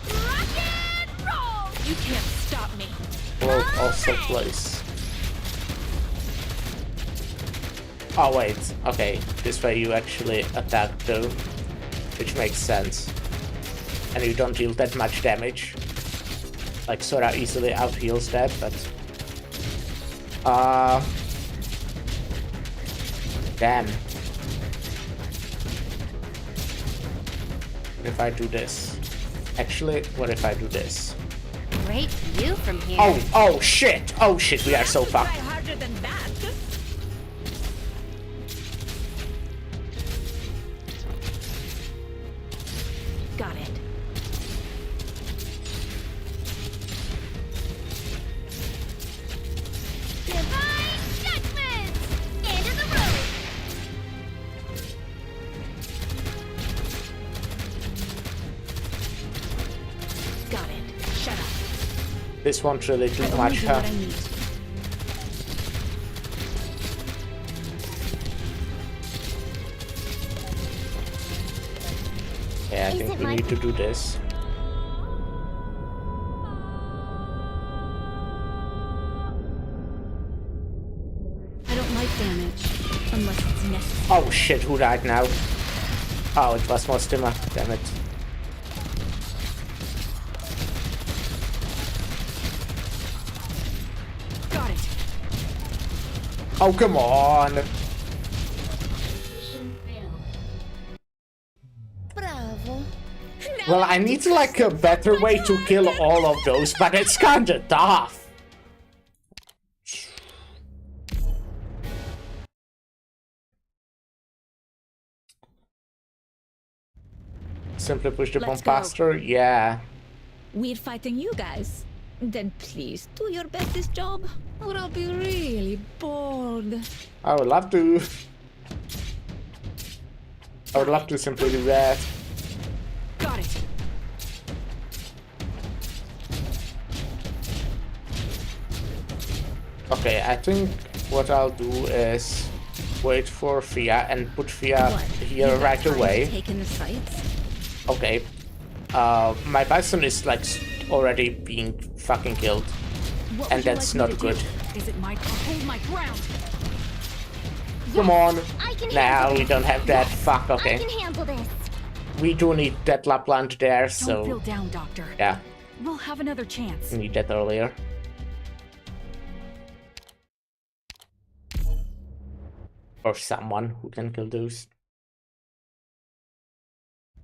Rock and roll! You can't stop me. Will also place. Oh wait, okay, this way you actually attack though, which makes sense. And you don't deal that much damage. Like Sora easily out-heals that, but... Damn. What if I do this? Actually, what if I do this? Great view from here. Oh shit! Oh shit, we are so fucked. Try harder than that. Got it. Divine judgment! End of the road! Got it. Shut up. This won't really do I only much, do huh? what I need Yeah, I think we need to do this. I don't like damage unless it's necessary. Oh shit, who died now? Oh, it was Mostima. Damn it. Got it. Oh, come on. Mission failed. Bravo. Well, I need like a better way to kill all of those, but it's kinda tough. Simply push the bomb Let's go. faster? Yeah. We're fighting you guys. Then please do your best this job, or I'll be really bored. I would love to. I would love to simply do that. Got it. Okay, I think what I'll do is wait for Fia and put Fia What? here You've got right time to away. take in the sights? Okay. My bison is like already being fucking killed, What and would you that's like me not to good. do? Is it my hold my ground? Come on. I can Now handle we this. don't have that. Fuck. I Okay. can handle this. We do need that Lapland there, Don't feel so down, Doctor. yeah, We'll have another chance. need that earlier. Or someone who can kill those.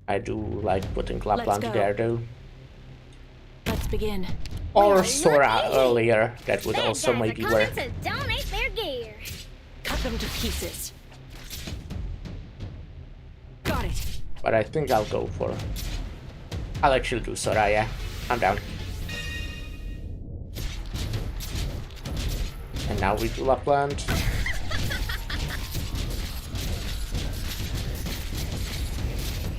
I do like putting Lapland go. there though. Let's begin. Or Well, Sora looky. earlier. That would Bad also guys are maybe coming work. to donate their gear. Cut them to pieces. Got it. But I think I'll go for... I'll actually do Sora, yeah. I'm down. And now we do Lapland.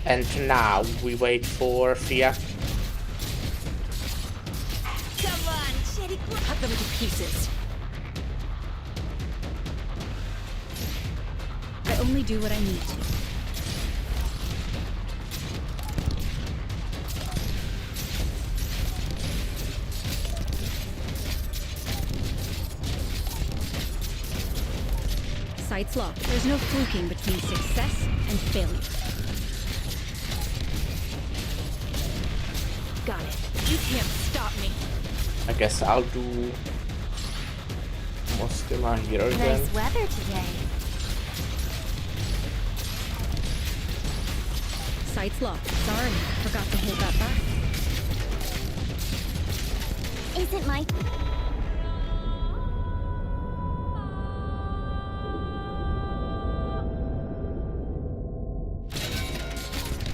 And now we wait for Fia. Come on, shitty. Cut them to pieces. I only do what I need to. Sights locked. There's no fluking between success and failure. Got it. You can't stop me. I guess I'll do... Mostima here again. Nice weather today. Sights locked. Sorry, forgot to hold that back. Isn't my...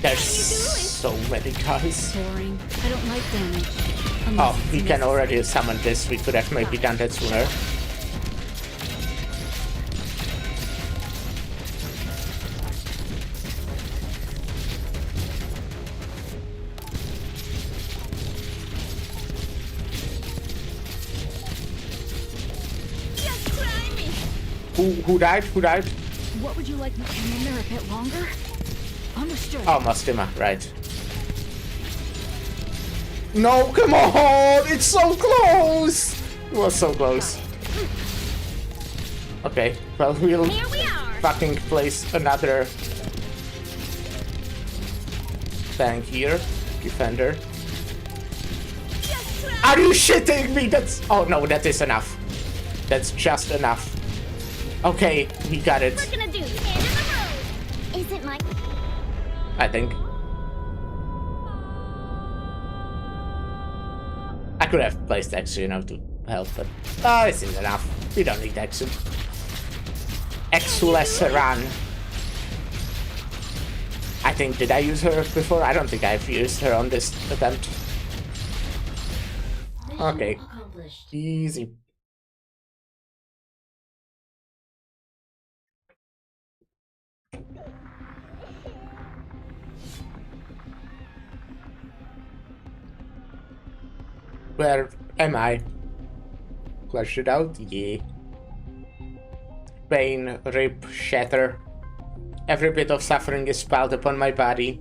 There's so many guys. Boring. I don't like damage. Oh, Unless it's we can necessary. already summon this. We could have maybe done that sooner. Just try me. Who died? Who died? What would you like me to hang in there a bit longer? Understood. Oh, Mostima, right. No, come on! It's so close! It was so close. Okay, well, we'll Here we are. fucking place another tank here. Defender. Just try. Are you shitting me? That's... Oh, no, that is enough. That's just enough. Okay, we got it. We're gonna do the end of the road. Isn't my... I think. I could have placed Exu, you know, to help, but this is enough. We don't need Exu. Exu-less run. I think, did I use her before? I don't think I've used her on this attempt. Mission Okay. accomplished. Easy. Where am I? Flush it out? Yeah. Pain, rip, shatter. Every bit of suffering is piled upon my body.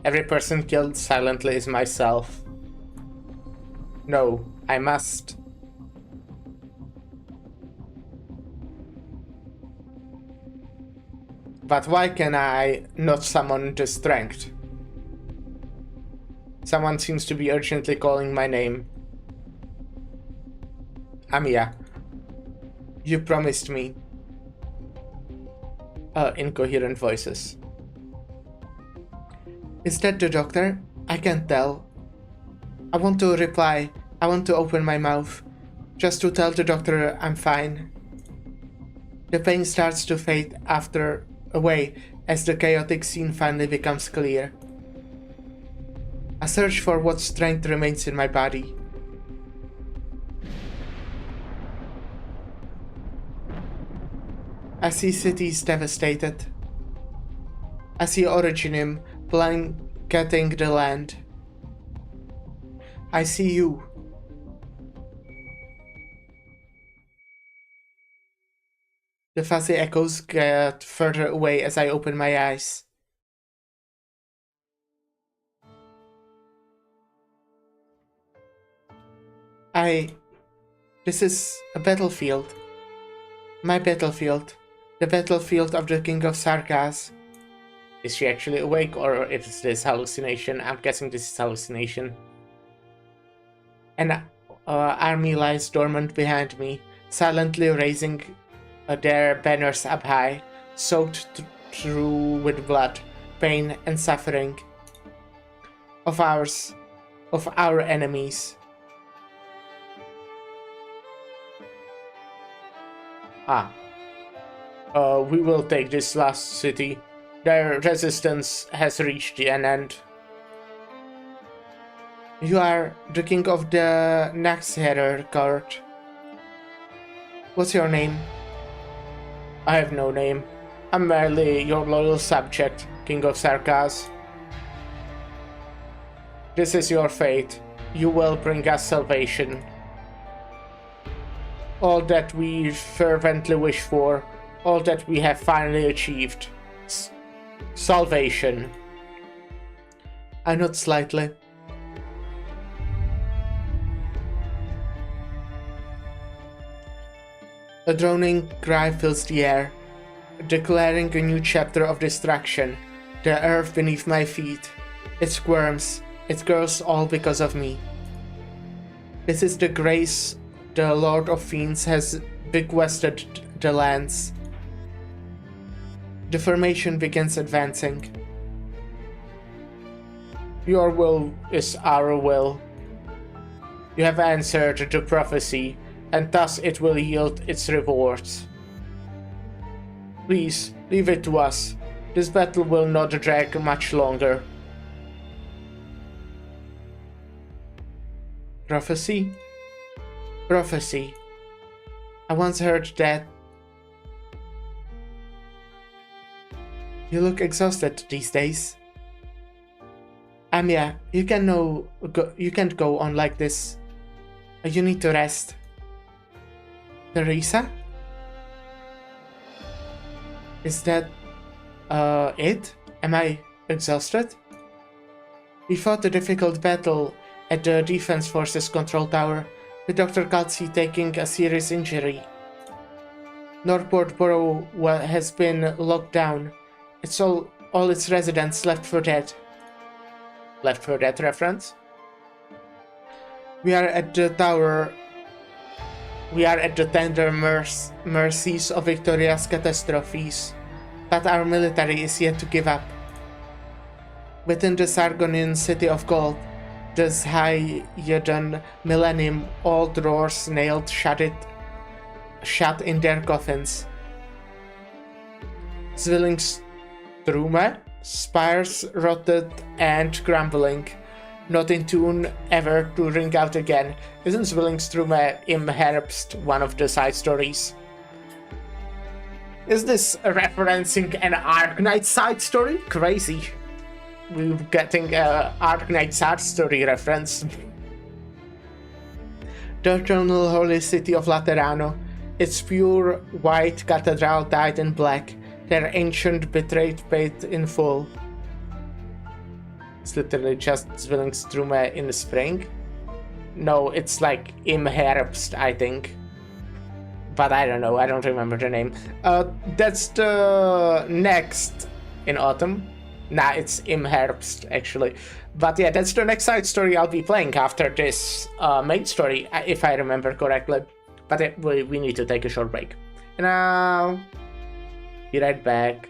Every person killed silently is myself. No, I must. But why can I not summon the strength? Someone seems to be urgently calling my name. Amiya, you promised me. Incoherent voices. Is that the doctor? I can't tell. I want to reply. I want to open my mouth. Just to tell the doctor I'm fine. The pain starts to fade away as the chaotic scene finally becomes clear. I search for what strength remains in my body. I see cities devastated. I see Originum blanketing the land. I see you. The fuzzy echoes get further away as I open my eyes. This is a battlefield. My battlefield. The battlefield of the King of Sarkaz. Is she actually awake, or is this hallucination? I'm guessing this is hallucination. An army lies dormant behind me, silently raising their banners up high, soaked through with blood, pain, and suffering of our enemies. We will take this last city. Their resistance has reached an end. You are the king of the Naxherer court. What's your name? I have no name. I'm merely your loyal subject, King of Sarkaz. This is your fate. You will bring us salvation. All that we fervently wish for, all that we have finally achieved. Salvation. I nod slightly. A droning cry fills the air, declaring a new chapter of destruction. The earth beneath my feet. It squirms. It curls all because of me. This is the grace the Lord of Fiends has bequested the lands. The formation begins advancing. Your will is our will. You have answered the prophecy, and thus it will yield its rewards. Please, leave it to us. This battle will not drag much longer. Prophecy? Prophecy. I once heard that. You look exhausted these days. Amiya, you can't go on like this. You need to rest. Teresa? Is that it? Am I exhausted? We fought a difficult battle at the Defense Forces control tower, with Dr. Kalsi taking a serious injury. Northport Borough has been locked down. It's all its residents left for dead. Left for dead reference? We are at the tower. We are at the tender mercies of Victoria's catastrophes, but our military is yet to give up. Within the Sargonian City of Gold, the Zhayadan Millennium, all drawers nailed shut in their coffins. Zwillingstrume, spires rotted and crumbling, not in tune ever to ring out again. Isn't Zwillingstrume im Herbst one of the side stories? Is this referencing an Arknights side story? Crazy. We're getting an Arknights side story reference. The eternal holy city of Laterano, its pure white cathedral dyed in black, their ancient betrayed faith in full. It's literally just Zwillingstrume in the spring. No, it's like im Herbst, I think. But I don't know, I don't remember the name. That's the next in autumn. Nah, it's im Herbst, actually. But yeah, that's the next side story I'll be playing after this main story, if I remember correctly. But we need to take a short break. And I'll be right back.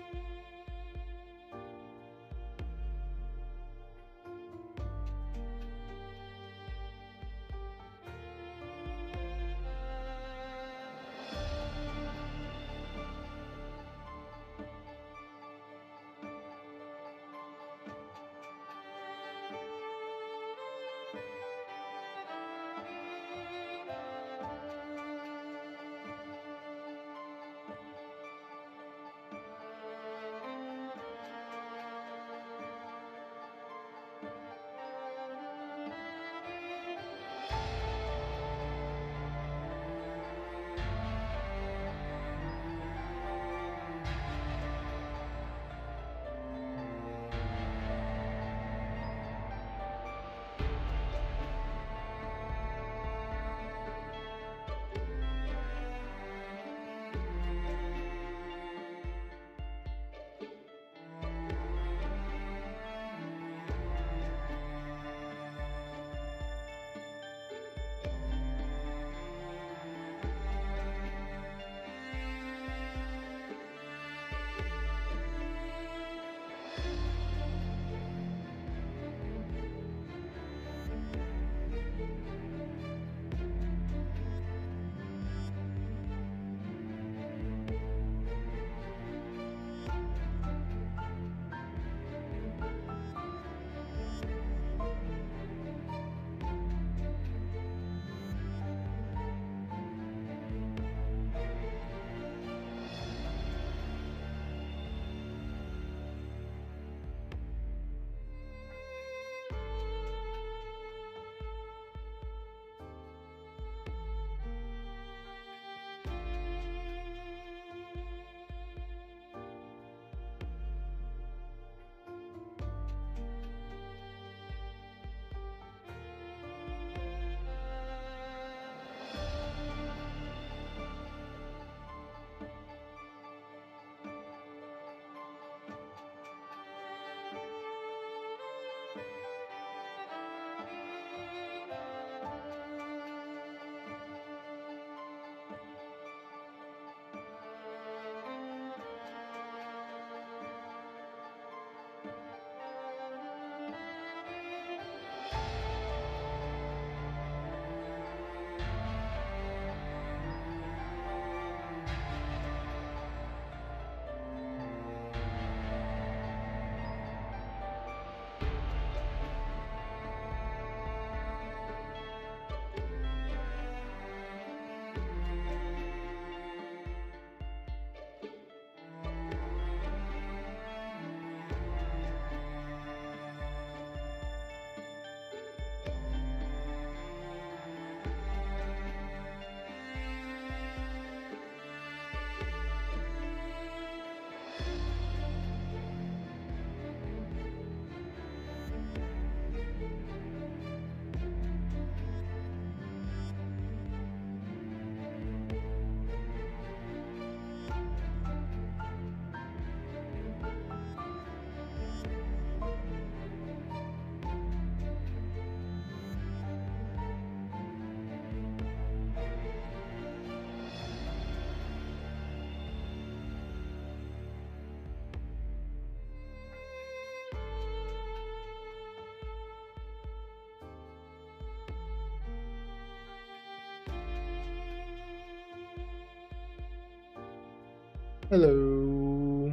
Hello.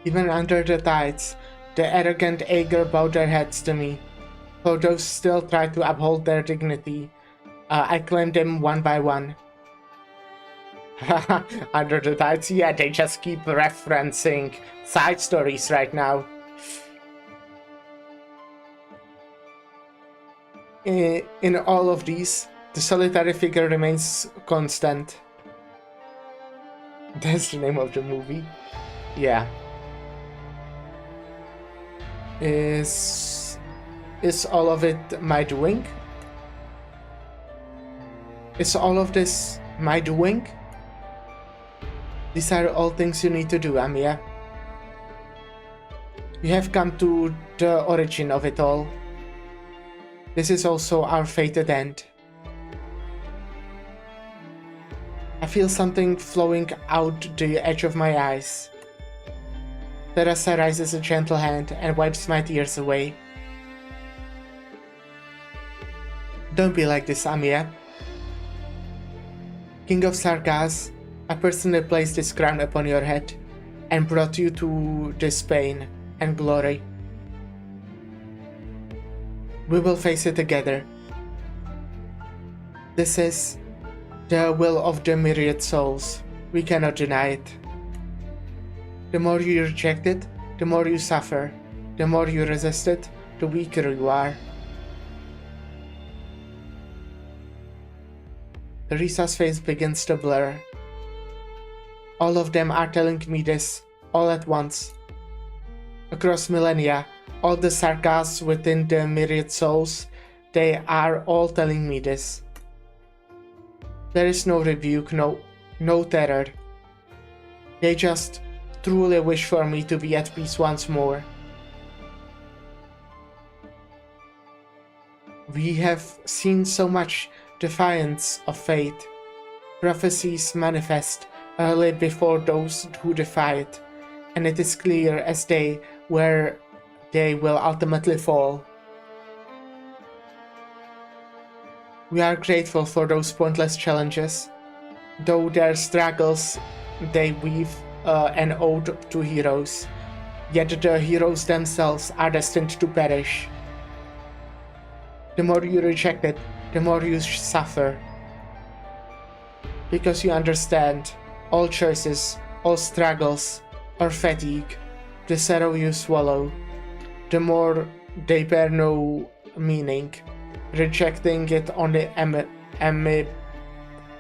Even under the tides, the arrogant Ager bowed their heads to me. Though those still tried to uphold their dignity, I claimed them one by one. Under the tides, yeah, they just keep referencing side stories right now. In all of these, the solitary figure remains constant. That's the name of the movie. Yeah. Is all of it my doing? Is all of this my doing? These are all things you need to do, Amiya. You have come to the origin of it all. This is also our fated end. I feel something flowing out the edge of my eyes. Teresa raises a gentle hand and wipes my tears away. Don't be like this, Amiya. King of Sargas, I personally placed this crown upon your head and brought you to this pain and glory. We will face it together. This is the will of the myriad souls. We cannot deny it. The more you reject it, the more you suffer. The more you resist it, the weaker you are. Teresa's face begins to blur. All of them are telling me this, all at once. Across millennia, all the Sargas within the myriad souls, they are all telling me this. There is no rebuke, no terror. They just truly wish for me to be at peace once more. We have seen so much defiance of fate. Prophecies manifest early before those who defy it, and it is clear as day where they will ultimately fall. We are grateful for those pointless challenges. Though their struggles, they weave an ode to heroes, yet the heroes themselves are destined to perish. The more you reject it, the more you suffer. Because you understand, all choices, all struggles, or fatigue, the sorrow you swallow, the more they bear no meaning. Rejecting it only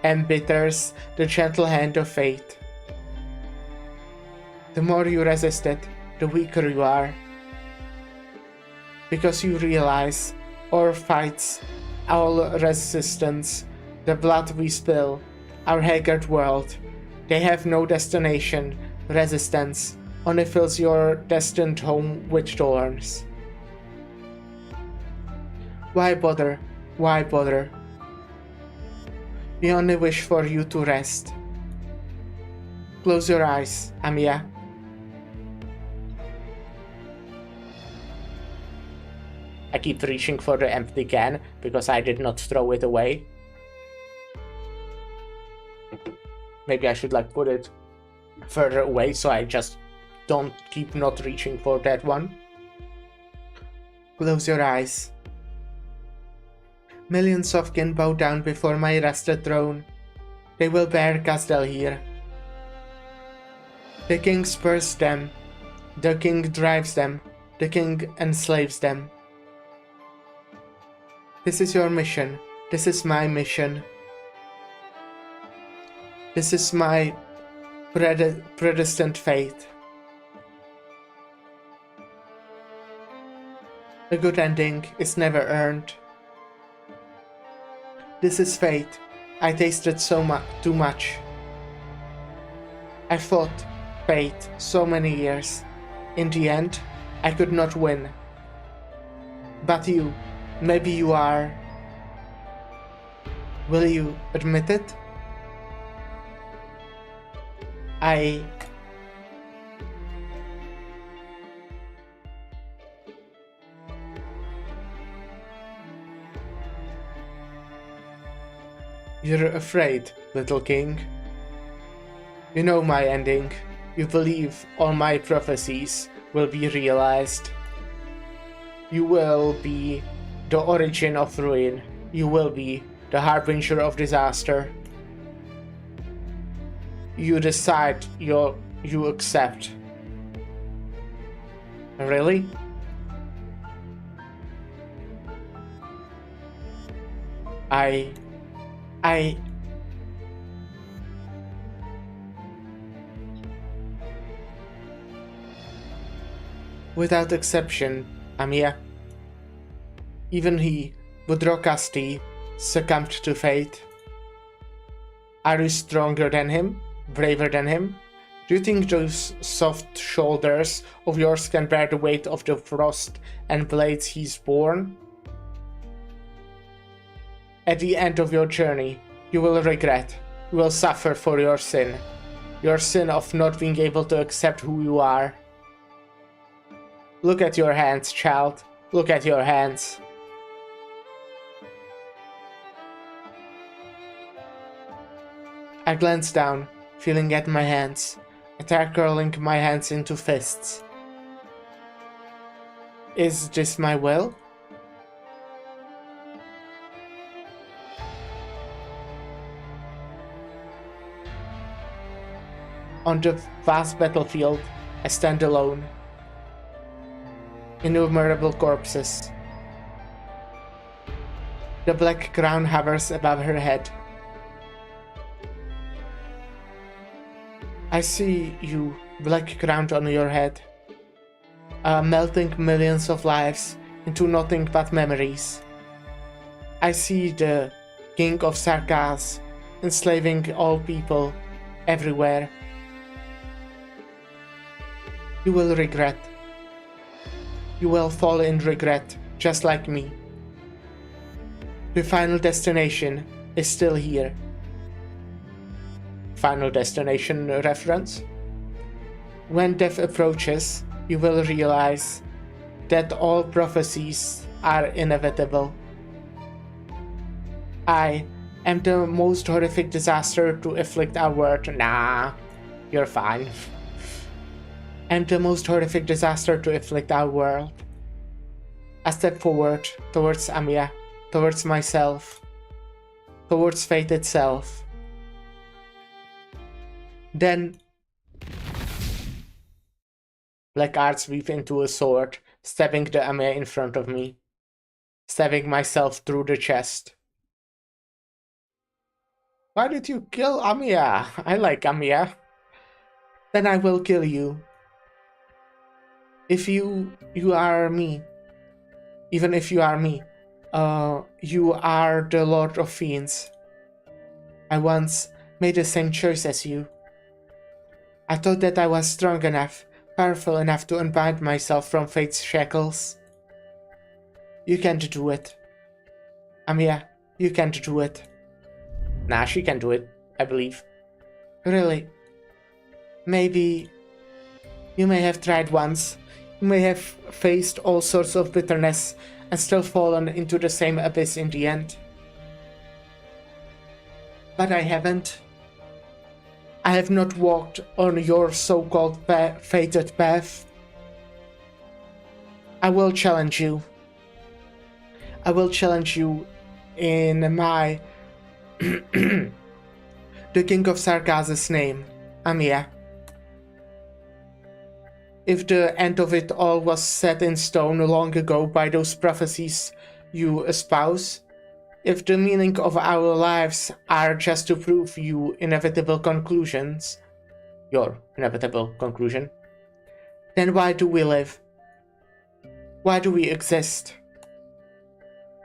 embitters the gentle hand of fate. The more you resist it, the weaker you are. Because you realize, all fights, all resistance, the blood we spill, our haggard world, they have no destination. Resistance only fills your destined home with thorns. Why bother? Why bother? We only wish for you to rest. Close your eyes, Amiya. I keep reaching for the empty can because I did not throw it away. Maybe I should put it further away so I just don't keep not reaching for that one. Close your eyes. Millions of kin bow down before my rested throne. They will bear Gazdel here. The king spurs them. The king drives them. The king enslaves them. This is your mission. This is my mission. This is my predestined fate. A good ending is never earned. This is fate. I tasted too much. I fought fate so many years. In the end, I could not win. But you, maybe you are. Will you admit it? You're afraid, little king. You know my ending. You believe all my prophecies will be realized. You will be the origin of ruin. You will be the harbinger of disaster. You decide, you accept. Really? Without exception, Amia. Even he, Budrokasti, succumbed to fate. Are you stronger than him? Braver than him? Do you think those soft shoulders of yours can bear the weight of the frost and blades he's borne? At the end of your journey, you will regret, you will suffer for your sin of not being able to accept who you are. Look at your hands, child. Look at your hands. I glanced down, feeling at my hands, a tear curling my hands into fists. Is this my will? On the vast battlefield, I stand alone. Innumerable corpses. The black crown hovers above her head. I see you, black crowned on your head, melting millions of lives into nothing but memories. I see the King of Sarkaz enslaving all people, everywhere. You will regret. You will fall in regret, just like me. The final destination is still here. Final Destination reference. When death approaches, you will realize that all prophecies are inevitable. I am the most horrific disaster to afflict our world. Nah, you're fine. I'm the most horrific disaster to afflict our world. I step forward towards Amia, towards myself, towards fate itself. Then black arts weave into a sword, stabbing the Amia in front of me, stabbing myself through the chest. Why did you kill Amia? I like Amia. Then I will kill you. If you are me, even if you are me, you are the Lord of Fiends. I once made the same choice as you. I thought that I was strong enough, powerful enough to unbind myself from fate's shackles. You can't do it. Amia, you can't do it. Nah, she can do it, I believe. Really? Maybe you may have tried once. You may have faced all sorts of bitterness and still fallen into the same abyss in the end. But I haven't. I have not walked on your so-called fated path. I will challenge you. I will challenge you in my the King of Sarkaz's name, Amia. If the end of it all was set in stone long ago by those prophecies you espouse, if the meaning of our lives are just to prove your inevitable conclusion, then why do we live? Why do we exist?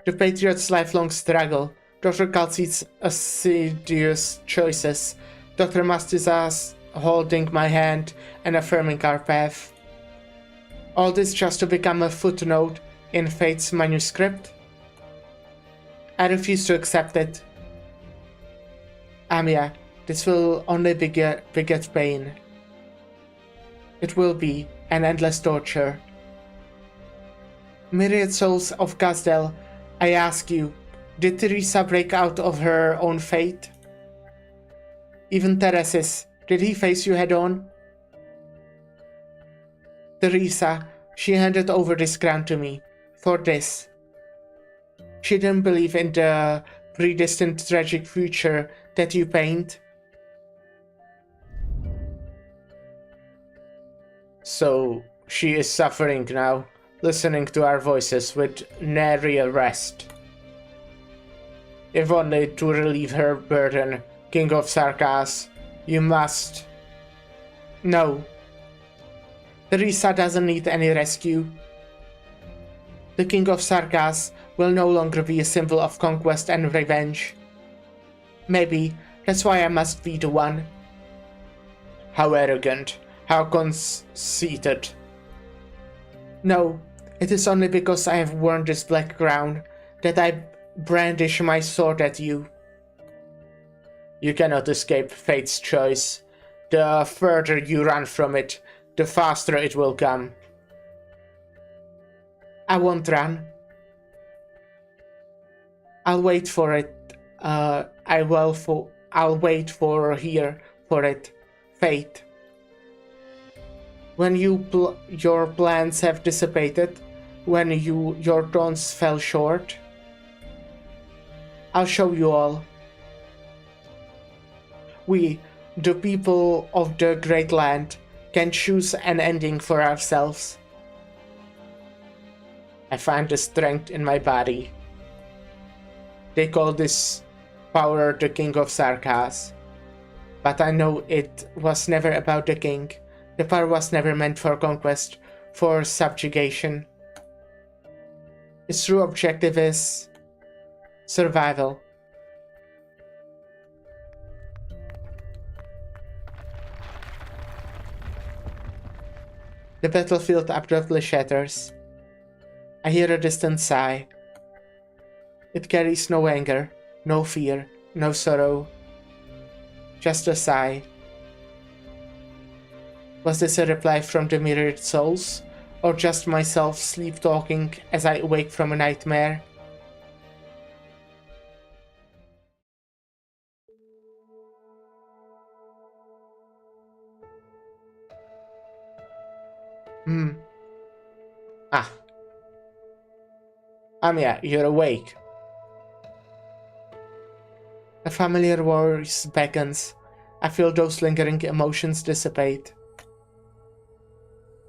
The Patriot's lifelong struggle, Dr. Kalsit's assiduous choices, Dr. Mastiza's holding my hand and affirming our path. All this just to become a footnote in fate's manuscript? I refuse to accept it. Amia, this will only beget pain. It will be an endless torture. Myriad souls of Gazdel, I ask you, did Teresa break out of her own fate? Even Teresis, did he face you head on? Teresa, she handed over this crown to me, for this. She didn't believe in the predestined tragic future that you paint. So, she is suffering now, listening to our voices with nary a rest. If only to relieve her burden, King of Sarkaz, you must... No. Teresa doesn't need any rescue. The King of Sarkas will no longer be a symbol of conquest and revenge. Maybe that's why I must be the one. How arrogant, how conceited. No, it is only because I have worn this black crown that I brandish my sword at you. You cannot escape fate's choice. The further you run from it, the faster it will come. I won't run. I'll wait for it. I'll wait for here for it. Fate. When your plans have dissipated, when your taunts fell short, I'll show you all. We, the people of the Great Land, can choose an ending for ourselves. I find the strength in my body. They call this power the King of Sarkas. But I know it was never about the king. The power was never meant for conquest, for subjugation. Its true objective is survival. The battlefield abruptly shatters. I hear a distant sigh. It carries no anger, no fear, no sorrow. Just a sigh. Was this a reply from the mirrored souls, or just myself sleep-talking as I awake from a nightmare? Amiya, you're awake. A familiar voice beckons. I feel those lingering emotions dissipate.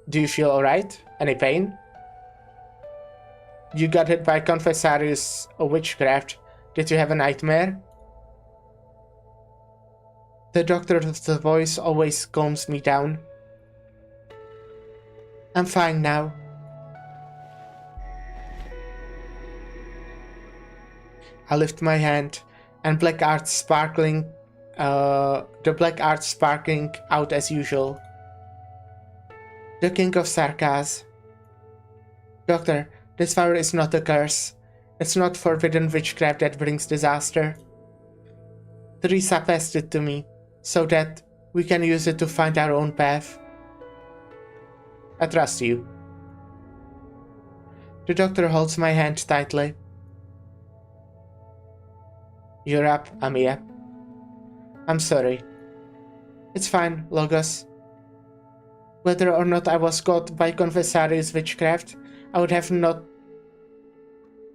Do you feel alright? Any pain? You got hit by Confessarius witchcraft. Did you have a nightmare? The doctor of the voice always calms me down. I'm fine now. I lift my hand, and black art sparkling, the black art sparkling out as usual. The King of Sarkas. Doctor, this power is not a curse. It's not forbidden witchcraft that brings disaster. Teresa passed it to me, so that we can use it to find our own path. I trust you. The doctor holds my hand tightly. You're up, Amiya. I'm sorry. It's fine, Logos. Whether or not I was caught by Confessarius witchcraft, I would have not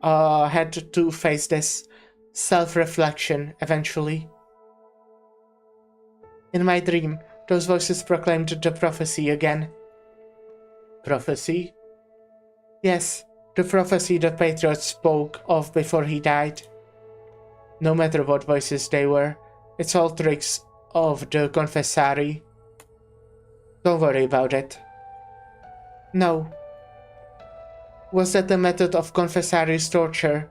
had to face this self-reflection eventually. In my dream, those voices proclaimed the prophecy again. Prophecy? Yes, the prophecy the Patriot spoke of before he died. No matter what voices they were, it's all tricks of the Confessari. Don't worry about it. No. Was that the method of Confessari's torture?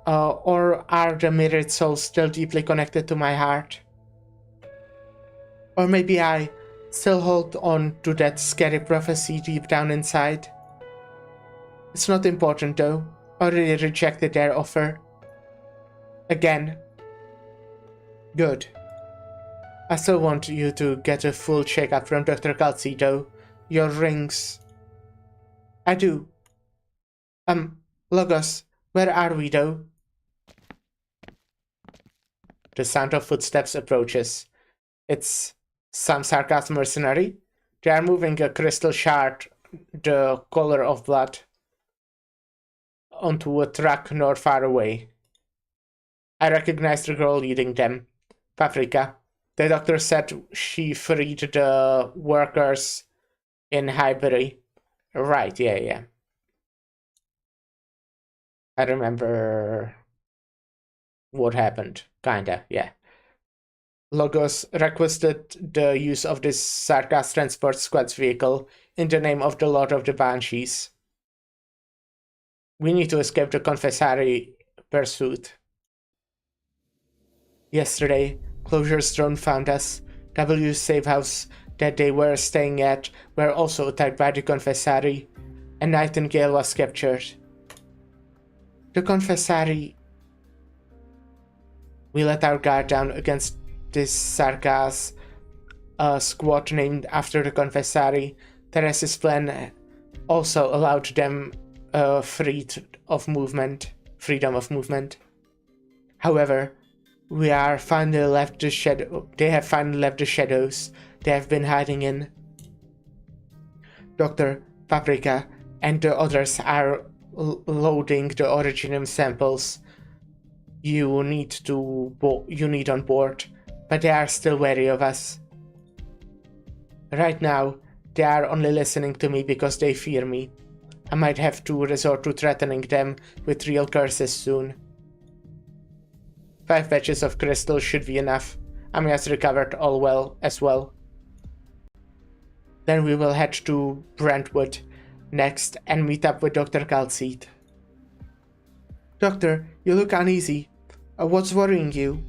Or are the mirrored souls still deeply connected to my heart? Or maybe I still hold on to that scary prophecy deep down inside? It's not important though. I already rejected their offer. Again. Good. I still want you to get a full checkup from Dr. Kalsi though. Your rings. I do. Logos, where are we though? The sound of footsteps approaches. It's some Sarkas mercenary. They are moving a crystal shard, the color of blood, onto a truck not far away. I recognize the girl leading them. Paprika. The doctor said she freed the workers in Highbury. Right, yeah. I remember what happened. Kinda, yeah. Logos requested the use of this Sarkas transport squad's vehicle in the name of the Lord of the Banshees. We need to escape the confessary pursuit. Yesterday, Closure's drone found us. W's safe house that they were staying at were also attacked by the confessary, and Nightingale was captured. The confessary... We let our guard down against this Sarkas, a squad named after the confessary. Teresa's plan also allowed them freedom of movement. However, we are finally left the shadow. They have finally left the shadows they have been hiding in. Dr. Paprika and the others are loading the Originium samples you need on board, but they are still wary of us. Right now, they are only listening to me because they fear me. I might have to resort to threatening them with real curses soon. 5 batches of crystal should be enough. Ami has recovered all well as well. Then we will head to Brentwood next and meet up with Dr. Calceed. Doctor, you look uneasy. What's worrying you?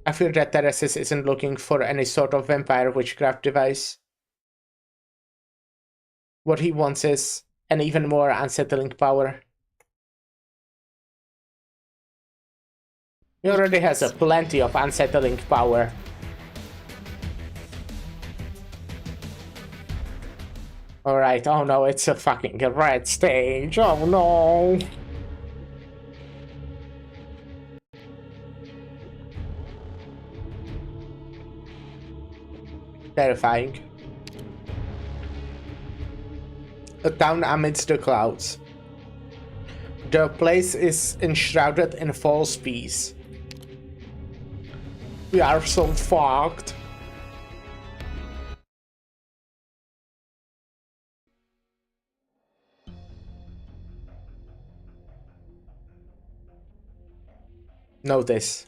I fear that Teresis isn't looking for any sort of vampire witchcraft device. What he wants is an even more unsettling power. He already has plenty of unsettling power. Alright, oh no, it's a fucking red stage, oh no! Terrifying. A town amidst the clouds. The place is enshrouded in false peace. We are so fucked. Notice.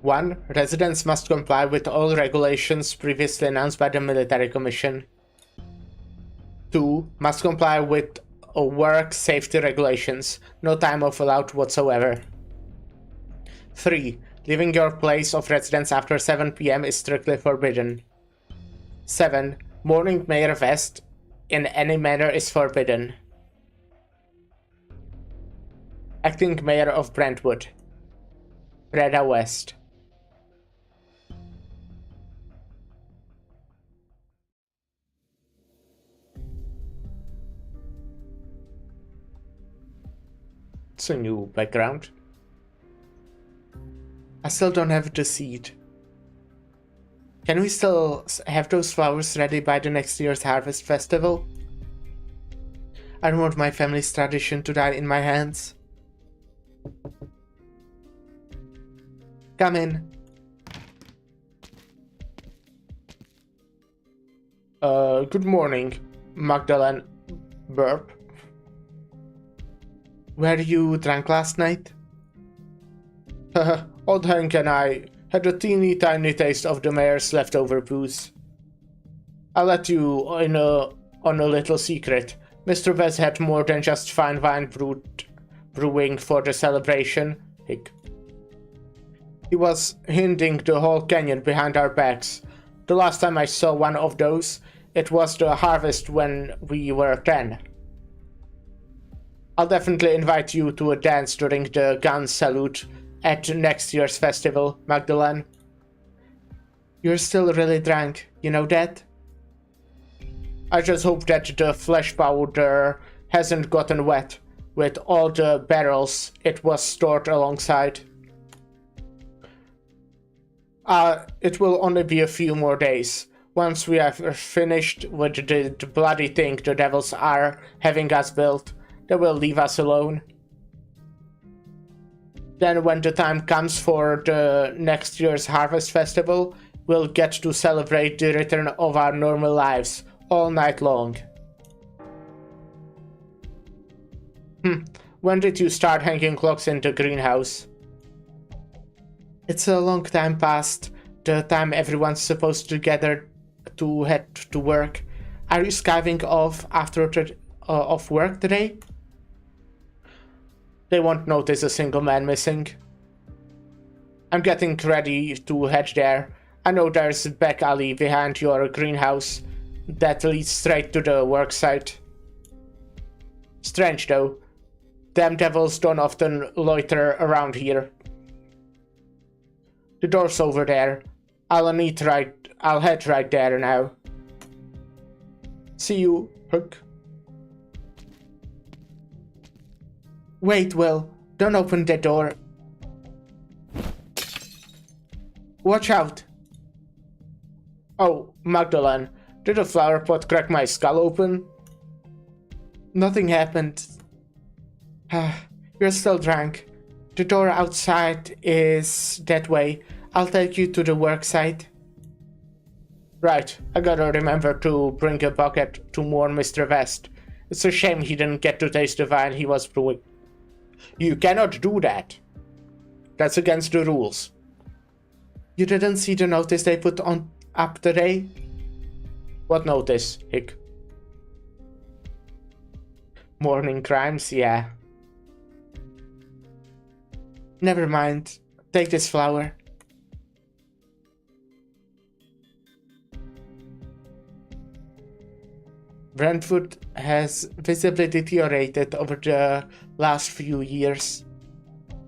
1. Residents must comply with all regulations previously announced by the Military Commission. 2. Must comply with work safety regulations. No time off allowed whatsoever. 3. Leaving your place of residence after 7 PM is strictly forbidden. 7. Morning Mayor vest in any manner is forbidden. Acting Mayor of Brentwood. Reda West. It's a new background. I still don't have the seed. Can we still have those flowers ready by the next year's Harvest Festival? I don't want my family's tradition to die in my hands. Come in. Good morning, Magdalene Burp. Were you drunk last night? Old Hank and I had a teeny tiny taste of the mayor's leftover booze. I'll let you in on a little secret. Mr. Vez had more than just fine wine brewing for the celebration. He was hiding the whole canyon behind our backs. The last time I saw one of those, it was the harvest when we were 10. I'll definitely invite you to a dance during the gun salute at next year's festival, Magdalene. You're still really drunk, you know that? I just hope that the flesh powder hasn't gotten wet with all the barrels it was stored alongside. It will only be a few more days. Once we have finished with the bloody thing the devils are having us build, they will leave us alone. Then when the time comes for the next year's Harvest Festival, we'll get to celebrate the return of our normal lives all night long. When did you start hanging clocks in the greenhouse? It's a long time past the time everyone's supposed to gather to head to work. Are you skiving off after off work today? They won't notice a single man missing. I'm getting ready to head there. I know there's a back alley behind your greenhouse that leads straight to the work site. Strange though. Them devils don't often loiter around here. The door's over there. I'll head right there now. See you, Hook. Wait, Will. Don't open the door. Watch out. Oh, Magdalene. Did a flower pot crack my skull open? Nothing happened. You're still drunk. The door outside is that way. I'll take you to the work site. Right, I gotta remember to bring a bucket to warn Mr. West. It's a shame he didn't get to taste the wine he was brewing. You cannot do that. That's against the rules. You didn't see the notice they put on up today? What notice, Hick? Morning crimes, yeah. Never mind. Take this flower. Brentwood has visibly deteriorated over the last few years.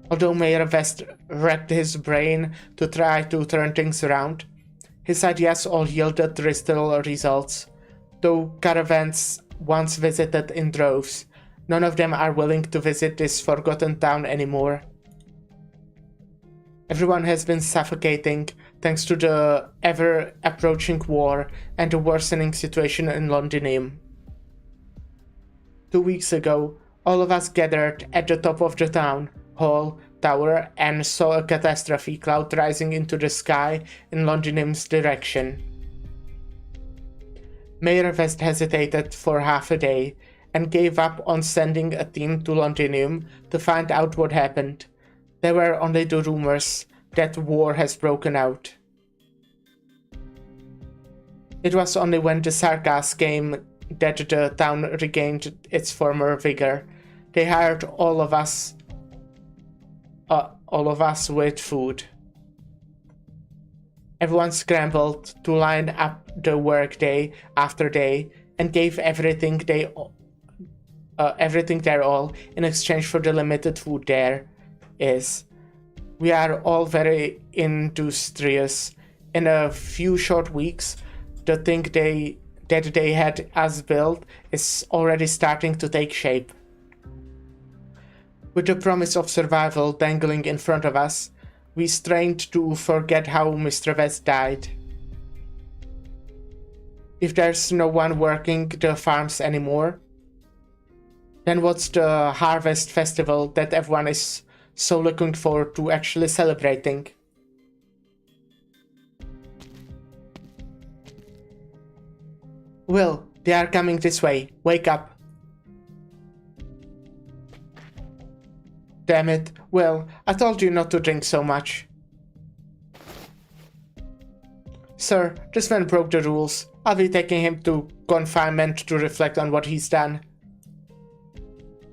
Although Mayor West wrecked his brain to try to turn things around, his ideas all yielded distal results. Though caravans once visited in droves, none of them are willing to visit this forgotten town anymore. Everyone has been suffocating thanks to the ever-approaching war and the worsening situation in Londinium. 2 weeks ago, all of us gathered at the top of the town hall tower and saw a catastrophe cloud rising into the sky in Londinium's direction. Mayor West hesitated for half a day and gave up on sending a team to Londinium to find out what happened. There were only the rumors that war has broken out. It was only when the Sarkas came that the town regained its former vigor. They hired all of us with food. Everyone scrambled to line up the work day after day and gave everything their all in exchange for the limited food there is. We are all very industrious. In a few short weeks, the thing that they had us build is already starting to take shape. With the promise of survival dangling in front of us, we strained to forget how Mr. West died. If there's no one working the farms anymore, then what's the harvest festival that everyone is so looking forward to actually celebrating? Will, they are coming this way. Wake up. Damn it. Will, I told you not to drink so much. Sir, this man broke the rules. I'll be taking him to confinement to reflect on what he's done.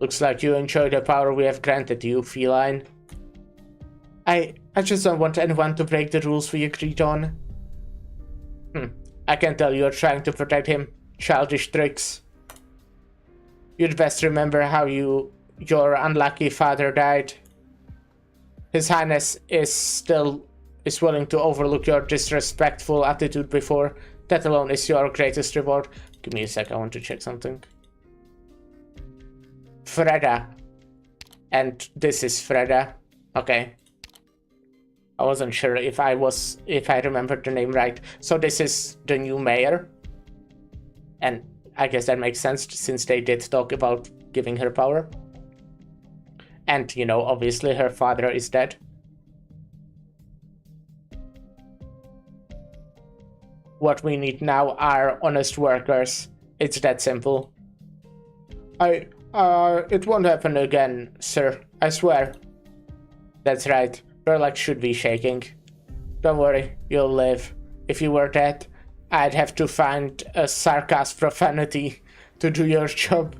Looks like you enjoy the power we have granted you, feline. I just don't want anyone to break the rules we agreed on. I can tell you're trying to protect him. Childish tricks. You'd best remember how your unlucky father died. His Highness is willing to overlook your disrespectful attitude before. That alone is your greatest reward. Give me a sec, I want to check something. Freda. And this is Freda. Okay. I wasn't sure if I remembered the name right. So this is the new mayor. And I guess that makes sense since they did talk about giving her power. And, you know, obviously her father is dead. What we need now are honest workers. It's that simple. It won't happen again, sir. I swear. That's right. Your leg should be shaking. Don't worry, you'll live. If you were dead, I'd have to find a sarcasm profanity to do your job.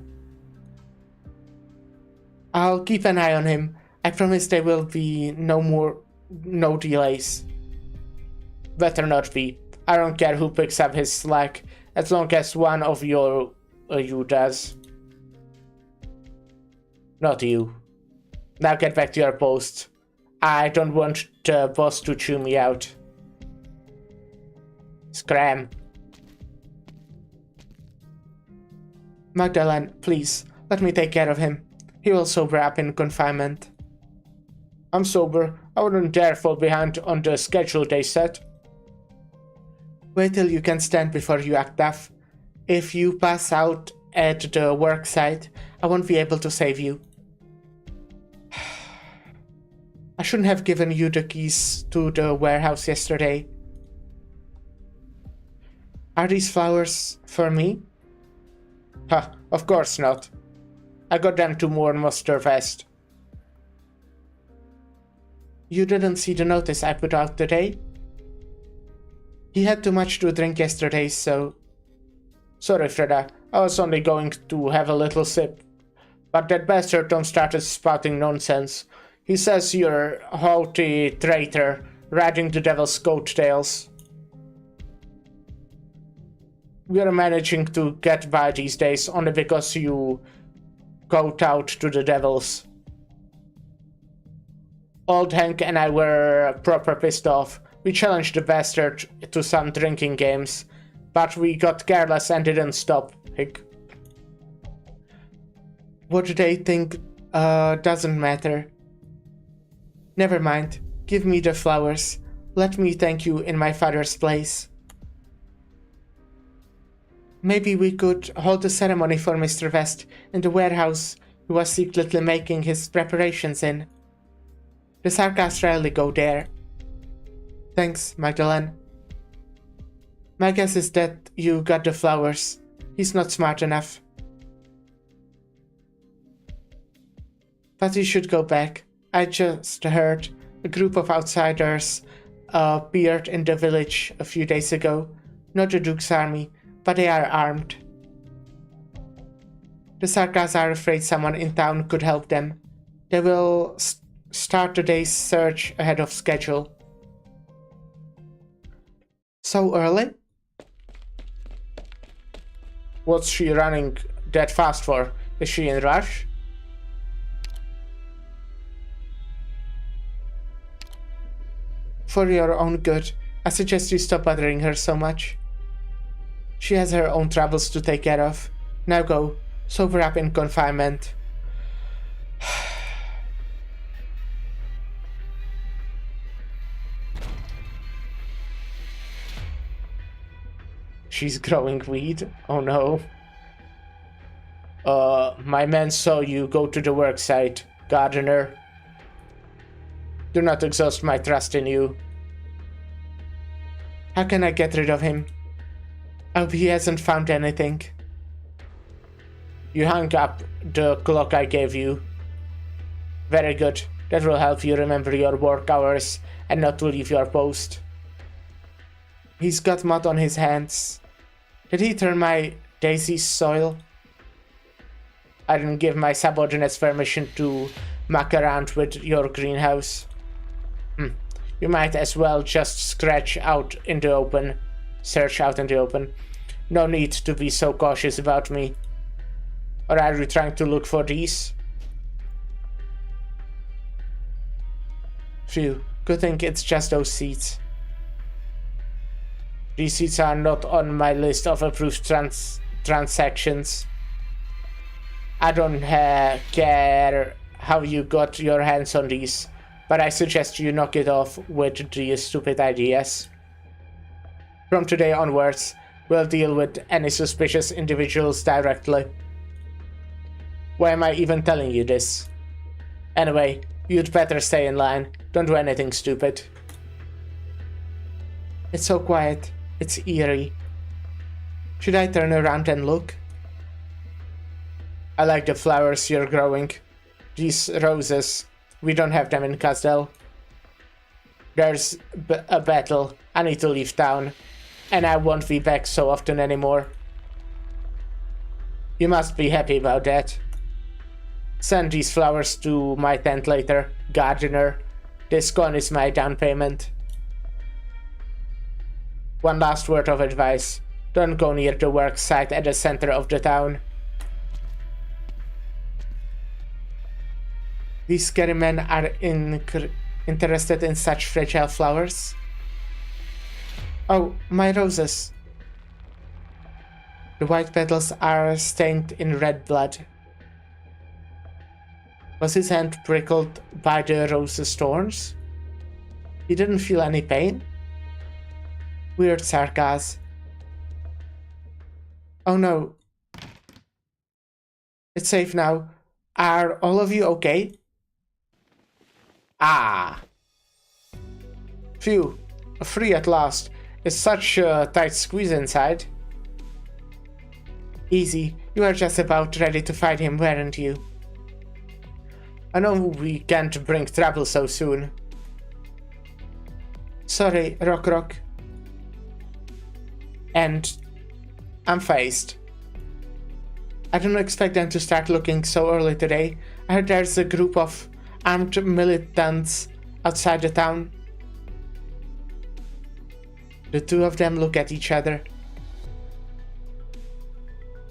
I'll keep an eye on him. I promise there will be no delays. Better not be. I don't care who picks up his slack, as long as one of you does. Not you. Now get back to your post. I don't want the boss to chew me out. Scram. Magdalene, please, let me take care of him. He will sober up in confinement. I'm sober. I wouldn't dare fall behind on the schedule they set. Wait till you can stand before you act tough. If you pass out at the work site, I won't be able to save you. I shouldn't have given you the keys to the warehouse yesterday. Are these flowers for me? Huh, of course not. I got them to mourn Mr. West. You didn't see the notice I put out today? He had too much to drink yesterday, so... Sorry, Freda. I was only going to have a little sip. But that bastard Tom started spouting nonsense. He says you're a haughty traitor, riding the devil's coattails. We are managing to get by these days only because you go out to the devils. Old Hank and I were proper pissed off. We challenged the bastard to some drinking games, but we got careless and didn't stop. What they think doesn't matter. Never mind. Give me the flowers. Let me thank you in my father's place. Maybe we could hold a ceremony for Mr. West in the warehouse he was secretly making his preparations in. The Sarkas rarely go there. Thanks, Magdalene. My guess is that you got the flowers. He's not smart enough. But you should go back. I just heard a group of outsiders appeared in the village a few days ago. Not the Duke's army, but they are armed. The Sarkas are afraid someone in town could help them. They will start the day's search ahead of schedule. So early? What's she running that fast for? Is she in a rush? For your own good, I suggest you stop bothering her so much. She has her own troubles to take care of. Now go, sober up in confinement. She's growing weed? Oh no. My man saw you go to the worksite, gardener. Do not exhaust my trust in you. How can I get rid of him? I hope he hasn't found anything. You hung up the clock I gave you. Very good. That will help you remember your work hours and not to leave your post. He's got mud on his hands. Did he turn my daisies soil? I didn't give my subordinates permission to muck around with your greenhouse. You might as well just search out in the open. No need to be so cautious about me. Or are you trying to look for these? Phew, good thing it's just those seeds. These seeds are not on my list of approved transactions. I don't care how you got your hands on these, but I suggest you knock it off with these stupid ideas. From today onwards, we'll deal with any suspicious individuals directly. Why am I even telling you this? Anyway, you'd better stay in line. Don't do anything stupid. It's so quiet. It's eerie. Should I turn around and look? I like the flowers you're growing. These roses. We don't have them in Casdell. There's a battle. I need to leave town. and I won't be back so often anymore. You must be happy about that. Send these flowers to my tent later, gardener. This corn is my down payment. One last word of advice. Don't go near the work site at the center of the town. These scary men are interested in such fragile flowers. Oh, my roses. The white petals are stained in red blood. Was his hand prickled by the rose's thorns? He didn't feel any pain? Weird sarcasm. Oh no. It's safe now. Are all of you okay? Ah. Phew. Free at last. It's such a tight squeeze inside. Easy. You were just about ready to fight him, weren't you? I know we can't bring trouble so soon. Sorry, Rock. And I'm phased. I didn't expect them to start looking so early today. I heard there's a group of armed militants outside the town. The two of them look at each other.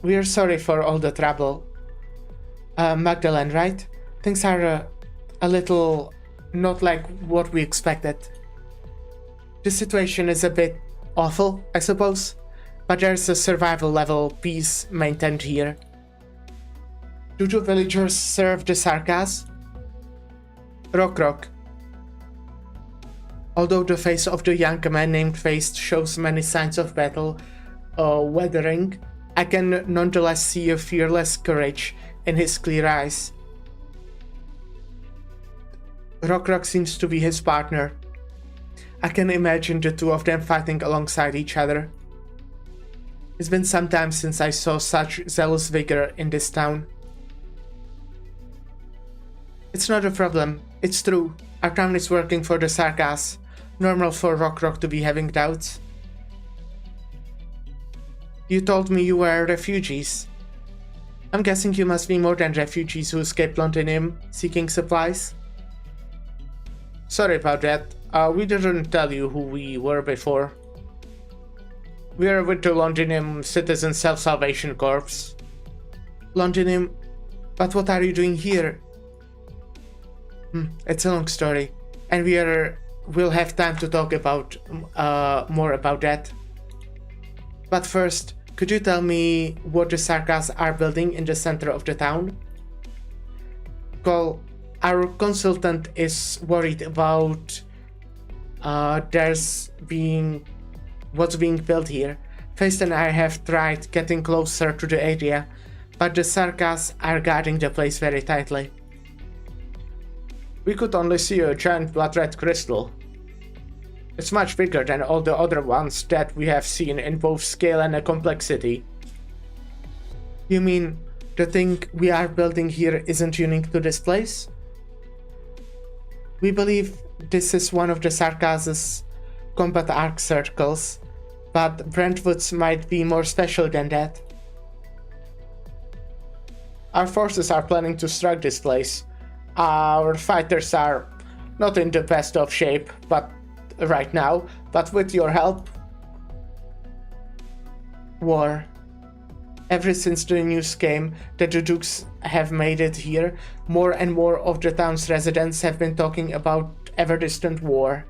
We're sorry for all the trouble. Magdalene, right? Things are a little not like what we expected. The situation is a bit awful, I suppose, but there's a survival level peace maintained here. Do the villagers serve the sarcasm? Rock. Although the face of the young man named Faced shows many signs of battle weathering, I can nonetheless see a fearless courage in his clear eyes. Rock seems to be his partner. I can imagine the two of them fighting alongside each other. It's been some time since I saw such zealous vigor in this town. It's not a problem, it's true. Our town is working for the Sarkas. Normal for Rock to be having doubts. You told me you were refugees. I'm guessing you must be more than refugees who escaped Londinium seeking supplies. Sorry about that. We didn't tell you who we were before. We are with the Londinium Citizen Self-Salvation Corps. Londinium? But what are you doing here? It's a long story, and we'll have time to talk about more about that. But first, could you tell me what the Sarkas are building in the center of the town? Cole, our consultant is worried about what's being built here. Feist and I have tried getting closer to the area, but the Sarkas are guarding the place very tightly. We could only see a giant blood red crystal. It's much bigger than all the other ones that we have seen in both scale and complexity. You mean the thing we are building here isn't unique to this place? We believe this is one of the Sarkas' combat arc circles, but Brentwood's might be more special than that. Our forces are planning to strike this place. Our fighters are not in the best of shape right now, but with your help... War. Ever since the news came that the Dukes have made it here, more and more of the town's residents have been talking about ever-distant war.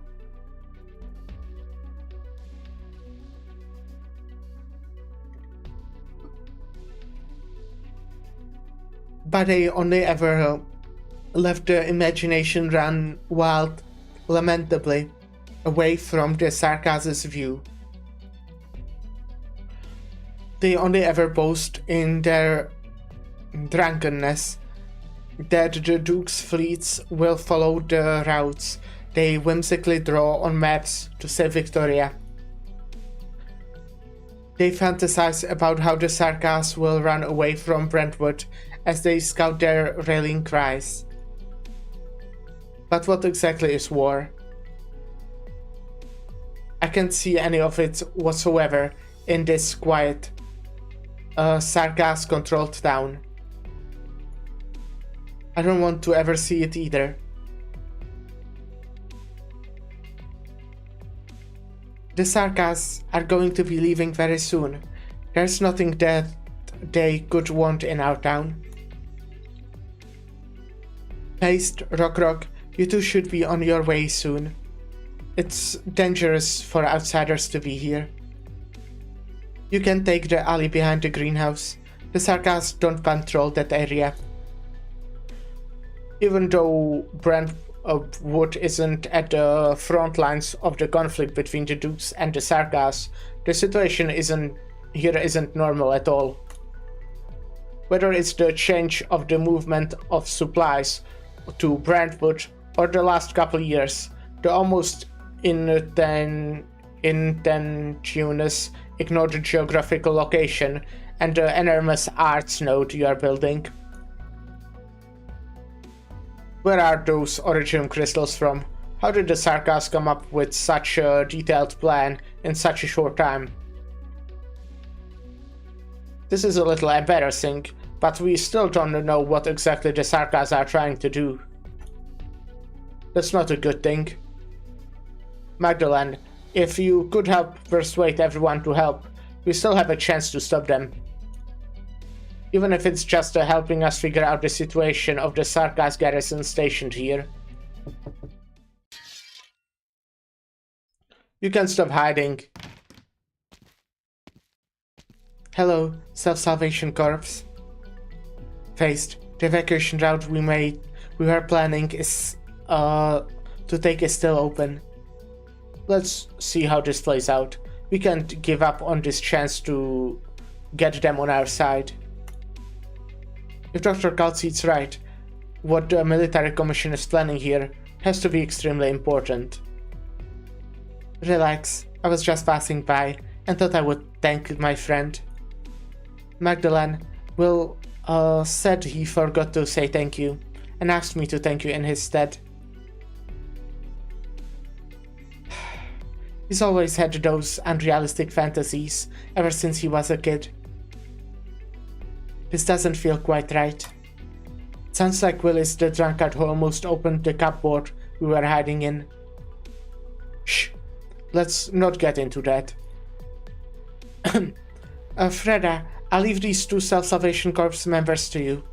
But they only ever left the imagination run wild, lamentably, away from the Sarkas' view. They only ever boast in their drunkenness that the Duke's fleets will follow the routes they whimsically draw on maps to save Victoria. They fantasize about how the Sarkas will run away from Brentwood as they scout their rallying cries. But what exactly is war? I can't see any of it whatsoever in this quiet, Sargas-controlled town. I don't want to ever see it either. The Sargas are going to be leaving very soon. There's nothing that they could want in our town. Paste, Rock, you two should be on your way soon. It's dangerous for outsiders to be here. You can take the alley behind the greenhouse. The Sargas don't control that area. Even though Brentwood isn't at the front lines of the conflict between the Dukes and the Sargas, the situation isn't normal at all. Whether it's the change of the movement of supplies to Brentwood or the last couple years, the almost instantaneous ignore the geographical location and the enormous arts node you are building. Where are those origin crystals from? How did the Sargas come up with such a detailed plan in such a short time? This is a little embarrassing, but we still don't know what exactly the Sargas are trying to do. That's not a good thing. Magdalene, if you could help persuade everyone to help, we still have a chance to stop them. Even if it's just helping us figure out the situation of the Sargas garrison stationed here. You can stop hiding. Hello, Self-Salvation Corps. Faced, the evacuation route we were planning is to take is still open. Let's see how this plays out. We can't give up on this chance to get them on our side. If Dr. Kaltseed's right, what the military commission is planning here has to be extremely important. Relax, I was just passing by and thought I would thank my friend. Magdalene Will said he forgot to say thank you and asked me to thank you in his stead. He's always had those unrealistic fantasies ever since he was a kid. This doesn't feel quite right. Sounds like Will is the drunkard who almost opened the cupboard we were hiding in. Shh, let's not get into that. Freda, I'll leave these two Self-Salvation Corps members to you.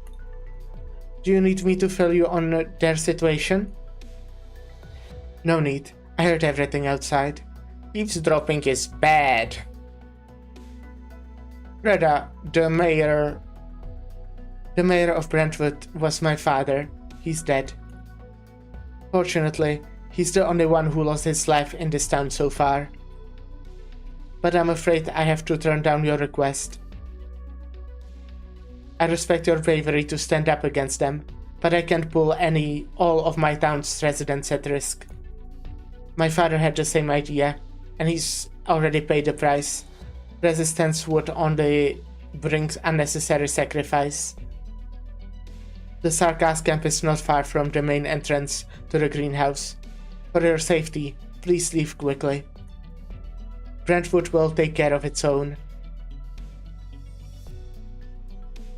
Do you need me to fill you on their situation? No need. I heard everything outside. Eavesdropping is bad. Freda, the mayor of Brentwood was my father. He's dead. Fortunately, he's the only one who lost his life in this town so far. But I'm afraid I have to turn down your request. I respect your bravery to stand up against them, but I can't pull all of my town's residents at risk. My father had the same idea, and he's already paid the price. Resistance would only bring unnecessary sacrifice. The Sargas camp is not far from the main entrance to the greenhouse. For your safety, please leave quickly. Brentwood will take care of its own.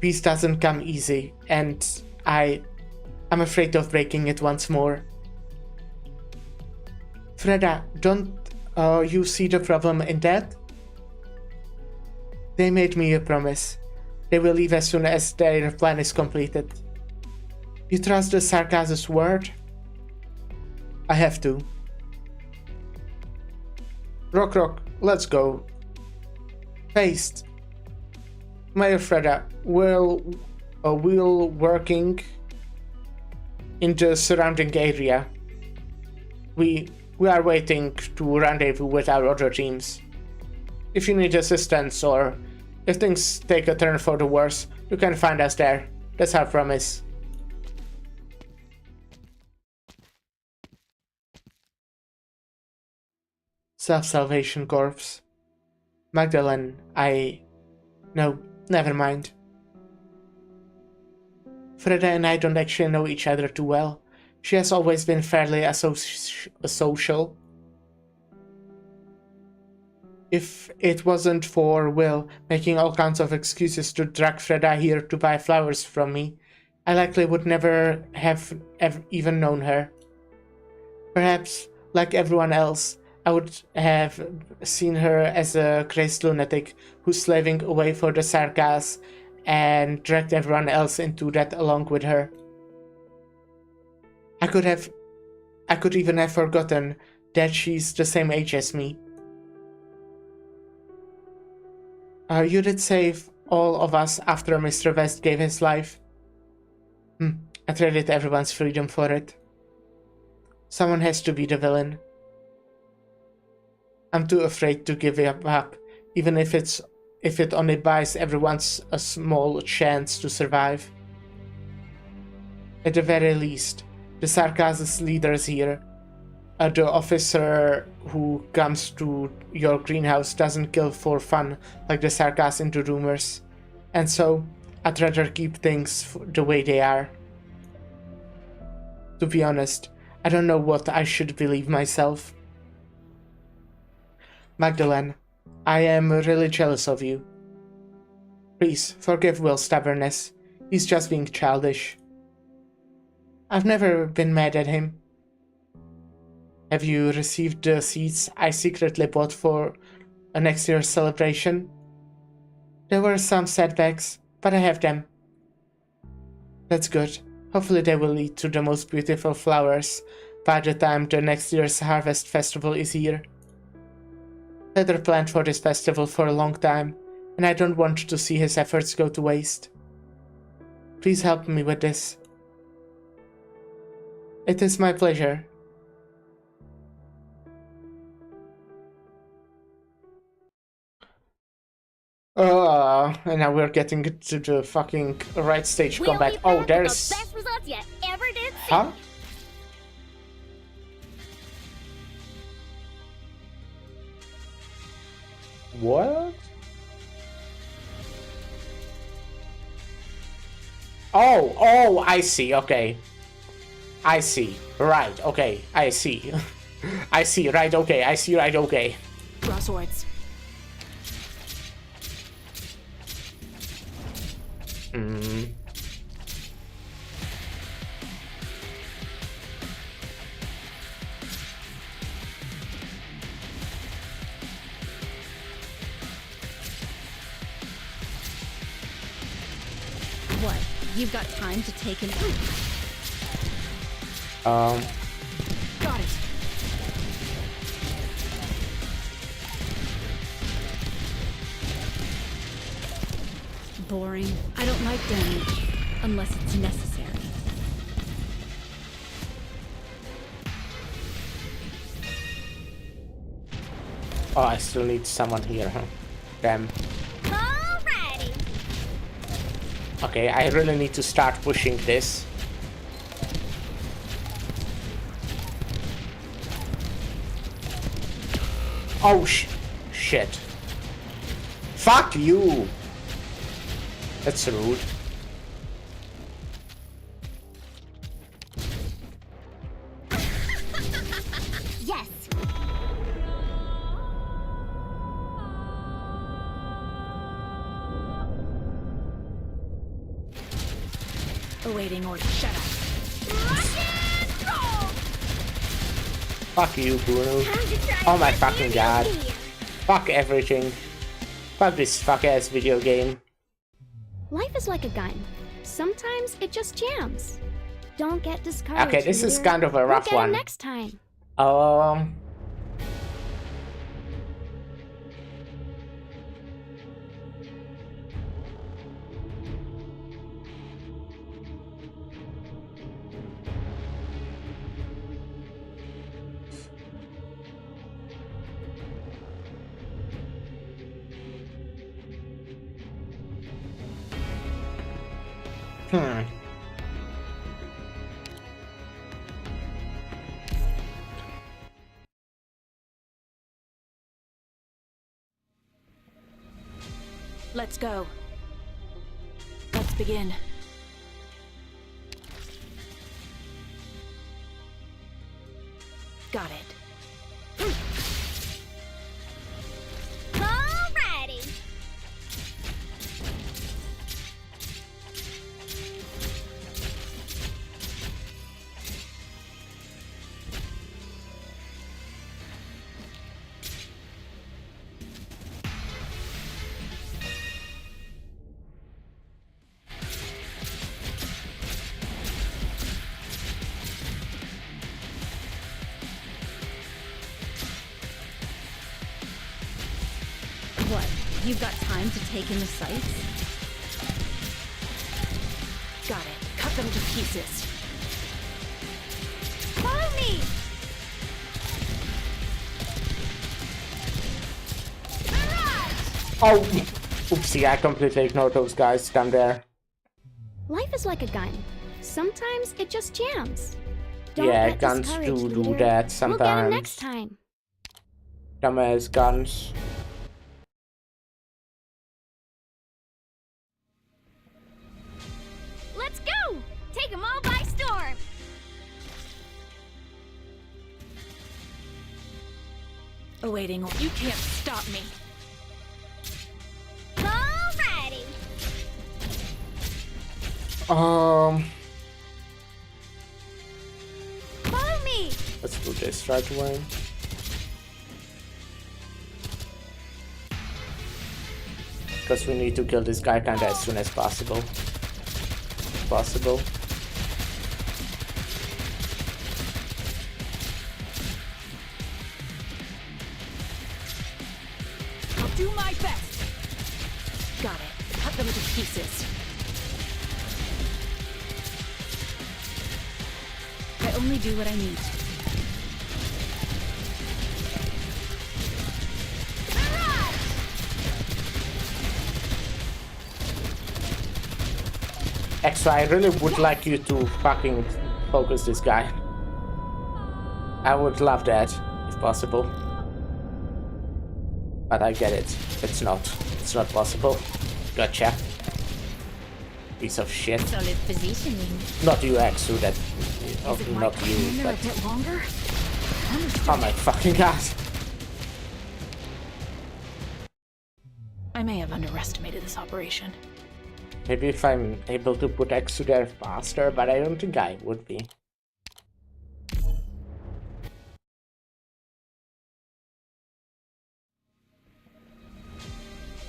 Peace doesn't come easy, and I'm afraid of breaking it once more. Freda, don't you see the problem in that? They made me a promise. They will leave as soon as their plan is completed. You trust the Sargas' word? I have to. Rock, let's go. Paste. Mayor Freda, we'll working in the surrounding area. We are waiting to rendezvous with our other teams. If you need assistance or if things take a turn for the worse, you can find us there. That's our promise. Self-Salvation Corps. Magdalene, No, never mind. Freda and I don't actually know each other too well. She has always been fairly social. If it wasn't for Will making all kinds of excuses to drag Freda here to buy flowers from me, I likely would never have even known her. Perhaps, like everyone else, I would have seen her as a crazed lunatic who's slaving away for the Sarkas and dragged everyone else into that along with her. I could even have forgotten that she's the same age as me. You did save all of us after Mr. West gave his life. I traded everyone's freedom for it. Someone has to be the villain. I'm too afraid to give it up, even if it only buys everyone a small chance to survive. At the very least, the Sarkaz's leaders here, the officer who comes to your greenhouse doesn't kill for fun like the Sarkas in the rumors, and so I'd rather keep things the way they are. To be honest, I don't know what I should believe myself. Magdalene, I am really jealous of you. Please, forgive Will's stubbornness. He's just being childish. I've never been mad at him. Have you received the seeds I secretly bought for next year's celebration? There were some setbacks, but I have them. That's good. Hopefully they will lead to the most beautiful flowers by the time the next year's Harvest Festival is here. Heather planned for this festival for a long time, and I don't want to see his efforts go to waste. Please help me with this. It is my pleasure. And now we're getting to the fucking right stage combat. Oh, there's... the best results you ever did see. Huh? What? Oh, I see, okay. I see, right, okay, I see. I see, right, okay, I see, right, okay. Draw swords. What? You've got time to take an... Got it. Boring. I don't like damage unless it's necessary. Oh, I still need someone here, huh? Damn. Alrighty. Okay, I really need to start pushing this. Oh, shit. Fuck you! That's rude. Yes. Awaiting order. Shut up. Fuck you, Bruno. Oh my fucking god. Fuck everything. Fuck this fuck-ass video game. Life is like a gun. Sometimes it just jams. Don't get discouraged. Okay, this is leader. kind of a rough We'll get 'em one. next time. Let's go. Let's begin. Got it. You've got time to take in the sights? Got it. Cut them to pieces. Follow me! Oh, oopsie, I completely ignored those guys down there. Life is like a gun. Sometimes it just jams. Don't Yeah, get guns discouraged, do leader. that We'll get him next sometimes. time. Dumbass guns. Let's go! Take them all by storm! Awaiting. You can't stop me. Alrighty! Follow me! Let's do this right away. Because we need to kill this guy kinda as soon as possible. I'll do my best. Got it. Cut them into pieces. I only do what I need to. Extra, I really would like you to fucking focus this guy. I would love that, if possible. But I get it. It's not possible. Gotcha. Piece of shit. Solid positioning. Not you, Exu, that... Oh, Is it my not time you, in there but... a bit longer? Oh my fucking god. I may have underestimated this operation. Maybe if I'm able to put Exu there faster, but I don't think I would be.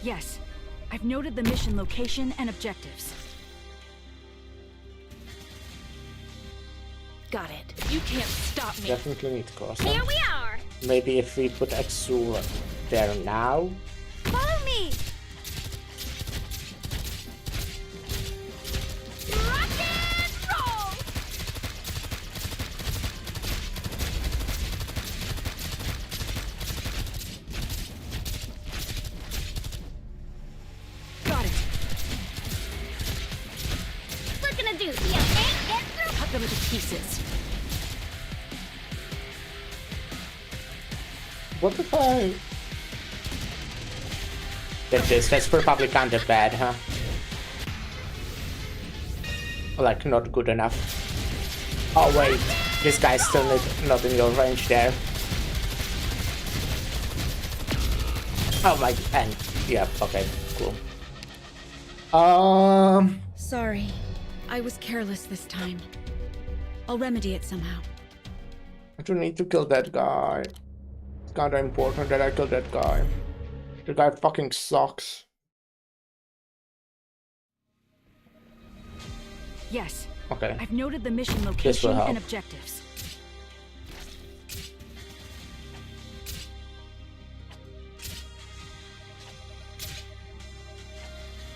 Yes, I've noted the mission location and objectives. Got it. You can't stop me. Definitely need to cross Here them. we are! Maybe if we put Exu there now. Follow me! Rock and roll! Got it. What gonna do? You ain't get through? Cut them into pieces. What if I... Get this, that's probably kinda bad, huh? Like, not good enough. Oh wait, this guy's still not in your range there. Oh my, and yeah, okay, cool. Sorry, I was careless this time. I'll remedy it somehow. I do need to kill that guy. It's kinda important that I kill that guy. The guy fucking sucks. Yes, Okay. I've noted the mission This will location help. and objectives.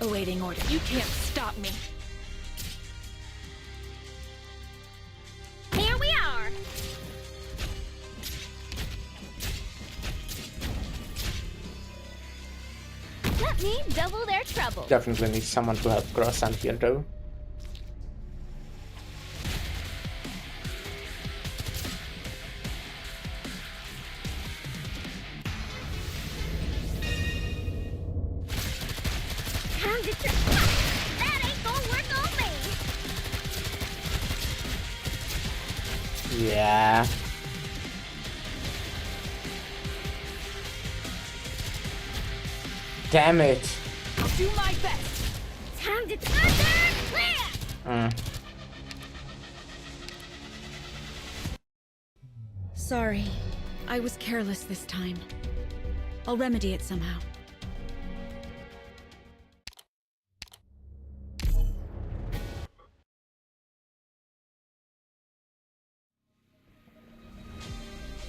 Awaiting order. You can't stop me. Here we are! Let me double their trouble. Definitely need someone to help Croissant here though. Time to that ain't gonna work on me! Yeah. Damn it. I'll do my best. Time to thunder clear! Sorry, I was careless this time. I'll remedy it somehow.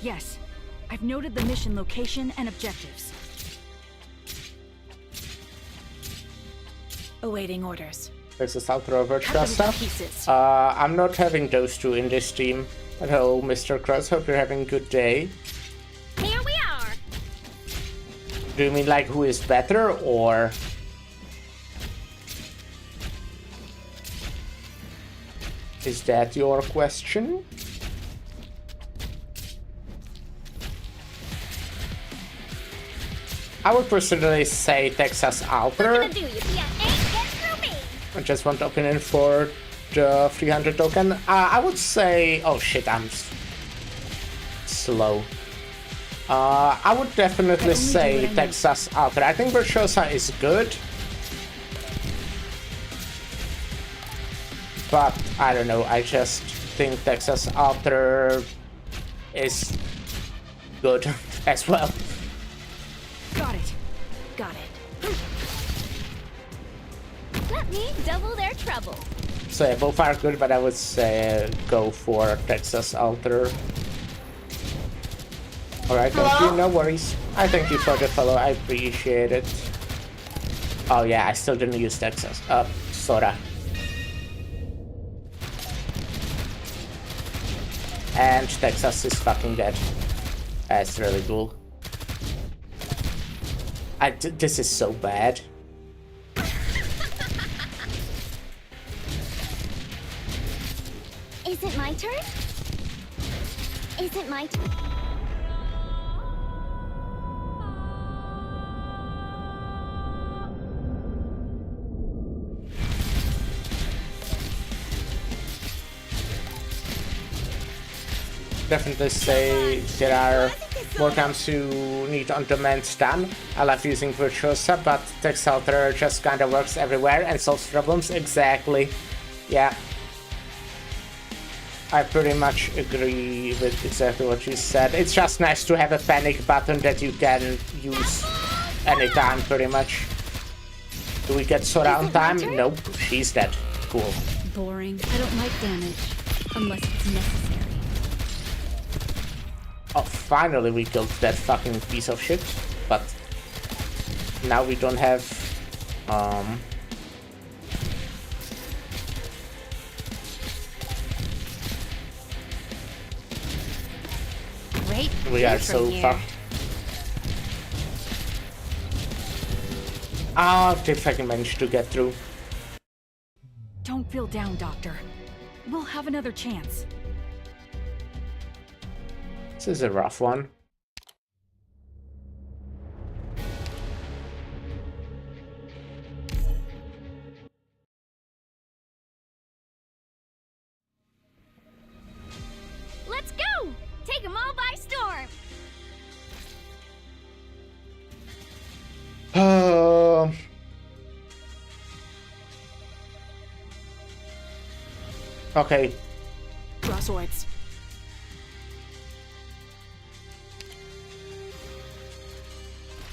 Yes, I've noted the mission location and objectives. Awaiting orders. This is Ultra Cut them to Shasta. pieces. I'm not having those two in this team. But hello, Mr. Cross. Hope you're having a good day. Here we are. Do you mean like who is better, or... Is that your question? I would personally say Texas Alter. Gonna do you, yeah, ain't get through me. I just want opinion for the 300 token. I would say... Oh shit, I'm slow. I would definitely say Texas Alter. I think Virtuosa is good. But, I don't know, I just think Texas Alter is good as well. Got it. Got it. Let me double their trouble. So yeah, both are good, but I would say go for Texas Alter. Alright, thank you, no worries. I thank you for the follow, I appreciate it. Oh yeah, I still didn't use Texas. Sora. And Texas is fucking dead. That's really cool. This is so bad. Is it my turn? Is it my turn? Definitely say there are more times you need on-demand stun. I love using Virtuosa, but Texas Alter just kinda works everywhere and solves problems. Exactly. Yeah. I pretty much agree with exactly what you said. It's just nice to have a panic button that you can use anytime, pretty much. Do we get Sora on time? Nope, she's dead. Cool. Boring. I don't like damage. Unless it's necessary. Oh, finally we killed that fucking piece of shit. But now we don't have... Great. We are so fucked. Ah, did fucking manage to get through. Don't feel down, Doctor. We'll have another chance. This is a rough one. Let's go! Take them all by storm! Okay. Crosswords.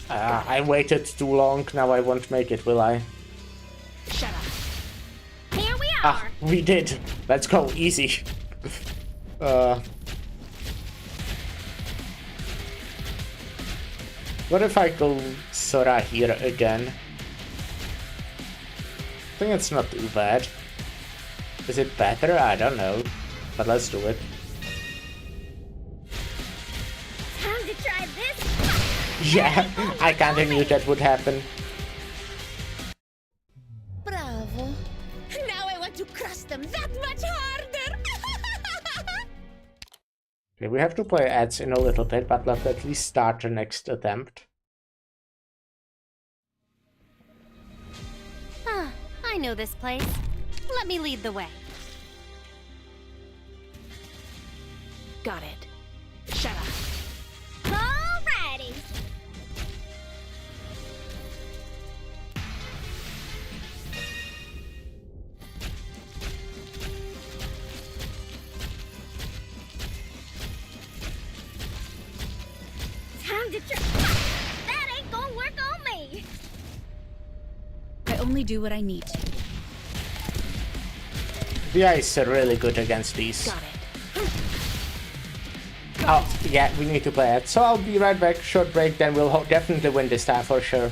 I waited too long, now I won't make it, will I? Shut up. Here we are! Ah, we did! Let's go, easy. What if I go Sora here again? I think it's not too bad. Is it better? I don't know. But let's do it. Time to try this! Yeah, I kinda knew that would happen. Bravo. Now I want to crush them that much harder! Okay, we have to play ads in a little bit, but let's at least start the next attempt. Ah, I know this place. Let me lead the way. Got it. Shut up. Alrighty! Time to try. That ain't gonna work on me! I only do what I need to. The ice are really good against these. Got it. Oh, yeah, we need to play it. So I'll be right back. Short break, then we'll definitely win this time for sure.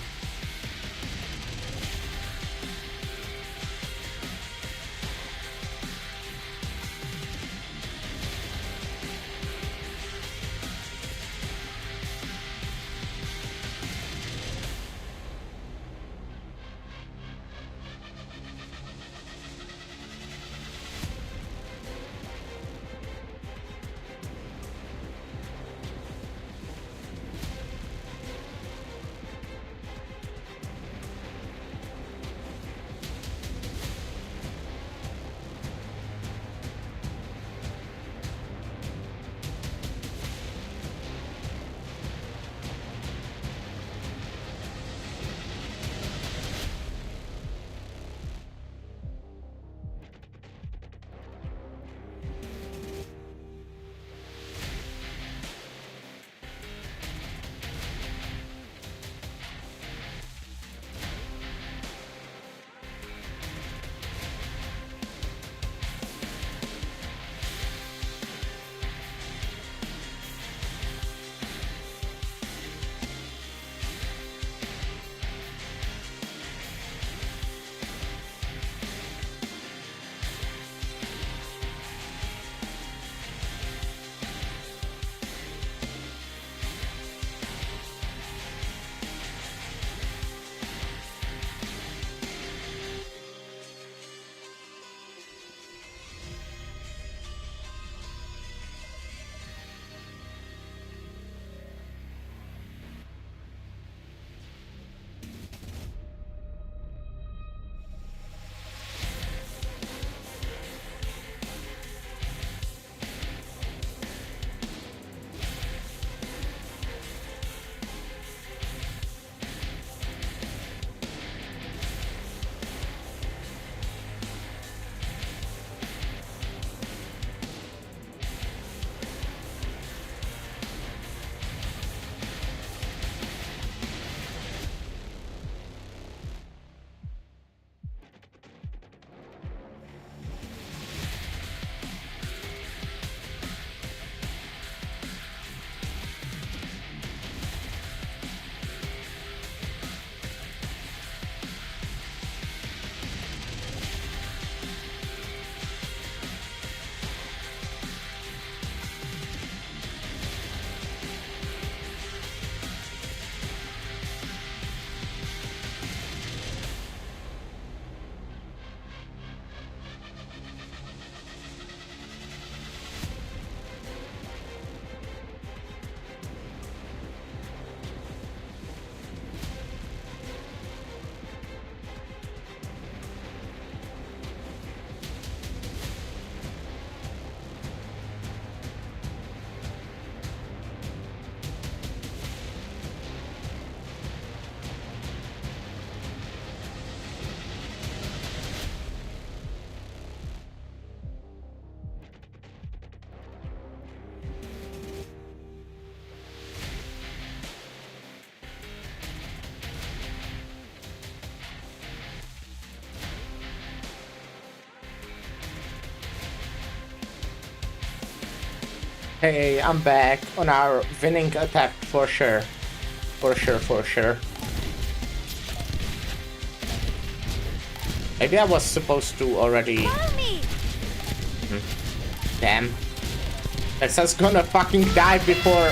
Hey, I'm back on our winning attack for sure. For sure. Maybe I was supposed to already... Damn. Texas gonna fucking die before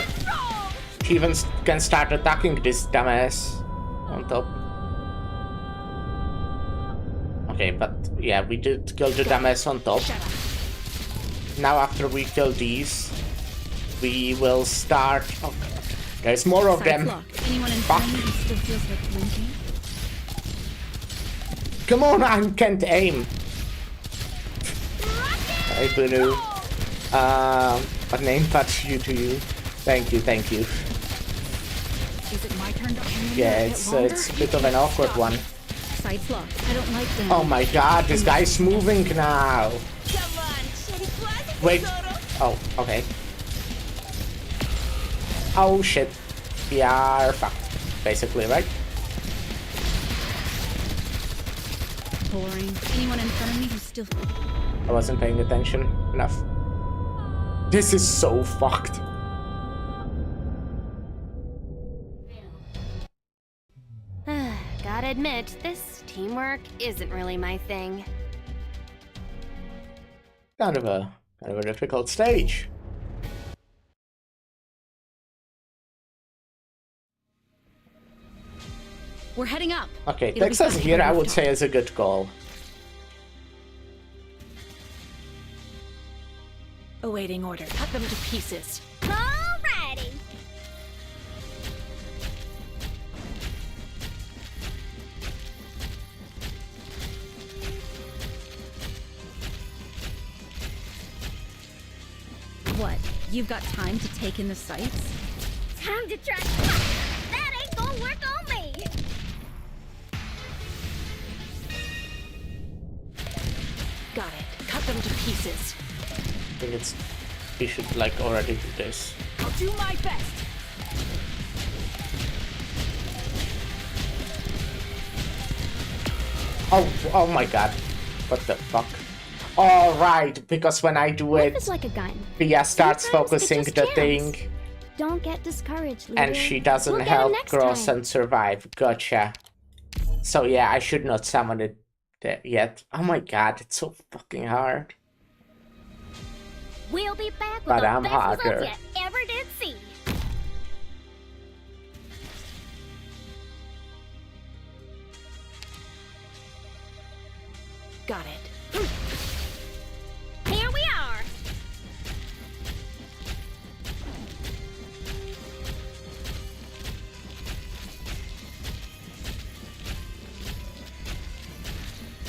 she even can start attacking this dumbass on top. Okay, but yeah, we did kill the dumbass on top. Now after we kill these, we will start... Oh, there's more of them. Fuck. Come on, I can't aim. Hey, Bunu. What name touch you to you? Thank you. Is it my turn to Yeah, it's a bit of an awkward one. Sights locked. I don't like them. Oh my god, this guy's moving now. Wait. Oh, okay. Oh shit. We are fucked, basically, right? Boring. Anyone in front of me who's still... I wasn't paying attention enough. This is so fucked. Gotta admit, this teamwork isn't really my thing. Kind of a difficult stage. We're heading up. Okay, It'll be Texas fine. here I would say is a good call. Awaiting order. Cut them to pieces. Alrighty. What? You've got time to take in the sights? Time to try. That ain't gonna work on me. Got it. Cut them to pieces. I think it's... we should like already do this. I'll do my best. Oh my god. What the fuck? Alright, because when I do Life it, is like a gun. Pia starts Sometimes it focusing just the jams. thing, Don't get discouraged, leader. and she doesn't We'll get 'em help next cross time. and survive. Gotcha. So yeah, I should not summon it yet. Oh my god, it's so fucking hard. We'll be back with But the I'm best harder. results you ever did see. Got it. Here we are.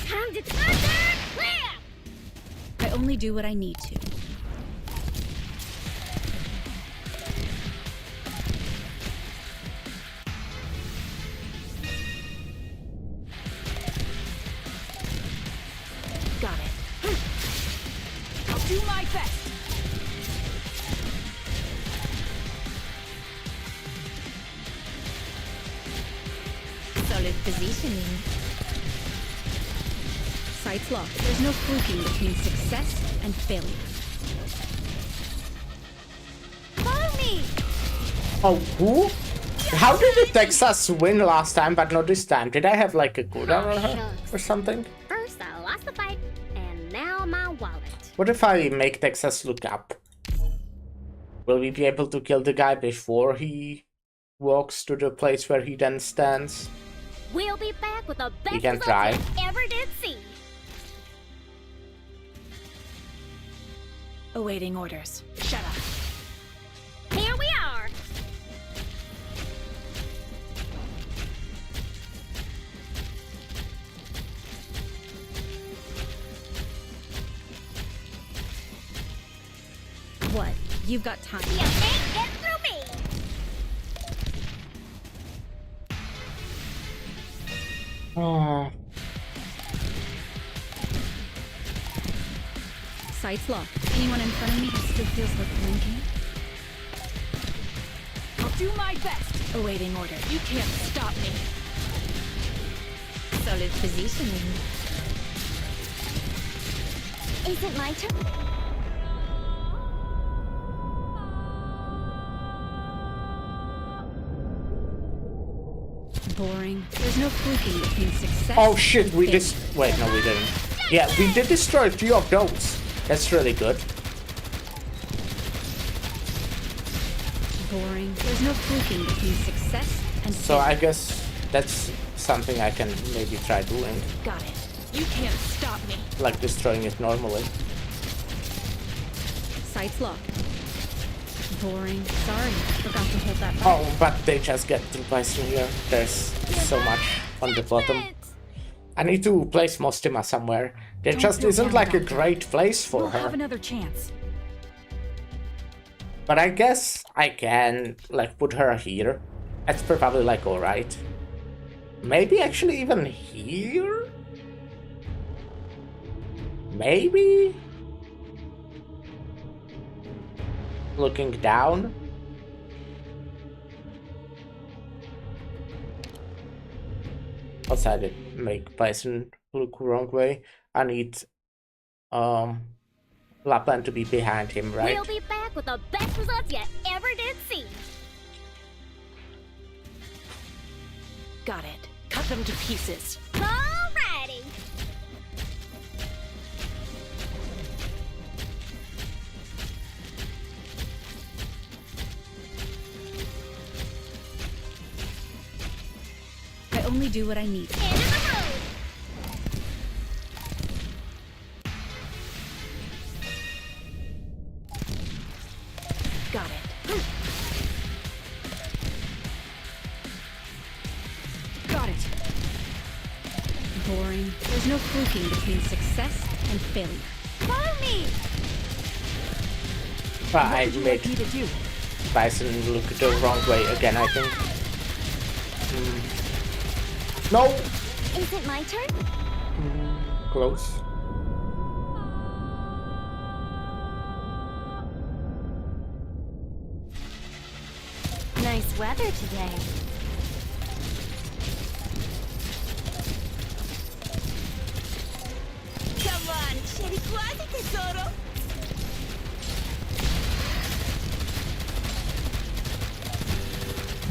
Time to thunder! Clear! I only do what I need to. Got it. I'll do my best. Solid positioning. Sights locked. There's no fluking between success and failure. Follow me! Oh, who? How did the Texas win last time, but not this time? Did I have like a cooldown on her shucks. or something? First, I lost the fight, and now my wallet. What if I make Texas look up? Will we be able to kill the guy before he walks to the place where he then stands? We'll be back with the best can results try. you ever did see. Awaiting orders. Shut up. Here we are. What? You've got time. You can't get through me. Oh, Sights locked. Anyone in front of me who still feels like blinking? I'll do my best. Awaiting order. You can't stop me. Solid positioning. Is it my turn? Boring. There's no fluking between success. Oh shit, and we failure. just... Wait, no we didn't. Yeah, we did destroy 3 of those. That's really good. Boring. There's no fluking between success and So failure. I guess that's something I can maybe try doing. Got it. You can't stop me. Like destroying it normally. Sights locked. Boring. Sorry, forgot to hold that button. Oh, but they just get through Bison here. There's so much on the bottom. I need to place Mostima somewhere. There Don't just feel isn't bad, like a Doctor. great place for We'll have her. another chance. But I guess I can like put her here. That's probably like alright. Maybe actually even here? Maybe? Looking down? Outside it make Bison look wrong way. I need Lapland to be behind him, right? We'll be back with the best results you ever did see. Got it. Cut them to pieces. Alrighty. I only do what I need. End of the road. Got it. Got it. Boring. There's no fluking between success and failure. Follow me. But I What would you made like me to do? Bison look the wrong way again, I think. No! Is it my turn? Close. Nice weather today. Come on, c'eri quasi tesoro.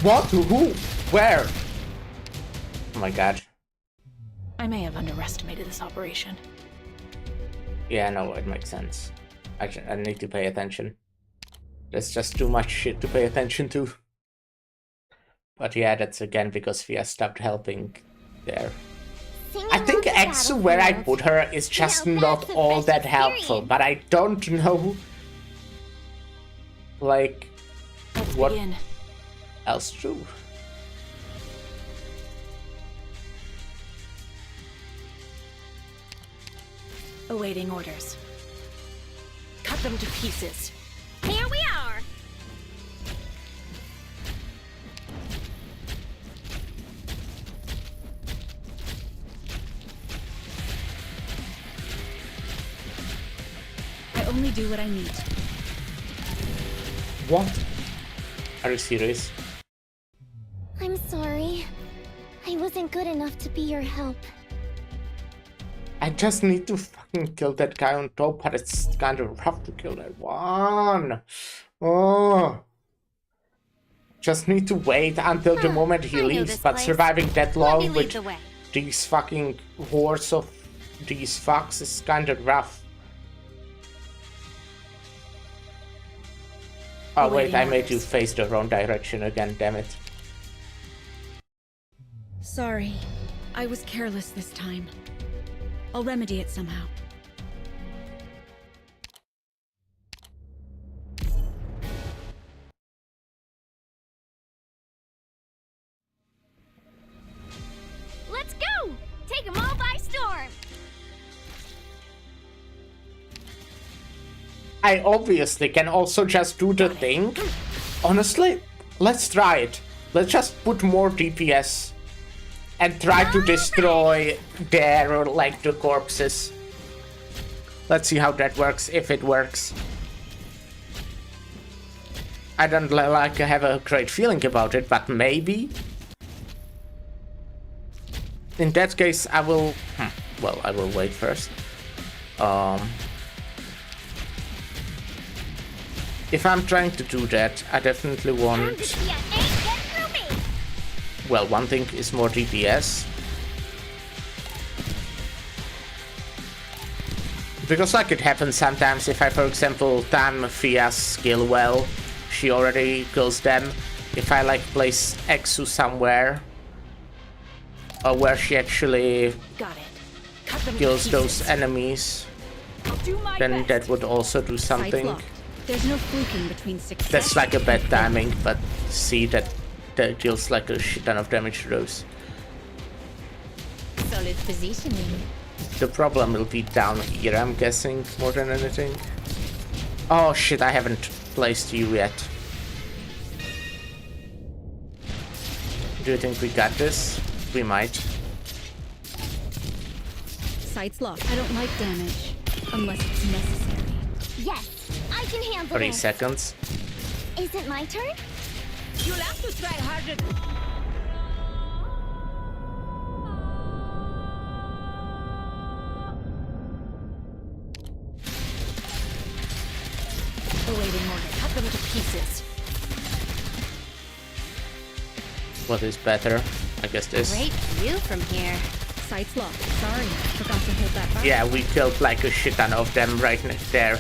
What? Who? Where? Oh my god. I may have underestimated this operation. Yeah, no, it makes sense. I need to pay attention. There's just too much shit to pay attention to. But yeah, that's again because Fia stopped helping there. I think Exu, where I put her, is just Now not that's a all fresh that helpful, experience. but I don't know, like, Let's what begin. else to do. Awaiting orders. Cut them to pieces. Here we are. I only do what I need. What? Are you serious? I'm sorry. I wasn't good enough to be your help. I just need to fucking kill that guy on top, but it's kind of rough to kill that one. Oh. Just need to wait until the moment he I know leaves, this but place. surviving that Let me long lead with the way. these fucking hordes of these fucks is kind of rough. Oh wait, I made you face the wrong direction again, damn it. Sorry. I was careless this time. I'll remedy it somehow. Let's go! Take them all by storm! I obviously can also just do the thing. Honestly, let's try it. Let's just put more DPS and try to destroy their, like, the corpses. Let's see how that works, if it works. I don't like have a great feeling about it, but maybe. In that case, I will... well, I will wait first. If I'm trying to do that, I definitely want... Yeah, ain't getting through me! well, one thing is more DPS. Because like it happens sometimes if I, for example, time Fia's skill well, she already kills them. If I like place Exu somewhere, or where she actually kills those enemies, then that would also do something. There's no fluking between success. That's like a bad timing, but see that deals like a shit ton of damage to those. Solid positioning. The problem will be down here, I'm guessing, more than anything. Oh shit, I haven't placed you yet. Do you think we got this? We might. Sights locked. I don't like damage unless it's necessary. Yes, I can handle 3 this. seconds. Is it my turn? You'll have to try harder. Awaiting order. Cut them to pieces. What is better? I guess this. Great view from here. Sights locked. Sorry, forgot to hold that back. Yeah, we killed like a shit ton of them right there.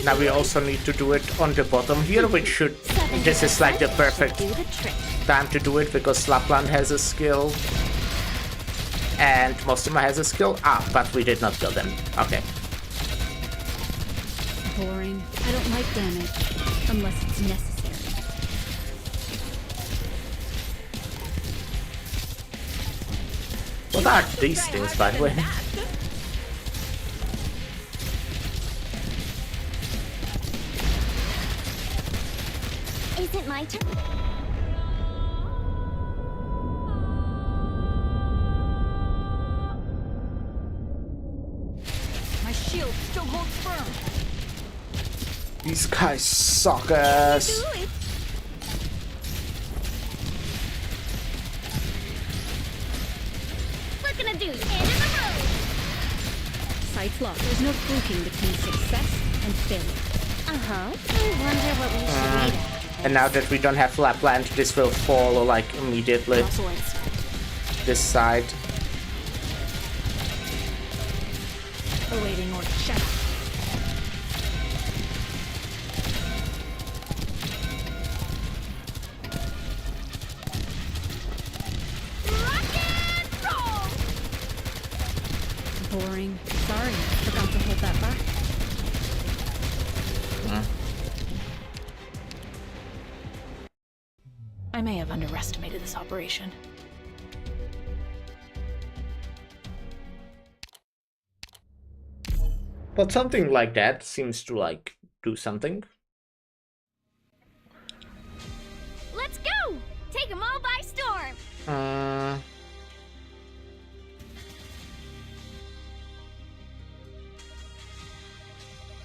Now we also need to do it on the bottom here, which should... This is like the perfect Do the trick. time to do it, because Lapland has a skill. And Mostima has a skill. Ah, but we did not kill them. Okay. Boring. I don't like damage unless it's necessary. What are these things, by the way? Is it my turn? My shield still holds firm. These guys suck ass. What can I do? End of the road. Sights locked. There's no fluking between success and failure. Uh-huh. I wonder what we should eat after And now that we don't have Lapland, this will fall like immediately. Muscle instinct. This side. Awaiting order. Shut up. Rock and roll! Boring. Sorry, forgot to hold that back. I may have underestimated this operation. But something like that seems to like do something. Let's go! Take them all by storm!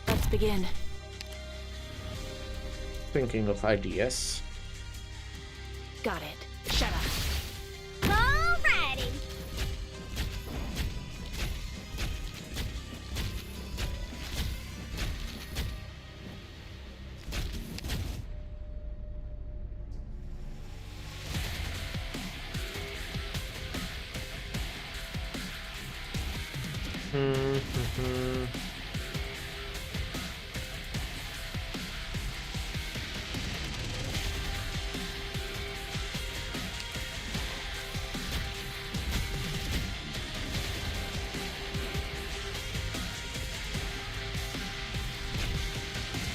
Let's begin. Thinking of ideas. Got it. Shut up. Alrighty!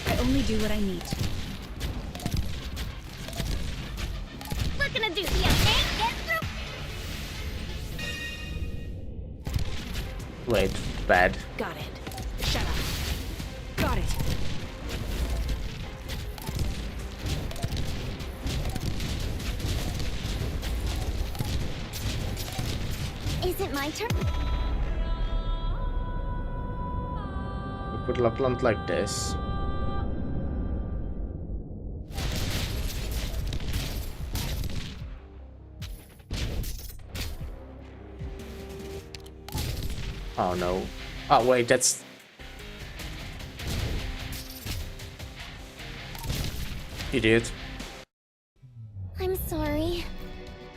I only do what I need to. What can I do? Yeah, ain't get through! Wait, bad. Got it. Shut up. Got it. Is it my turn? We put Lapland like this. Oh no. Oh wait, that's... Idiot. I'm sorry.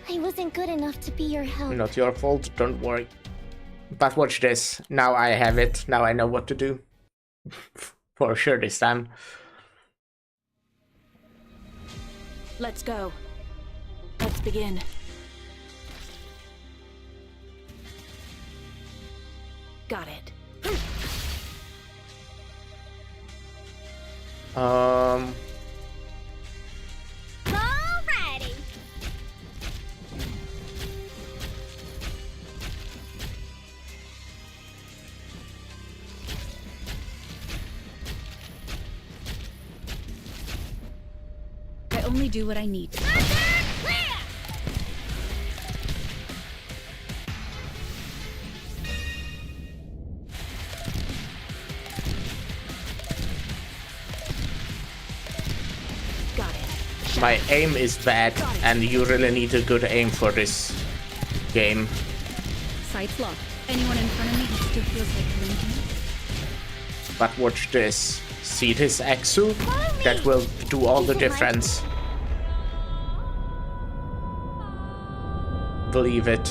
I wasn't good enough to be your help. Not your fault, don't worry. But watch this. Now I have it. Now I know what to do. For sure this time. Let's go. Let's begin. Got it. Alrighty. I only do what I need. Got it. My aim is bad, and you really need a good aim for this game. Sights locked. Anyone in front of me who still feels like blinking? But watch this. See this Exu? That will do all the difference. Believe it.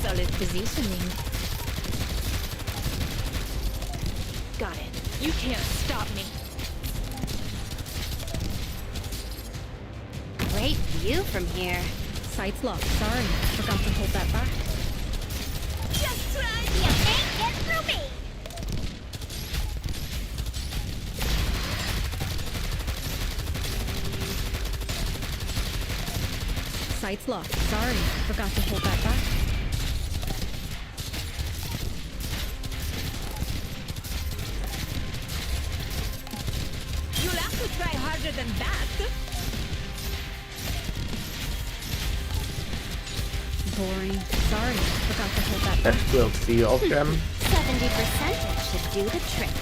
Solid positioning. Got it. You can't stop me. Great view from here. Sights locked. Sorry, forgot to hold that back. Just try. You can't get through me. Sights locked. Sorry, forgot to hold that back. You'll have to try harder than that. Boring. Sorry, forgot to hold that That back. killed 3 of them. 70% should do the trick.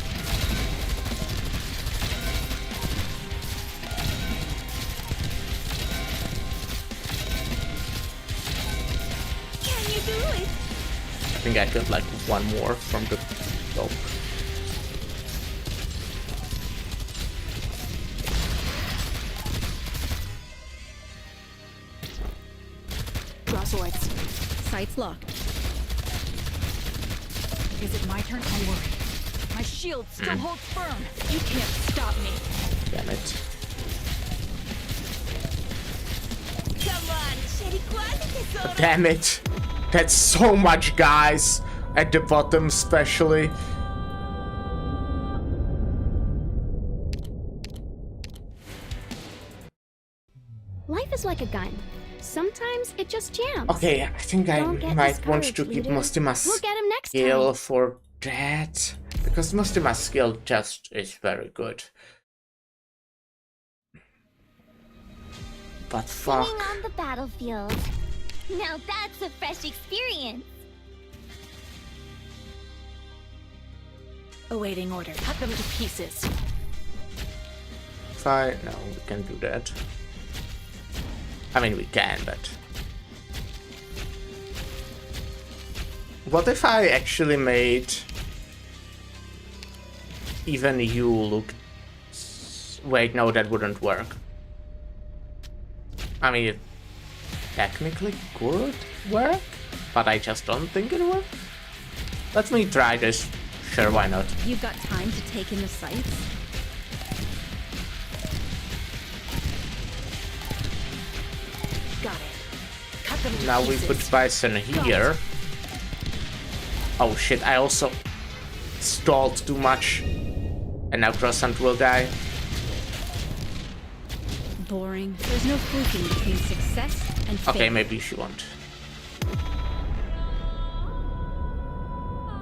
Can you do it? I think I killed like 1 more from the dog. Draw swords. Sights locked. Is it my turn? Don't worry. My shield still holds firm. You can't stop me. Damn it. Come on, Sherry Quad. Damn it. That's so much, guys. At the bottom, especially. Life is like a gun. Sometimes it just jams. Okay, I think I Don't get might want to discouraged, keep leader. Mustima's We'll get him next skill time. for that. Because Mustima's skill just is very good. But fuck. Singing on the battlefield. Now that's a fresh experience. Awaiting order. Cut them to pieces. Fine. No, we can do that. I mean, we can, but... What if I actually made... even you look... Wait, no, that wouldn't work. I mean, it technically could work, but I just don't think it would. Let me try this. Sure, why not? You've got time to take in the sights? Got it. Cut them to Now we pieces. put Bison here. Oh shit, I also stalled too much. And now Croissant will die. Boring. There's no fluking between success and failure. Okay, maybe she won't.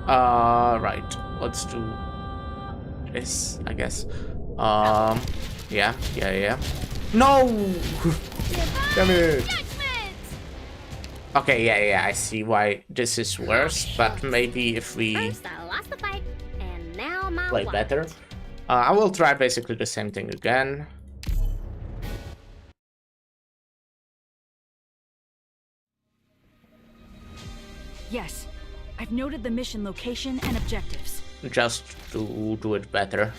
Right. Let's do this, I guess. Yeah. No! Damn it! Okay, yeah, I see why this is worse, but maybe if we First, I lost the fight, and now my play wife. better. I will try basically the same thing again. Yes. I've I've noted the mission location and objectives. Just to do it better.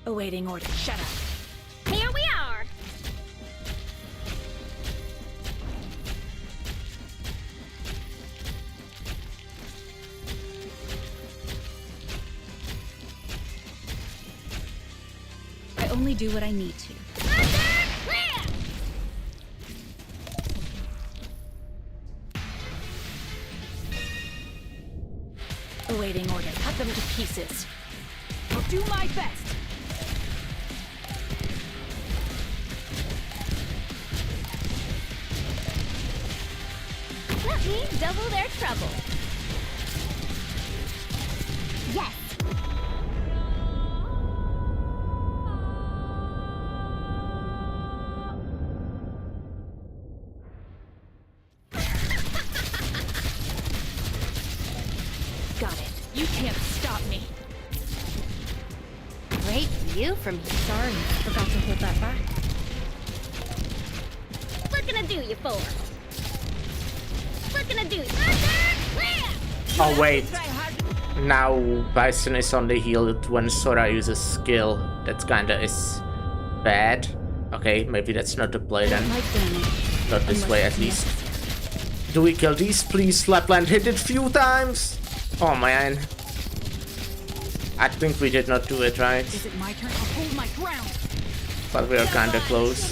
Awaiting order. Shut up. Here we are. I only do what I need to. Awaiting order. Cut them to pieces. I'll do my best. That means double their trouble. Yes. Got it. You can't stop me. Great view from here. Sorry, forgot to hold that back. What can I do you for? What can I do? Oh wait. Now Bison is on the heal when Sora uses skill. That kinda is bad. Okay, maybe that's not the play then. Like damage. Not this way at least. Do we kill these? Please, Lapland hit it few times. Oh man. I think we did not do it right. Is it my turn? I'll hold my ground. But we are kinda close.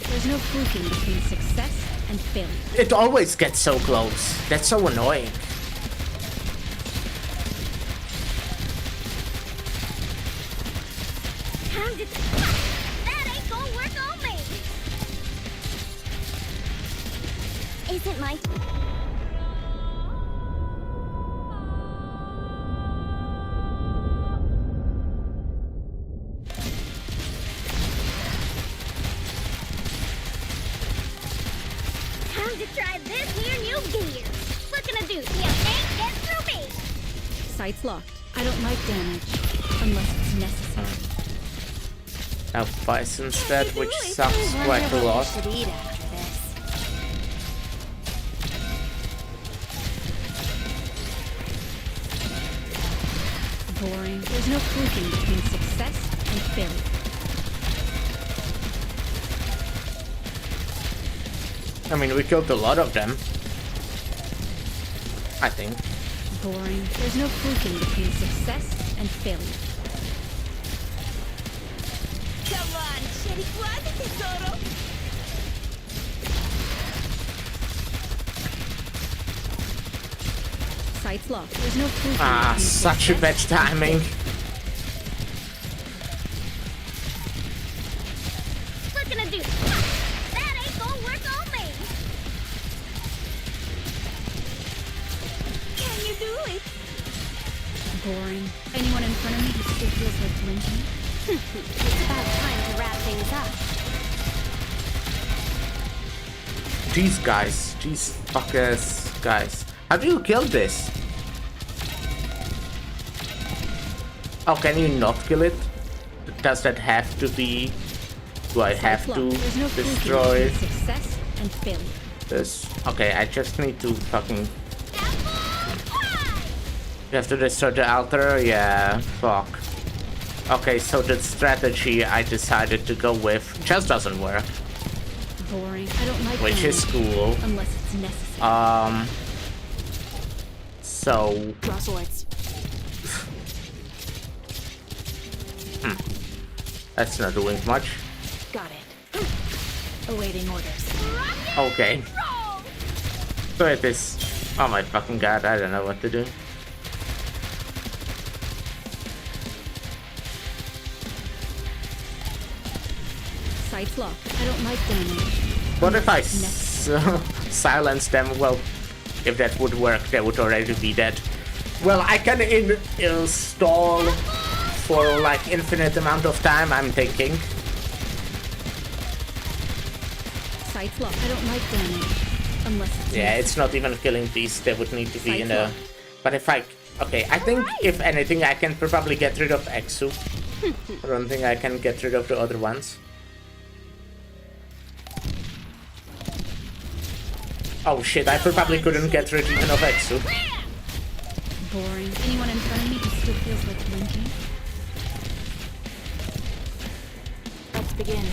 There's no fluking between success and failure. It always gets so close. That's so annoying. That ain't gonna work on me. Isn't my time to try this here new gear. What can I do? You can't get through me. Sights locked. I don't like damage unless it's necessary. Now Bison's dead, which Ooh, sucks I quite wonder a what lot. we should eat after this. Boring. There's no fluking between success and failure. I mean, we killed a lot of them. I think. Boring. There's no fluking between success and failure. Come on, Sheriquan, tesoro. Sights locked. There's no fluking Ah, between such a bad success timing. What can I do? That ain't gonna work on me. Can you do it? Boring. Anyone in front of me who still feels like blinking? It's about time to wrap things up. These guys, these fuckers, guys. How do you kill this? Oh, can you not kill it? Does that have to be? Do I have Sights to locked. There's no fluking destroy between success and failure. this? Okay, I just need to fucking. You have to destroy the altar? Yeah, fuck. Okay, so the strategy I decided to go with just doesn't work. Boring. I don't like Which is damage cool. unless it's necessary. So Draw swords. that's not doing much. Got it. Awaiting orders. Okay. So it is. Oh my fucking god, I don't know what to do. Sights locked. I don't like damage. What if I Necessary. silence them? Well, if that would work, they would already be dead. Well, I can install for like infinite amount of time, I'm thinking. Sights locked. I don't like damage unless it's Yeah, necessary. it's not even killing these. They would need to be in Sights a. locked. But if I. Okay, I think if anything, I can probably get rid of Exu. I don't think I can get rid of the other ones. Oh shit, I probably couldn't get rid even of Exu. Boring. Anyone in front of me just still feels like blinking. Let's begin.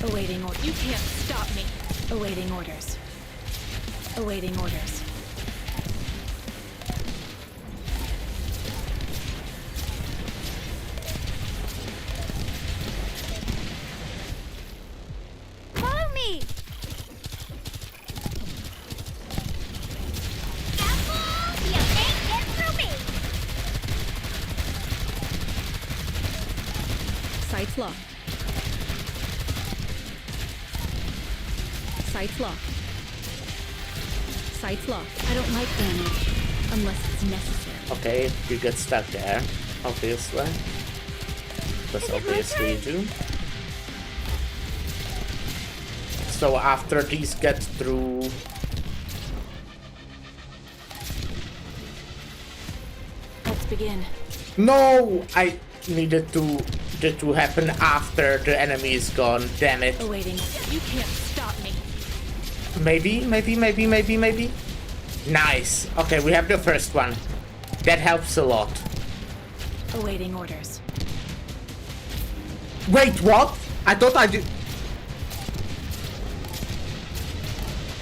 Awaiting orders. You can't stop me. Awaiting orders. Awaiting orders. Follow me! Apple, you can't get through me! Sights locked. Sights locked. Sights locked. I don't like damage unless it's necessary. Okay, you get stuck there, obviously. Because obviously you do. So after these get through... Let's begin. No! I needed it to happen after the enemy is gone, damn it. Awaiting. You can't stop me. Maybe. Nice. Okay, we have the first one. That helps a lot. Awaiting orders. Wait, what? I thought I did...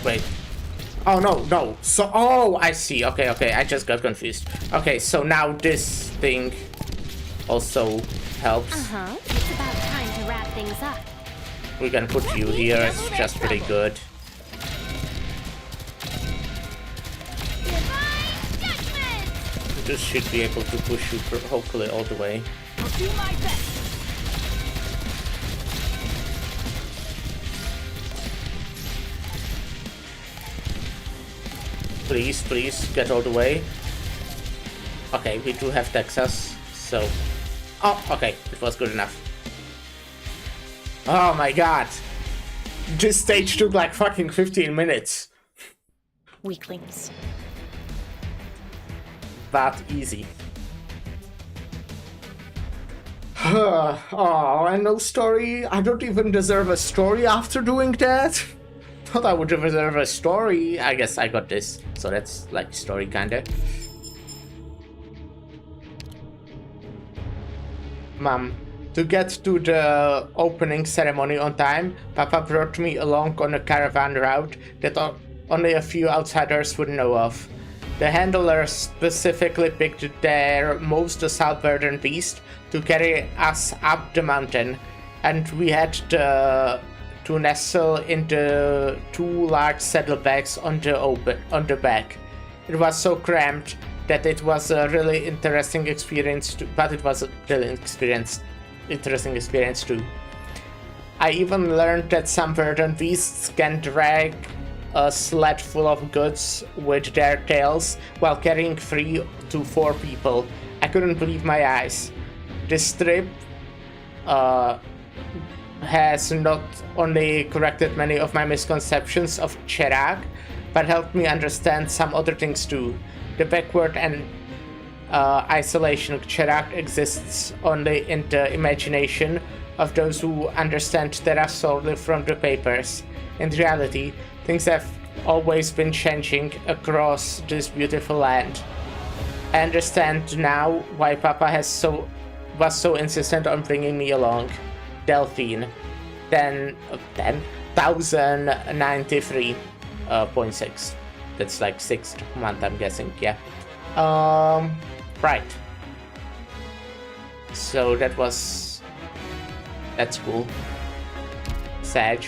Wait. Oh, no. So, oh, I see. Okay, I just got confused. Okay, so now this thing also helps. Uh-huh. It's about time to wrap things up. We can put you here, it's just pretty good. Divine judgment! This should be able to push you hopefully all the way. I'll do my best. Please, get all the way. Okay, we do have Texas, so... Oh, okay, it was good enough. Oh my god. This stage took like fucking 15 minutes. Weaklings. That easy. Oh, and no story? I don't even deserve a story after doing that? Thought I would deserve a story. I guess I got this, so that's like story kinda. Mom, to get to the opening ceremony on time, Papa brought me along on a caravan route that only a few outsiders would know of. The handlers specifically picked their most assault-burdened beast to carry us up the mountain, and we had to nestle in the two large saddlebags on the back. It was so cramped that it was a really interesting experience, but it was a really interesting experience too. I even learned that some burdened beasts can drag a sled full of goods with their tails while carrying 3 to 4 people. I couldn't believe my eyes. This trip has not only corrected many of my misconceptions of Chirac, but helped me understand some other things too. The backward and isolation Chirac exists only in the imagination of those who understand Terra solely from the papers. In reality, things have always been changing across this beautiful land. I understand now why Papa was so insistent on bringing me along. Delphine. 1093.6. That's like 6th month, I'm guessing, yeah. Right. So that's cool. Sag.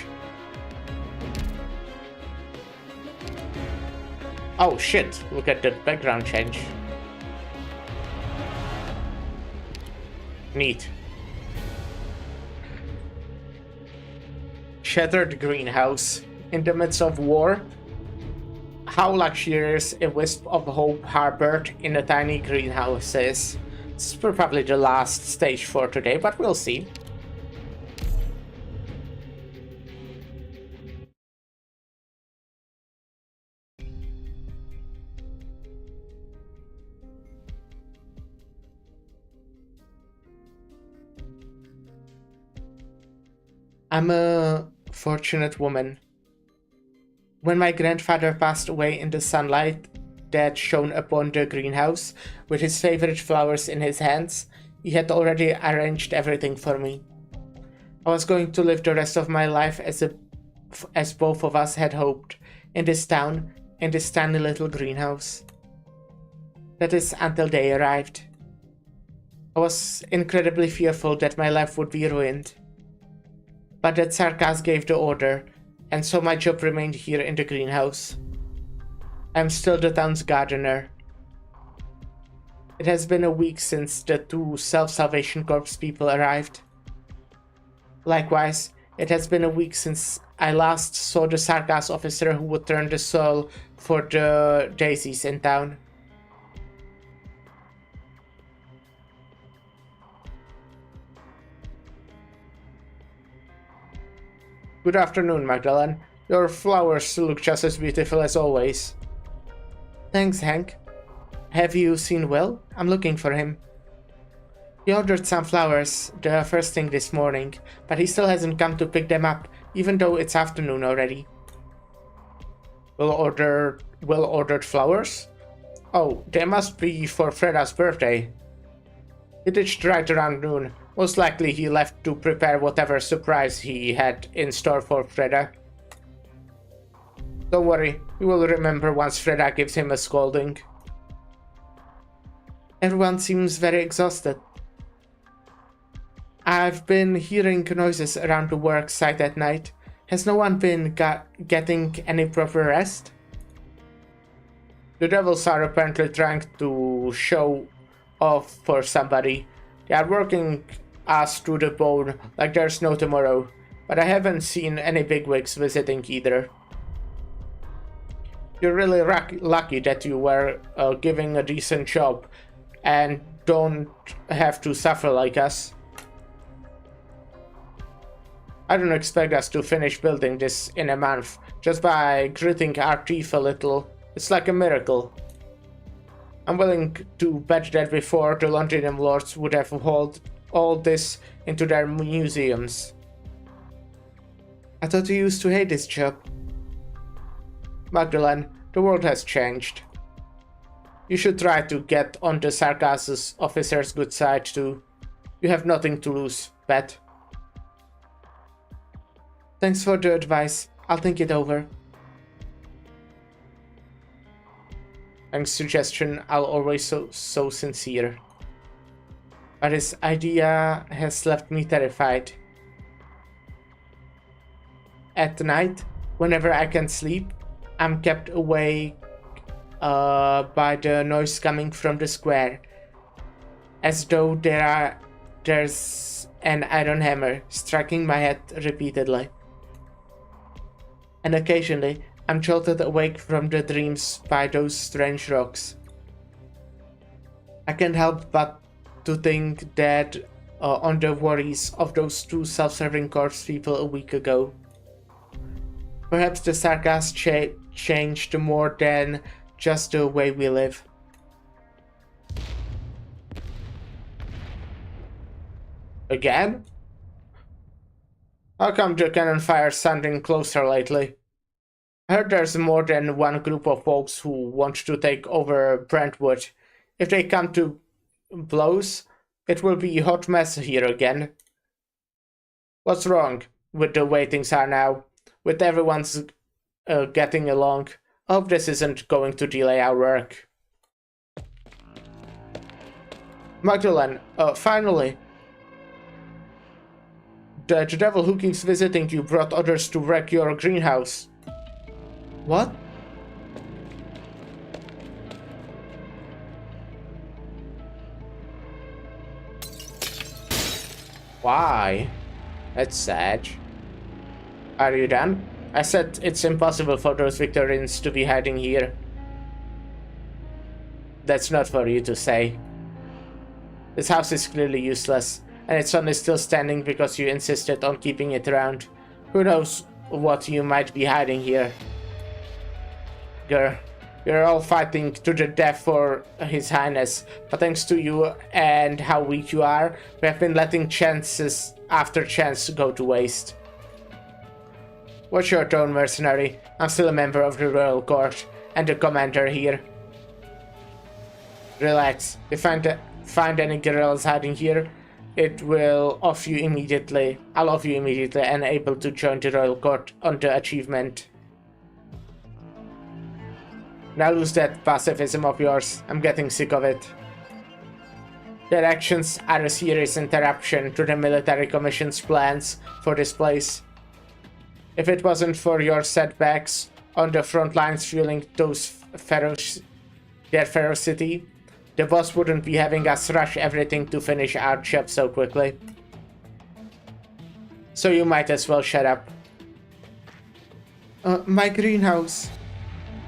Oh shit, look at the background change. Neat. Shattered greenhouse. In the midst of war, how luxurious a wisp of hope harbored in a tiny greenhouse is. This is probably the last stage for today, but we'll see. I'm a fortunate woman. When my grandfather passed away in the sunlight that shone upon the greenhouse, with his favorite flowers in his hands, he had already arranged everything for me. I was going to live the rest of my life as both of us had hoped, in this town, in this tiny little greenhouse. That is until they arrived. I was incredibly fearful that my life would be ruined. But that Sarkaz gave the order, and so my job remained here in the greenhouse. I'm still the town's gardener. It has been a week since the 2 Self-Salvation Corps people arrived. Likewise, it has been a week since I last saw the Sarkaz officer who would turn the soil for the daisies in town. Good afternoon, Magdalene. Your flowers look just as beautiful as always. Thanks, Hank. Have you seen Will? I'm looking for him. He ordered some flowers the first thing this morning, but he still hasn't come to pick them up, even though it's afternoon already. Will ordered flowers? Oh, they must be for Freda's birthday. He ditched right around noon. Most likely he left to prepare whatever surprise he had in store for Freda. Don't worry, he will remember once Freda gives him a scolding. Everyone seems very exhausted. I've been hearing noises around the work site at night. Has no one been getting any proper rest? The devils are apparently trying to show off for somebody. They are working us to the bone like there's no tomorrow, but I haven't seen any bigwigs visiting either. You're really lucky that you were given a decent job and don't have to suffer like us. I don't expect us to finish building this in a month, just by gritting our teeth a little. It's like a miracle. I'm willing to bet that before the Londinium Lords would have hauled all this into their museums. I thought you used to hate this job. Magdalene, the world has changed. You should try to get on the Sarkaz's officer's good side too. You have nothing to lose, bet. Thanks for the advice. I'll think it over. Hank's suggestion are always so sincere. But his idea has left me terrified. At night, whenever I can sleep, I'm kept awake by the noise coming from the square, as though there's an iron hammer striking my head repeatedly. And occasionally, I'm jolted awake from the dreams by those strange rocks. I can't help but to think that on the worries of those 2 self-serving corpse people a week ago. Perhaps the Sarkaz changed more than just the way we live. Again? How come the cannon fire's sounding closer lately? I heard there's more than one group of folks who want to take over Brentwood. If they come to blows, it will be a hot mess here again. What's wrong with the way things are now? With everyone's getting along? I hope this isn't going to delay our work. Magdalene, finally. The devil who keeps visiting you brought others to wreck your greenhouse. What? Why? That's sad. Are you done? I said it's impossible for those Victorians to be hiding here. That's not for you to say. This house is clearly useless, and its son is still standing because you insisted on keeping it around. Who knows what you might be hiding here? Girl, we're all fighting to the death for His Highness, but thanks to you and how weak you are, we have been letting chances after chance go to waste. Watch your tone, mercenary. I'm still a member of the royal court and the commander here. Relax. If I find any girls hiding here, it will off you immediately. I'll off you immediately and able to join the royal court on the achievement. Now lose that pacifism of yours. I'm getting sick of it. Their actions are a serious interruption to the military commission's plans for this place. If it wasn't for your setbacks on the front lines fueling their ferocity, the boss wouldn't be having us rush everything to finish our job so quickly. So you might as well shut up. My greenhouse.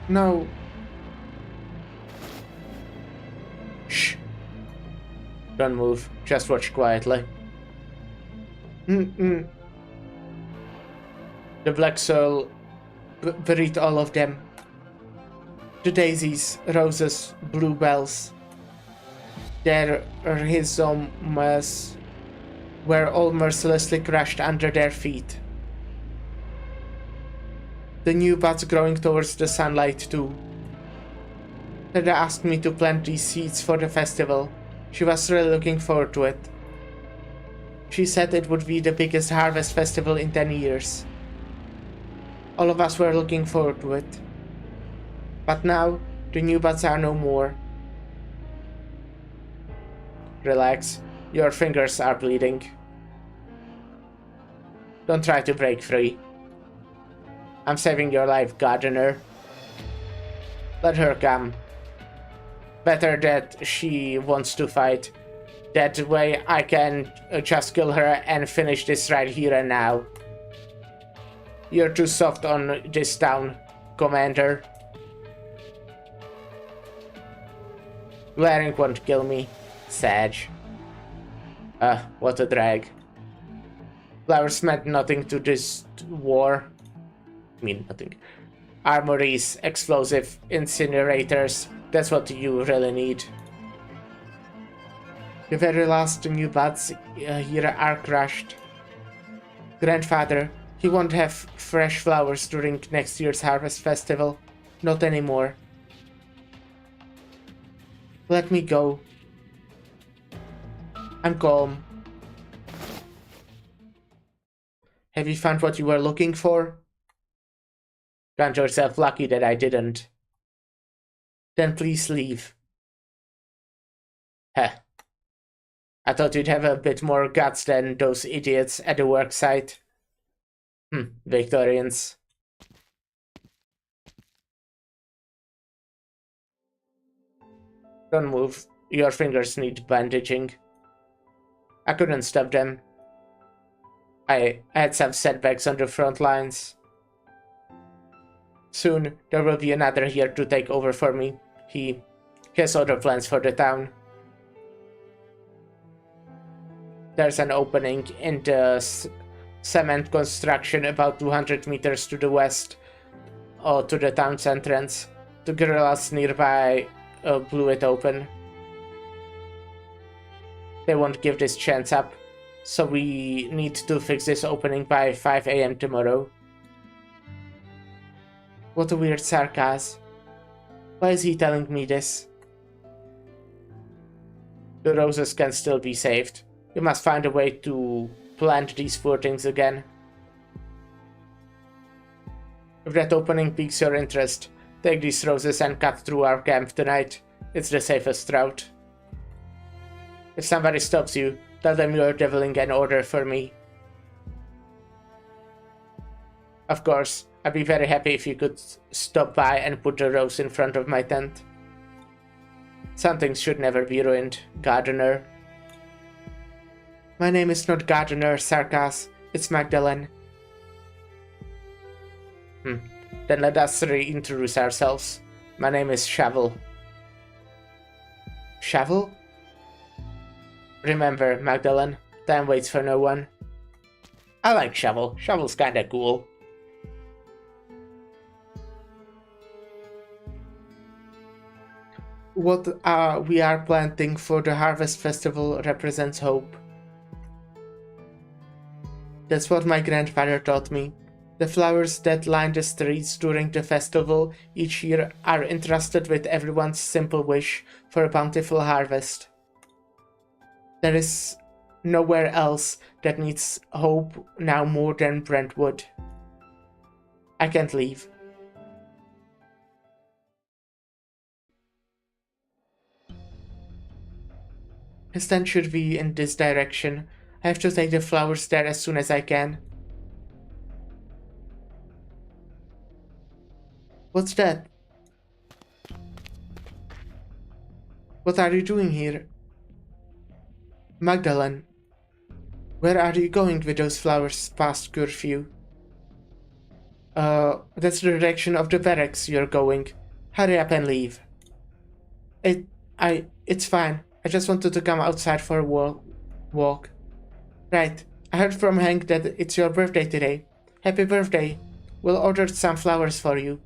No. Shh. Don't move. Just watch quietly. The black soil buried all of them. The daisies, roses, bluebells. Their rhizomes were all mercilessly crushed under their feet. The new buds growing towards the sunlight too. Dada asked me to plant these seeds for the festival. She was really looking forward to it. She said it would be the biggest harvest festival in 10 years. All of us were looking forward to it. But now, the new buds are no more. Relax, your fingers are bleeding. Don't try to break free. I'm saving your life, gardener. Let her come. Better that she wants to fight. That way I can just kill her and finish this right here and now. You're too soft on this town, Commander. Glaring won't kill me. Sag. What a drag. Flowers meant nothing to this war. I mean, nothing. Armories, explosive incinerators. That's what you really need. The very last new buds here are crushed. Grandfather, he won't have fresh flowers during next year's harvest festival. Not anymore. Let me go. I'm calm. Have you found what you were looking for? Count yourself lucky that I didn't. Then please leave. Heh. I thought you'd have a bit more guts than those idiots at the worksite. Victorians. Don't move. Your fingers need bandaging. I couldn't stop them. I had some setbacks on the front lines. Soon, there will be another here to take over for me. He has other plans for the town. There's an opening in the cement construction about 200 meters to the west, or to the town's entrance. The guerrillas nearby blew it open. They won't give this chance up, so we need to fix this opening by 5 AM tomorrow. What a weird sarcasm. Why is he telling me this? The roses can still be saved. You must find a way to plant these poor things again. If that opening piques your interest, take these roses and cut through our camp tonight. It's the safest route. If somebody stops you, tell them you're deviling an order for me. Of course, I'd be very happy if you could stop by and put the rose in front of my tent. Some things should never be ruined, gardener. My name is not Gardener, Sarkas. It's Magdalene. Then let us reintroduce ourselves. My name is Shovel. Shovel? Remember, Magdalene, time waits for no one. I like Shovel. Shovel's kinda cool. What we are planting for the Harvest Festival represents hope. That's what my grandfather taught me. The flowers that line the streets during the festival each year are entrusted with everyone's simple wish for a bountiful harvest. There is nowhere else that needs hope now more than Brentwood. I can't leave. His tent should be in this direction. I have to take the flowers there as soon as I can. What's that? What are you doing here? Magdalene, where are you going with those flowers past curfew? That's the direction of the barracks you're going. Hurry up and leave. It's fine. I just wanted to come outside for a walk. Right. I heard from Hank that it's your birthday today. Happy birthday. We'll order some flowers for you.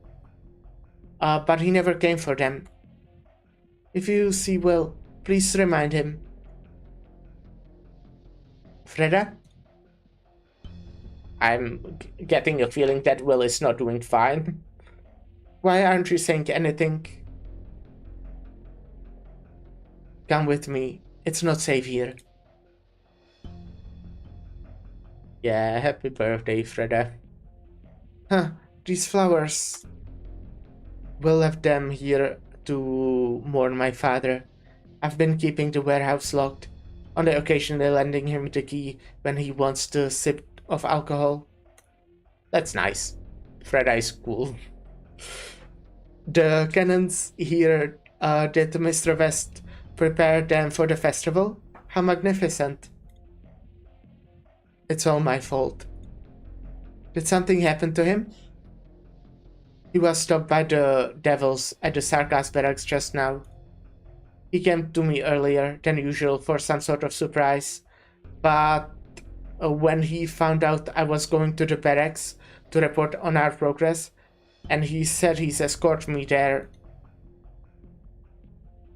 But he never came for them. If you see Will, please remind him. Freda? I'm getting a feeling that Will is not doing fine. Why aren't you saying anything? Come with me. It's not safe here. Yeah, happy birthday, Freda. Huh, these flowers. Will left them here to mourn my father. I've been keeping the warehouse locked, on the occasionally lending him the key when he wants to sip of alcohol. That's nice. Freda is cool. The cannons here did Mr. West prepare them for the festival? How magnificent. It's all my fault. Did something happen to him? He was stopped by the devils at the Sarkas barracks just now. He came to me earlier than usual for some sort of surprise, but when he found out I was going to the barracks to report on our progress, and he said he's escorted me there.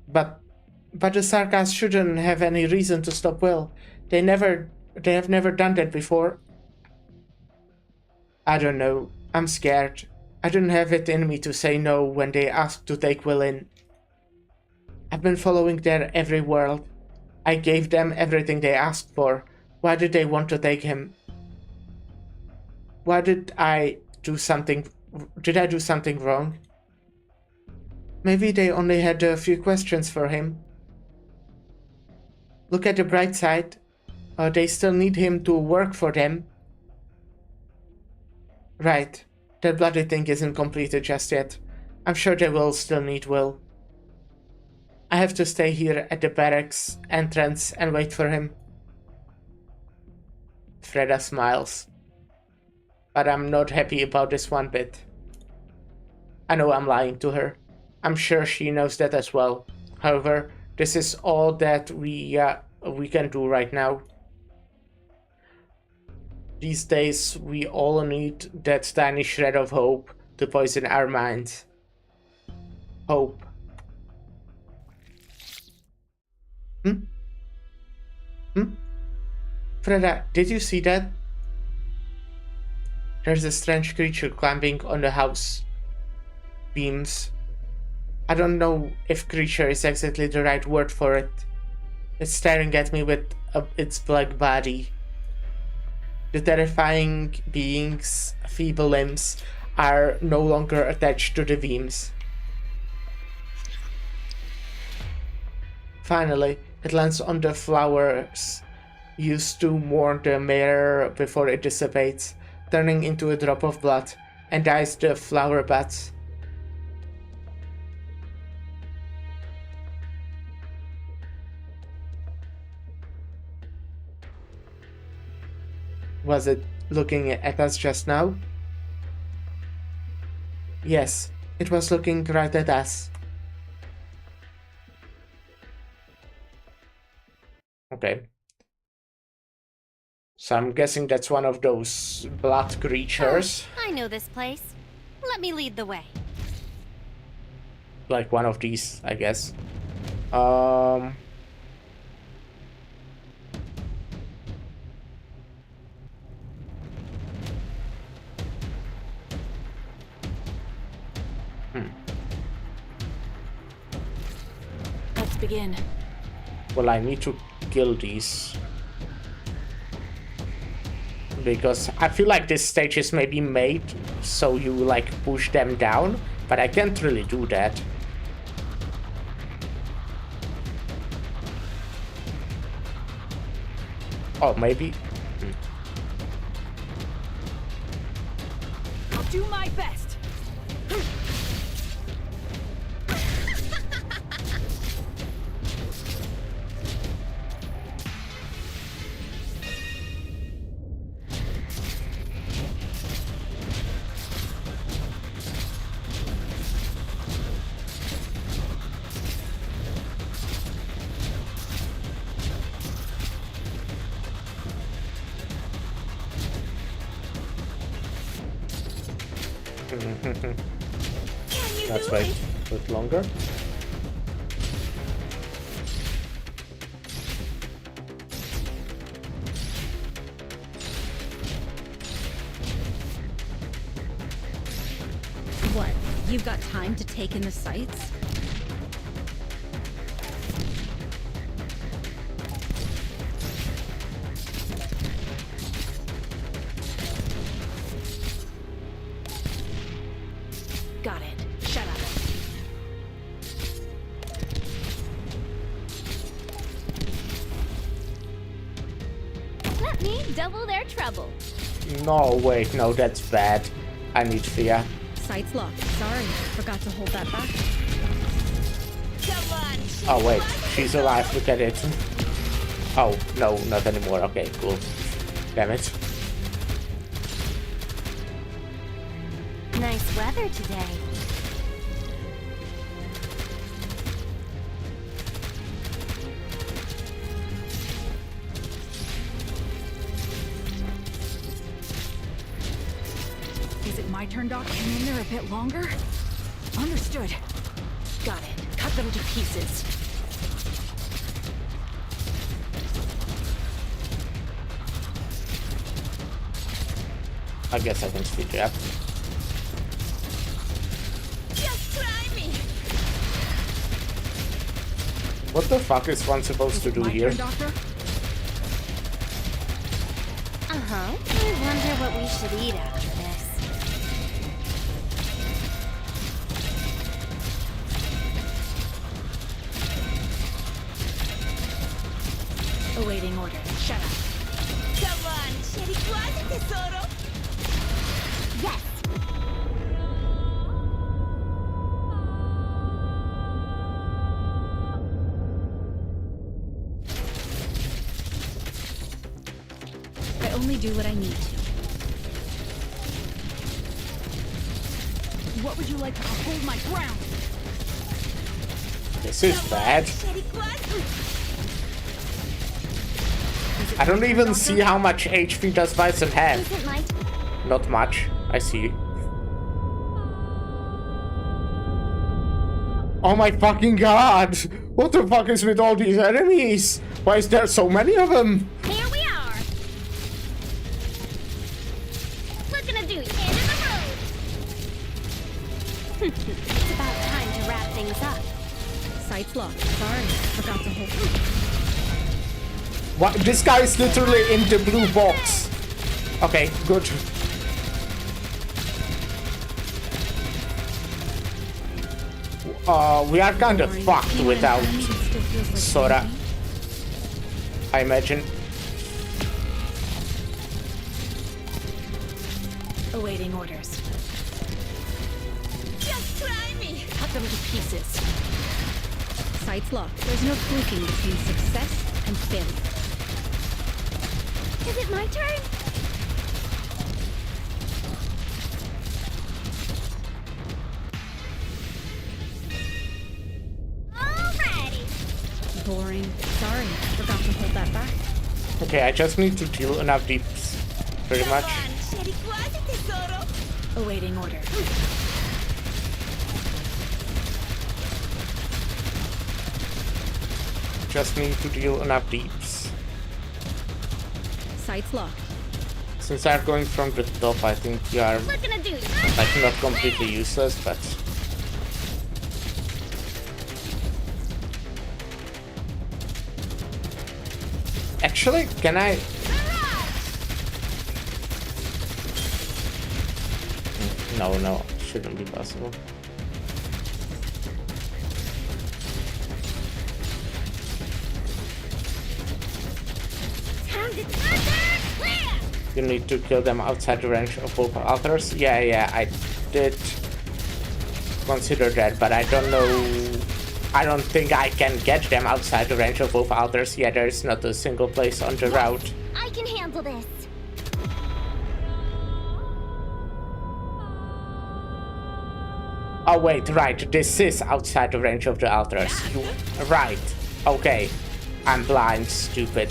But the Sarkas shouldn't have any reason to stop Will. They have never done that before. I don't know. I'm scared. I didn't have it in me to say no when they asked to take Will in. I've been following their every word. I gave them everything they asked for. Why did they want to take him? Why did I do something? Did I do something wrong? Maybe they only had a few questions for him. Look at the bright side. They still need him to work for them. Right. That bloody thing isn't completed just yet. I'm sure they will still need Will. I have to stay here at the barracks entrance and wait for him. Freda smiles. But I'm not happy about this one bit. I know I'm lying to her. I'm sure she knows that as well. However, this is all that we can do right now. These days, we all need that tiny shred of hope to poison our minds. Hope. Freda, did you see that? There's a strange creature climbing on the house beams. I don't know if creature is exactly the right word for it. It's staring at me with its black body. The terrifying being's feeble limbs are no longer attached to the beams. Finally, it lands on the flowers used to mourn the mayor before it dissipates, turning into a drop of blood, and dyes the flower buds. Was it looking at us just now? Yes, it was looking right at us. Okay. So I'm guessing that's one of those blood creatures. I know this place. Let me lead the way. Like one of these, I guess. begin. Well, I need to kill these. Because I feel like this stage is maybe made so you like push them down, but I can't really do that. Oh, maybe. I'll do my best. Let's wait a bit longer. What? You've got time to take in the sights? Got it. Shut up. Let me double their trouble. No, wait, no, that's bad. I need fear. Sights locked. Sorry, forgot to hold that back. Come on. Oh wait, she's alive, look at it. Oh, no, not anymore. Okay, cool. Damn it. Nice weather today. Is it my turn to hang in there a bit longer? Understood. Got it. Cut them to pieces. I guess I can speed up. Just try me. What the fuck is one supposed to do My here? turn, Doctor? Uh-huh. I wonder what we should eat after this. Awaiting order. Shut up. Come on. Sheriquaje, tesoro. Yes! I only do what I need to. What would you like to hold my ground? This is bad. Sheriquaje. I don't even see how much HP does Bison have. Isn't my Not much. I see. Oh my fucking god! What the fuck is with all these enemies? Why is there so many of them? Here we are. We're gonna do end of the road. It's about time to wrap things up. Sights locked. Sorry, forgot to hold. What? This guy is literally in the blue box. Okay, good. We are kind of fucked without Sora, I imagine. Awaiting orders. Just try me. Cut them to pieces. Sights locked. There's no fluking between success and failure. Is it my turn? Alrighty. Boring. Sorry, forgot to hold that back. Okay, I just need to deal enough deeps, pretty much. Come on. Sheriquaje, tesoro. Awaiting order. Just need to deal enough deeps. Sights locked. Since I'm going from the top, I think you are We're gonna do like not completely useless, but Actually, can I? No, shouldn't be possible. You need to kill them outside the range of both altars. Yeah, I did consider that, but I don't know. I don't think I can get them outside the range of both altars. Yeah, there is not a single place on the route. I can handle this. Oh wait, right. This is outside the range of the altars. Right. Okay. I'm blind, stupid.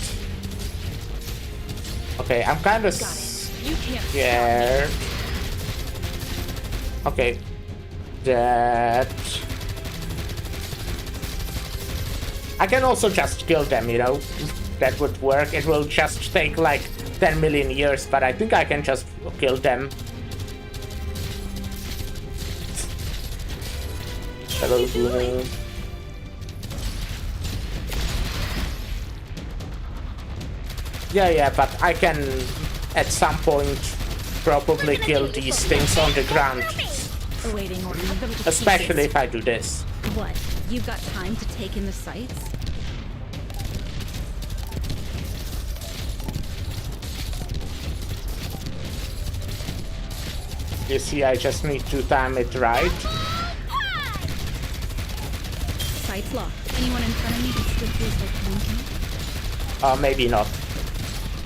Okay, I'm kind of scared. Okay. That... I can also just kill them, you know? That would work. It will just take like 10 million years, but I think I can just kill them. Hello, Bruno. Yeah, but I can at some point probably kill these things on the ground. Awaiting order. Especially if I do this. What? You've got time to take in the sights? You see, I just need to time it right. Sights locked. Anyone in front of me that still feels like blinking? Maybe not.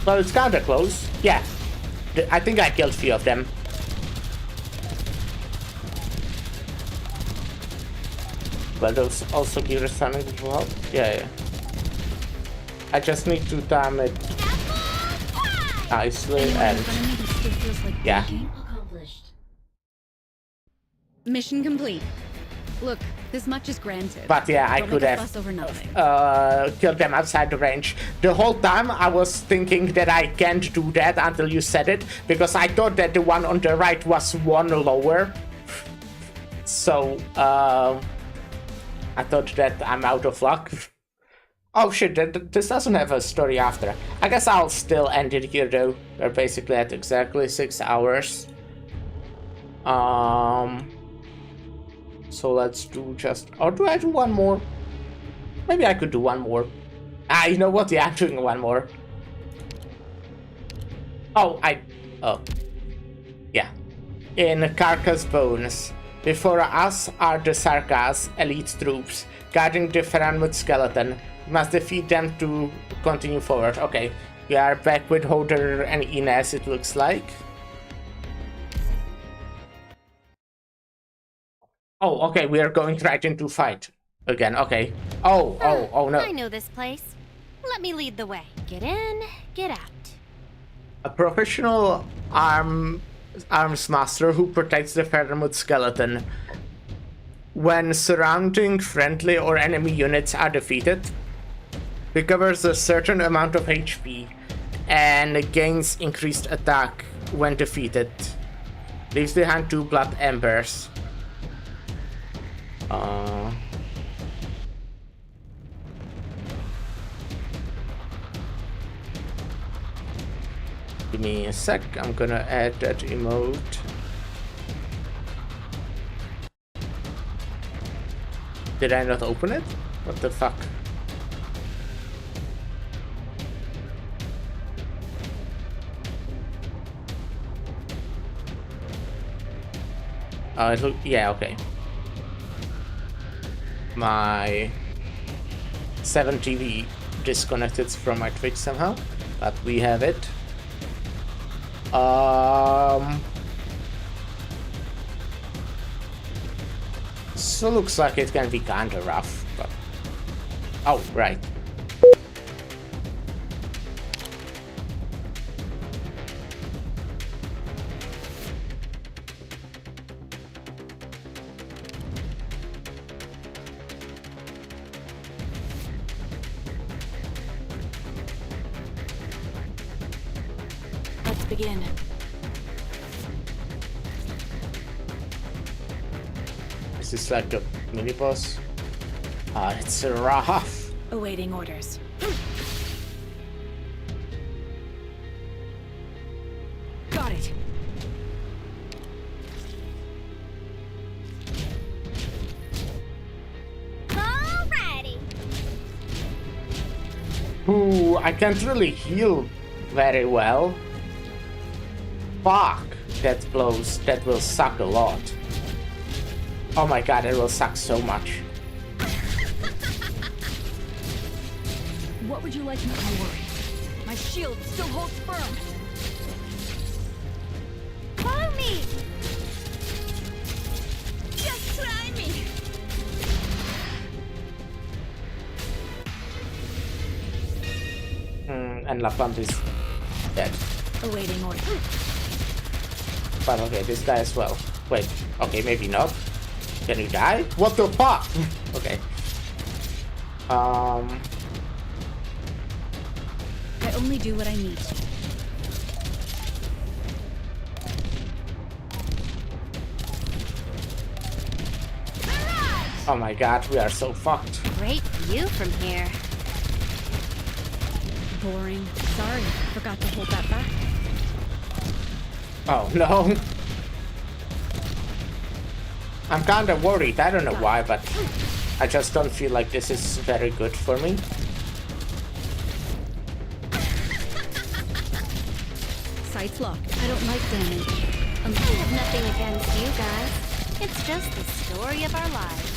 Well, it's kinda close. Yeah. I think I killed 3 of them. Well, those also give us something to help. Yeah. I just need to time it nicely and... Yeah. Mission complete. Look, this much is granted. But yeah, I Don't could make a have fuss over nothing. killed them outside the range. The whole time I was thinking that I can't do that until you said it, because I thought that the one on the right was 1 lower. So, I thought that I'm out of luck. Oh shit, this doesn't have a story after. I guess I'll still end it here though. We're basically at exactly 6 hours. So let's do just... Or do I do one more? Maybe I could do one more. Ah, you know what? Yeah, I'm doing one more. Oh, yeah. In Carcass Bones. Before us are the Sarkas, elite troops, guarding the Faranmut skeleton. We must defeat them to continue forward. Okay, we are back with Hodor and Ines, it looks like. Oh, okay, we are going right into fight again. Okay. Oh no. I know this place. Let me lead the way. Get in, get out. A professional arms master who protects the Faramut skeleton. When surrounding friendly or enemy units are defeated, recovers a certain amount of HP and gains increased attack when defeated. Leaves behind 2 blood embers. Give me a sec, I'm gonna add that emote. Did I not open it? What the fuck? Yeah, okay. My 7 TV disconnected from my Twitch somehow, but we have it. So looks like it can be kinda rough, but... Oh, right. Let's begin. Is this like a mini boss? It's rough. Awaiting orders. Ooh, I can't really heal very well. Fuck, that blows. That will suck a lot. Oh my god, it will suck so much. What would you like to know? Don't worry. My shield still holds firm. Follow me! Just try me. And La Plante is dead. Awaiting order. But okay, this guy as well. Wait, okay, maybe not. Can you die? What the fuck? Okay. I only do what I need to. Oh my god, we are so fucked. Great view from here. Boring. Sorry, forgot to hold that back. Oh no. I'm kinda worried. I don't know why, but I just don't feel like this is very good for me. Sight's locked. I don't like damage. I have nothing against you guys. It's just the story of our lives.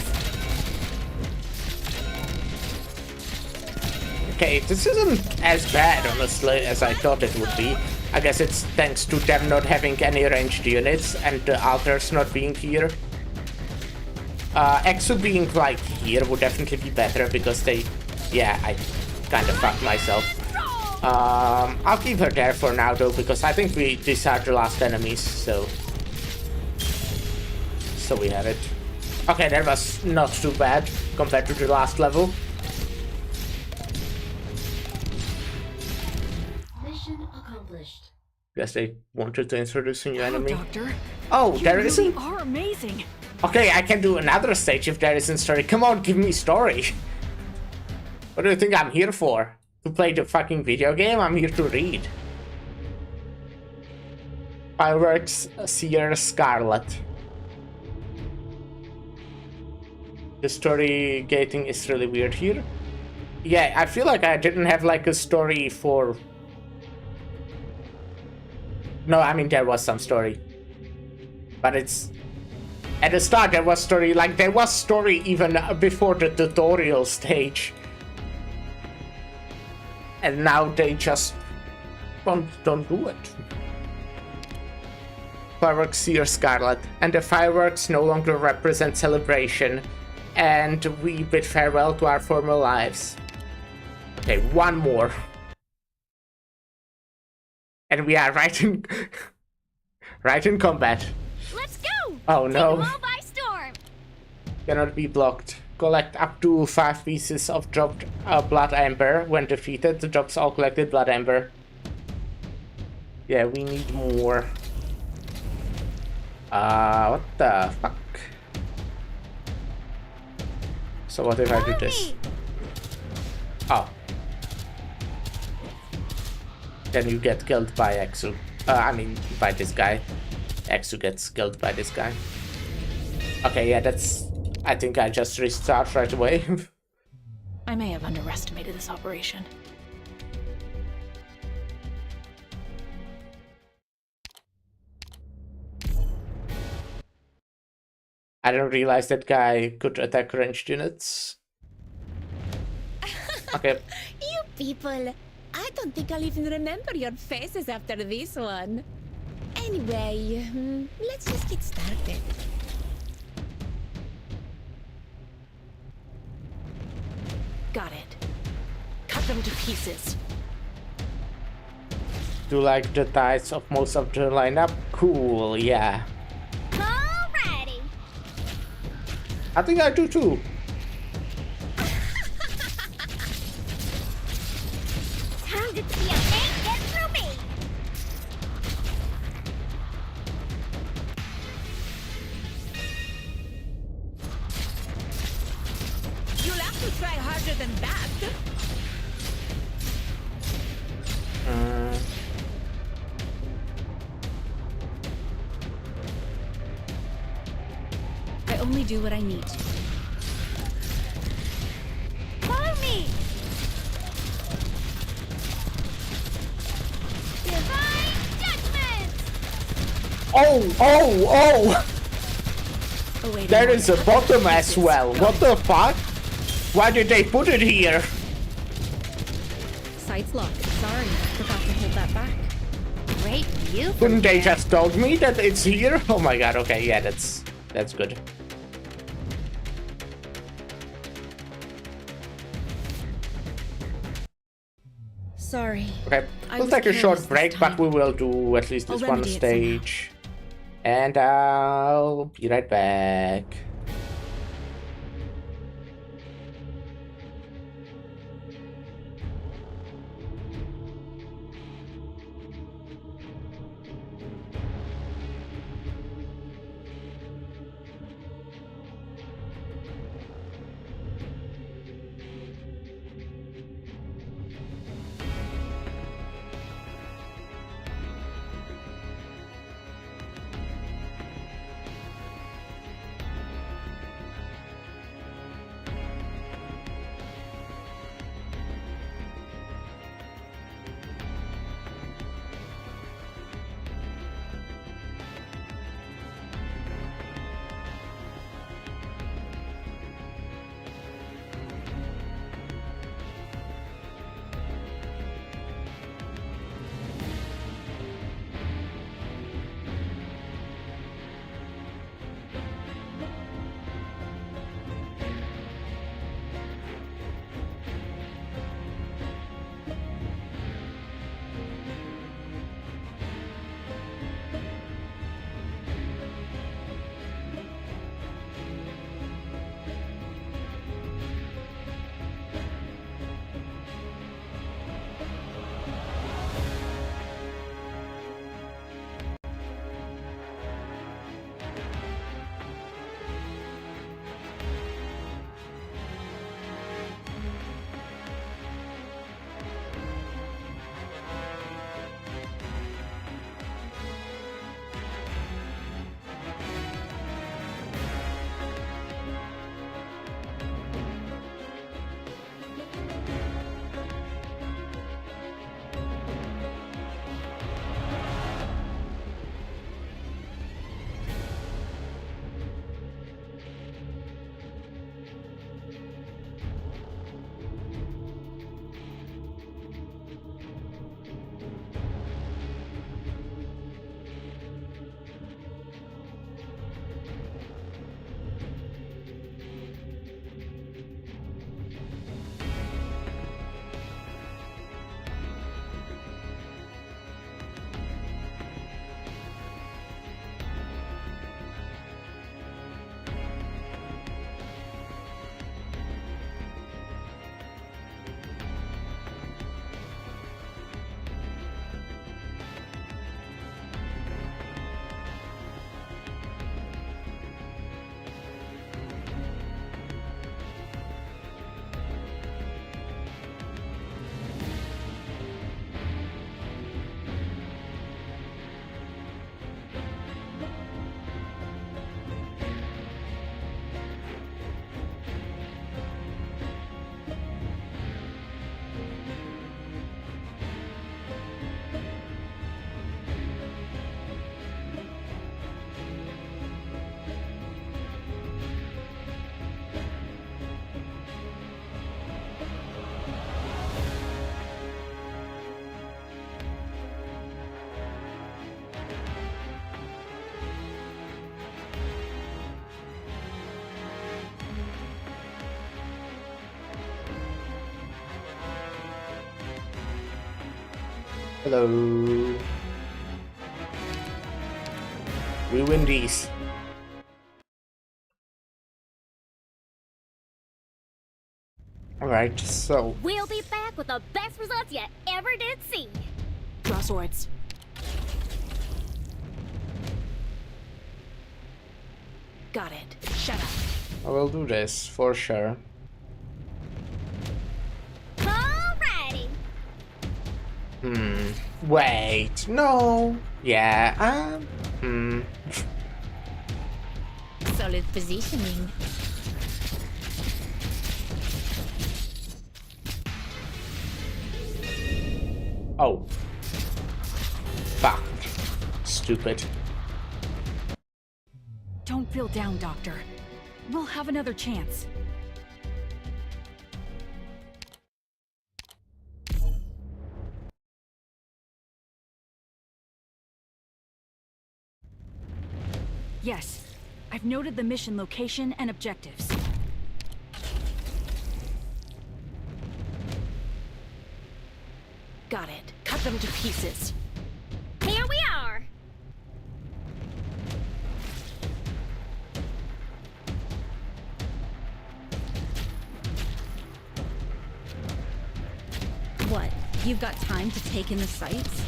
Okay, this isn't as bad, honestly, as I thought it would be. I guess it's thanks to them not having any ranged units and the others not being here. Exo being like here would definitely be better because they... Yeah, I kind of fucked myself. I'll keep her there for now though, because I think these are the last enemies, so we have it. Okay, that was not too bad compared to the last level. Mission accomplished. Guess they wanted to introduce a new enemy. Doctor. Oh, You there really isn't? are amazing. Okay, I can do another stage if there isn't story. Come on, give me story. What do you think I'm here for? To play the fucking video game? I'm here to read. Fireworks, Seer, Scarlet. The story gating is really weird here. Yeah, I feel like I didn't have like a story for... No, I mean there was some story. But it's... At the start there was story, like there was story even before the tutorial stage. And now they just don't do it. Fireworks, Seer, Scarlet. And the fireworks no longer represent celebration. And we bid farewell to our former lives. Okay, one more. And we are right in combat. Let's go! Oh no. Take them all by storm! Cannot be blocked. Collect up to 5 pieces of dropped blood amber. When defeated, the drops all collected blood amber. Yeah, we need more. What the fuck? So what if I do this? Oh. Then you get killed by Exu. I mean, by this guy. Exu gets killed by this guy. Okay, yeah, that's... I think I just restart right away. I may have underestimated this operation. I didn't realize that guy could attack ranged units. Okay. You people, I don't think I'll even remember your faces after this one. Anyway, let's just get started. Got it. Cut them to pieces. Do like the ties of most of the lineup? Cool, yeah. Alrighty! I think I do too. Time to see a tank get through me! You'll have to try harder than that. I only do what I need to. Follow me! Oh! Awaiting There is a order. bottom as well. What the fuck? Why did they put it here? Sight's locked. Sorry, forgot to hold that back. Great view. Couldn't they just told me that it's here? Oh my god, okay, yeah, that's good. Sorry. Okay, I we'll was take a careless short this break, but time. we will do at least this I'll one remedy it somehow. stage. And I'll be right back. Hello. We win these. Alright, so We'll be back with the best results you ever did see. Draw swords. Got it. Shut up. I will do this for sure. Alrighty. Wait, no. Yeah, Solid positioning. Oh. Fuck. Stupid. Don't feel down, Doctor. We'll have another chance. Yes, I've noted the mission location and objectives. Got it. Cut them to pieces. Here we are. What? You've got time to take in the sights?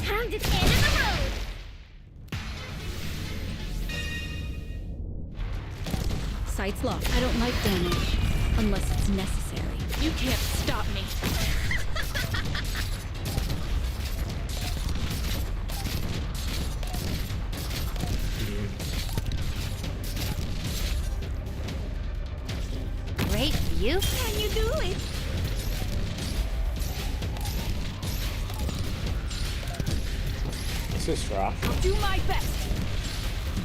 Time to end of the road. Sights locked. I don't like damage. Unless it's necessary. You can't stop me. Great view. Can you do it? This is rough. I'll do my best.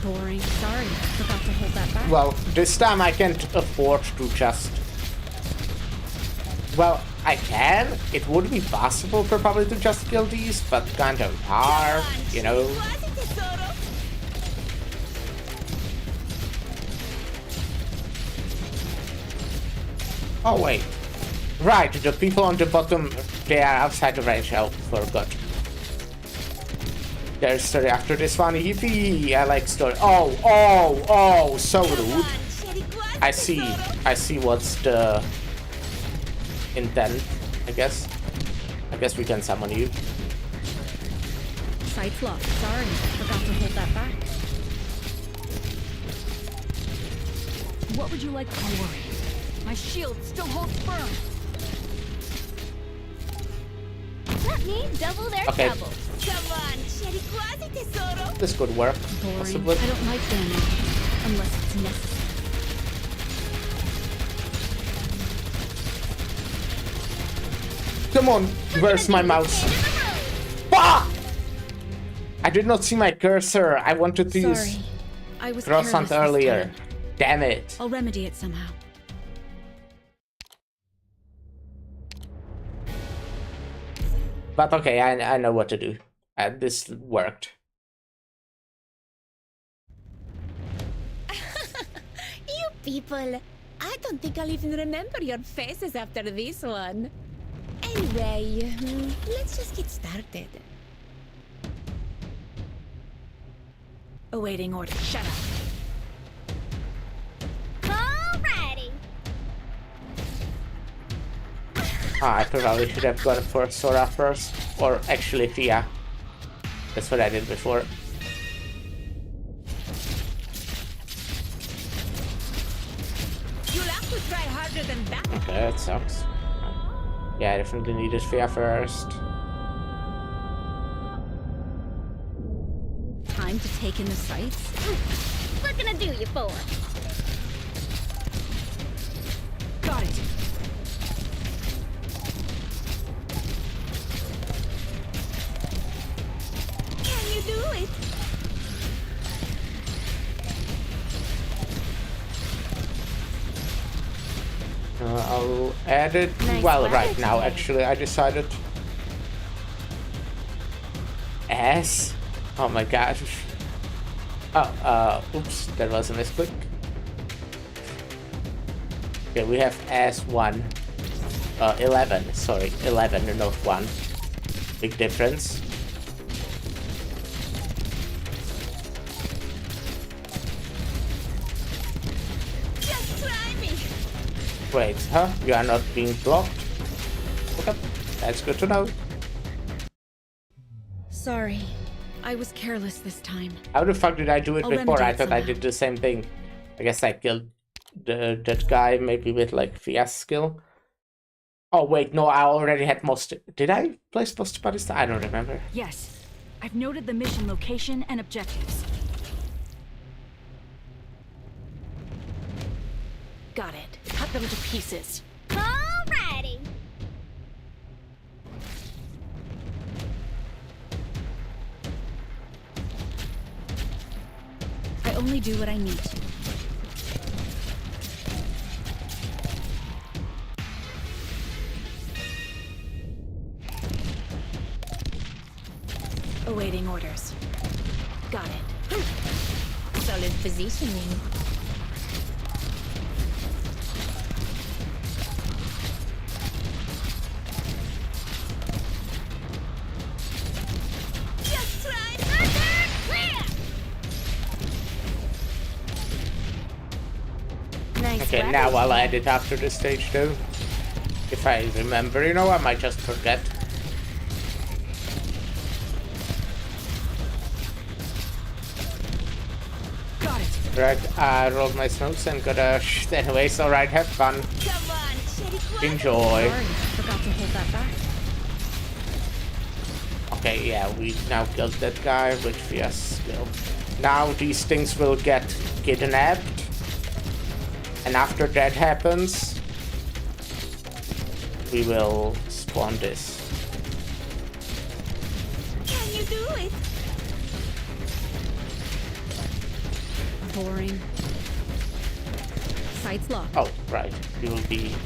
Boring. Sorry. Forgot to hold that back. Well, this time I can't afford to just... Well, I can. It would be possible probably to just kill these, but kind of hard, you know. Oh wait. Right, the people on the bottom, they are outside the range. I forgot. There's the reactor. This one, yippee! I like story. Oh, so rude. I see what's the intent, I guess. I guess we can summon you. Sights locked. Sorry. Forgot to hold that back. What would you like? Don't worry. My shield still holds firm. Let me double their Okay. trouble. Come on, Sherry, quasi tesoro. This could work, Boring. possibly. I don't like damage. Unless it's necessary. Come on, where's my mouse? Ah! I did not see my cursor. I wanted to use Sorry. I was cross hunt careless this earlier. time. Damn it. I'll remedy it somehow. But okay, I know what to do. This worked. You people, I don't think I'll even remember your faces after this one. Anyway, let's just get started. Awaiting order. Shut up. Alrighty. I probably should have gone for Sora first. Or actually Thea. That's what I did before. You'll have to try harder than that. Okay, that sucks. Yeah, I definitely needed Thea first. Time to take in the sights? What can I do you for? Got it. Can you do it? I'll add it. Nice Well, weather right now, today. actually, I decided. S? Oh my gosh. Oh, oops, that was a misclick. Okay, we have S1. 11, sorry, 11, not 1. Big difference. Just try me. Wait, huh? You are not being blocked? Okay, that's good to know. Sorry. I was careless this time. How the fuck did I do it I'll before? remedy I it thought I somehow. did the same thing. I guess I killed that guy maybe with like Fias skill. Oh wait, no, I already had most. Did I place most Batista? I don't remember. Yes. I've noted the mission location and objectives. Got it. Cut them to pieces. Alrighty. only do what I need to. Awaiting orders. Got it. Solid positioning. Just try further. Clear. Nice Okay, weapon. now I'll add it after the stage though. If I remember, you know, I might just forget. Got it. Right, I rolled my smokes and got a shit anyways. Alright, have fun. Come on, Sherry Quad. Enjoy. Sorry, forgot to hold that back. Okay, yeah, we now killed that guy with Fia's skill. Now these things will get kidnapped. And after that happens, we will spawn this. Can you do it? Boring. Sights locked. Oh, right. We will be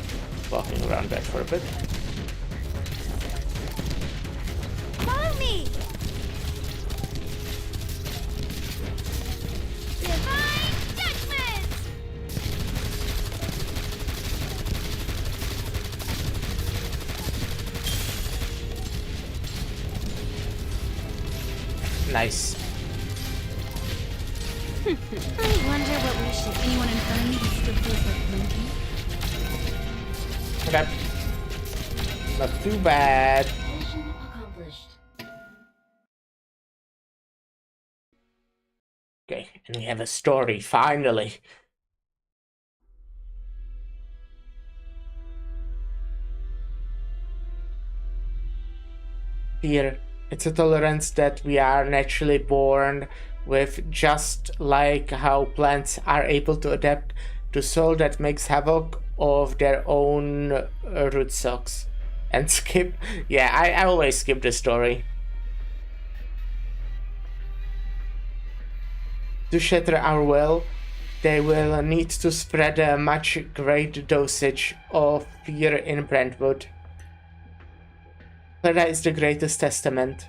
walking around that for a bit. Follow me. Divine judgment. Nice. I wonder what we should. Anyone in front of me who still feels like blinking? Okay. Not too bad. Mission accomplished. Okay, and we have a story, finally. Here, it's a tolerance that we are naturally born with, just like how plants are able to adapt to soil that makes havoc of their own root stocks. And skip, yeah, I always skip the story. To shatter our will, they will need to spread a much greater dosage of fear in Brentwood. Clara is the greatest testament.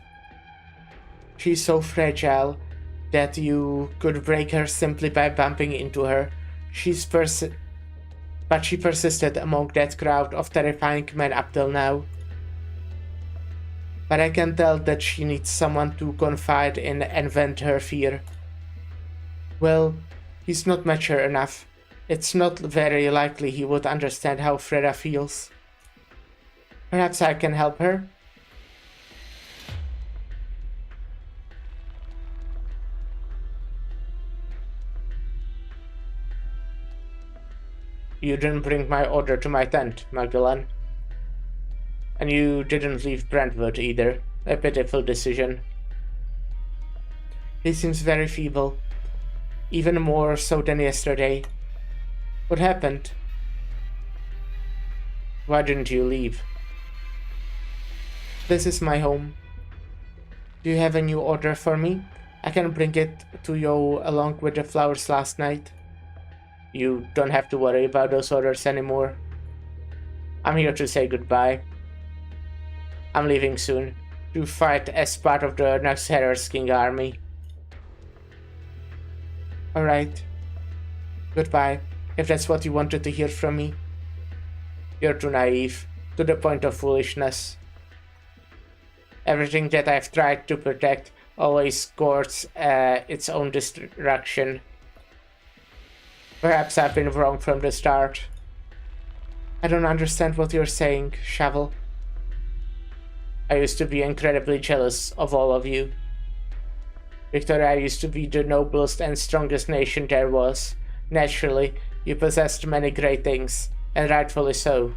She's so fragile that you could break her simply by bumping into her. But she persisted among that crowd of terrifying men up till now. But I can tell that she needs someone to confide in and vent her fear. Well, he's not mature enough. It's not very likely he would understand how Freda feels. Perhaps I can help her? You didn't bring my order to my tent, Magdalene. And you didn't leave Brentwood either. A pitiful decision. He seems very feeble. Even more so than yesterday. What happened? Why didn't you leave? This is my home. Do you have a new order for me? I can bring it to you along with the flowers last night. You don't have to worry about those orders anymore. I'm here to say goodbye. I'm leaving soon to fight as part of the next Herald's King army. Alright. Goodbye, if that's what you wanted to hear from me. You're too naive, to the point of foolishness. Everything that I've tried to protect always courts its own destruction. Perhaps I've been wrong from the start. I don't understand what you're saying, Shovel. I used to be incredibly jealous of all of you. Victoria used to be the noblest and strongest nation there was. Naturally, you possessed many great things, and rightfully so.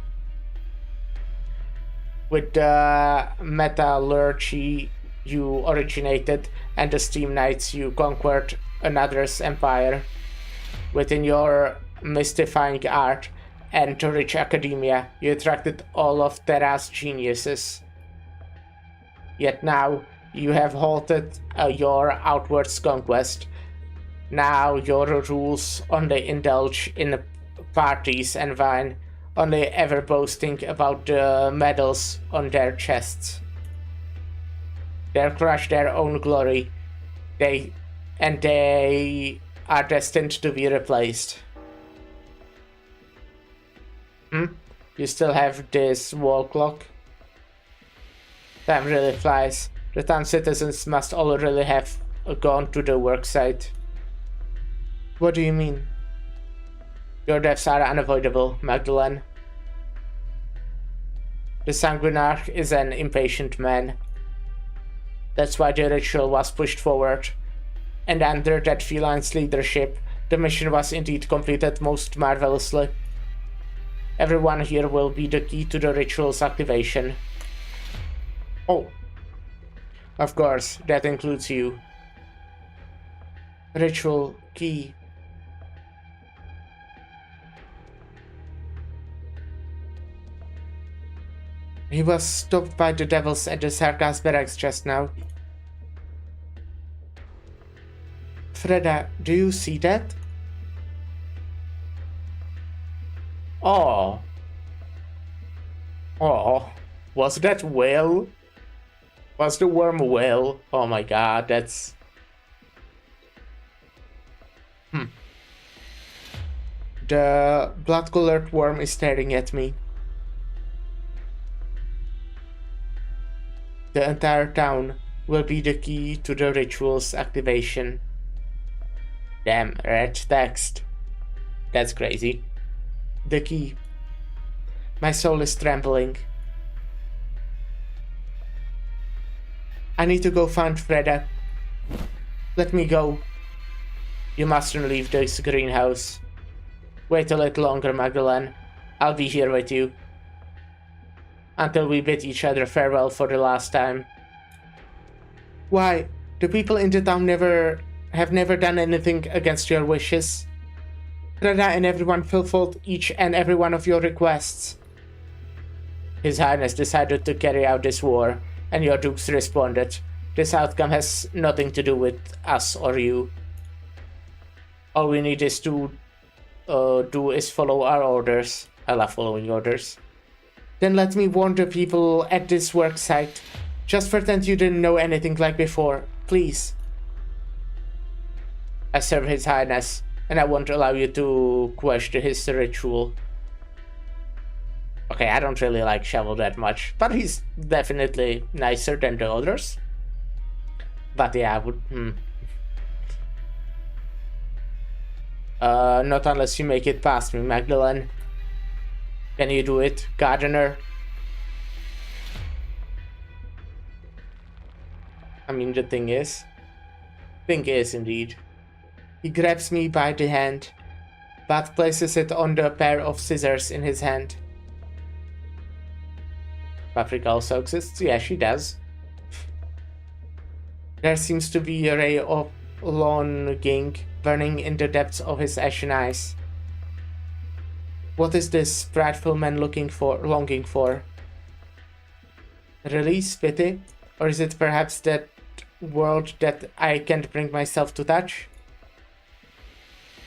With the metallurgy you originated and the steam knights you conquered another's empire. Within your mystifying art and rich academia, you attracted all of Terra's geniuses. Yet now, you have halted your outwards conquest, Now your rules only indulge in parties and wine, only ever boasting about the medals on their chests. They crush their own glory. They are destined to be replaced. You still have this wall clock? Time really flies. The town citizens must all really have gone to the worksite. What do you mean? Your deaths are unavoidable, Magdalene. The Sanguinarch is an impatient man. That's why the ritual was pushed forward. And under that feline's leadership, the mission was indeed completed most marvelously. Everyone here will be the key to the ritual's activation. Oh. Of course, that includes you. Ritual key. He was stopped by the devils at the Sarkas barracks just now. Freda, do you see that? Oh. Oh. Was that whale? Was the worm whale? Oh my god, that's... The blood-colored worm is staring at me. The entire town will be the key to the ritual's activation. Damn, red text. That's crazy. The key. My soul is trembling. I need to go find Freda. Let me go. You mustn't leave this greenhouse. Wait a little longer, Magdalene. I'll be here with you. Until we bid each other farewell for the last time. Why? The people in the town have never done anything against your wishes. Freda and everyone fulfilled each and every one of your requests. His Highness decided to carry out this war, and your dukes responded. This outcome has nothing to do with us or you. All we need is to do is follow our orders. I love following orders. Then let me warn the people at this work site. Just pretend you didn't know anything like before, please. I serve His Highness, and I won't allow you to question his ritual. Okay, I don't really like Shovel that much, but he's definitely nicer than the others. But yeah, I would... Not unless you make it past me, Magdalene. Can you do it, Gardener? I mean, the thing is indeed. He grabs me by the hand, but places it on the pair of scissors in his hand. Paprika also exists? Yeah, she does. There seems to be a ray of longing burning in the depths of his ashen eyes. What is this prideful man longing for? Release, pity? Or is it perhaps that world that I can't bring myself to touch?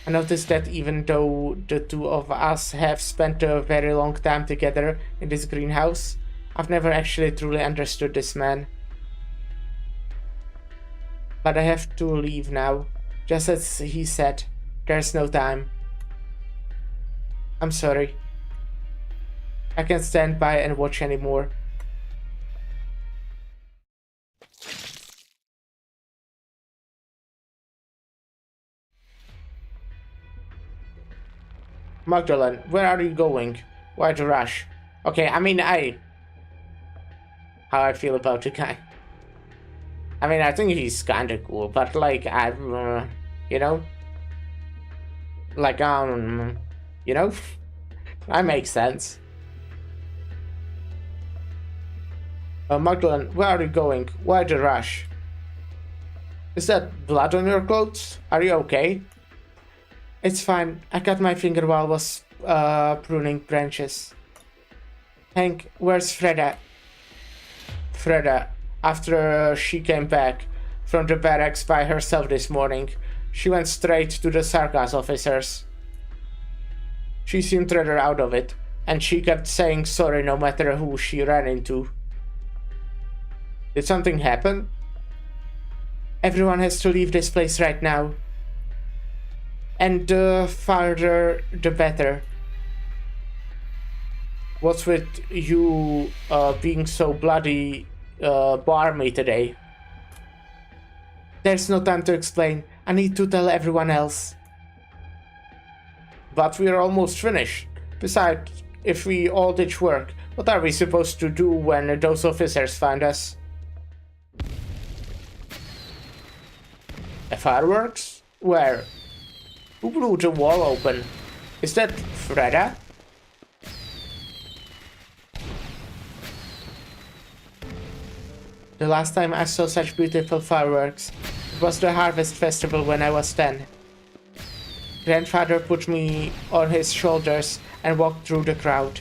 I noticed that even though the two of us have spent a very long time together in this greenhouse, I've never actually truly understood this man. But I have to leave now. Just as he said, there's no time. I'm sorry. I can't stand by and watch anymore. Magdalene, where are you going? Why the rush? Okay, I mean, how I feel about the guy. I mean, I think he's kinda cool, but like, you know? Like, you know? That makes sense. Magdalene, where are you going? Why the rush? Is that blood on your clothes? Are you okay? It's fine. I cut my finger while I was pruning branches. Hank, where's Freda? Freda, after she came back from the barracks by herself this morning, She went straight to the Sarkas officers. She seemed rather out of it, and she kept saying sorry no matter who she ran into. Did something happen? Everyone has to leave this place right now. And the farther, the better. What's with you being so bloody barmy today? There's no time to explain. I need to tell everyone else. But we're almost finished. Besides, if we all ditch work, what are we supposed to do when those officers find us? Fireworks? Where? Who blew the wall open? Is that Freda? The last time I saw such beautiful fireworks, it was the Harvest Festival when I was 10. Grandfather put me on his shoulders and walked through the crowd.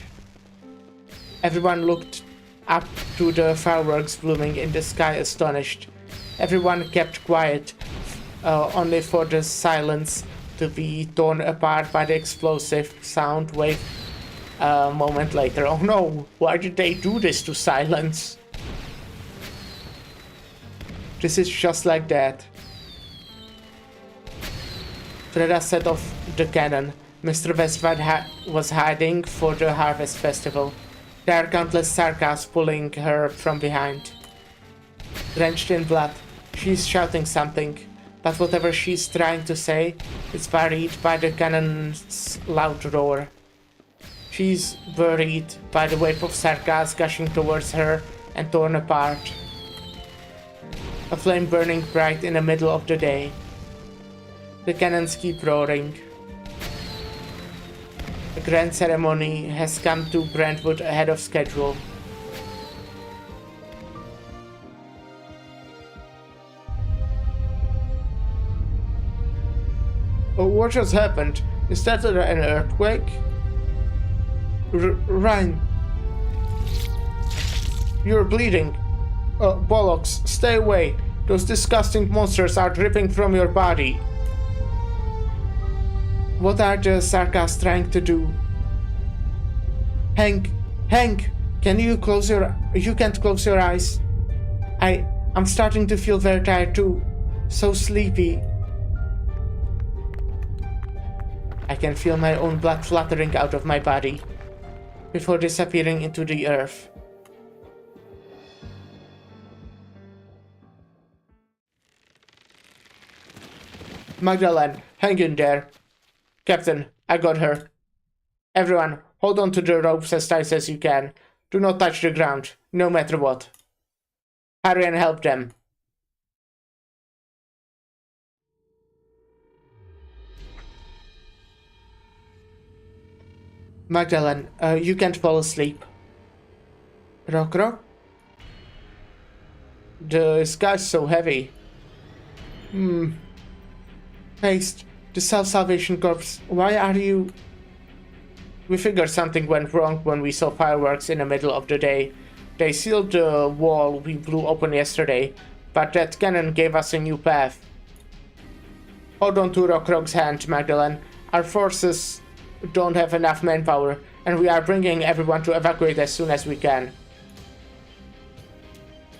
Everyone looked up to the fireworks blooming in the sky astonished. Everyone kept quiet, only for the silence to be torn apart by the explosive sound wave a moment later. Oh no, why did they do this to silence? This is just like that. Freda set off the cannon. Mr. Westward was hiding for the Harvest Festival. There are countless Sarkas pulling her from behind. Drenched in blood, she's shouting something, but whatever she's trying to say is buried by the cannon's loud roar. She's buried by the wave of Sarkas gushing towards her and torn apart. A flame burning bright in the middle of the day. The cannons keep roaring. The grand ceremony has come to Brentwood ahead of schedule. Oh, what just happened? Is that an earthquake? Ryan, you're bleeding. Bollocks, stay away. Those disgusting monsters are dripping from your body. What are the Sarkas trying to do? Hank, can you close you can't close your eyes. I'm starting to feel very tired too. So sleepy. I can feel my own blood fluttering out of my body before disappearing into the earth. Magdalene, hang in there. Captain, I got her. Everyone, hold on to the ropes as tight as you can. Do not touch the ground, no matter what. Hurry and help them. Magdalene, you can't fall asleep. Rock? The sky's so heavy. Haste, the Self-Salvation Corps, why are you... We figured something went wrong when we saw fireworks in the middle of the day. They sealed the wall we blew open yesterday, but that cannon gave us a new path. Hold on to Rock's hand, Magdalene. Our forces don't have enough manpower, and we are bringing everyone to evacuate as soon as we can.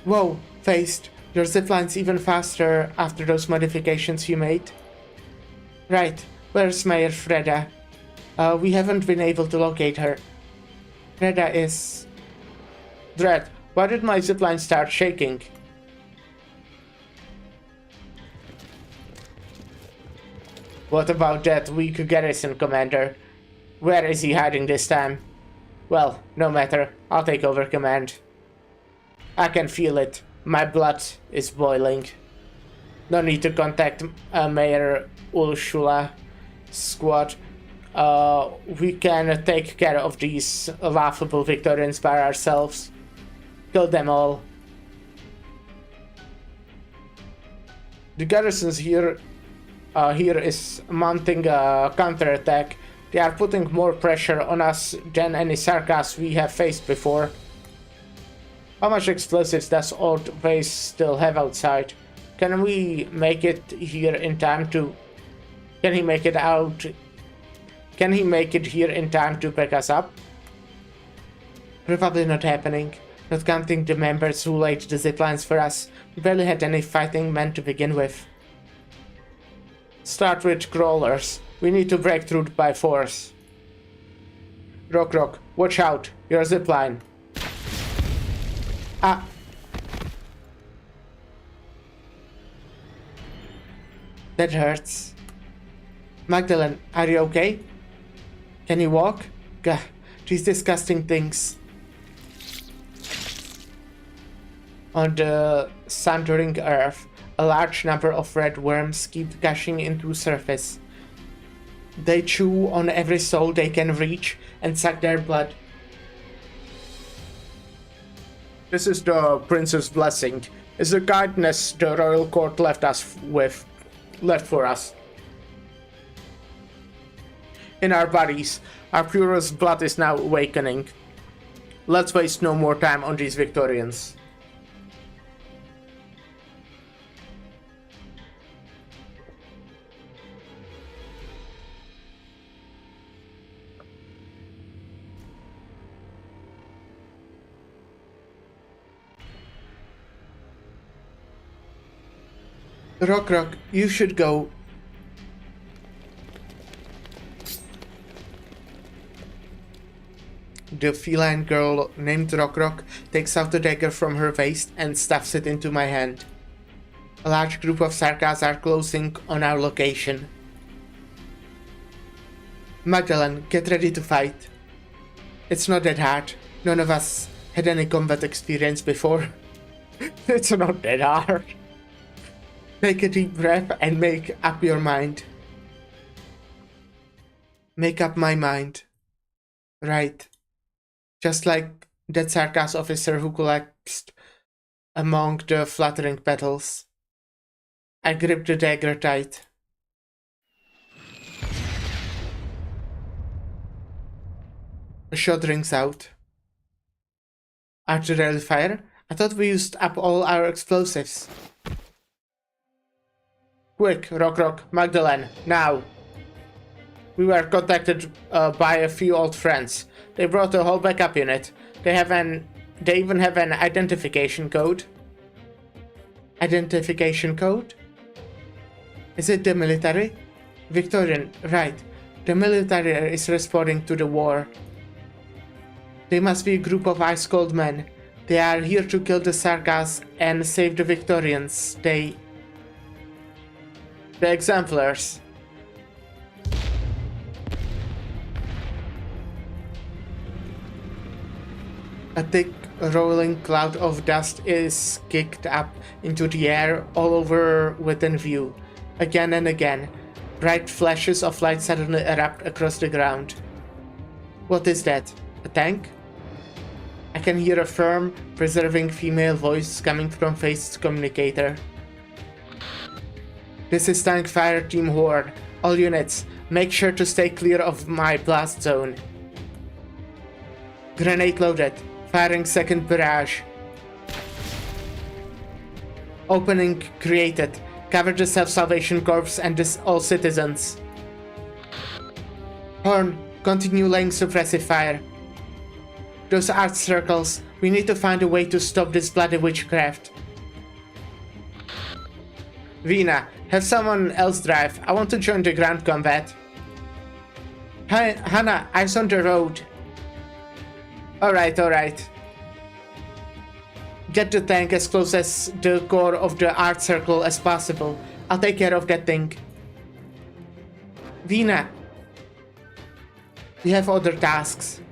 Whoa, Faced, your zipline's even faster after those modifications you made. Right, where's Mayor Freda? We haven't been able to locate her. Freda is... Dread, why did my zipline start shaking? What about that weak garrison commander? Where is he hiding this time? Well, no matter, I'll take over command. I can feel it. My blood is boiling. No need to contact Mayor Ursula's squad. We can take care of these laughable Victorians by ourselves. Kill them all. The garrisons here is mounting a counterattack. They are putting more pressure on us than any Sarkas we have faced before. How much explosives does Old Base still have outside? Can we make it here in time to Can he make it out? Can he make it here in time to pick us up? Probably not happening. Not counting the members who laid the ziplines for us. We barely had any fighting men to begin with. Start with crawlers. We need to break through by force. Rock, watch out. Your zipline. Ah. That hurts. Magdalene, are you okay? Can you walk? Gah, these disgusting things. On the sundering earth, a large number of red worms keep gushing into surface. They chew on every soul they can reach and suck their blood. This is the Prince's blessing. It's the kindness the royal court left for us. In our bodies, our purest blood is now awakening. Let's waste no more time on these Victorians. Rock, you should go. The feline girl named Rock takes out the dagger from her waist and stuffs it into my hand. A large group of Sarkas are closing on our location. Magdalene, get ready to fight. It's not that hard. None of us had any combat experience before. It's not that hard. Take a deep breath and make up your mind. Make up my mind. Right. Just like that Sarkas officer who collapsed among the fluttering petals. I gripped the dagger tight. A shot rings out. Artillery fire? I thought we used up all our explosives. Quick, Rock, Magdalene, now! We were contacted by a few old friends. They brought a whole backup unit. They even have an identification code. Identification code? Is it the military? Victorian, right. The military is responding to the war. They must be a group of ice-cold men. They are here to kill the Sarkas and save the Victorians. The exemplars. A thick, rolling cloud of dust is kicked up into the air all over within view. Again and again, bright flashes of light suddenly erupt across the ground. What is that? A tank? I can hear a firm, preserving female voice coming from Faith's communicator. This is Tank Fire Team Horde. All units, make sure to stay clear of my blast zone. Grenade loaded. Firing second barrage. Opening created. Cover the Self-Salvation Corps and all citizens. Horn, continue laying suppressive fire. Those art circles, we need to find a way to stop this bloody witchcraft. Vina, have someone else drive. I want to join the ground combat. Hannah, eyes on the road. Alright. Get the tank as close as the core of the art circle as possible. I'll take care of that thing. Vina, we have other tasks.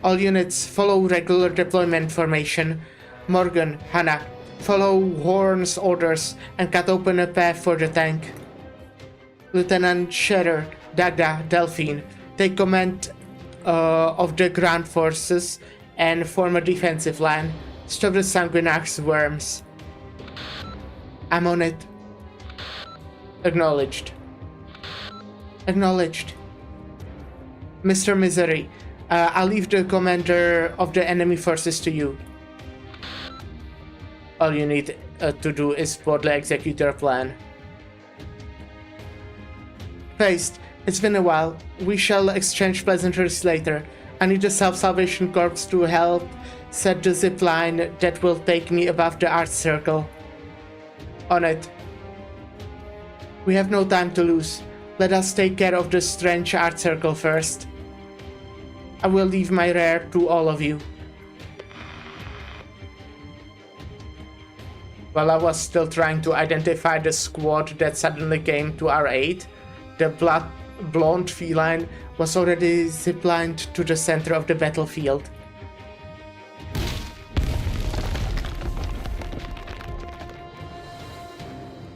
All units, follow regular deployment formation. Morgan, Hannah, follow Horn's orders and cut open a path for the tank. Lieutenant Scherer, Dagda, Delphine, take command of the ground forces and form a defensive line. Stop the Sanguinax worms. I'm on it. Acknowledged. Mr. Misery, I'll leave the commander of the enemy forces to you. All you need to do is boldly execute your plan. Faced, it's been a while. We shall exchange pleasantries later. I need a self-salvation corpse to help set the zip line that will take me above the art circle. On it. We have no time to lose. Let us take care of the strange art circle first. I will leave my rare to all of you. While I was still trying to identify the squad that suddenly came to our aid, the blonde feline was already ziplined to the center of the battlefield.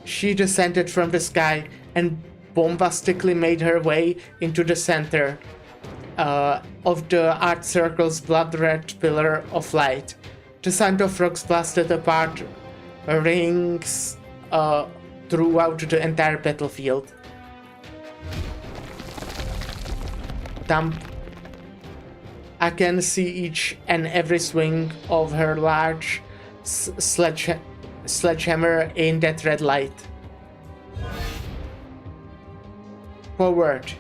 She descended from the sky and bombastically made her way into the center of the art circle's blood-red pillar of light. The sound of rocks blasted apart rings throughout the entire battlefield. Thump. I can see each and every swing of her large sledgehammer in that red light. Forward.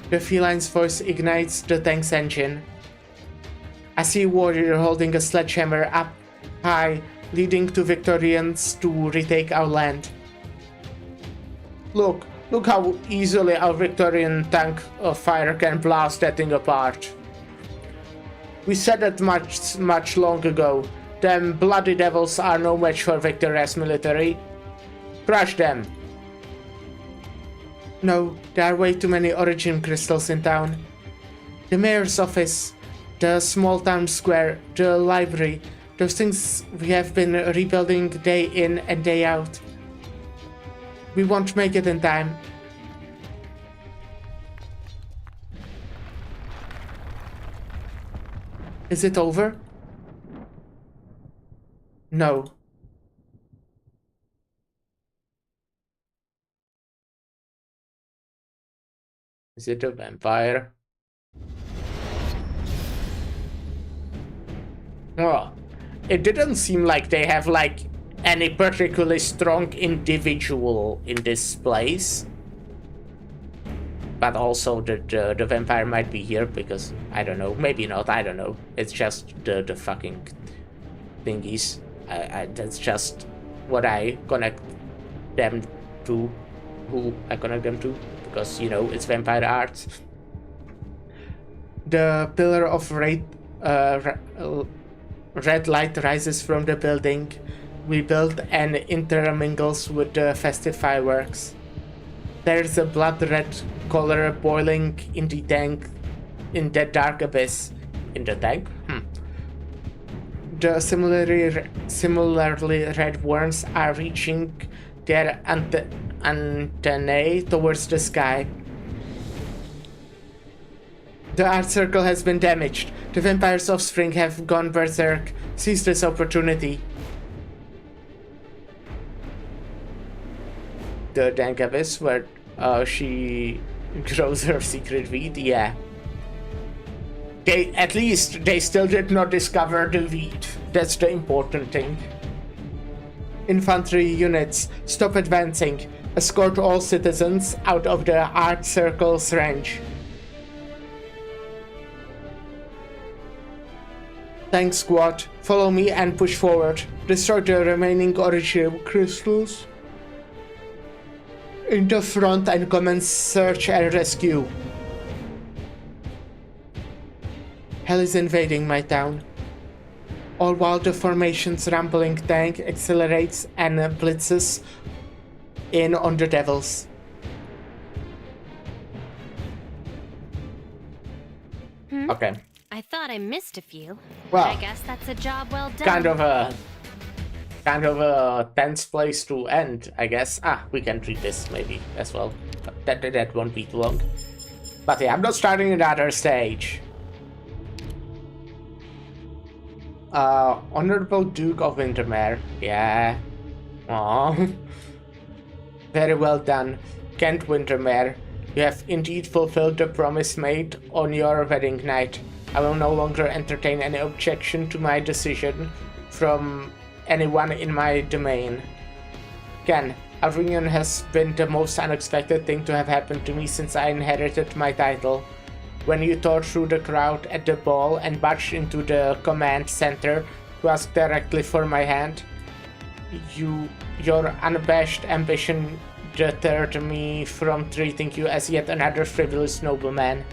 The feline's voice ignites the tank's engine. I see a warrior holding a sledgehammer up high, leading to Victorians to retake our land. Look how easily our Victorian tank fire can blast that thing apart. We said that much long ago. Them bloody devils are no match for Victoria's military. Crush them. No, there are way too many origin crystals in town. The mayor's office, the small town square, the library, those things we have been rebuilding day in and day out. We won't make it in time. Is it over? No. Is it a vampire? Well, it didn't seem like they have like any particularly strong individual in this place. But also the vampire might be here because, I don't know, maybe not, I don't know. It's just the fucking thingies. That's just what I connect them to, who I connect them to, because, you know, it's vampire art. The pillar of red light rises from the building we built and intermingles with the festive fireworks. There's a blood-red color boiling in the tank, in that dark abyss. In the tank? The similarly red worms are reaching their antennae towards the sky. The art circle has been damaged. The vampire's offspring have gone berserk. Seize this opportunity. The dank abyss where she grows her secret weed, yeah. At least they still did not discover the weed. That's the important thing. Infantry units, stop advancing. Escort all citizens out of the art circle's range. Tank squad, follow me and push forward. Destroy the remaining origin crystals in the front and commence search and rescue. Hell is invading my town. All while the formation's rambling tank accelerates and blitzes in on the devils. Okay. I thought I missed a few. Well, I guess that's a job well done. Kind of a tense place to end, I guess. We can treat this maybe as well. But that won't be too long. But yeah, I'm not starting another stage. Honorable Duke of Wintermere. Yeah. Aww. Very well done, Kent Wintermere. You have indeed fulfilled the promise made on your wedding night. I will no longer entertain any objection to my decision from anyone in my domain. Ken, a reunion has been the most unexpected thing to have happened to me since I inherited my title. When you tore through the crowd at the ball and barged into the command center to ask directly for my hand, your unabashed ambition deterred me from treating you as yet another frivolous nobleman.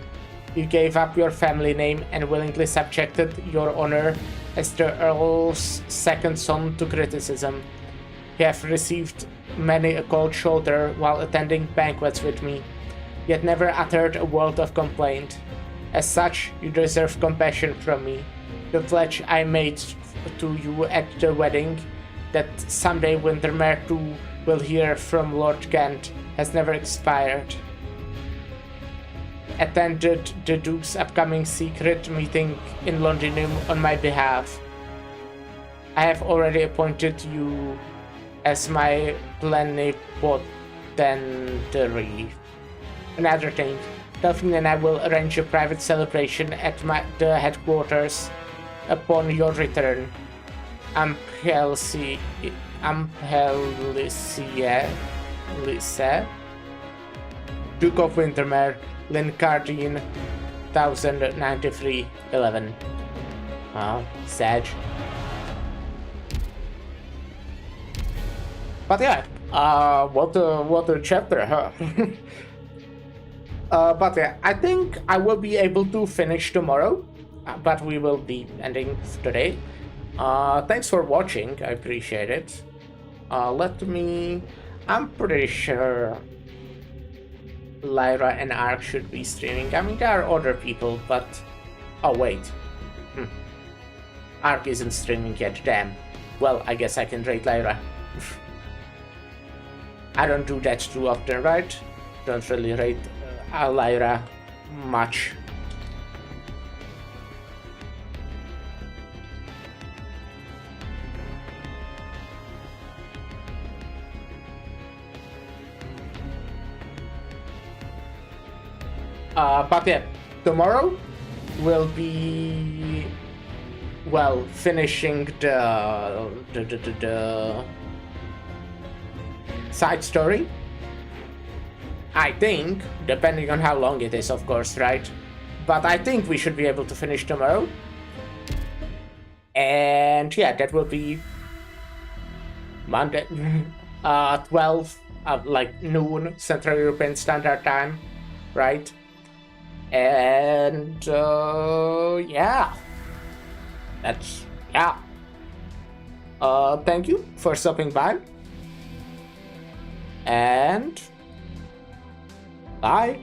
You gave up your family name and willingly subjected your honor as the Earl's second son to criticism. You have received many a cold shoulder while attending banquets with me, yet never uttered a word of complaint. As such, you deserve compassion from me. The pledge I made to you at the wedding, that someday Windermere too will hear from Lord Kent, has never expired. Attended the Duke's upcoming secret meeting in Londinium on my behalf. I have already appointed you as my plenipotentiary. Another thing, Delphine and I will arrange a private celebration at the headquarters upon your return. Ampelicia, Duke of Windermere, Lincardine, 1093-11. Oh, sad. But yeah, what a chapter, huh? But yeah, I think I will be able to finish tomorrow, but we will be ending today. Thanks for watching, I appreciate it. I'm pretty sure Lyra and Ark should be streaming. I mean, there are other people, but... Oh, wait. Ark isn't streaming yet, damn. Well, I guess I can rate Lyra. I don't do that too often, right? Don't really rate Lyra much. But yeah, tomorrow will be, well, finishing the side story. I think, depending on how long it is, of course, right? But I think we should be able to finish tomorrow. And yeah, that will be Monday, 12, like noon, Central European Standard Time, right? And yeah, that's, yeah. Thank you for stopping by, and bye.